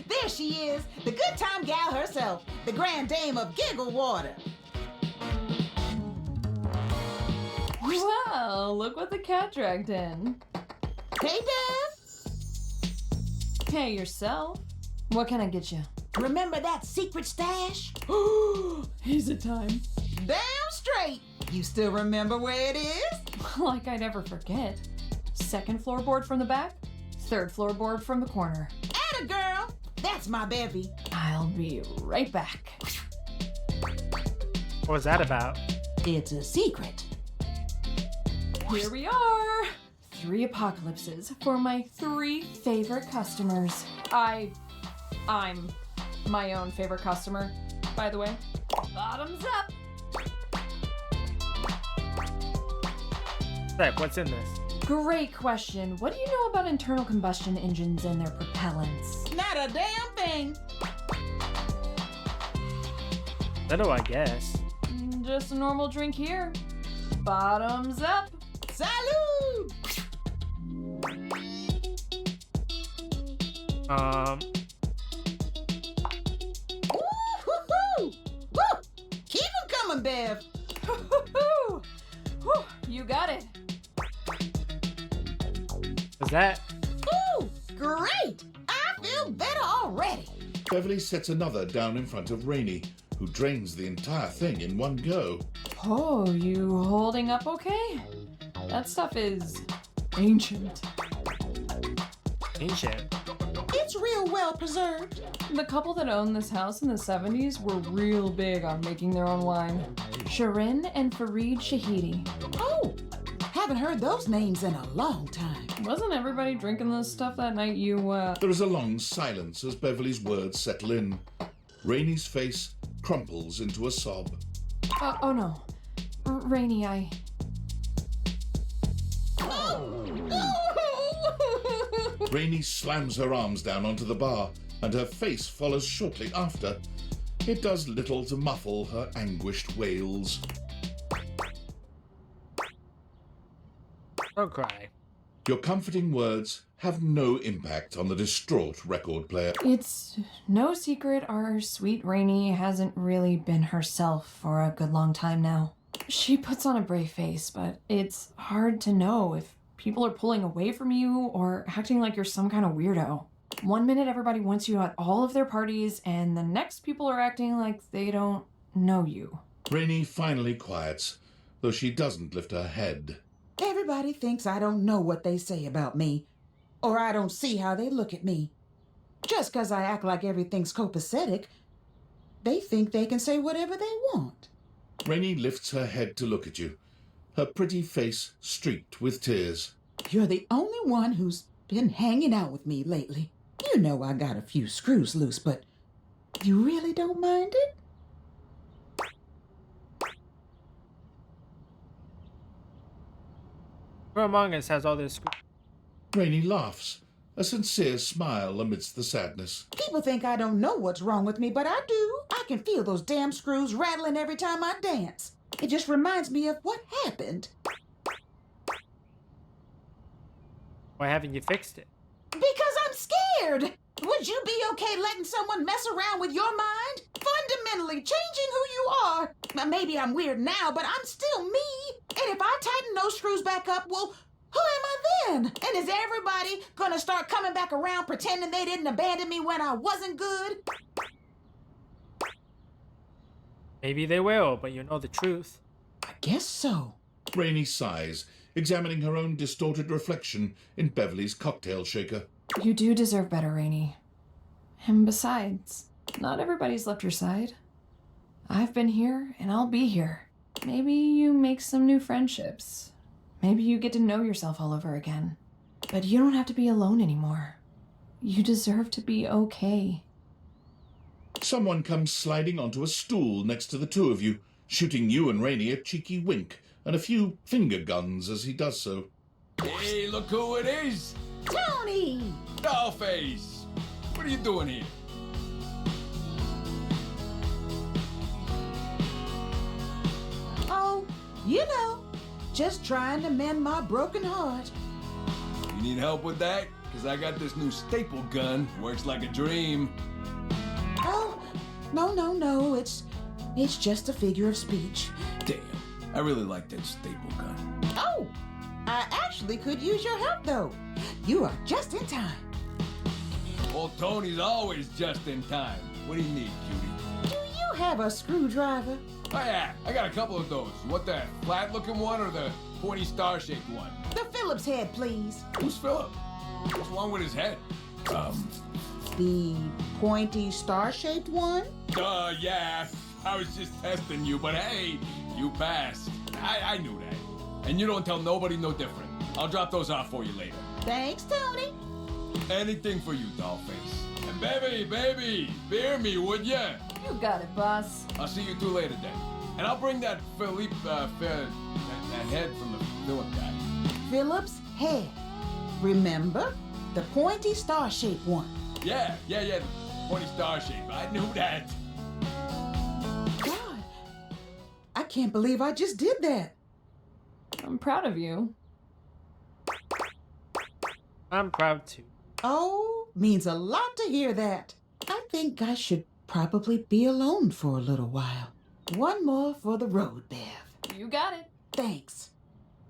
There she is, the good time gal herself, the grand dame of Giggle Water. Well, look what the cat dragged in. Hey, Bev. Hey, yourself. What can I get you? Remember that secret stash? Is it time? Damn straight. You still remember where it is? Like I'd ever forget. 2nd floorboard from the back, 3rd floorboard from the corner. Atta girl. That's my bevy. I'll be right back. What was that about? It's a secret. Here we are! 3 apocalypses for my 3 favorite customers. I'm my own favorite customer, by the way. Bottoms up! Zach, what's in this? Great question. What do you know about internal combustion engines and their propellants? Not a damn thing. So do I guess. Just a normal drink here. Bottoms up! Salud! Woo-hoo-hoo! Woo! Keep 'em coming, Bev. Woo-hoo-hoo! Whew, you got it. What's that? Ooh, great! I feel better already. Beverly sets another down in front of Rainy, who drains the entire thing in one go. Oh, you holding up okay? That stuff is ancient. Ancient? It's real well preserved. The couple that owned this house in the 70s were real big on making their own wine. Sharin and Fareed Shahidi. Oh, haven't heard those names in a long time. Wasn't everybody drinking this stuff that night you, There is a long silence as Beverly's words settle in. Rainy's face crumples into a sob. Oh no. Rainy, Rainy slams her arms down onto the bar, and her face follows shortly after. It does little to muffle her anguished wails. Don't cry. Your comforting words have no impact on the distraught record player. It's no secret our sweet Rainy hasn't really been herself for a good long time now. She puts on a brave face, but it's hard to know if people are pulling away from you or acting like you're some kind of weirdo. One minute everybody wants you at all of their parties, and the next people are acting like they don't know you. Rainy finally quiets, though she doesn't lift her head. Everybody thinks I don't know what they say about me, or I don't see how they look at me. Just 'cause I act like everything's copacetic, they think they can say whatever they want. Rainey lifts her head to look at you, her pretty face streaked with tears. You're the only one who's been hanging out with me lately. You know I got a few screws loose, but you really don't mind it? Who among us has all this? Rainey laughs, a sincere smile amidst the sadness. People think I don't know what's wrong with me, but I do. I can feel those damn screws rattling every time I dance. It just reminds me of what happened. Why haven't you fixed it? Because I'm scared. Would you be okay letting someone mess around with your mind? Fundamentally changing who you are. Maybe I'm weird now, but I'm still me. And if I tighten those screws back up, well, who am I then? And is everybody gonna start coming back around pretending they didn't abandon me when I wasn't good? Maybe they will, but you know the truth. I guess so. Rainey sighs, examining her own distorted reflection in Beverly's cocktail shaker. You do deserve better, Rainey. And besides, not everybody's left your side. I've been here, and I'll be here. Maybe you make some new friendships. Maybe you get to know yourself all over again. But you don't have to be alone anymore. You deserve to be okay. Someone comes sliding onto a stool next to the two of you, shooting you and Rainey a cheeky wink and a few finger guns as he does so. Hey, look who it is! Tony! Dollface! What are you doing here? Oh, you know, just trying to mend my broken heart. You need help with that? Because I got this new staple gun. Works like a dream. Oh, no, it's just a figure of speech. Damn, I really like that staple gun. Oh, I actually could use your help, though. You are just in time. Old Tony's always just in time. What do you need, cutie? Do you have a screwdriver? Oh yeah, I got a couple of those. You want the flat-looking one or the pointy star-shaped one? The Phillips head, please. Who's Philip? What's wrong with his head? The pointy star-shaped one? Yeah. I was just testing you, but hey, you passed. I knew that. And you don't tell nobody no different. I'll drop those off for you later. Thanks, Tony. Anything for you, Dollface. And baby, beer me, would ya? You got it, boss. I'll see you two later then. And I'll bring that Philippe, that head from the Philip guy. Phillips head. Remember? The pointy star-shaped one. Yeah, the pointy star shape. I knew that. God, I can't believe I just did that. I'm proud of you. I'm proud too. Oh, means a lot to hear that. I think I should probably be alone for a little while. One more for the road, Bev. You got it. Thanks.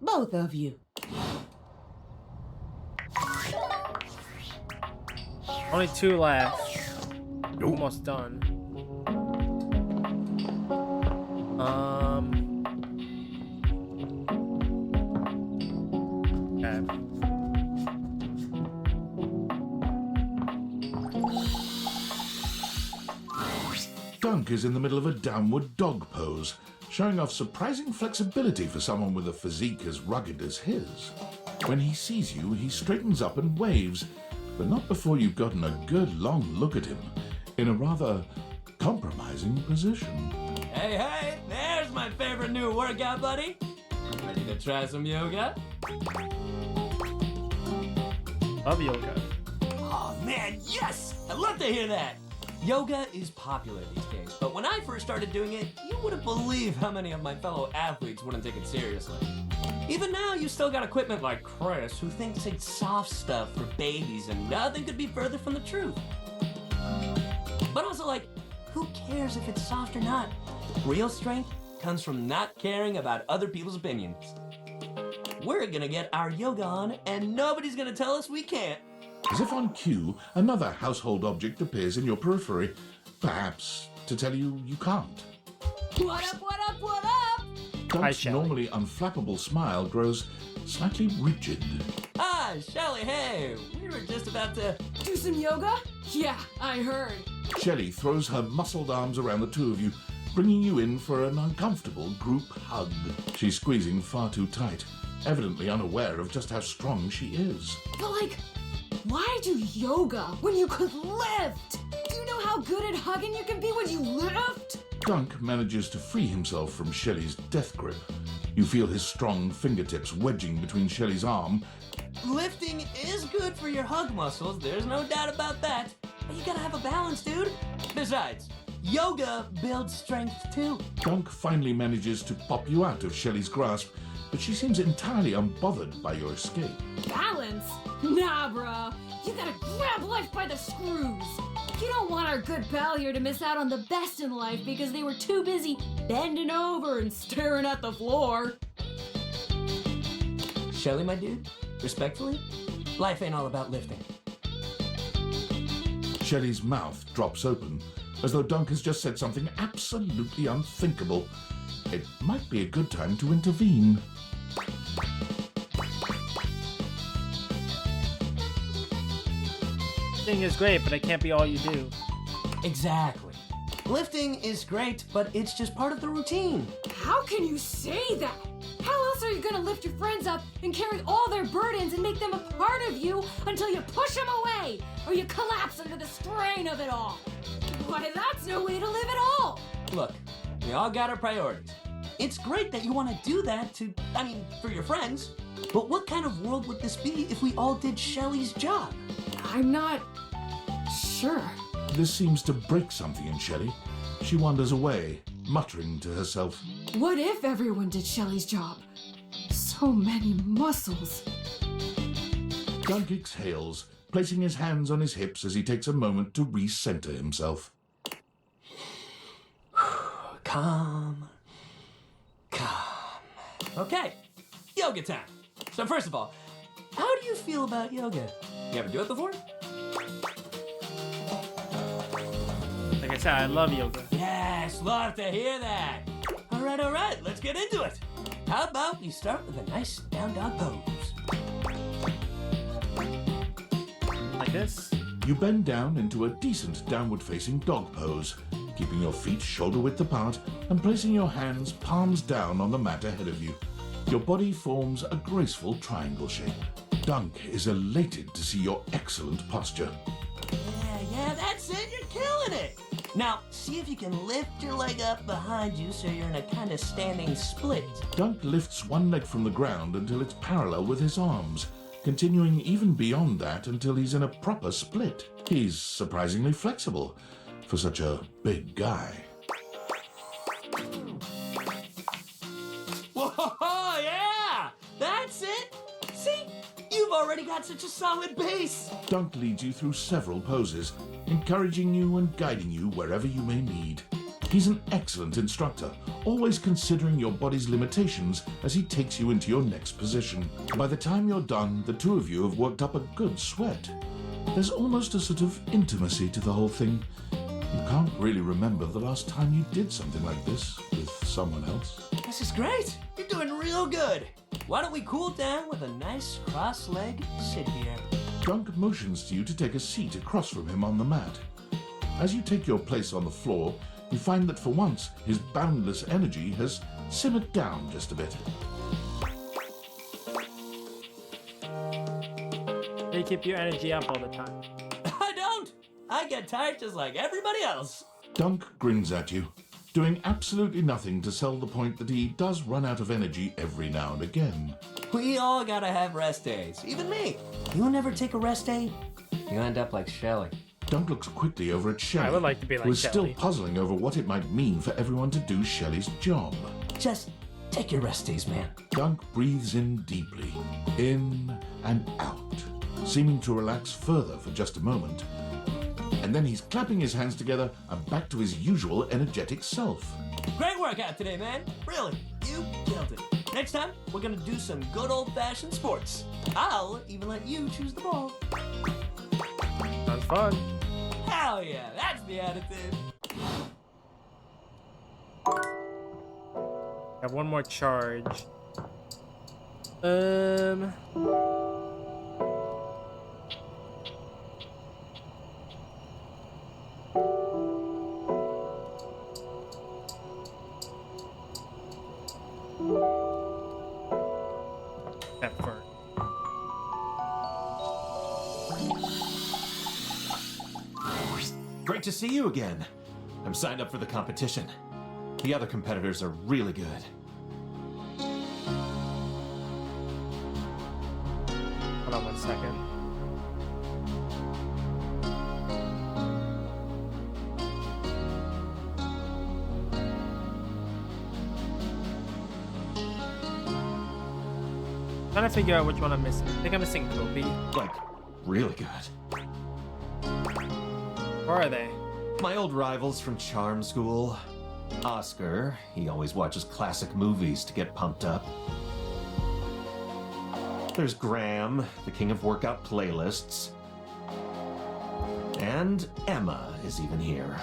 Both of you. Only 2 left. Almost done. Okay. Dunk is in the middle of a downward dog pose, showing off surprising flexibility for someone with a physique as rugged as his. When he sees you, he straightens up and waves, but not before you've gotten a good long look at him, in a rather compromising position. Hey, there's my favorite new workout buddy. Ready to try some yoga? Love yoga. Oh man, yes! I'd love to hear that! Yoga is popular these days, but when I first started doing it, you wouldn't believe how many of my fellow athletes wouldn't take it seriously. Even now, you still got equipment like Chris, who thinks it's soft stuff for babies, and nothing could be further from the truth. But also, like, who cares if it's soft or not? Real strength comes from not caring about other people's opinions. We're gonna get our yoga on, and nobody's gonna tell us we can't. As if on cue, another household object appears in your periphery, perhaps to tell you you can't. What up? Dunk's Shelly. normally unflappable smile grows slightly rigid. Ah, Shelly, hey, we were just about to... Do some yoga? Yeah, I heard. Shelley throws her muscled arms around the two of you, bringing you in for an uncomfortable group hug. She's squeezing far too tight, evidently unaware of just how strong she is. But like, why do yoga when you could lift? Do you know how good at hugging you can be when you lift? Dunk manages to free himself from Shelley's death grip. You feel his strong fingertips wedging between Shelley's arm. Lifting is good for your hug muscles, there's no doubt about that. But you gotta have a balance, dude. Besides, yoga builds strength too. Dunk finally manages to pop you out of Shelley's grasp, but she seems entirely unbothered by your escape. Balance? Nah, bro. You gotta grab life by the screws. You don't want our good pal here to miss out on the best in life because they were too busy bending over and staring at the floor. Shelly, my dude, respectfully, life ain't all about lifting. Shelley's mouth drops open, as though Dunk has just said something absolutely unthinkable. It might be a good time to intervene. Lifting is great, but it can't be all you do. Exactly. Lifting is great, but it's just part of the routine. How can you say that? How else are you gonna lift your friends up and carry all their burdens and make them a part of you until you push them away or you collapse under the strain of it all? Why, that's no way to live at all. Look, we all got our priorities. It's great that you want to do that for your friends. But what kind of world would this be if we all did Shelly's job? I'm not sure. This seems to break something in Shelley. She wanders away, muttering to herself. What if everyone did Shelly's job? So many muscles. Dunk exhales, placing his hands on his hips as he takes a moment to recenter himself. Calm. Okay, yoga time. So first of all, how do you feel about yoga? You ever do it before? Like I said, I love yoga. Yes, love to hear that. All right, let's get into it. How about you start with a nice down dog pose? Like this? You bend down into a decent downward-facing dog pose, keeping your feet shoulder-width apart and placing your hands palms down on the mat ahead of you. Your body forms a graceful triangle shape. Dunk is elated to see your excellent posture. Yeah, that's it. You're killing it. Now, see if you can lift your leg up behind you so you're in a kind of standing split. Dunk lifts one leg from the ground until it's parallel with his arms, continuing even beyond that until he's in a proper split. He's surprisingly flexible for such a big guy. Whoa, yeah! That's it! See? You've already got such a solid base! Dunk leads you through several poses, encouraging you and guiding you wherever you may need. He's an excellent instructor, always considering your body's limitations as he takes you into your next position. By the time you're done, the two of you have worked up a good sweat. There's almost a sort of intimacy to the whole thing. You can't really remember the last time you did something like this with someone else. This is great! You're doing real good! Why don't we cool down with a nice cross-leg sit here? Dunk motions to you to take a seat across from him on the mat. As you take your place on the floor, you find that for once, his boundless energy has simmered down just a bit. They keep your energy up all the time. I don't! I get tired just like everybody else. Dunk grins at you, doing absolutely nothing to sell the point that he does run out of energy every now and again. We all gotta have rest days, even me. You never take a rest day, you end up like Shelly. Dunk looks quickly over at Shelley, I would like to be like who is Shelley. still puzzling over what it might mean for everyone to do Shelley's job. Just take your rest days, man. Dunk breathes in deeply, in and out, seeming to relax further for just a moment. And then he's clapping his hands together and back to his usual energetic self. Great workout today, man. Really, you killed it. Next time, we're gonna do some good old-fashioned sports. I'll even let you choose the ball. Sounds fun. Hell yeah, that's the attitude. Have one more charge. Effort. Great to see you again. I'm signed up for the competition. The other competitors are really good. Hold on 1 second. Trying to figure out which one I'm missing. I think I'm missing Toby. Like, really good. Where are they? My old rivals from charm school. Oscar, he always watches classic movies to get pumped up. There's Graham, the king of workout playlists. And Emma is even here.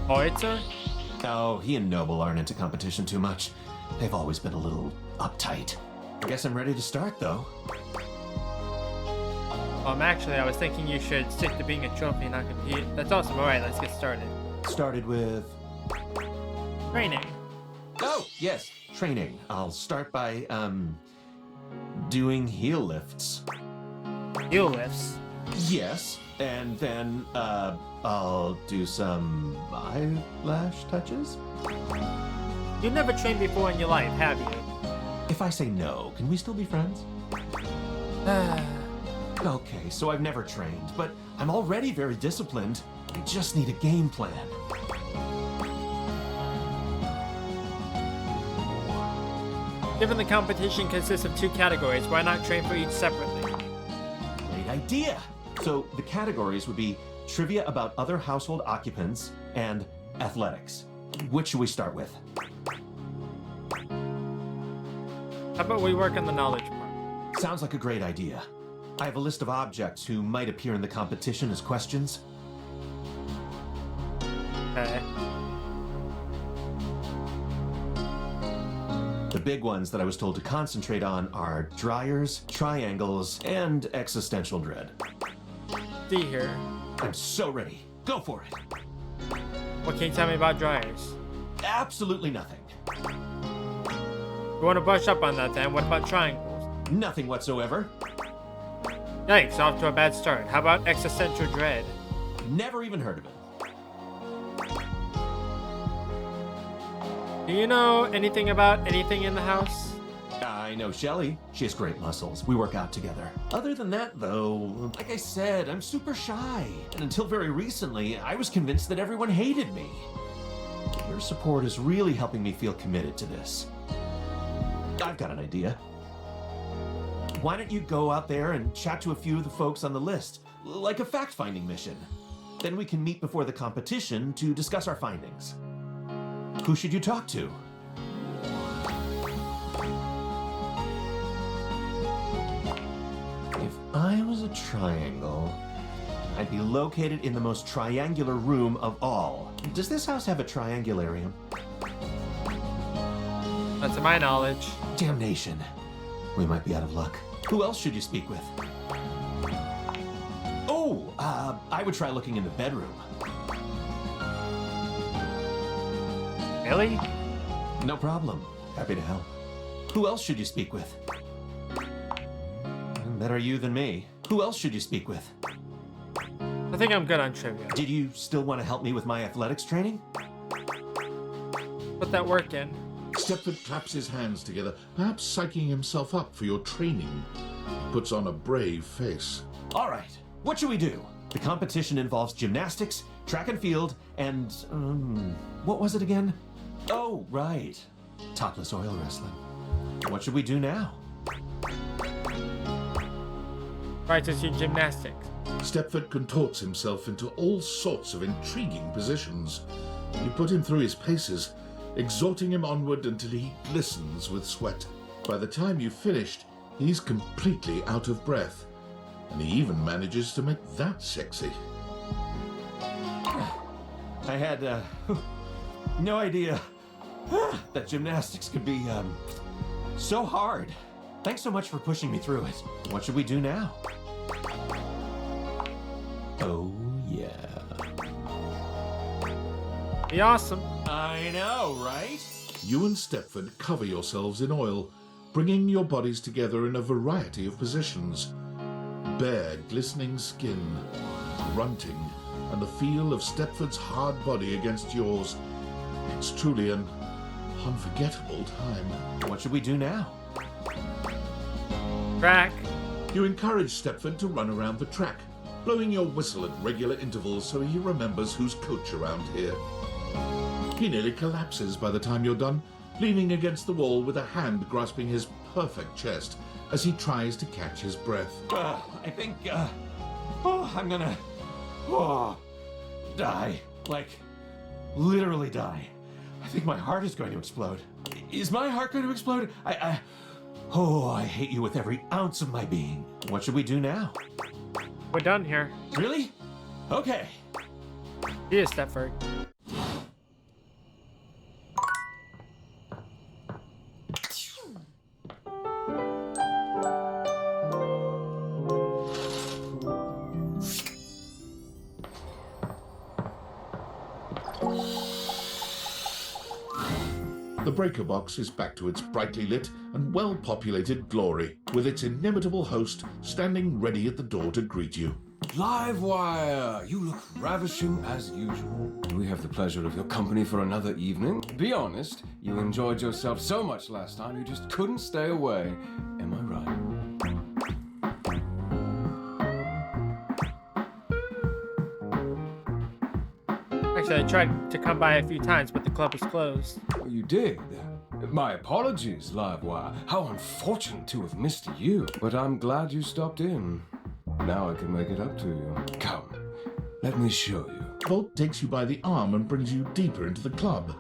Hoitzer? Oh, he and Noble aren't into competition too much. They've always been a little uptight. I guess I'm ready to start, though. Actually, I was thinking you should stick to being a trophy and not compete. That's awesome. Alright, let's get started. Started with... Training. Oh, yes, training. I'll start by, doing heel lifts. Heel lifts? Yes, and then, I'll do some eyelash touches. You've never trained before in your life, have you? If I say no, can we still be friends? Okay, so I've never trained, but I'm already very disciplined. I just need a game plan. Given the competition consists of 2 categories, why not train for each separately? Great idea! So the categories would be trivia about other household occupants and athletics. Which should we start with? How about we work on the knowledge part? Sounds like a great idea. I have a list of objects who might appear in the competition as questions. Okay. The big ones that I was told to concentrate on are dryers, triangles, and existential dread. See here. I'm so ready. Go for it. What can you tell me about dryers? Absolutely nothing. You want to brush up on that then? What about triangles? Nothing whatsoever. Yikes, off to a bad start. How about existential dread? Never even heard of it. Do you know anything about anything in the house? I know Shelly. She has great muscles. We work out together. Other than that, though, like I said, I'm super shy. And until very recently, I was convinced that everyone hated me. Your support is really helping me feel committed to this. I've got an idea. Why don't you go out there and chat to a few of the folks on the list, like a fact-finding mission? Then we can meet before the competition to discuss our findings. Who should you talk to? If I was a triangle, I'd be located in the most triangular room of all. Does this house have a triangularium? Not to my knowledge. Damnation. We might be out of luck. Who else should you speak with? Oh, I would try looking in the bedroom. Really? No problem. Happy to help. Who else should you speak with? Better you than me. Who else should you speak with? I think I'm good on trivia. Did you still want to help me with my athletics training? Put that work in. Stepford claps his hands together, perhaps psyching himself up for your training. He puts on a brave face. All right, what should we do? The competition involves gymnastics, track and field, and, what was it again? Oh, right. Topless oil wrestling. What should we do now? Practice your gymnastics. Stepford contorts himself into all sorts of intriguing positions. You put him through his paces, exhorting him onward until he glistens with sweat. By the time you've finished, he's completely out of breath, and he even manages to make that sexy. I had, no idea That gymnastics could be, so hard. Thanks so much for pushing me through it. What should we do now? Oh, yeah. Be awesome. I know, right? You and Stepford cover yourselves in oil, bringing your bodies together in a variety of positions. Bare, glistening skin, grunting, and the feel of Stepford's hard body against yours. It's truly an unforgettable time. What should we do now? Track. You encourage Stepford to run around the track, blowing your whistle at regular intervals so he remembers who's coach around here. He nearly collapses by the time you're done, leaning against the wall with a hand grasping his perfect chest as he tries to catch his breath. I think, I'm gonna, die. Like, literally die. I think my heart is going to explode. Is my heart going to explode? I hate you with every ounce of my being. What should we do now? We're done here. Really? Okay. See you, Stepford. The breaker box is back to its brightly lit and well-populated glory, with its inimitable host standing ready at the door to greet you. Livewire! You look ravishing as usual. Do we have the pleasure of your company for another evening? Be honest, you enjoyed yourself so much last time you just couldn't stay away. Am I right? Actually, I tried to come by a few times, but the club was closed. You did? My apologies, Livewire. How unfortunate to have missed you. But I'm glad you stopped in. Now I can make it up to you. Come, let me show you. Volt takes you by the arm and brings you deeper into the club.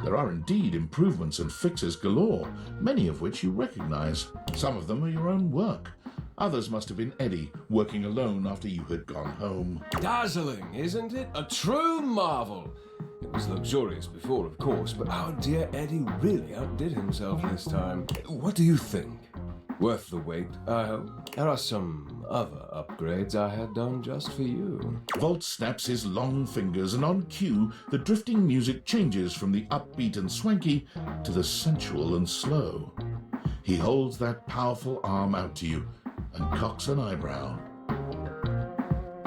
There are indeed improvements and fixes galore, many of which you recognize. Some of them are your own work. Others must have been Eddie, working alone after you had gone home. Dazzling, isn't it? A true marvel. It was luxurious before, of course, but our dear Eddie really outdid himself this time. What do you think? Worth the wait, I hope. There are some other upgrades I had done just for you. Volt snaps his long fingers, and on cue, the drifting music changes from the upbeat and swanky to the sensual and slow. He holds that powerful arm out to you and cocks an eyebrow.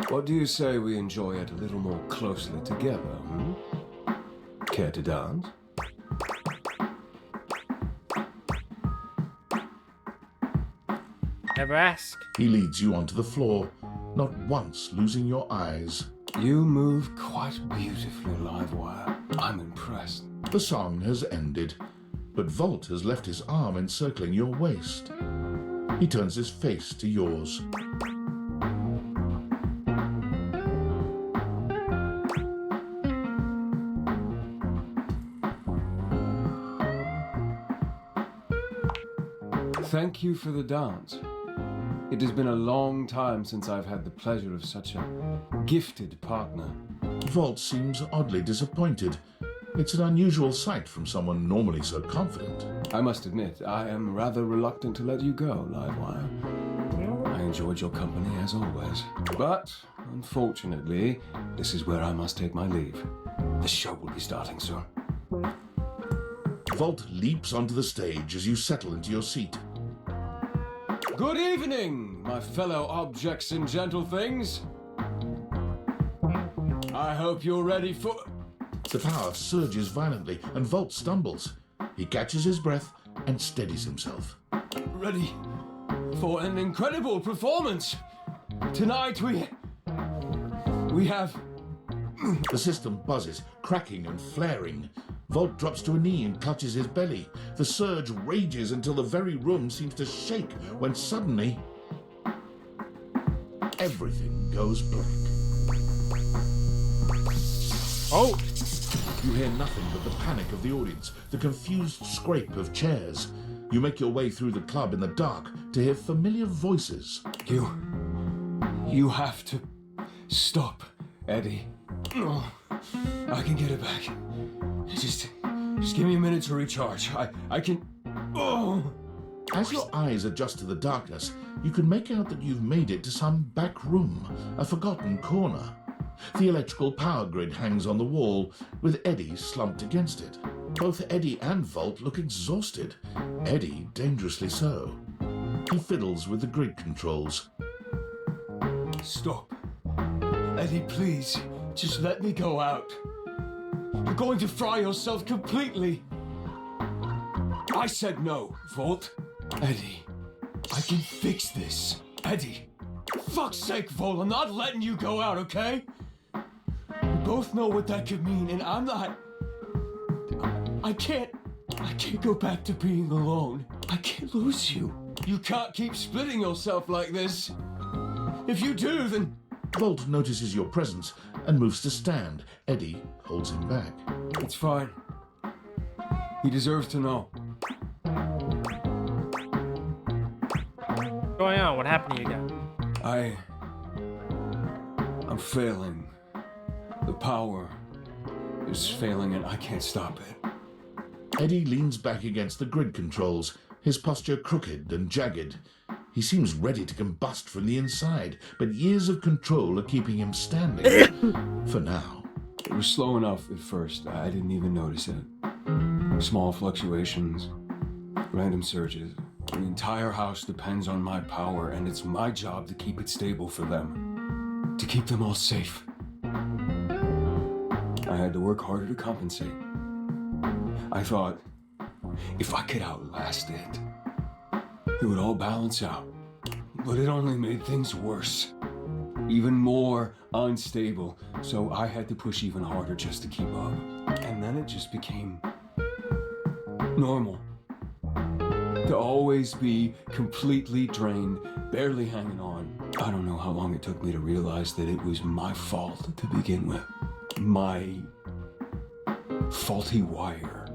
What do you say we enjoy it a little more closely together, hmm? Care to dance? Never ask. He leads you onto the floor, not once losing your eyes. You move quite beautifully, Livewire. I'm impressed. The song has ended, but Volt has left his arm encircling your waist. He turns his face to yours. Thank you for the dance. It has been a long time since I've had the pleasure of such a gifted partner. Volt seems oddly disappointed. It's an unusual sight from someone normally so confident. I must admit, I am rather reluctant to let you go, Livewire. I enjoyed your company as always. But, unfortunately, this is where I must take my leave. The show will be starting soon. Volt leaps onto the stage as you settle into your seat. Good evening, my fellow objects and gentle things. I hope you're ready for... The power surges violently, and Volt stumbles. He catches his breath and steadies himself. Ready for an incredible performance. Tonight we have... The system buzzes, cracking and flaring. Volt drops to a knee and clutches his belly. The surge rages until the very room seems to shake when suddenly... everything goes black. Oh! You hear nothing but the panic of the audience, the confused scrape of chairs. You make your way through the club in the dark to hear familiar voices. You have to stop, Eddie. Oh, I can get it back. Just give me a minute to recharge. I can... Oh! As your eyes adjust to the darkness, you can make out that you've made it to some back room, a forgotten corner. The electrical power grid hangs on the wall, with Eddie slumped against it. Both Eddie and Volt look exhausted, Eddie dangerously so. He fiddles with the grid controls. Stop. Eddie, please. Just let me go out. You're going to fry yourself completely. I said no, Volt. Eddie, I can fix this. Eddie, for fuck's sake, Volt, I'm not letting you go out, okay? We both know what that could mean, and I'm not... I can't go back to being alone. I can't lose you. You can't keep splitting yourself like this. If you do, then... Volt notices your presence and moves to stand. Eddie holds him back. It's fine. He deserves to know. What's going on? What happened to you again? I'm failing. The power is failing and I can't stop it. Eddie leans back against the grid controls, his posture crooked and jagged. He seems ready to combust from the inside, but years of control are keeping him standing. For now. It was slow enough at first. I didn't even notice it. Small fluctuations, random surges. The entire house depends on my power, and it's my job to keep it stable for them. To keep them all safe. I had to work harder to compensate. I thought, if I could outlast it, it would all balance out. But it only made things worse. Even more unstable. So I had to push even harder just to keep up. And then it just became normal. To always be completely drained, barely hanging on. I don't know how long it took me to realize that it was my fault to begin with. My faulty wire.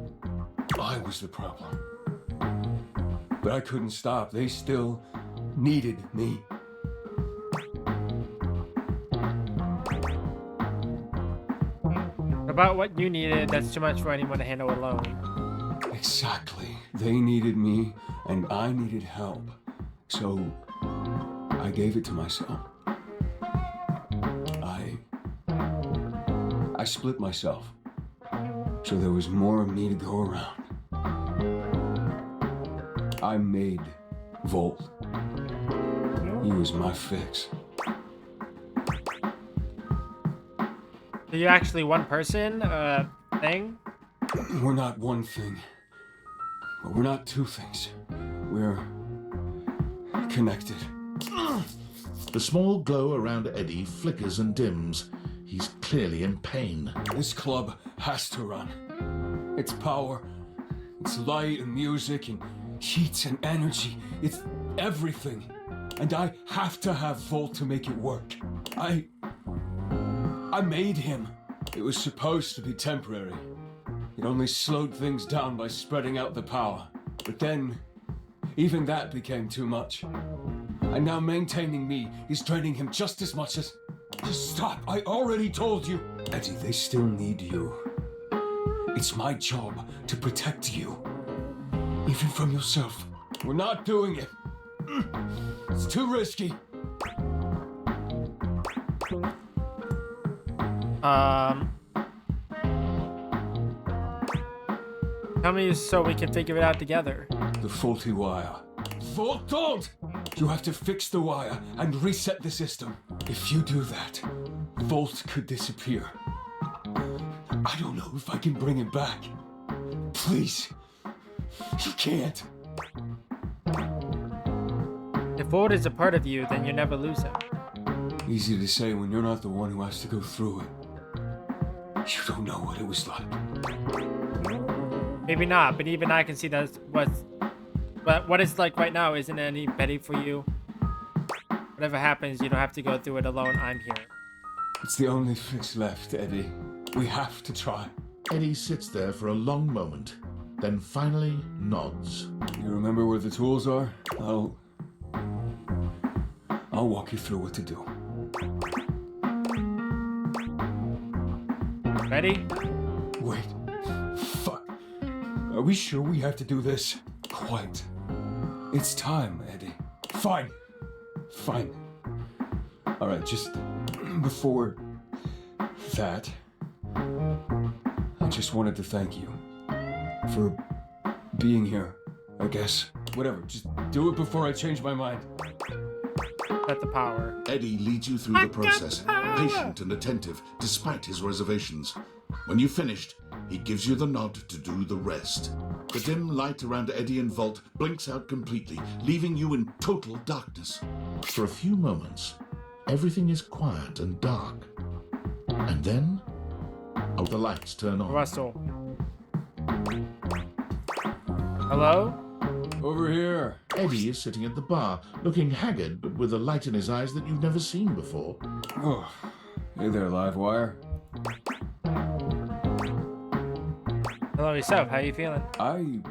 I was the problem. But I couldn't stop. They still needed me. About what you needed, that's too much for anyone to handle alone. Exactly. They needed me, and I needed help. So, I gave it to myself. I split myself. So there was more of me to go around. I made Volt. He was my fix. So you're actually one person, thing? We're not one thing. But we're not two things. We're connected. The small glow around Eddie flickers and dims. He's clearly in pain. This club has to run. It's power, it's light and music and heat and energy. It's everything. And I have to have Volt to make it work. I made him. It was supposed to be temporary. It only slowed things down by spreading out the power. But then, even that became too much. And now maintaining me is draining him just as much as... Just stop, I already told you. Eddie, they still need you. It's my job to protect you. Even from yourself. We're not doing it. It's too risky. Tell me so we can figure it out together. The faulty wire. Volt, don't! You have to fix the wire and reset the system. If you do that, Volt could disappear. I don't know if I can bring him back. Please. You can't. If Volt is a part of you, then you never lose him. Easy to say when you're not the one who has to go through it. You don't know what it was like. Maybe not, but even I can see that's what it's like right now isn't any better for you. Whatever happens, you don't have to go through it alone. I'm here. It's the only fix left, Eddie. We have to try. Eddie sits there for a long moment, then finally nods. You remember where the tools are? I'll walk you through what to do. Ready? Wait. Fuck. Are we sure we have to do this? Quite. It's time, Eddie. Fine. Fine. Alright, just before that, I just wanted to thank you for being here, I guess. Whatever, just do it before I change my mind. Got the power. Eddie leads you through the process, patient and attentive, despite his reservations. When you've finished, he gives you the nod to do the rest. The dim light around Eddie and Vault blinks out completely, leaving you in total darkness. For a few moments, everything is quiet and dark. And then, the lights turn on. Russell. Hello? Over here. Eddie is sitting at the bar, looking haggard but with a light in his eyes that you've never seen before. Oh, hey there, Livewire. Hello yourself, how you feeling? I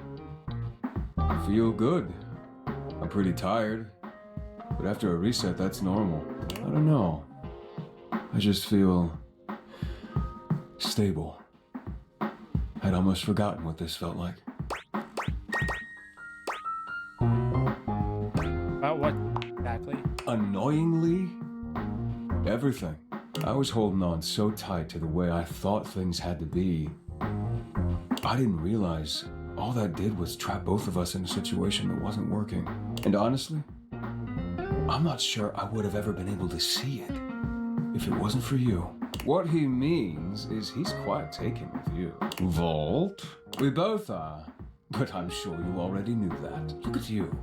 feel good. I'm pretty tired, but after a reset, that's normal. I don't know. I just feel stable. I'd almost forgotten what this felt like. About what exactly? Annoyingly, everything. I was holding on so tight to the way I thought things had to be. I didn't realize all that did was trap both of us in a situation that wasn't working. And honestly, I'm not sure I would have ever been able to see it if it wasn't for you. What he means is he's quite taken with you. Vault? We both are, but I'm sure you already knew that. Look at you.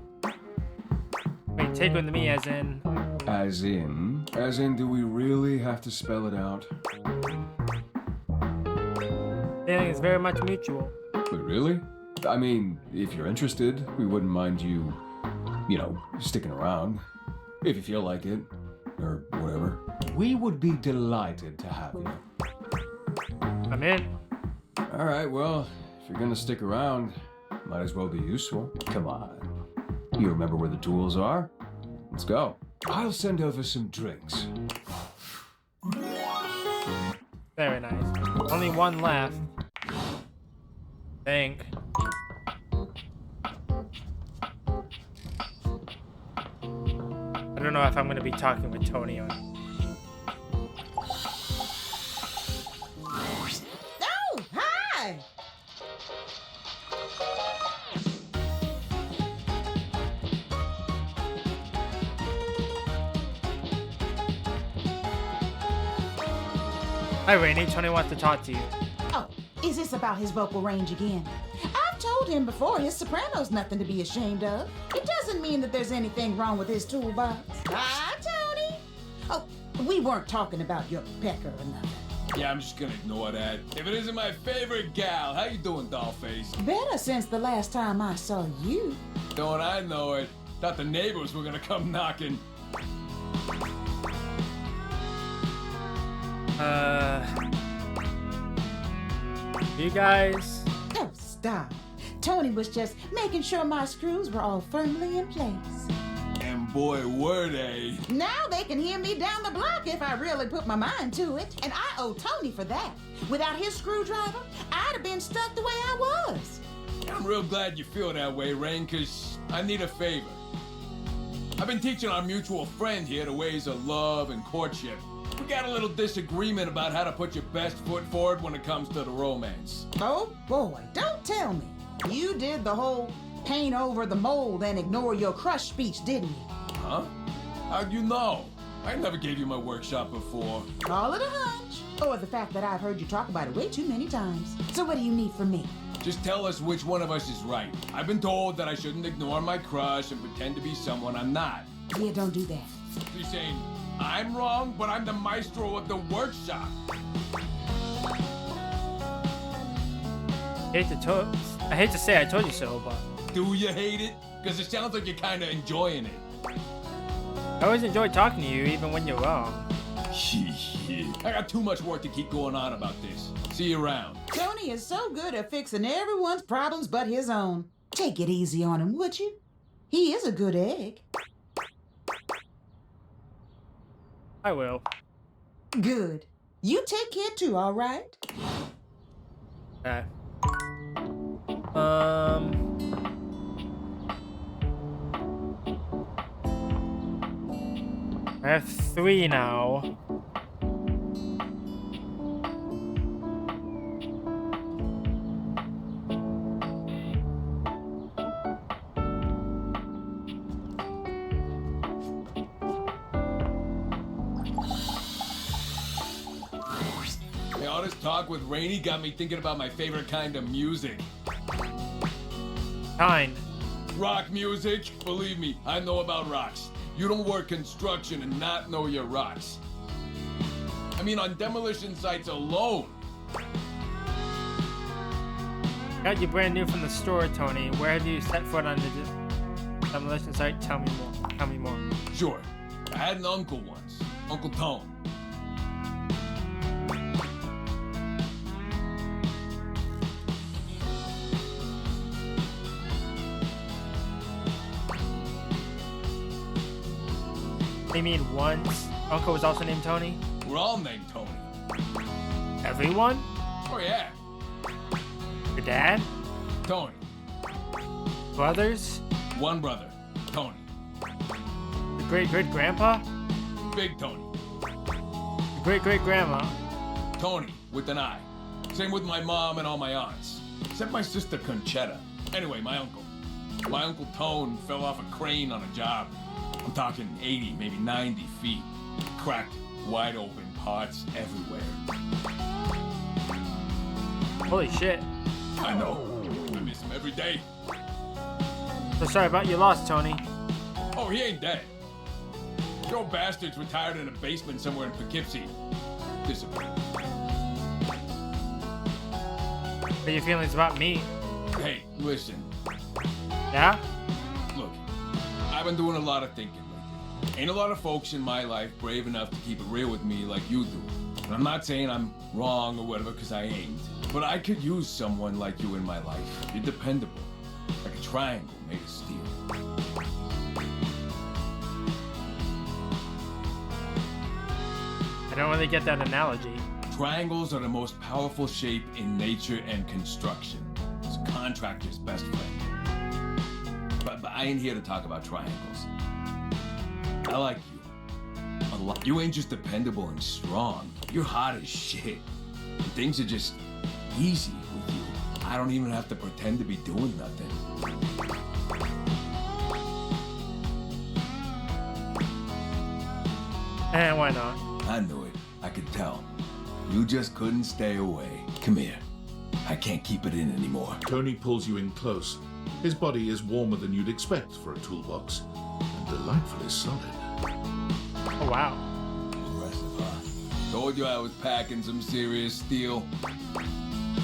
Wait, take with me as in? As in, do we really have to spell it out? Feeling is very much mutual. But really? I mean, if you're interested, we wouldn't mind you, sticking around. If you feel like it, or whatever. We would be delighted to have you. I'm in. Alright, well, if you're gonna stick around, might as well be useful. Come on. You remember where the tools are? Let's go. I'll send over some drinks. Very nice. Only one left. Think. I don't know if I'm gonna be talking with Tony on. Oh, hi! Hi, Rainey. Tony wants to talk to you. Oh, is this about his vocal range again? I've told him before his soprano's nothing to be ashamed of. It doesn't mean that there's anything wrong with his toolbox. Hi, Tony! Oh, we weren't talking about your pecker or nothing. Yeah, I'm just gonna ignore that. If it isn't my favorite gal, how you doing, dollface? Better since the last time I saw you. Don't I know it? Thought the neighbors were gonna come knocking. You guys? Oh, stop. Tony was just making sure my screws were all firmly in place. And boy, were they. Now they can hear me down the block if I really put my mind to it. And I owe Tony for that. Without his screwdriver, I'd have been stuck the way I was. I'm real glad you feel that way, Rain, because I need a favor. I've been teaching our mutual friend here the ways of love and courtship. We got a little disagreement about how to put your best foot forward when it comes to the romance. Oh, boy, don't tell me. You did the whole paint over the mold and ignore your crush speech, didn't you? Huh? How'd you know? I never gave you my workshop before. Call it a hunch. Or the fact that I've heard you talk about it way too many times. So what do you need from me? Just tell us which one of us is right. I've been told that I shouldn't ignore my crush and pretend to be someone I'm not. Yeah, don't do that. You're saying I'm wrong, but I'm the maestro of the workshop. I hate to say I told you so, but... Do you hate it? Because it sounds like you're kind of enjoying it. I always enjoy talking to you, even when you're wrong. I got too much work to keep going on about this. See you around. Tony is so good at fixing everyone's problems but his own. Take it easy on him, would you? He is a good egg. I will. Good. You take care too, all right? I have 3 now. Hey, all this talk with Rainey got me thinking about my favorite kind of music. Kind. Rock music. Believe me, I know about rocks. You don't work construction and not know your rocks. I mean, on demolition sites alone. Got you brand new from the store, Tony. Where have you set foot on the demolition site? Tell me more. Tell me more. Sure. I had an uncle once. Uncle Tone. You mean once? Uncle was also named Tony? We're all named Tony. Everyone? Oh, yeah. Your dad? Tony. Brothers? One brother. Tony. The great-great-grandpa? Big Tony. The great-great-grandma? Tony, with an I. Same with my mom and all my aunts. Except my sister Conchetta. Anyway, my uncle. My Uncle Tone fell off a crane on a job. I'm talking 80, maybe 90 feet. Cracked, wide open parts everywhere. Holy shit. I know. I miss him every day. So sorry about your loss, Tony. Oh, he ain't dead. The old bastard's retired in a basement somewhere in Poughkeepsie. Disappointed. What are your feelings about me? Hey, listen. Yeah? Look, I've been doing a lot of thinking lately. Ain't a lot of folks in my life brave enough to keep it real with me like you do. And I'm not saying I'm wrong or whatever, because I ain't. But I could use someone like you in my life. You're dependable. Like a triangle made of steel. I don't really get that analogy. Triangles are the most powerful shape in nature and construction. It's a contractor's best friend. But I ain't here to talk about triangles. I like you. A lot. You ain't just dependable and strong. You're hot as shit. And things are just easy with you. I don't even have to pretend to be doing nothing. And why not? I knew it. I could tell. You just couldn't stay away. Come here. I can't keep it in anymore. Tony pulls you in close. His body is warmer than you'd expect for a toolbox, and delightfully solid. Oh, wow. Impressive, huh? Told you I was packing some serious steel.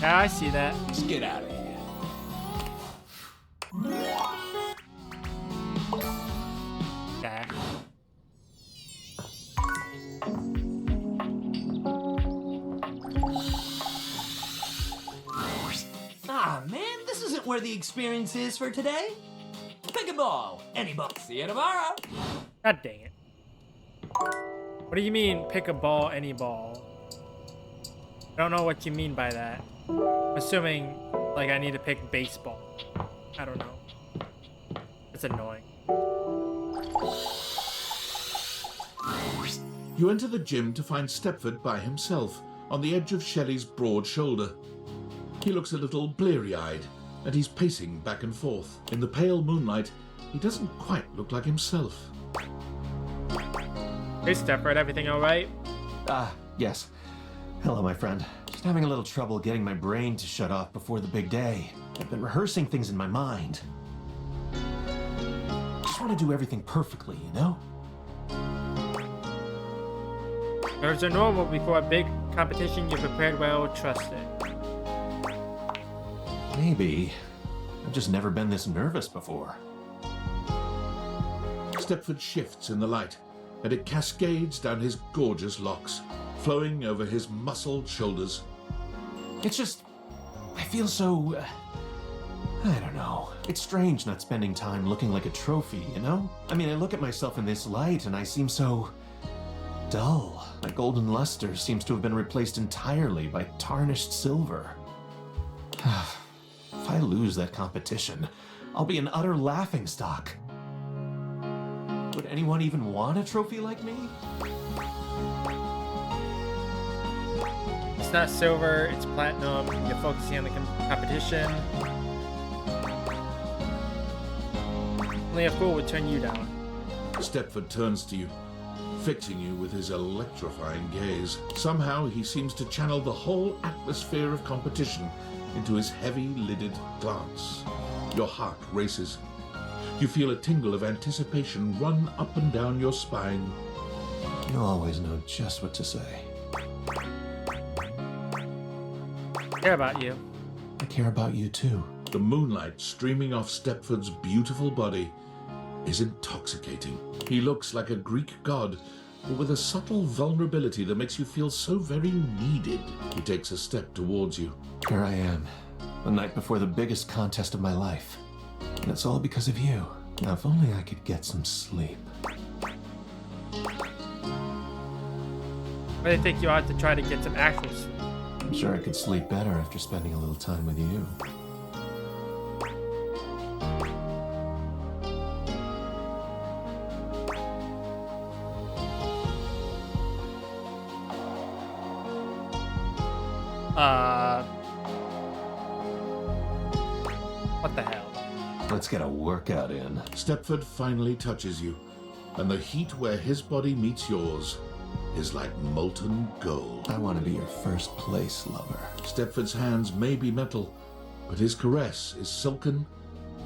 Yeah, I see that. Let's get out of here. Okay. Ah, man, this isn't where the experience is for today. Pick a ball. Any ball. See you tomorrow. God dang it. What do you mean, pick a ball, any ball? I don't know what you mean by that. I'm assuming, like, I need to pick baseball. I don't know. It's annoying. You enter the gym to find Stepford by himself, on the edge of Shelley's broad shoulder. He looks a little bleary-eyed, and he's pacing back and forth. In the pale moonlight, he doesn't quite look like himself. Hey, Stepford, everything alright? Yes. Hello, my friend. Just having a little trouble getting my brain to shut off before the big day. I've been rehearsing things in my mind. Just want to do everything perfectly, you know? Nerves are normal before a big competition. You're prepared well, trust it. Maybe. I've just never been this nervous before. Stepford shifts in the light, and it cascades down his gorgeous locks, flowing over his muscled shoulders. It's just... I feel so... I don't know. It's strange not spending time looking like a trophy, you know? I mean, I look at myself in this light and I seem so... dull. My golden luster seems to have been replaced entirely by tarnished silver. I lose that competition, I'll be an utter laughingstock. Would anyone even want a trophy like me? It's not silver, it's platinum. You're focusing on the competition. Only a fool would turn you down. Stepford turns to you, fixing you with his electrifying gaze. Somehow he seems to channel the whole atmosphere of competition into his heavy-lidded glance. Your heart races. You feel a tingle of anticipation run up and down your spine. You always know just what to say. I care about you. I care about you too. The moonlight streaming off Stepford's beautiful body is intoxicating. He looks like a Greek god, but with a subtle vulnerability that makes you feel so very needed. He takes a step towards you. Here I am, the night before the biggest contest of my life. And it's all because of you. Now, if only I could get some sleep. I think you ought to try to get some actual sleep. I'm sure I could sleep better after spending a little time with you. What the hell? Let's get a workout in. Stepford finally touches you, and the heat where his body meets yours is like molten gold. I want to be your first place lover. Stepford's hands may be metal, but his caress is silken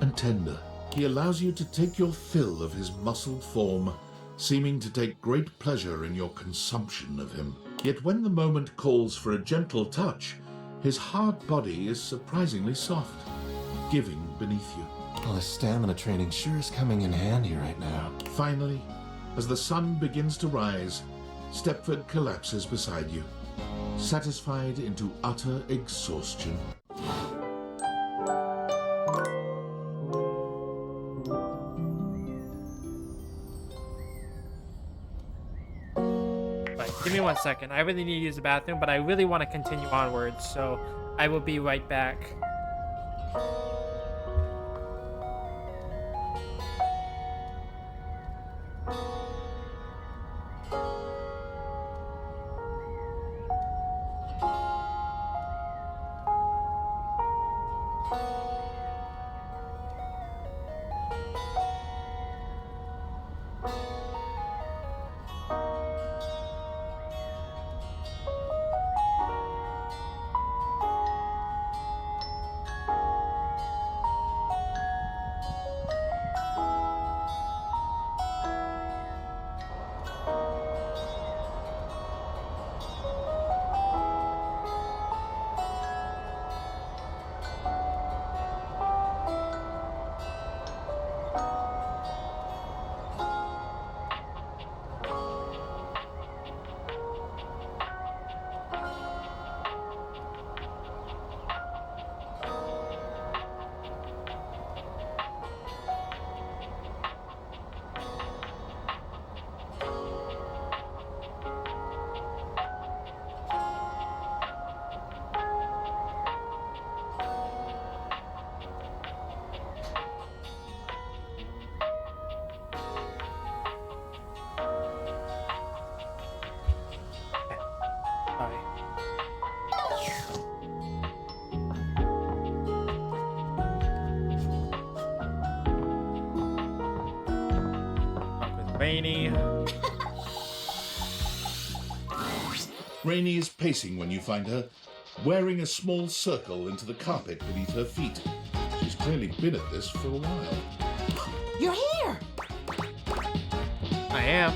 and tender. He allows you to take your fill of his muscled form, seeming to take great pleasure in your consumption of him. Yet when the moment calls for a gentle touch, his hard body is surprisingly soft, giving beneath you. Well, the stamina training sure is coming in handy right now. Finally, as the sun begins to rise, Stepford collapses beside you, satisfied into utter exhaustion. Right, give me 1 second. I really need to use the bathroom, but I really want to continue onwards, so I will be right back. Rainy. Rainy is pacing when you find her, wearing a small circle into the carpet beneath her feet. She's clearly been at this for a while. You're here! I am.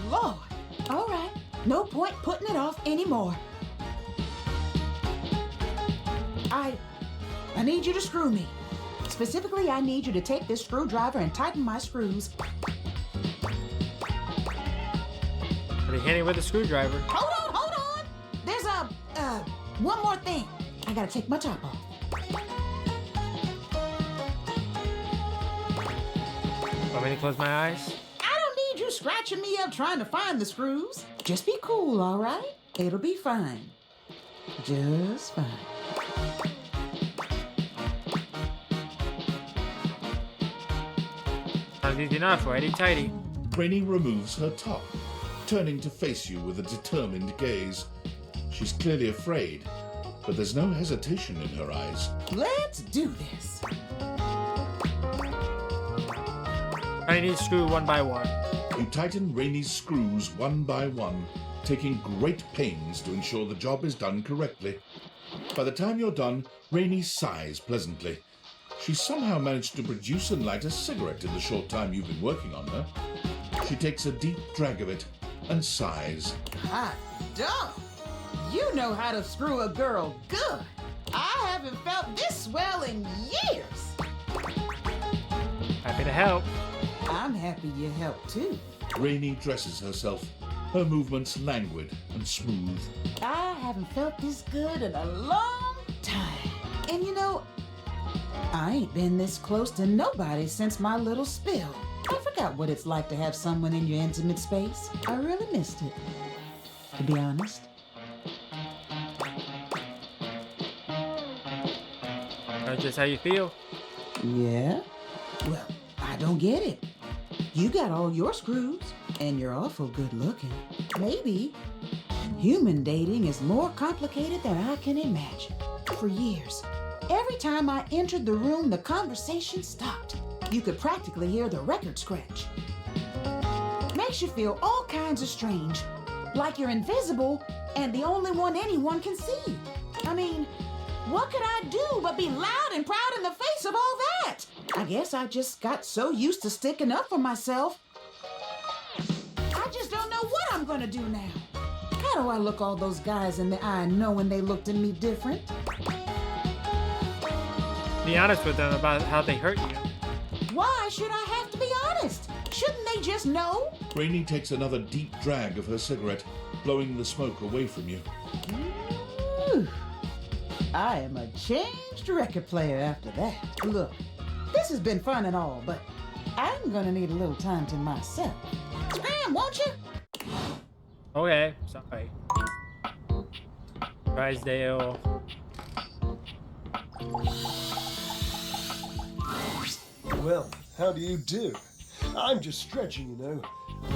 Lord. All right. No point putting it off anymore. I need you to screw me. Specifically, I need you to take this screwdriver and tighten my screws. Pretty handy with a screwdriver. Hold on! There's one more thing. I gotta take my top off. Want me to close my eyes? I don't need you scratching me up trying to find the screws. Just be cool, all right? It'll be fine. Just fine. Not easy enough, righty tighty. Rainey removes her top, turning to face you with a determined gaze. She's clearly afraid, but there's no hesitation in her eyes. Let's do this. I need to screw one by one. You tighten Rainey's screws one by one, taking great pains to ensure the job is done correctly. By the time you're done, Rainey sighs pleasantly. She's somehow managed to produce and light a cigarette in the short time you've been working on her. She takes a deep drag of it and sighs. Hot dog! You know how to screw a girl good. I haven't felt this well in years. Happy to help. I'm happy you helped too. Rainey dresses herself, her movements languid and smooth. I haven't felt this good in a long time. And you know, I ain't been this close to nobody since my little spill. I forgot what it's like to have someone in your intimate space. I really missed it, to be honest. That's just how you feel. Yeah? Well, I don't get it. You got all your screws, and you're awful good looking. Maybe human dating is more complicated than I can imagine. For years, every time I entered the room, the conversation stopped. You could practically hear the record scratch. Makes you feel all kinds of strange, like you're invisible and the only one anyone can see. I mean, what could I do but be loud and proud in the face of all that? I guess I just got so used to sticking up for myself. I just don't know what I'm gonna do now. How do I look all those guys in the eye knowing they looked at me different? Be honest with them about how they hurt you. Why should I have to be honest? Shouldn't they just know? Rainey takes another deep drag of her cigarette, blowing the smoke away from you. Ooh, I am a changed record player after that. Look, this has been fun and all, but I'm gonna need a little time to myself. Scram, won't you? Okay, sorry. Drysdale. Well, how do you do? I'm just stretching, you know.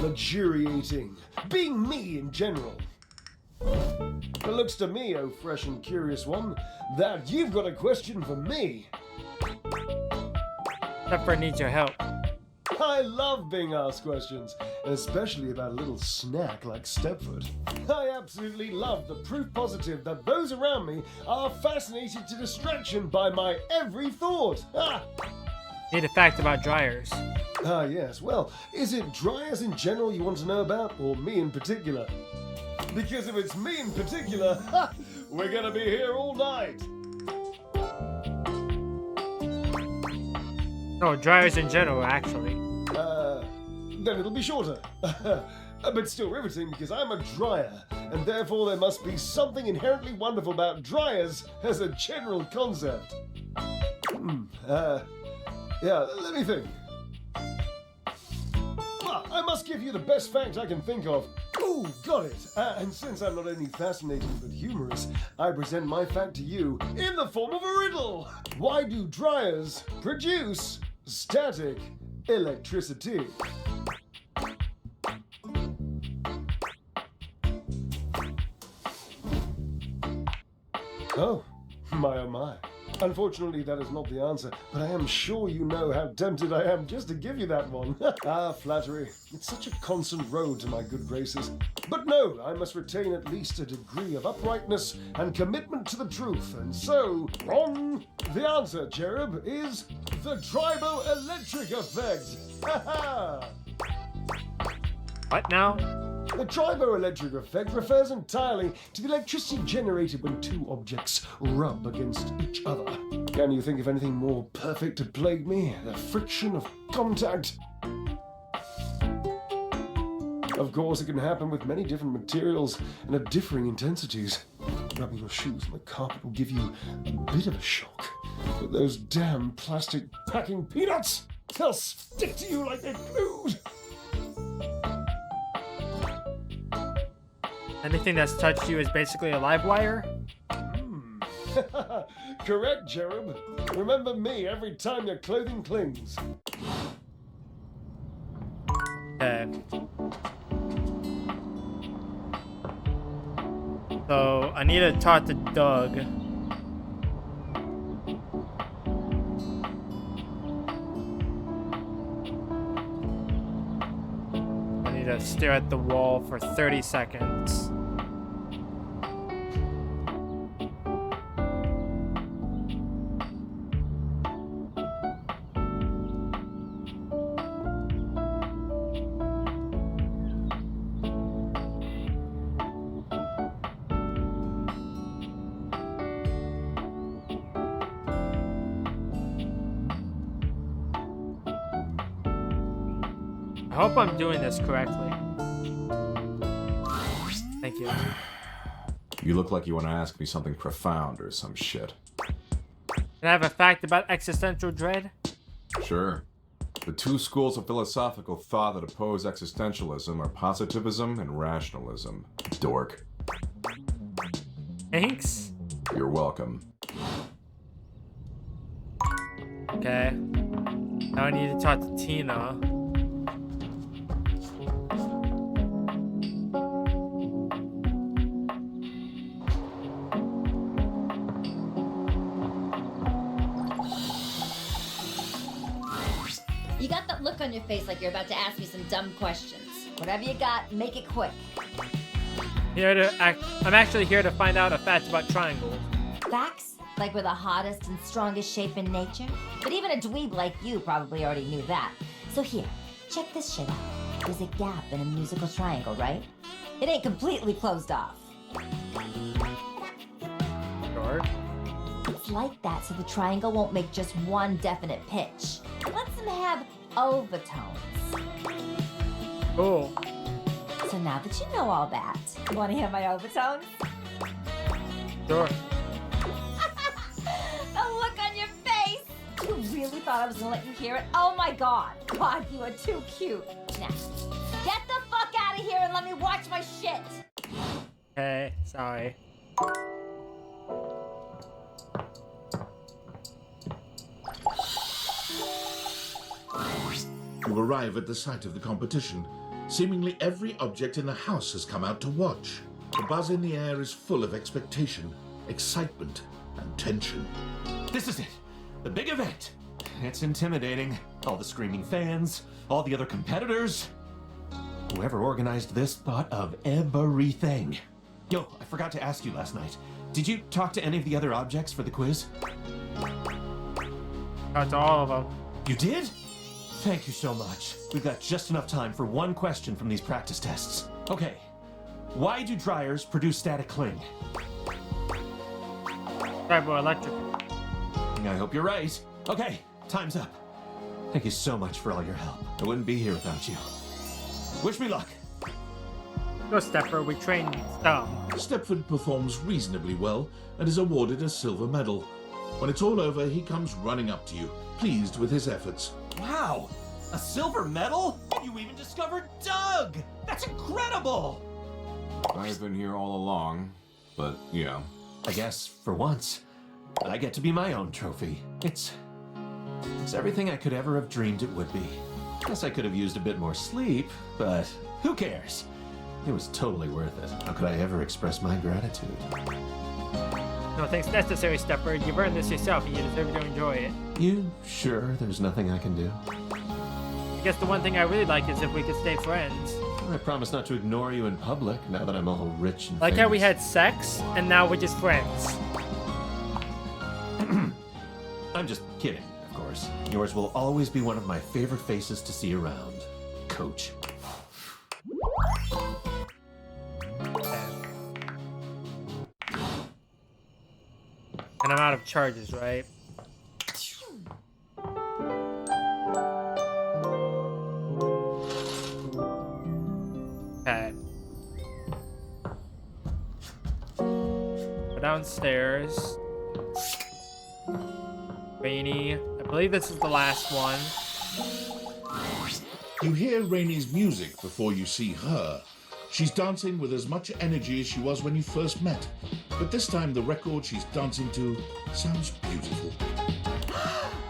Luxuriating. Being me in general. It looks to me, oh fresh and curious one, that you've got a question for me. Pepper needs your help. I love being asked questions, especially about a little snack like Stepford. I absolutely love the proof positive that those around me are fascinated to distraction by my every thought. Ah! Need a fact about dryers. Ah, yes. Well, is it dryers in general you want to know about, or me in particular? Because if it's me in particular, ha, we're gonna be here all night. No, dryers in general, actually. Then it'll be shorter. But still riveting because I'm a dryer, and therefore there must be something inherently wonderful about dryers as a general concept. Yeah, let me think. I must give you the best fact I can think of. Ooh, got it. And since I'm not only fascinating but humorous, I present my fact to you in the form of a riddle. Why do dryers produce static electricity? Oh my. Unfortunately, that is not the answer, but I am sure you know how tempted I am just to give you that one. Ah, flattery. It's such a constant road to my good graces. But no, I must retain at least a degree of uprightness and commitment to the truth, and so, wrong! The answer, Cherub, is the triboelectric effect. Ha ha! What now? The triboelectric effect refers entirely to the electricity generated when two objects rub against each other. Can you think of anything more perfect to plague me? The friction of contact. Of course, it can happen with many different materials and at differing intensities. Rubbing your shoes on the carpet will give you a bit of a shock. But those damn plastic packing peanuts, they'll stick to you like they're glued. Anything that's touched you is basically a live wire? Correct, Cherub. Remember me every time your clothing clings. So I need to talk to Doug. I need to stare at the wall for 30 seconds. I hope I'm doing this correctly. Thank you. You look like you want to ask me something profound or some shit. Can I have a fact about existential dread? Sure. The two schools of philosophical thought that oppose existentialism are positivism and rationalism. Dork. Thanks. You're welcome. Okay. Now I need to talk to Tina. You got that look on your face like you're about to ask me some dumb questions. Whatever you got, make it quick. I'm actually here to find out a fact about triangles. Facts? Like we're the hottest and strongest shape in nature? But even a dweeb like you probably already knew that. So here, check this shit out. There's a gap in a musical triangle, right? It ain't completely closed off. Sure. It's like that so the triangle won't make just one definite pitch. It lets them have overtones. Cool. So now that you know all that, you want to hear my overtones? Sure. The look on your face! You really thought I was gonna let you hear it? Oh my god! God, you are too cute. Now, get the fuck out of here and let me watch my shit! Okay, sorry. You arrive at the site of the competition. Seemingly every object in the house has come out to watch. The buzz in the air is full of expectation, excitement, and tension. This is it. The big event. It's intimidating. All the screaming fans, all the other competitors. Whoever organized this thought of everything. Yo, I forgot to ask you last night. Did you talk to any of the other objects for the quiz? Talked to all of them. You did? Thank you so much. We've got just enough time for one question from these practice tests. Okay. Why do dryers produce static cling? Electric. I hope you're right. Okay, time's up. Thank you so much for all your help. I wouldn't be here without you. Wish me luck. Go, Stepper. We trained dumb. Stepford performs reasonably well and is awarded a silver medal. When it's all over, he comes running up to you, pleased with his efforts. Wow! A silver medal? You even discovered Doug! That's incredible! I've been here all along, but yeah. I guess, for once, I get to be my own trophy. It's everything I could ever have dreamed it would be. Guess I could have used a bit more sleep, but who cares? It was totally worth it. How could I ever express my gratitude? No thanks necessary, Stepper. You've earned this yourself and you deserve to enjoy it. You sure there's nothing I can do? I guess the one thing I really like is if we could stay friends. I promise not to ignore you in public now that I'm all rich and like famous. how we had sex and now we're just friends. I'm just kidding, of course. Yours will always be one of my favorite faces to see around, Coach. And I'm out of charges, right? Okay. Go downstairs. Rainy. I believe this is the last one. You hear Rainy's music before you see her. She's dancing with as much energy as she was when you first met. But this time the record she's dancing to sounds beautiful.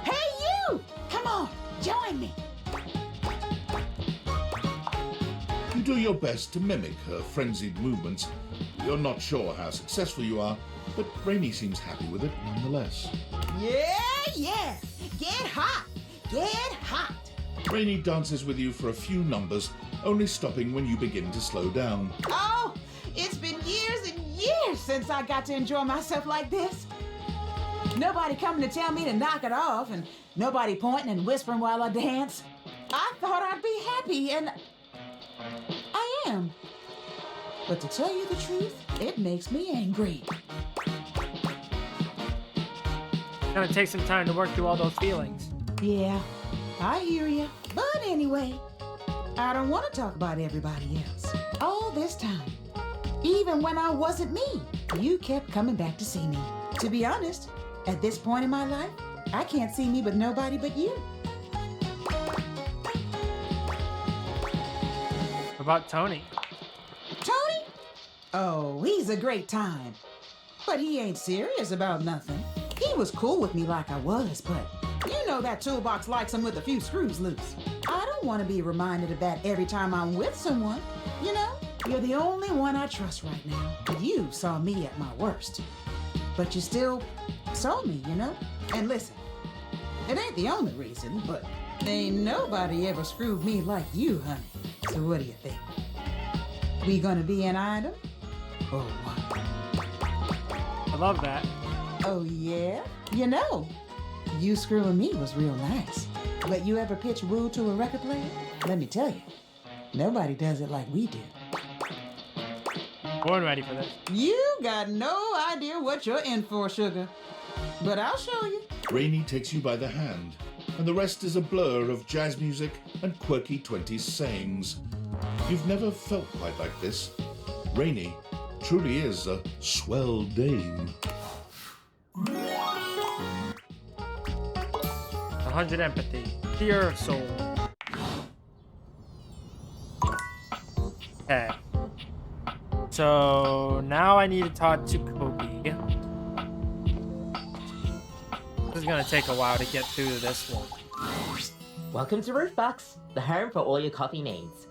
Hey, you! Come on, join me. You do your best to mimic her frenzied movements. You're not sure how successful you are, but Rainey seems happy with it nonetheless. Yeah. Get hot. Get hot. Rainey dances with you for a few numbers, only stopping when you begin to slow down. Oh, it's been years and years since I got to enjoy myself like this. Nobody coming to tell me to knock it off, and nobody pointing and whispering while I dance. I thought I'd be happy, and I am. But to tell you the truth, it makes me angry. It's gonna take some time to work through all those feelings. Yeah, I hear you. But anyway, I don't want to talk about everybody else. All this time, even when I wasn't me, you kept coming back to see me. To be honest, at this point in my life, I can't see me with nobody but you. What about Tony? Tony? Oh, he's a great time. But he ain't serious about nothing. He was cool with me like I was, but you know that toolbox likes him with a few screws loose. I don't want to be reminded of that every time I'm with someone. You know, you're the only one I trust right now. You saw me at my worst. But you still saw me, you know? And listen, it ain't the only reason, but ain't nobody ever screwed me like you, honey. So what do you think? We gonna be an item? Or what? I love that. Oh, yeah? You know, you screwing me was real nice. But you ever pitch woo to a record player? Let me tell you, nobody does it like we do. Born ready for this. You got no idea what you're in for, sugar. But I'll show you. Rainey takes you by the hand, and the rest is a blur of jazz music and quirky 20s sayings. You've never felt quite like this. Rainey truly is a swell dame. 100 empathy. Pure soul. Okay. So now I need to talk to Kobe. This is gonna take a while to get through this one. Welcome to Roofbox, the home for all your coffee needs.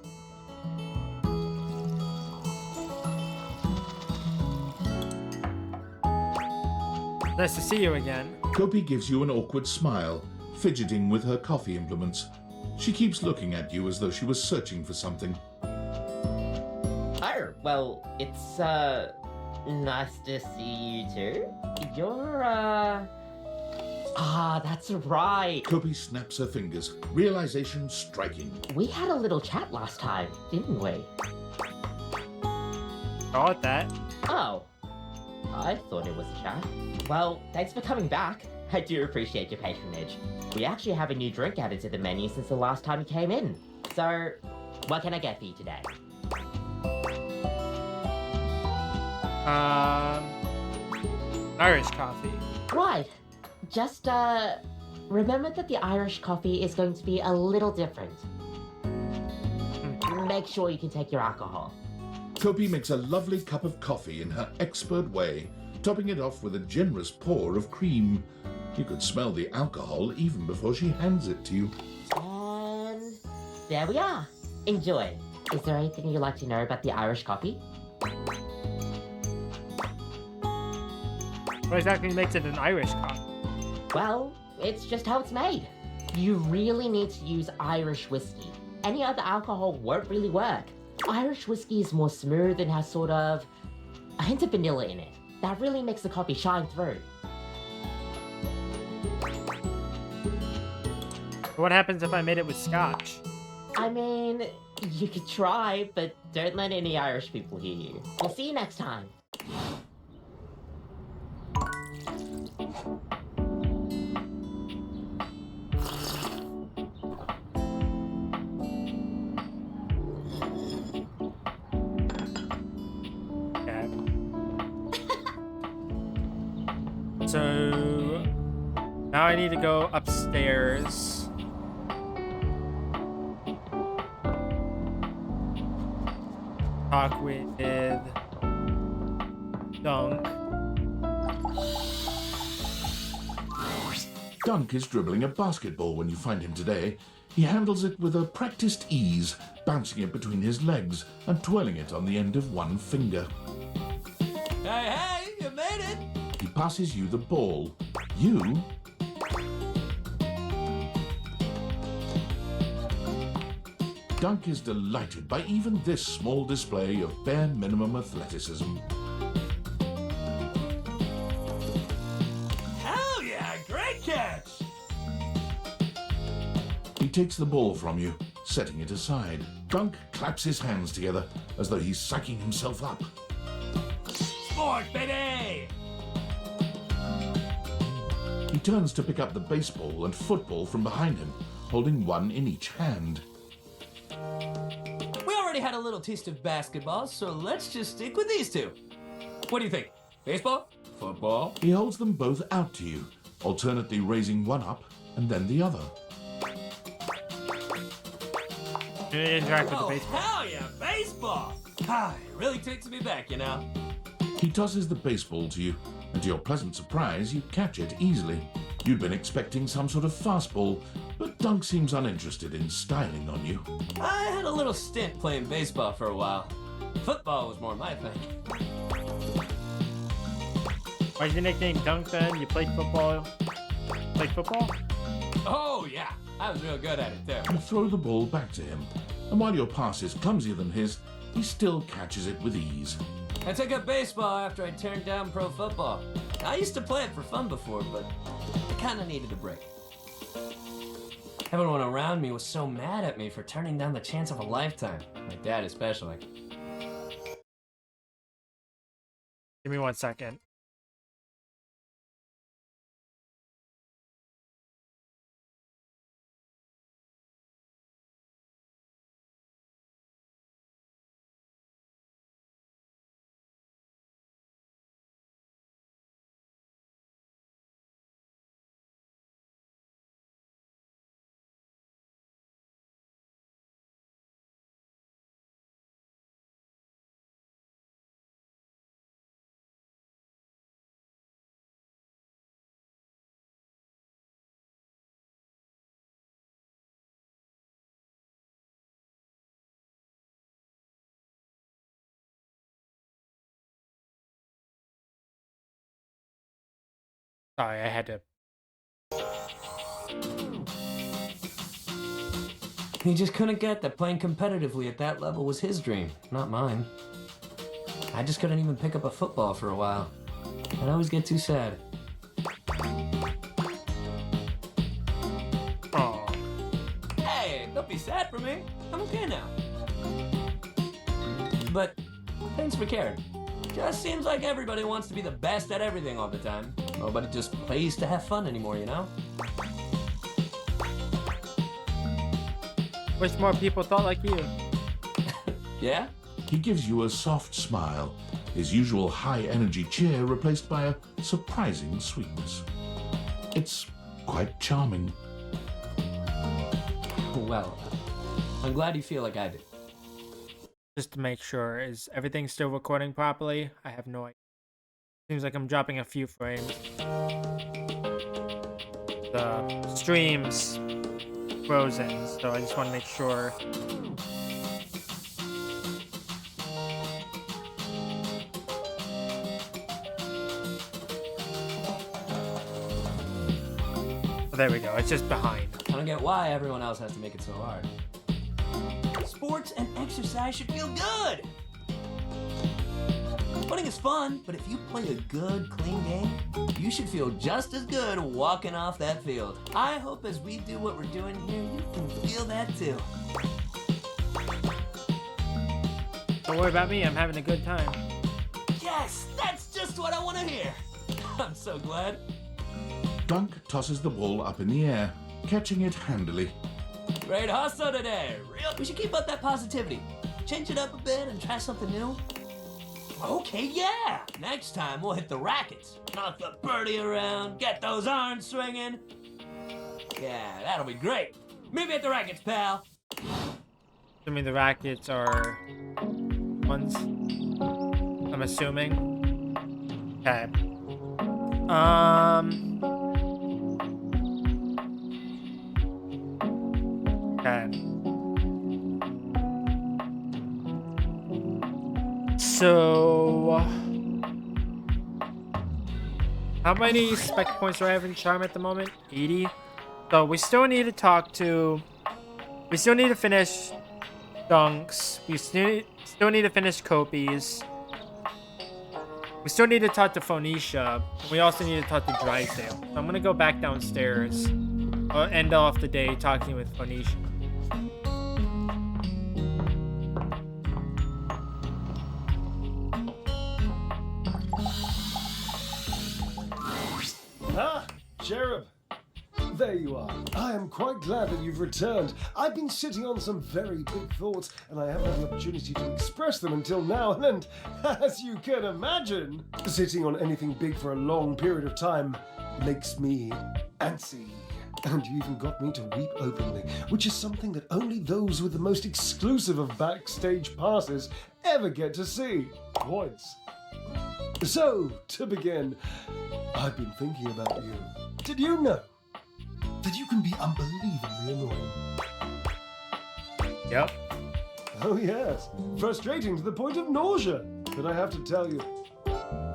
Nice to see you again. Kopi gives you an awkward smile, fidgeting with her coffee implements. She keeps looking at you as though she was searching for something. Oh, well, it's, nice to see you too. You're, Ah, that's right. Kopi snaps her fingers, realization striking. We had a little chat last time, didn't we? Got that. Oh, I thought it was a chat. Well, thanks for coming back. I do appreciate your patronage. We actually have a new drink added to the menu since the last time you came in. So, what can I get for you today? Irish coffee. Right. Just, remember that the Irish coffee is going to be a little different. Make sure you can take your alcohol. Kopi makes a lovely cup of coffee in her expert way, topping it off with a generous pour of cream. You could smell the alcohol even before she hands it to you. And there we are. Enjoy. Is there anything you'd like to know about the Irish coffee? What exactly makes it an Irish coffee? Well, it's just how it's made. You really need to use Irish whiskey. Any other alcohol won't really work. Irish whiskey is more smooth and has sort of a hint of vanilla in it. That really makes the coffee shine through. What happens if I made it with scotch? I mean, you could try, but don't let any Irish people hear you. We'll see you next time. So now I need to go upstairs. Talk with Dunk. Dunk is dribbling a basketball when you find him today. He handles it with a practiced ease, bouncing it between his legs and twirling it on the end of one finger. Hey, you made it! He passes you the ball. You... Dunk is delighted by even this small display of bare minimum athleticism. Hell yeah, great catch! He takes the ball from you, setting it aside. Dunk claps his hands together as though he's psyching himself up. Sport, baby! He turns to pick up the baseball and football from behind him, holding one in each hand. We already had a little taste of basketball, so let's just stick with these two. What do you think? Baseball? Football? He holds them both out to you, alternately raising one up and then the other. You interact with the Oh, baseball. hell yeah, baseball! Ah, it really takes me back, you know? He tosses the baseball to you, and to your pleasant surprise, you catch it easily. You'd been expecting some sort of fastball, but Dunk seems uninterested in styling on you. I had a little stint playing baseball for a while. Football was more my thing. Why's your nickname Dunk then? You played football? Played football? Oh, yeah. I was real good at it, too. You throw the ball back to him, and while your pass is clumsier than his, he still catches it with ease. I took up baseball after I turned down pro football. I used to play it for fun before, but I kind of needed a break. Everyone around me was so mad at me for turning down the chance of a lifetime. My dad especially. Give me 1 second. Sorry, I had to. He just couldn't get that playing competitively at that level was his dream, not mine. I just couldn't even pick up a football for a while. I'd always get too sad. Oh. Hey, don't be sad for me. I'm okay now. But thanks for caring. Just seems like everybody wants to be the best at everything all the time. Nobody just plays to have fun anymore, you know? Wish more people thought like you. Yeah? He gives you a soft smile, his usual high-energy cheer replaced by a surprising sweetness. It's quite charming. Well, I'm glad you feel like I did. Just to make sure, is everything still recording properly? I have no idea. Seems like I'm dropping a few frames. The stream's frozen, so I just want to make sure. Oh, there we go, it's just behind. I don't get why everyone else has to make it so hard. Sports and exercise should feel good! Running is fun, but if you play a good, clean game, you should feel just as good walking off that field. I hope as we do what we're doing here, you can feel that too. Don't worry about me, I'm having a good time. Yes, that's just what I want to hear. I'm so glad. Dunk tosses the ball up in the air, catching it handily. Great hustle today. We should keep up that positivity. Change it up a bit and try something new. Okay, yeah. Next time we'll hit the rackets. Knock the birdie around, get those arms swinging. Yeah, that'll be great. Meet me at the rackets, pal. I mean, the rackets are ones, I'm assuming. Okay. Okay. So, how many spec points do I have in charm at the moment? 80. So we still need to talk to. We still need to finish Dunks. We still need to finish Copies. We still need to talk to Phoenicia. And we also need to talk to Drysdale. So I'm gonna go back downstairs. End off the day talking with Phoenicia. Ah, Cherub. There you are. I am quite glad that you've returned. I've been sitting on some very big thoughts, and I haven't had an opportunity to express them until now. And as you can imagine, sitting on anything big for a long period of time makes me antsy. And you even got me to weep openly, which is something that only those with the most exclusive of backstage passes ever get to see. Points. So, to begin, I've been thinking about you. Did you know that you can be unbelievably annoying? Yep. Oh yes, frustrating to the point of nausea. But I have to tell you,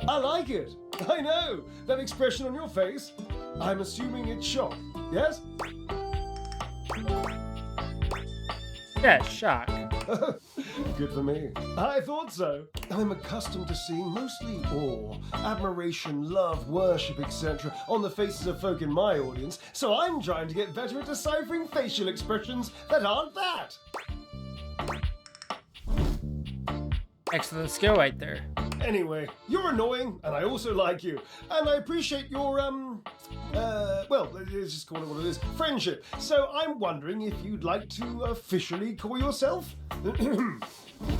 I like it. I know, that expression on your face. I'm assuming it's shock, yes? Yeah, shock. Good for me. I thought so. I'm accustomed to seeing mostly awe, admiration, love, worship, etc. on the faces of folk in my audience, so I'm trying to get better at deciphering facial expressions that aren't that. Excellent skill right there. Anyway, you're annoying, and I also like you. And I appreciate your, well, let's just call it what it is, friendship. So I'm wondering if you'd like to officially call yourself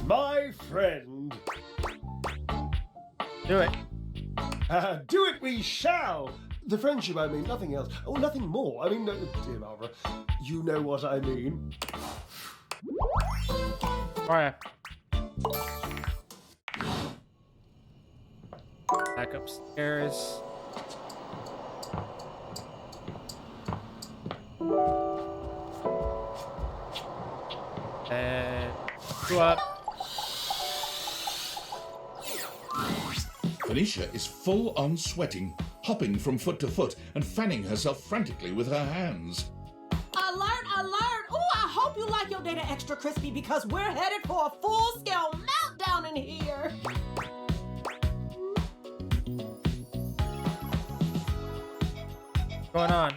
my friend. Do it. Do it we shall. The friendship, I mean, nothing else. Oh, nothing more. I mean, dear Barbara, you know what I mean. Alright. Back upstairs. And go up. Phoenicia is full on sweating, hopping from foot to foot and fanning herself frantically with her hands. Alert, alert! Ooh, I hope you like your data extra crispy because we're headed for a full-scale meltdown in here. What's going on?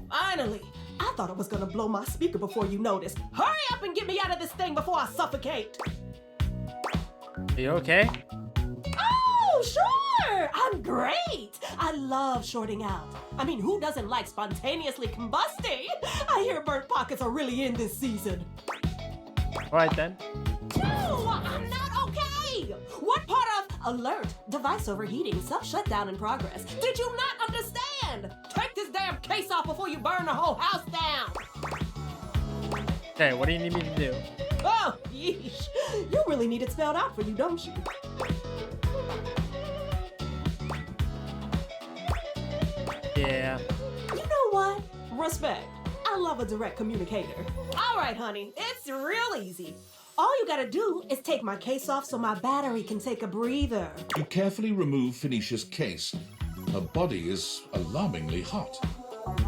Finally! I thought it was gonna blow my speaker before you noticed. Hurry up and get me out of this thing before I suffocate! Are you okay? Oh, sure! I'm great! I love shorting out. I mean, who doesn't like spontaneously combusting? I hear burnt pockets are really in this season. Alright then. No, I'm not okay! What part of alert, device overheating, self-shutdown in progress did you not understand? Take this damn case off before you burn the whole house down! Okay, what do you need me to do? Oh, yeesh. You really need it spelled out for you, don't you? Yeah. You know what? Respect. I love a direct communicator. All right, honey, it's real easy. All you gotta do is take my case off so my battery can take a breather. You carefully remove Phoenicia's case. Her body is alarmingly hot.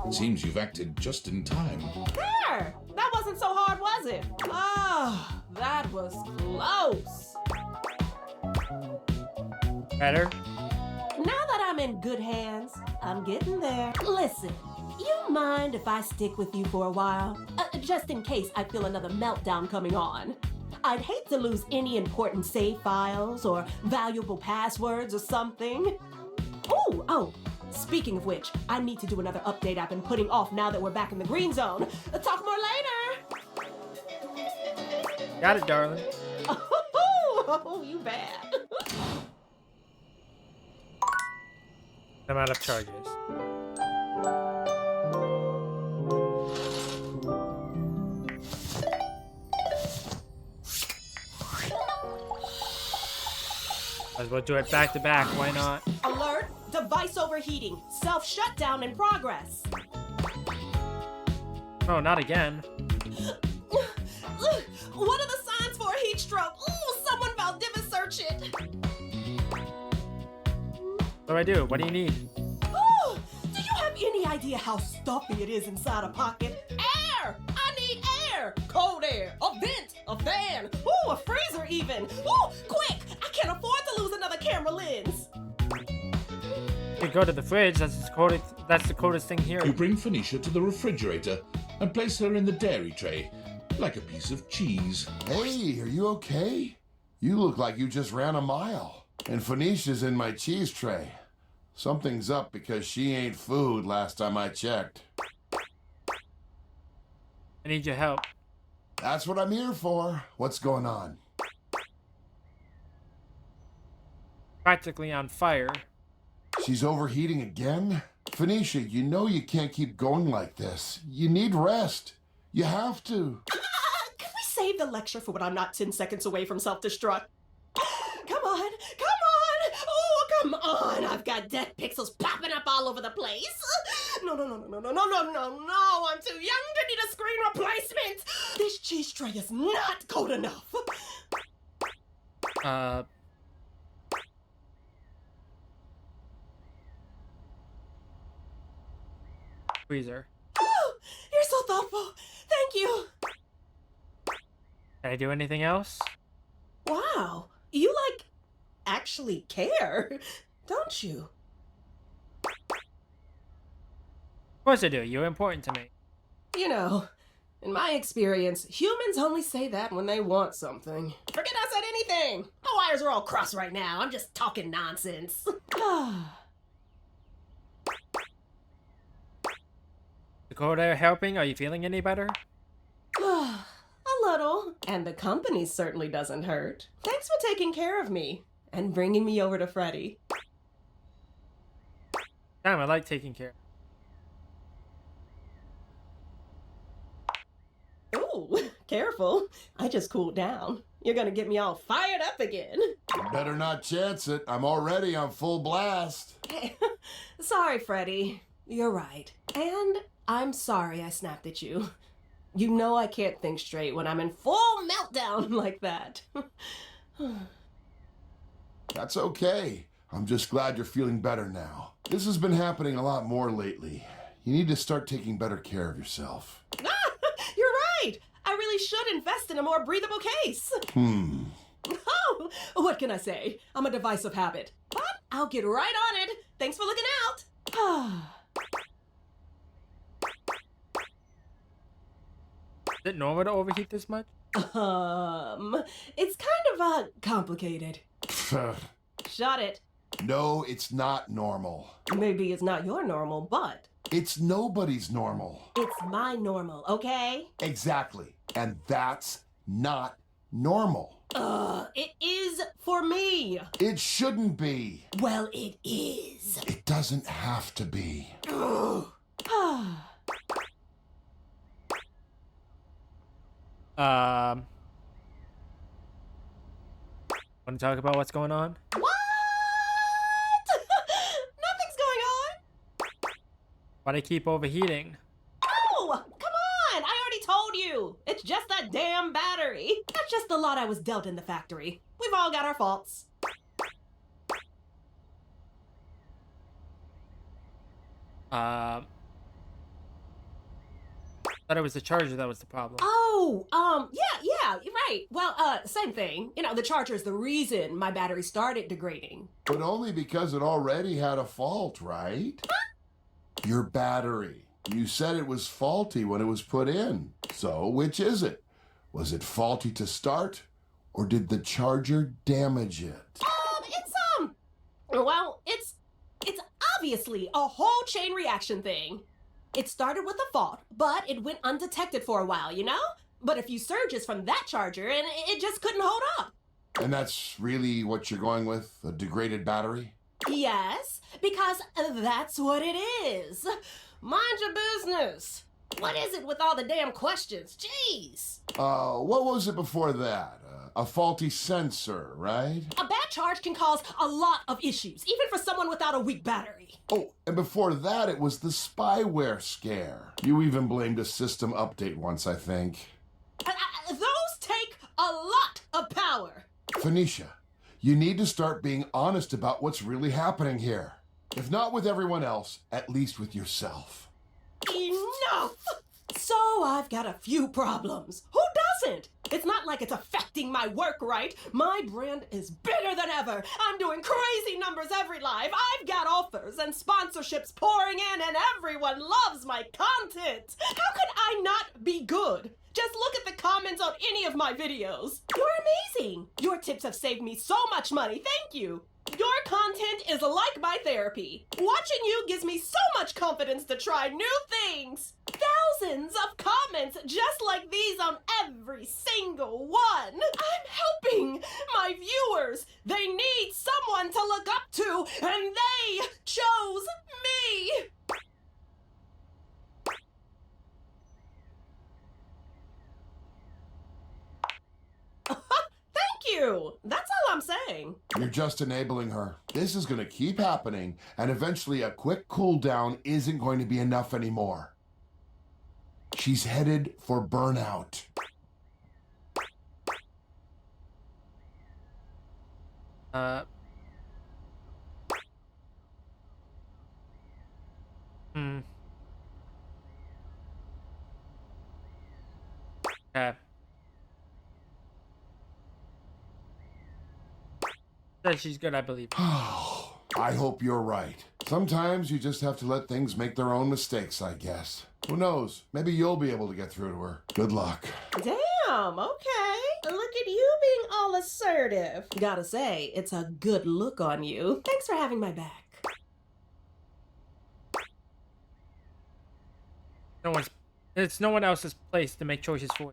It seems you've acted just in time. There! That wasn't so hard, was it? Ah, that was close. Better? Now that I'm in good hands, I'm getting there. Listen, you mind if I stick with you for a while? Just in case I feel another meltdown coming on. I'd hate to lose any important save files or valuable passwords or something. Oh, speaking of which, I need to do another update I've been putting off now that we're back in the green zone. Talk more later. Got it, darling. Oh, you bad. I'm out of charges. Might as well do it back to back, why not? Alert, device overheating, self-shutdown in progress. Oh, not again. Look, what are the signs for a heat stroke? Ooh, someone Valdivia search it. What do I do? What do you need? Ooh, do you have any idea how stuffy it is inside a pocket? Air! I need air! Cold air, a vent, a fan, ooh, a freezer even. Ooh, quick! I can't afford to lose another camera lens. You go to the fridge. That's the coldest thing here. You bring Phoenicia to the refrigerator and place her in the dairy tray, like a piece of cheese. Hey, are you okay? You look like you just ran a mile. And Phoenicia's in my cheese tray. Something's up because she ain't food last time I checked. I need your help. That's what I'm here for. What's going on? Practically on fire. She's overheating again? Phoenicia, you know you can't keep going like this. You need rest. You have to. Can we save the lecture for when I'm not 10 seconds away from self-destruct? Come on, come on! Oh, come on! I've got dead pixels popping up all over the place. No, I'm too young to need a screen replacement. This cheese tray is not cold enough. Freezer. Oh, you're so thoughtful. Thank you. Can I do anything else? Wow, you actually care, don't you? Of course I do. You're important to me. You know, in my experience, humans only say that when they want something. Forget I said anything. My wires are all crossed right now. I'm just talking nonsense. The cold air helping? Are you feeling any better? A little. And the company certainly doesn't hurt. Thanks for taking care of me and bringing me over to Freddy. Damn, I like taking care. Ooh, careful. I just cooled down. You're gonna get me all fired up again. You better not chance it. I'm already on full blast. Sorry, Freddy. You're right. And I'm sorry I snapped at you. You know I can't think straight when I'm in full meltdown like that. That's okay. I'm just glad you're feeling better now. This has been happening a lot more lately. You need to start taking better care of yourself. You're right. I really should invest in a more breathable case. Oh, what can I say? I'm a device of habit. But I'll get right on it. Thanks for looking out. Is it normal to overheat this much? It's kind of, complicated. Shut it. No, it's not normal. Maybe it's not your normal, but It's nobody's normal. it's my normal, okay? Exactly. And that's not normal. It is for me. It shouldn't be. Well, it is. It doesn't have to be. Want to talk about what's going on? What? Nothing's going on. Why do I keep overheating? Oh, come on. I already told you. It's just that damn battery. That's just the lot I was dealt in the factory. We've all got our faults. Thought it was the charger that was the problem. Oh, yeah, you're right. Well, same thing. You know, the charger is the reason my battery started degrading. But only because it already had a fault, right? Your battery. You said it was faulty when it was put in. So, which is it? Was it faulty to start, or did the charger damage it? It's obviously a whole chain reaction thing. It started with a fault, but it went undetected for a while, you know? But a few surges from that charger, and it just couldn't hold up. And that's really what you're going with? A degraded battery? Yes, because that's what it is. Mind your business. What is it with all the damn questions? Jeez. What was it before that? A faulty sensor, right? A battery That charge can cause a lot of issues, even for someone without a weak battery. Oh, and before that, it was the spyware scare. You even blamed a system update once, I think. Those take a lot of power. Phoenicia, you need to start being honest about what's really happening here. If not with everyone else, at least with yourself. Enough! So I've got a few problems. Who doesn't? It's not like it's affecting my work, right? My brand is bigger than ever. I'm doing crazy numbers every live. I've got offers and sponsorships pouring in, and everyone loves my content. How could I not be good? Just look at the comments on any of my videos. You're amazing. Your tips have saved me so much money. Thank you. Your content is like my therapy. Watching you gives me so much confidence to try new things. Thousands of comments just like these on every single one. I'm helping my viewers. They need someone to look up to, and they chose me. Thank you. That's all I'm saying. You're just enabling her. This is going to keep happening, and eventually a quick cool down isn't going to be enough anymore. She's headed for burnout. Okay. Says she's good, I believe. I hope you're right. Sometimes you just have to let things make their own mistakes, I guess. Who knows? Maybe you'll be able to get through to her. Good luck. Damn, okay. Look at you being all assertive. Gotta say, it's a good look on you. Thanks for having my back. It's no one else's place to make choices for.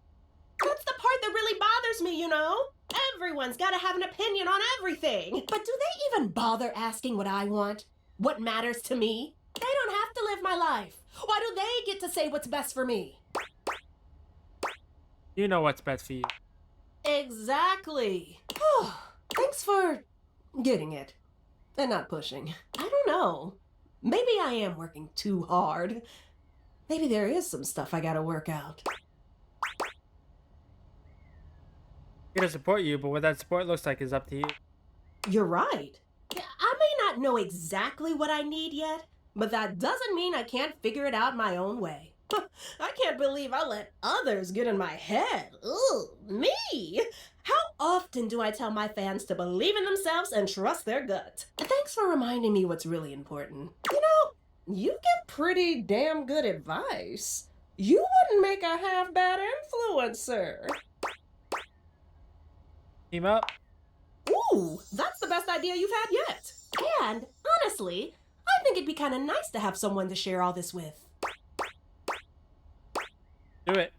That's the part that really bothers me, you know? Everyone's gotta have an opinion on everything. But do they even bother asking what I want? What matters to me? They don't have to live my life. Why do they get to say what's best for me? You know what's best for you. Exactly. Thanks for getting it. And not pushing. I don't know. Maybe I am working too hard. Maybe there is some stuff I gotta work out. Here to support you, but what that support looks like is up to you. You're right. I may not know exactly what I need yet, but that doesn't mean I can't figure it out my own way. I can't believe I let others get in my head. Ooh, me! How often do I tell my fans to believe in themselves and trust their gut? Thanks for reminding me what's really important. You know, you give pretty damn good advice. You wouldn't make a half-bad influencer. Team up. Ooh, that's the best idea you've had yet. And, honestly, I think it'd be kind of nice to have someone to share all this with. Do it.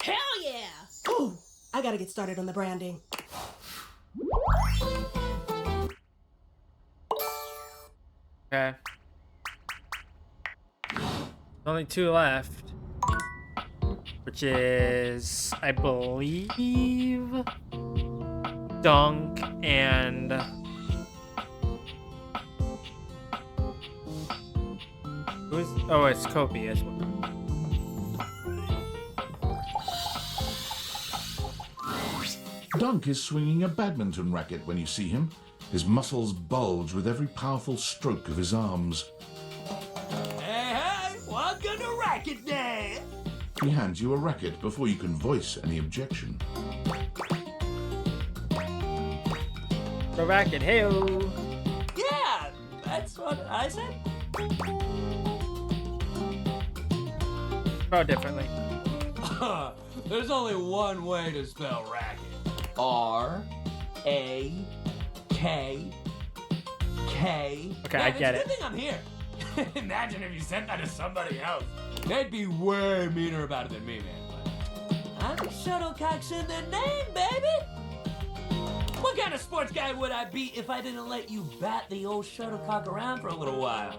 Hell yeah! Ooh, I gotta get started on the branding. Okay. Only 2 left. Which is, I believe, Dunk and who's? Oh, it's Kobe as well. Dunk is swinging a badminton racket when you see him. His muscles bulge with every powerful stroke of his arms. Hey, hey, welcome to Racket Day! He hands you a racket before you can voice any objection. The racket, hey-o! Yeah, that's what I said. Spell differently. There's only one way to spell racket. R-A-K-K. Okay, I get it. It's a good thing I'm here. Imagine if you sent that to somebody else. They'd be way meaner about it than me, man. But shuttlecock's in the name, baby. What kind of sports guy would I be if I didn't let you bat the old shuttlecock around for a little while?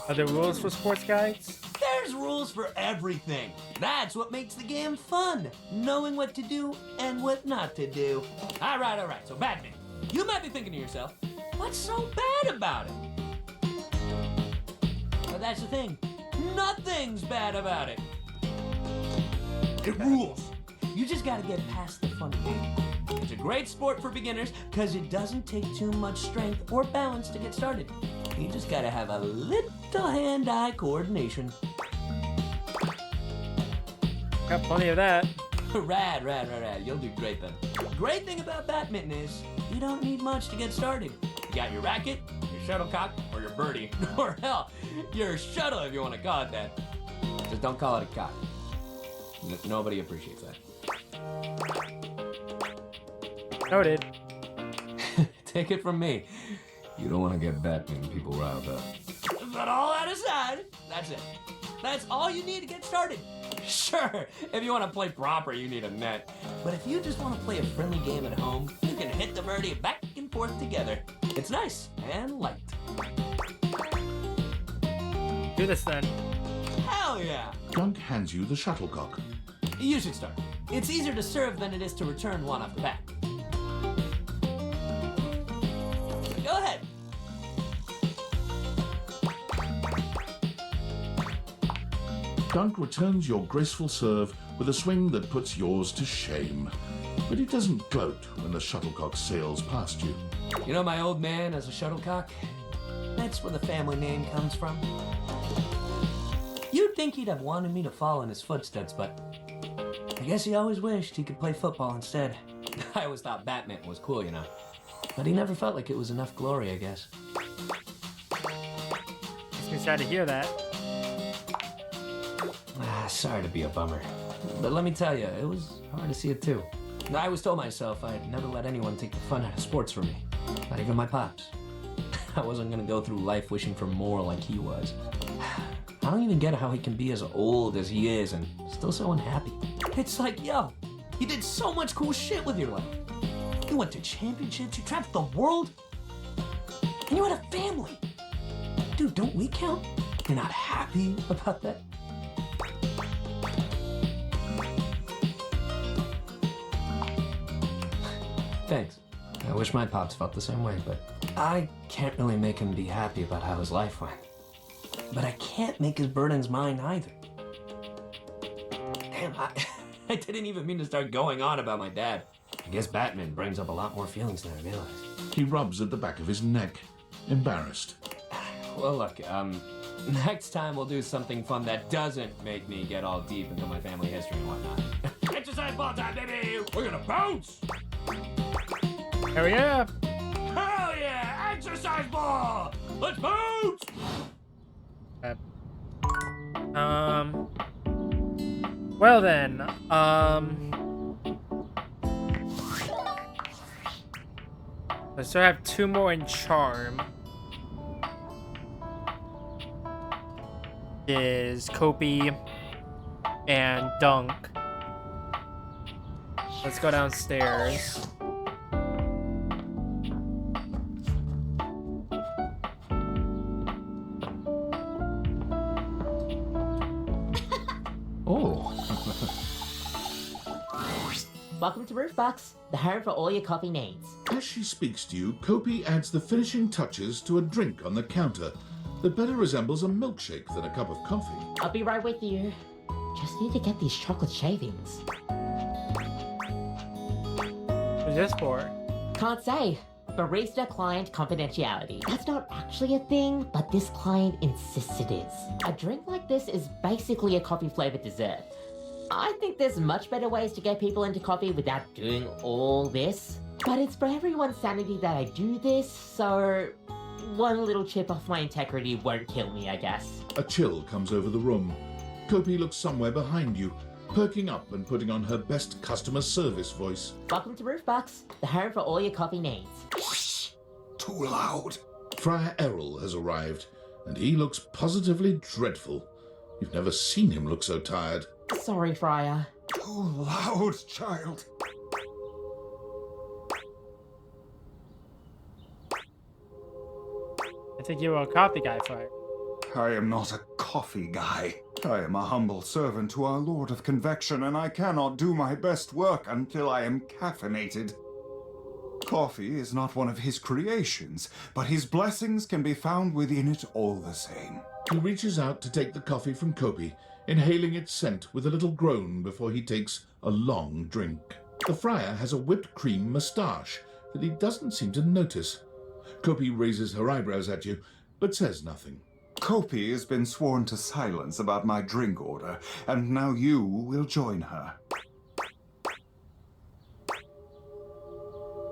Are there rules for sports guides? There There's rules for everything. That's what makes the game fun. Knowing what to do and what not to do. All right. So, Batman, you might be thinking to yourself, what's so bad about it? But that's the thing. Nothing's bad about it. It rules. You just gotta get past the fun of it. It's a great sport for beginners because it doesn't take too much strength or balance to get started. You just gotta have a little hand-eye coordination. Got plenty of that. Rad. You'll do great then. Great thing about badminton is you don't need much to get started. You got your racket, your shuttlecock, or your birdie, or hell, your shuttle if you want to call it that. Just don't call it a cock. Nobody appreciates that. Noted. Take it from me. You don't want to get badminton people riled up. But all that aside, that's it. That's all you need to get started. Sure, if you want to play proper, you need a net. But if you just want to play a friendly game at home, you can hit the birdie back and forth together. It's nice and light. Do this then. Hell yeah! Dunk hands you the shuttlecock. You should start. It's easier to serve than it is to return one off the bat. Go ahead. Dunk returns your graceful serve with a swing that puts yours to shame. But he doesn't gloat when the shuttlecock sails past you. You know my old man as a shuttlecock? That's where the family name comes from. You'd think he'd have wanted me to follow in his footsteps, but I guess he always wished he could play football instead. I always thought badminton was cool, you know. But he never felt like it was enough glory, I guess. Makes me sad to hear that. Sorry to be a bummer. But let me tell you, it was hard to see it too. I always told myself I'd never let anyone take the fun out of sports from me. Not even my pops. I wasn't gonna go through life wishing for more like he was. I don't even get how he can be as old as he is and still so unhappy. It's like, yo, you did so much cool shit with your life. You went to championships, you traveled the world, and you had a family. Dude, don't we count? You're not happy about that? Thanks. I wish my pops felt the same way, but I can't really make him be happy about how his life went. But I can't make his burdens mine either. Damn, I didn't even mean to start going on about my dad. I guess Batman brings up a lot more feelings than I realized. He rubs at the back of his neck, embarrassed. Well, look, next time we'll do something fun that doesn't make me get all deep into my family history and whatnot. Exercise ball time, baby! We're gonna bounce! Hell yeah! Hell yeah! Exercise ball! Let's bounce! Well then, I still have 2 more in charm. Is Kopi and Dunk. Let's go downstairs. Welcome to Roofbox, the home for all your coffee needs. As she speaks to you, Kopi adds the finishing touches to a drink on the counter that better resembles a milkshake than a cup of coffee. I'll be right with you. Just need to get these chocolate shavings. What's this for? Can't say. Barista client confidentiality. That's not actually a thing, but this client insists it is. A drink like this is basically a coffee-flavored dessert. I think there's much better ways to get people into coffee without doing all this. But it's for everyone's sanity that I do this, so one little chip off my integrity won't kill me, I guess. A chill comes over the room. Kopi looks somewhere behind you, perking up and putting on her best customer service voice. Welcome to Roofbox, the home for all your coffee needs. Shh! Too loud. Friar Errol has arrived, and he looks positively dreadful. You've never seen him look so tired. Sorry, Friar. Too loud, child. I think you were a coffee guy, Fire. I am not a coffee guy. I am a humble servant to our Lord of Convection, and I cannot do my best work until I am caffeinated. Coffee is not one of his creations, but his blessings can be found within it all the same. He reaches out to take the coffee from Kopi, inhaling its scent with a little groan before he takes a long drink. The friar has a whipped cream moustache that he doesn't seem to notice. Kopi raises her eyebrows at you, but says nothing. Kopi has been sworn to silence about my drink order, and now you will join her.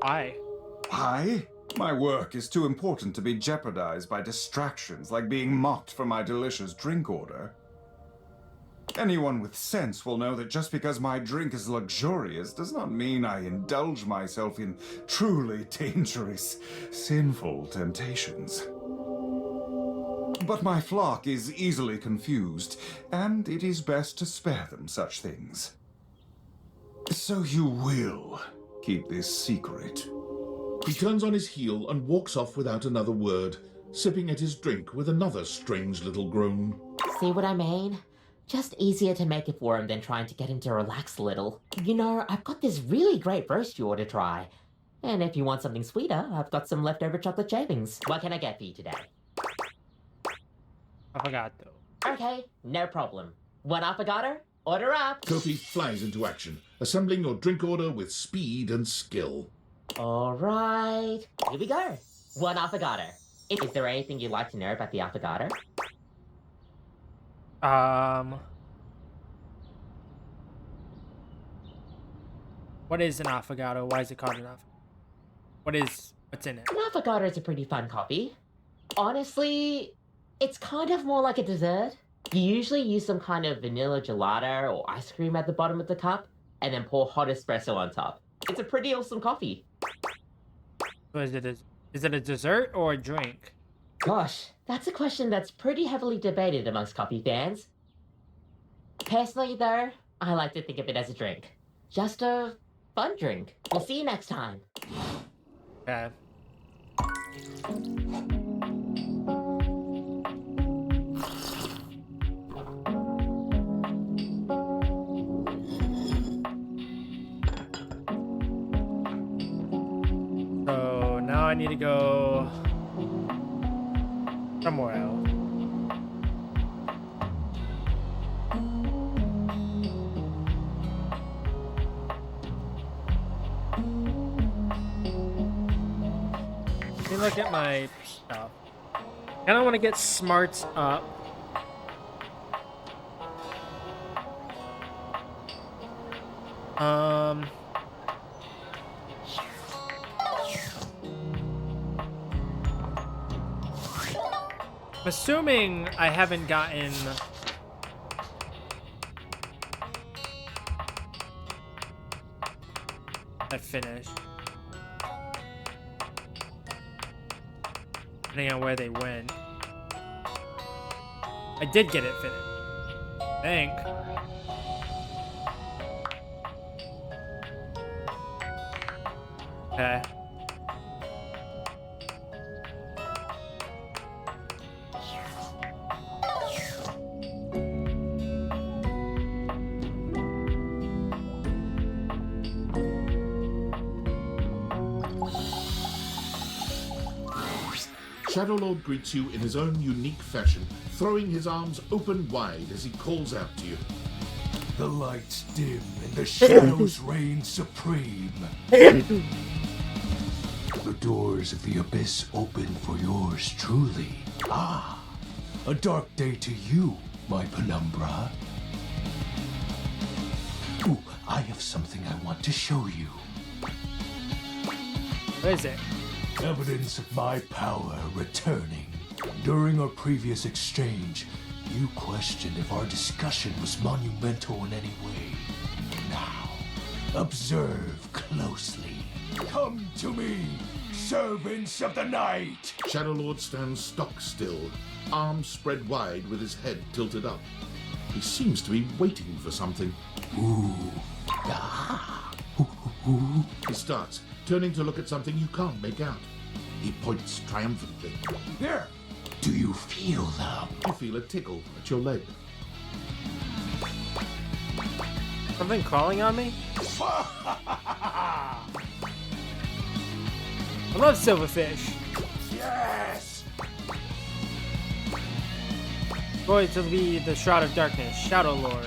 Why? Why? My work is too important to be jeopardized by distractions like being mocked for my delicious drink order. Anyone with sense will know that just because my drink is luxurious does not mean I indulge myself in truly dangerous, sinful temptations. But my flock is easily confused, and it is best to spare them such things. So you will keep this secret. He turns on his heel and walks off without another word, sipping at his drink with another strange little groan. See what I mean? Just easier to make it for him than trying to get him to relax a little. You know, I've got this really great roast you ought to try. And if you want something sweeter, I've got some leftover chocolate shavings. What can I get for you today? Affogato. Okay, no problem. One affogato? Order up! Kopi flies into action, assembling your drink order with speed and skill. Alright, here we go. One affogato. Is there anything you'd like to know about the affogato? What is an affogato? Why is it called an affogato? What's in it? An affogato is a pretty fun coffee. Honestly, it's kind of more like a dessert. You usually use some kind of vanilla gelato or ice cream at the bottom of the cup, and then pour hot espresso on top. It's a pretty awesome coffee. So is it a dessert or a drink? Gosh, that's a question that's pretty heavily debated amongst coffee fans. Personally, though, I like to think of it as a drink. Just a fun drink. We'll see you next time. Okay. So now I need to go somewhere else. Let me look at my stuff. I kind of want to get smarts up. I'm assuming I haven't gotten that finished. Depending on where they went. I did get it finished. I think. Okay. Shadowlord greets you in his own unique fashion, throwing his arms open wide as he calls out to you. The lights dim and the shadows reign supreme. The doors of the abyss open for yours truly. Ah, a dark day to you, my penumbra. Ooh, I have something I want to show you. What is it? Evidence of my power returning. During our previous exchange, you questioned if our discussion was monumental in any way. Now, observe closely. Come to me, servants of the night! Shadowlord stands stock still, arms spread wide with his head tilted up. He seems to be waiting for something. Ooh. Ah. Ooh. He starts, turning to look at something you can't make out. He points triumphantly. There! Do you feel them? You feel a tickle at your leg. Something crawling on me? I love silverfish. Yes! Going to be the Shroud of Darkness, Shadow Lord.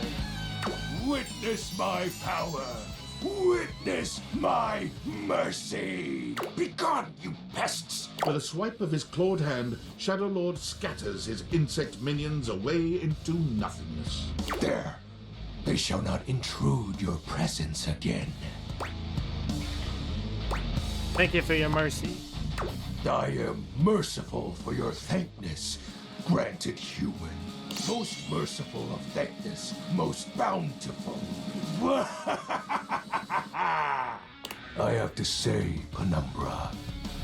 Witness my power! Witness my mercy! Begone, you pests! With a swipe of his clawed hand, Shadow Lord scatters his insect minions away into nothingness. There! They shall not intrude your presence again. Thank you for your mercy. I am merciful for your thankness, granted human. Most merciful of thankness, most bountiful. I have to say, Penumbra,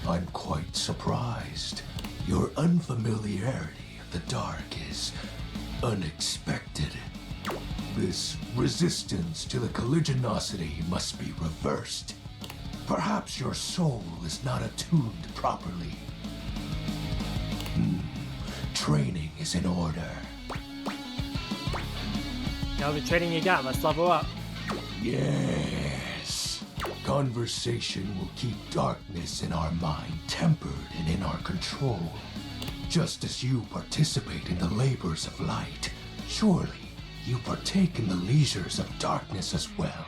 I'm quite surprised. Your unfamiliarity of the dark is unexpected. This resistance to the colligiosity must be reversed. Perhaps your soul is not attuned properly. Training is in order. Now the training you got, let's level up. Yes. Conversation will keep darkness in our mind tempered and in our control. Just as you participate in the labors of light, surely you partake in the leisures of darkness as well.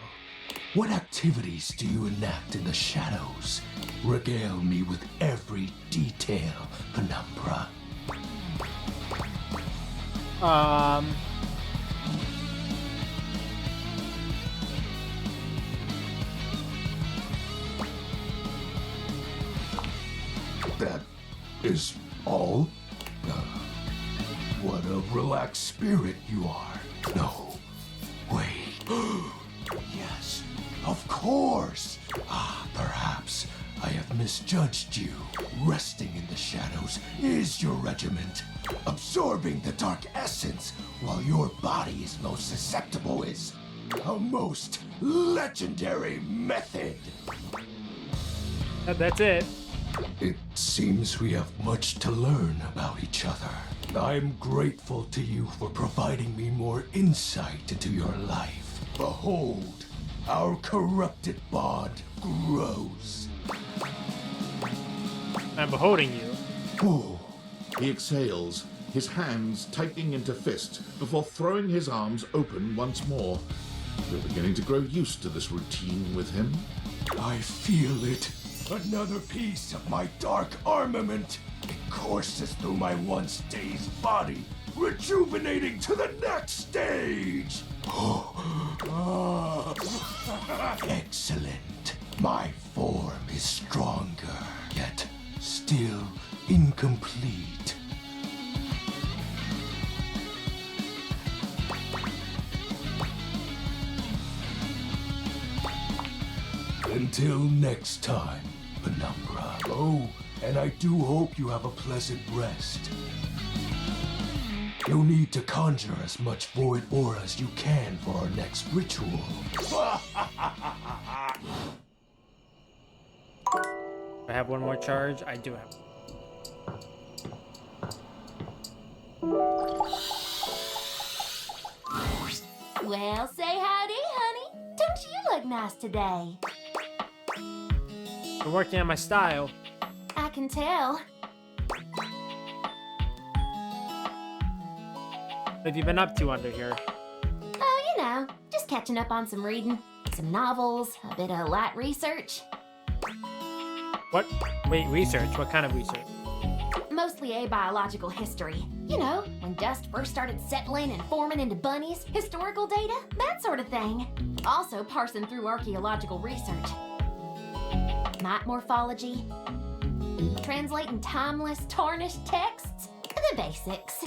What activities do you enact in the shadows? Regale me with every detail, Penumbra. That is all? What a relaxed spirit you are. No, wait. Yes, of course. Perhaps I have misjudged you. Resting in the shadows is your regiment. Absorbing the dark essence while your body is most susceptible is a most legendary method. That's it. It seems we have much to learn about each other. I'm grateful to you for providing me more insight into your life. Behold, our corrupted bond grows. I'm beholding you. Oh. He exhales, his hands tightening into fist before throwing his arms open once more. You're beginning to grow used to this routine with him. I feel it. Another piece of my dark armament. It courses through my once dazed body, rejuvenating to the next stage. Excellent. My form is stronger, yet still incomplete. Until next time, Penumbra. Oh, and I do hope you have a pleasant rest. You'll need to conjure as much void aura as you can for our next ritual. I have one more charge. I do have. Well, say howdy, honey. Don't you look nice today? I'm working on my style. I can tell. What have you been up to under here? Oh, you know, just catching up on some reading. Some novels, a bit of light research. What? Wait, research? What kind of research? Mostly abiological history. You know, when dust first started settling and forming into bunnies, historical data, that sort of thing. Also parsing through archaeological research. Night morphology. Translating timeless, tarnished texts. The basics.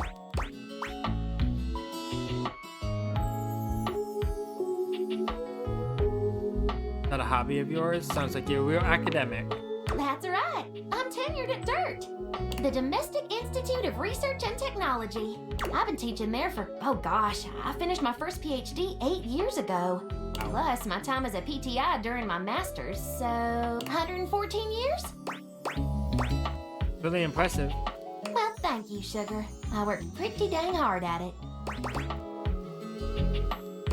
Not a hobby of yours? Sounds like you're a real academic. That's right. I'm tenured at DIRT, the Domestic Institute of Research and Technology. I've been teaching there for, oh gosh, I finished my first PhD 8 years ago. Plus, my time as a PTI during my master's, so 114 years? Really impressive. Well, thank you, sugar. I worked pretty dang hard at it.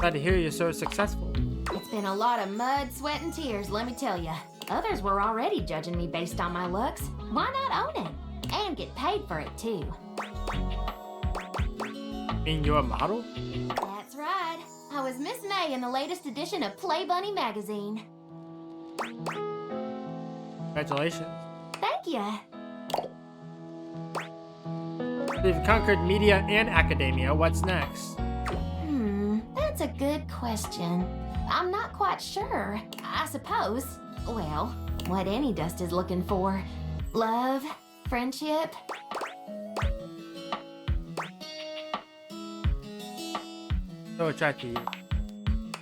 Glad to hear you're so successful. It's been a lot of mud, sweat, and tears, let me tell you. Others were already judging me based on my looks. Why not own it? And get paid for it, too. And you're a model? That's right. I was Miss May in the latest edition of Play Bunny magazine. Congratulations. Thank you. You've conquered media and academia. What's next? That's a good question. I'm not quite sure. I suppose, well, what any dust is looking for. Love, friendship. So attractive.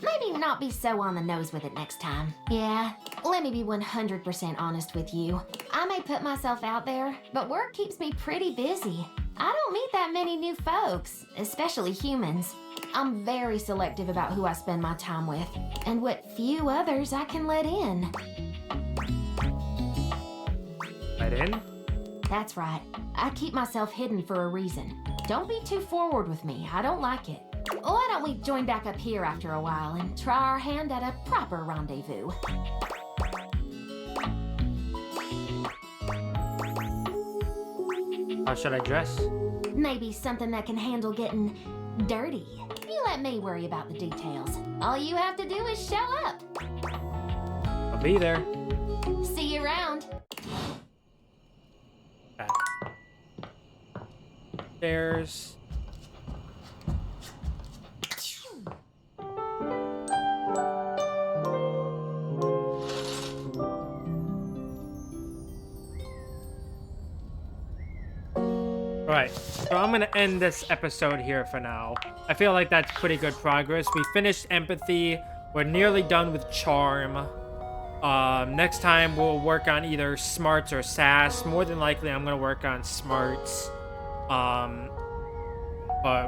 Maybe not be so on the nose with it next time. Yeah, let me be 100% honest with you. I may put myself out there, but work keeps me pretty busy. I don't meet that many new folks, especially humans. I'm very selective about who I spend my time with, and what few others I can let in. Let in? That's right. I keep myself hidden for a reason. Don't be too forward with me. I don't like it. Why don't we join back up here after a while and try our hand at a proper rendezvous? How should I dress? Maybe something that can handle getting dirty. You let me worry about the details. All you have to do is show up. I'll be there. See you around. There's... Alright, so I'm gonna end this episode here for now. I feel like that's pretty good progress. We finished empathy. We're nearly done with charm. Next time we'll work on either smarts or sass. More than likely I'm gonna work on smarts. But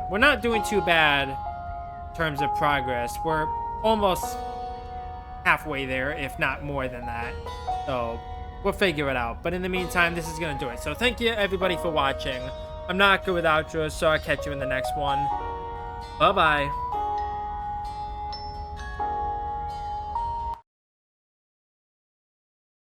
we're not doing too bad in terms of progress. We're almost halfway there, if not more than that. So we'll figure it out. But in the meantime, this is gonna do it. So thank you everybody for watching. I'm not good with outros, so I'll catch you in the next one. Bye-bye.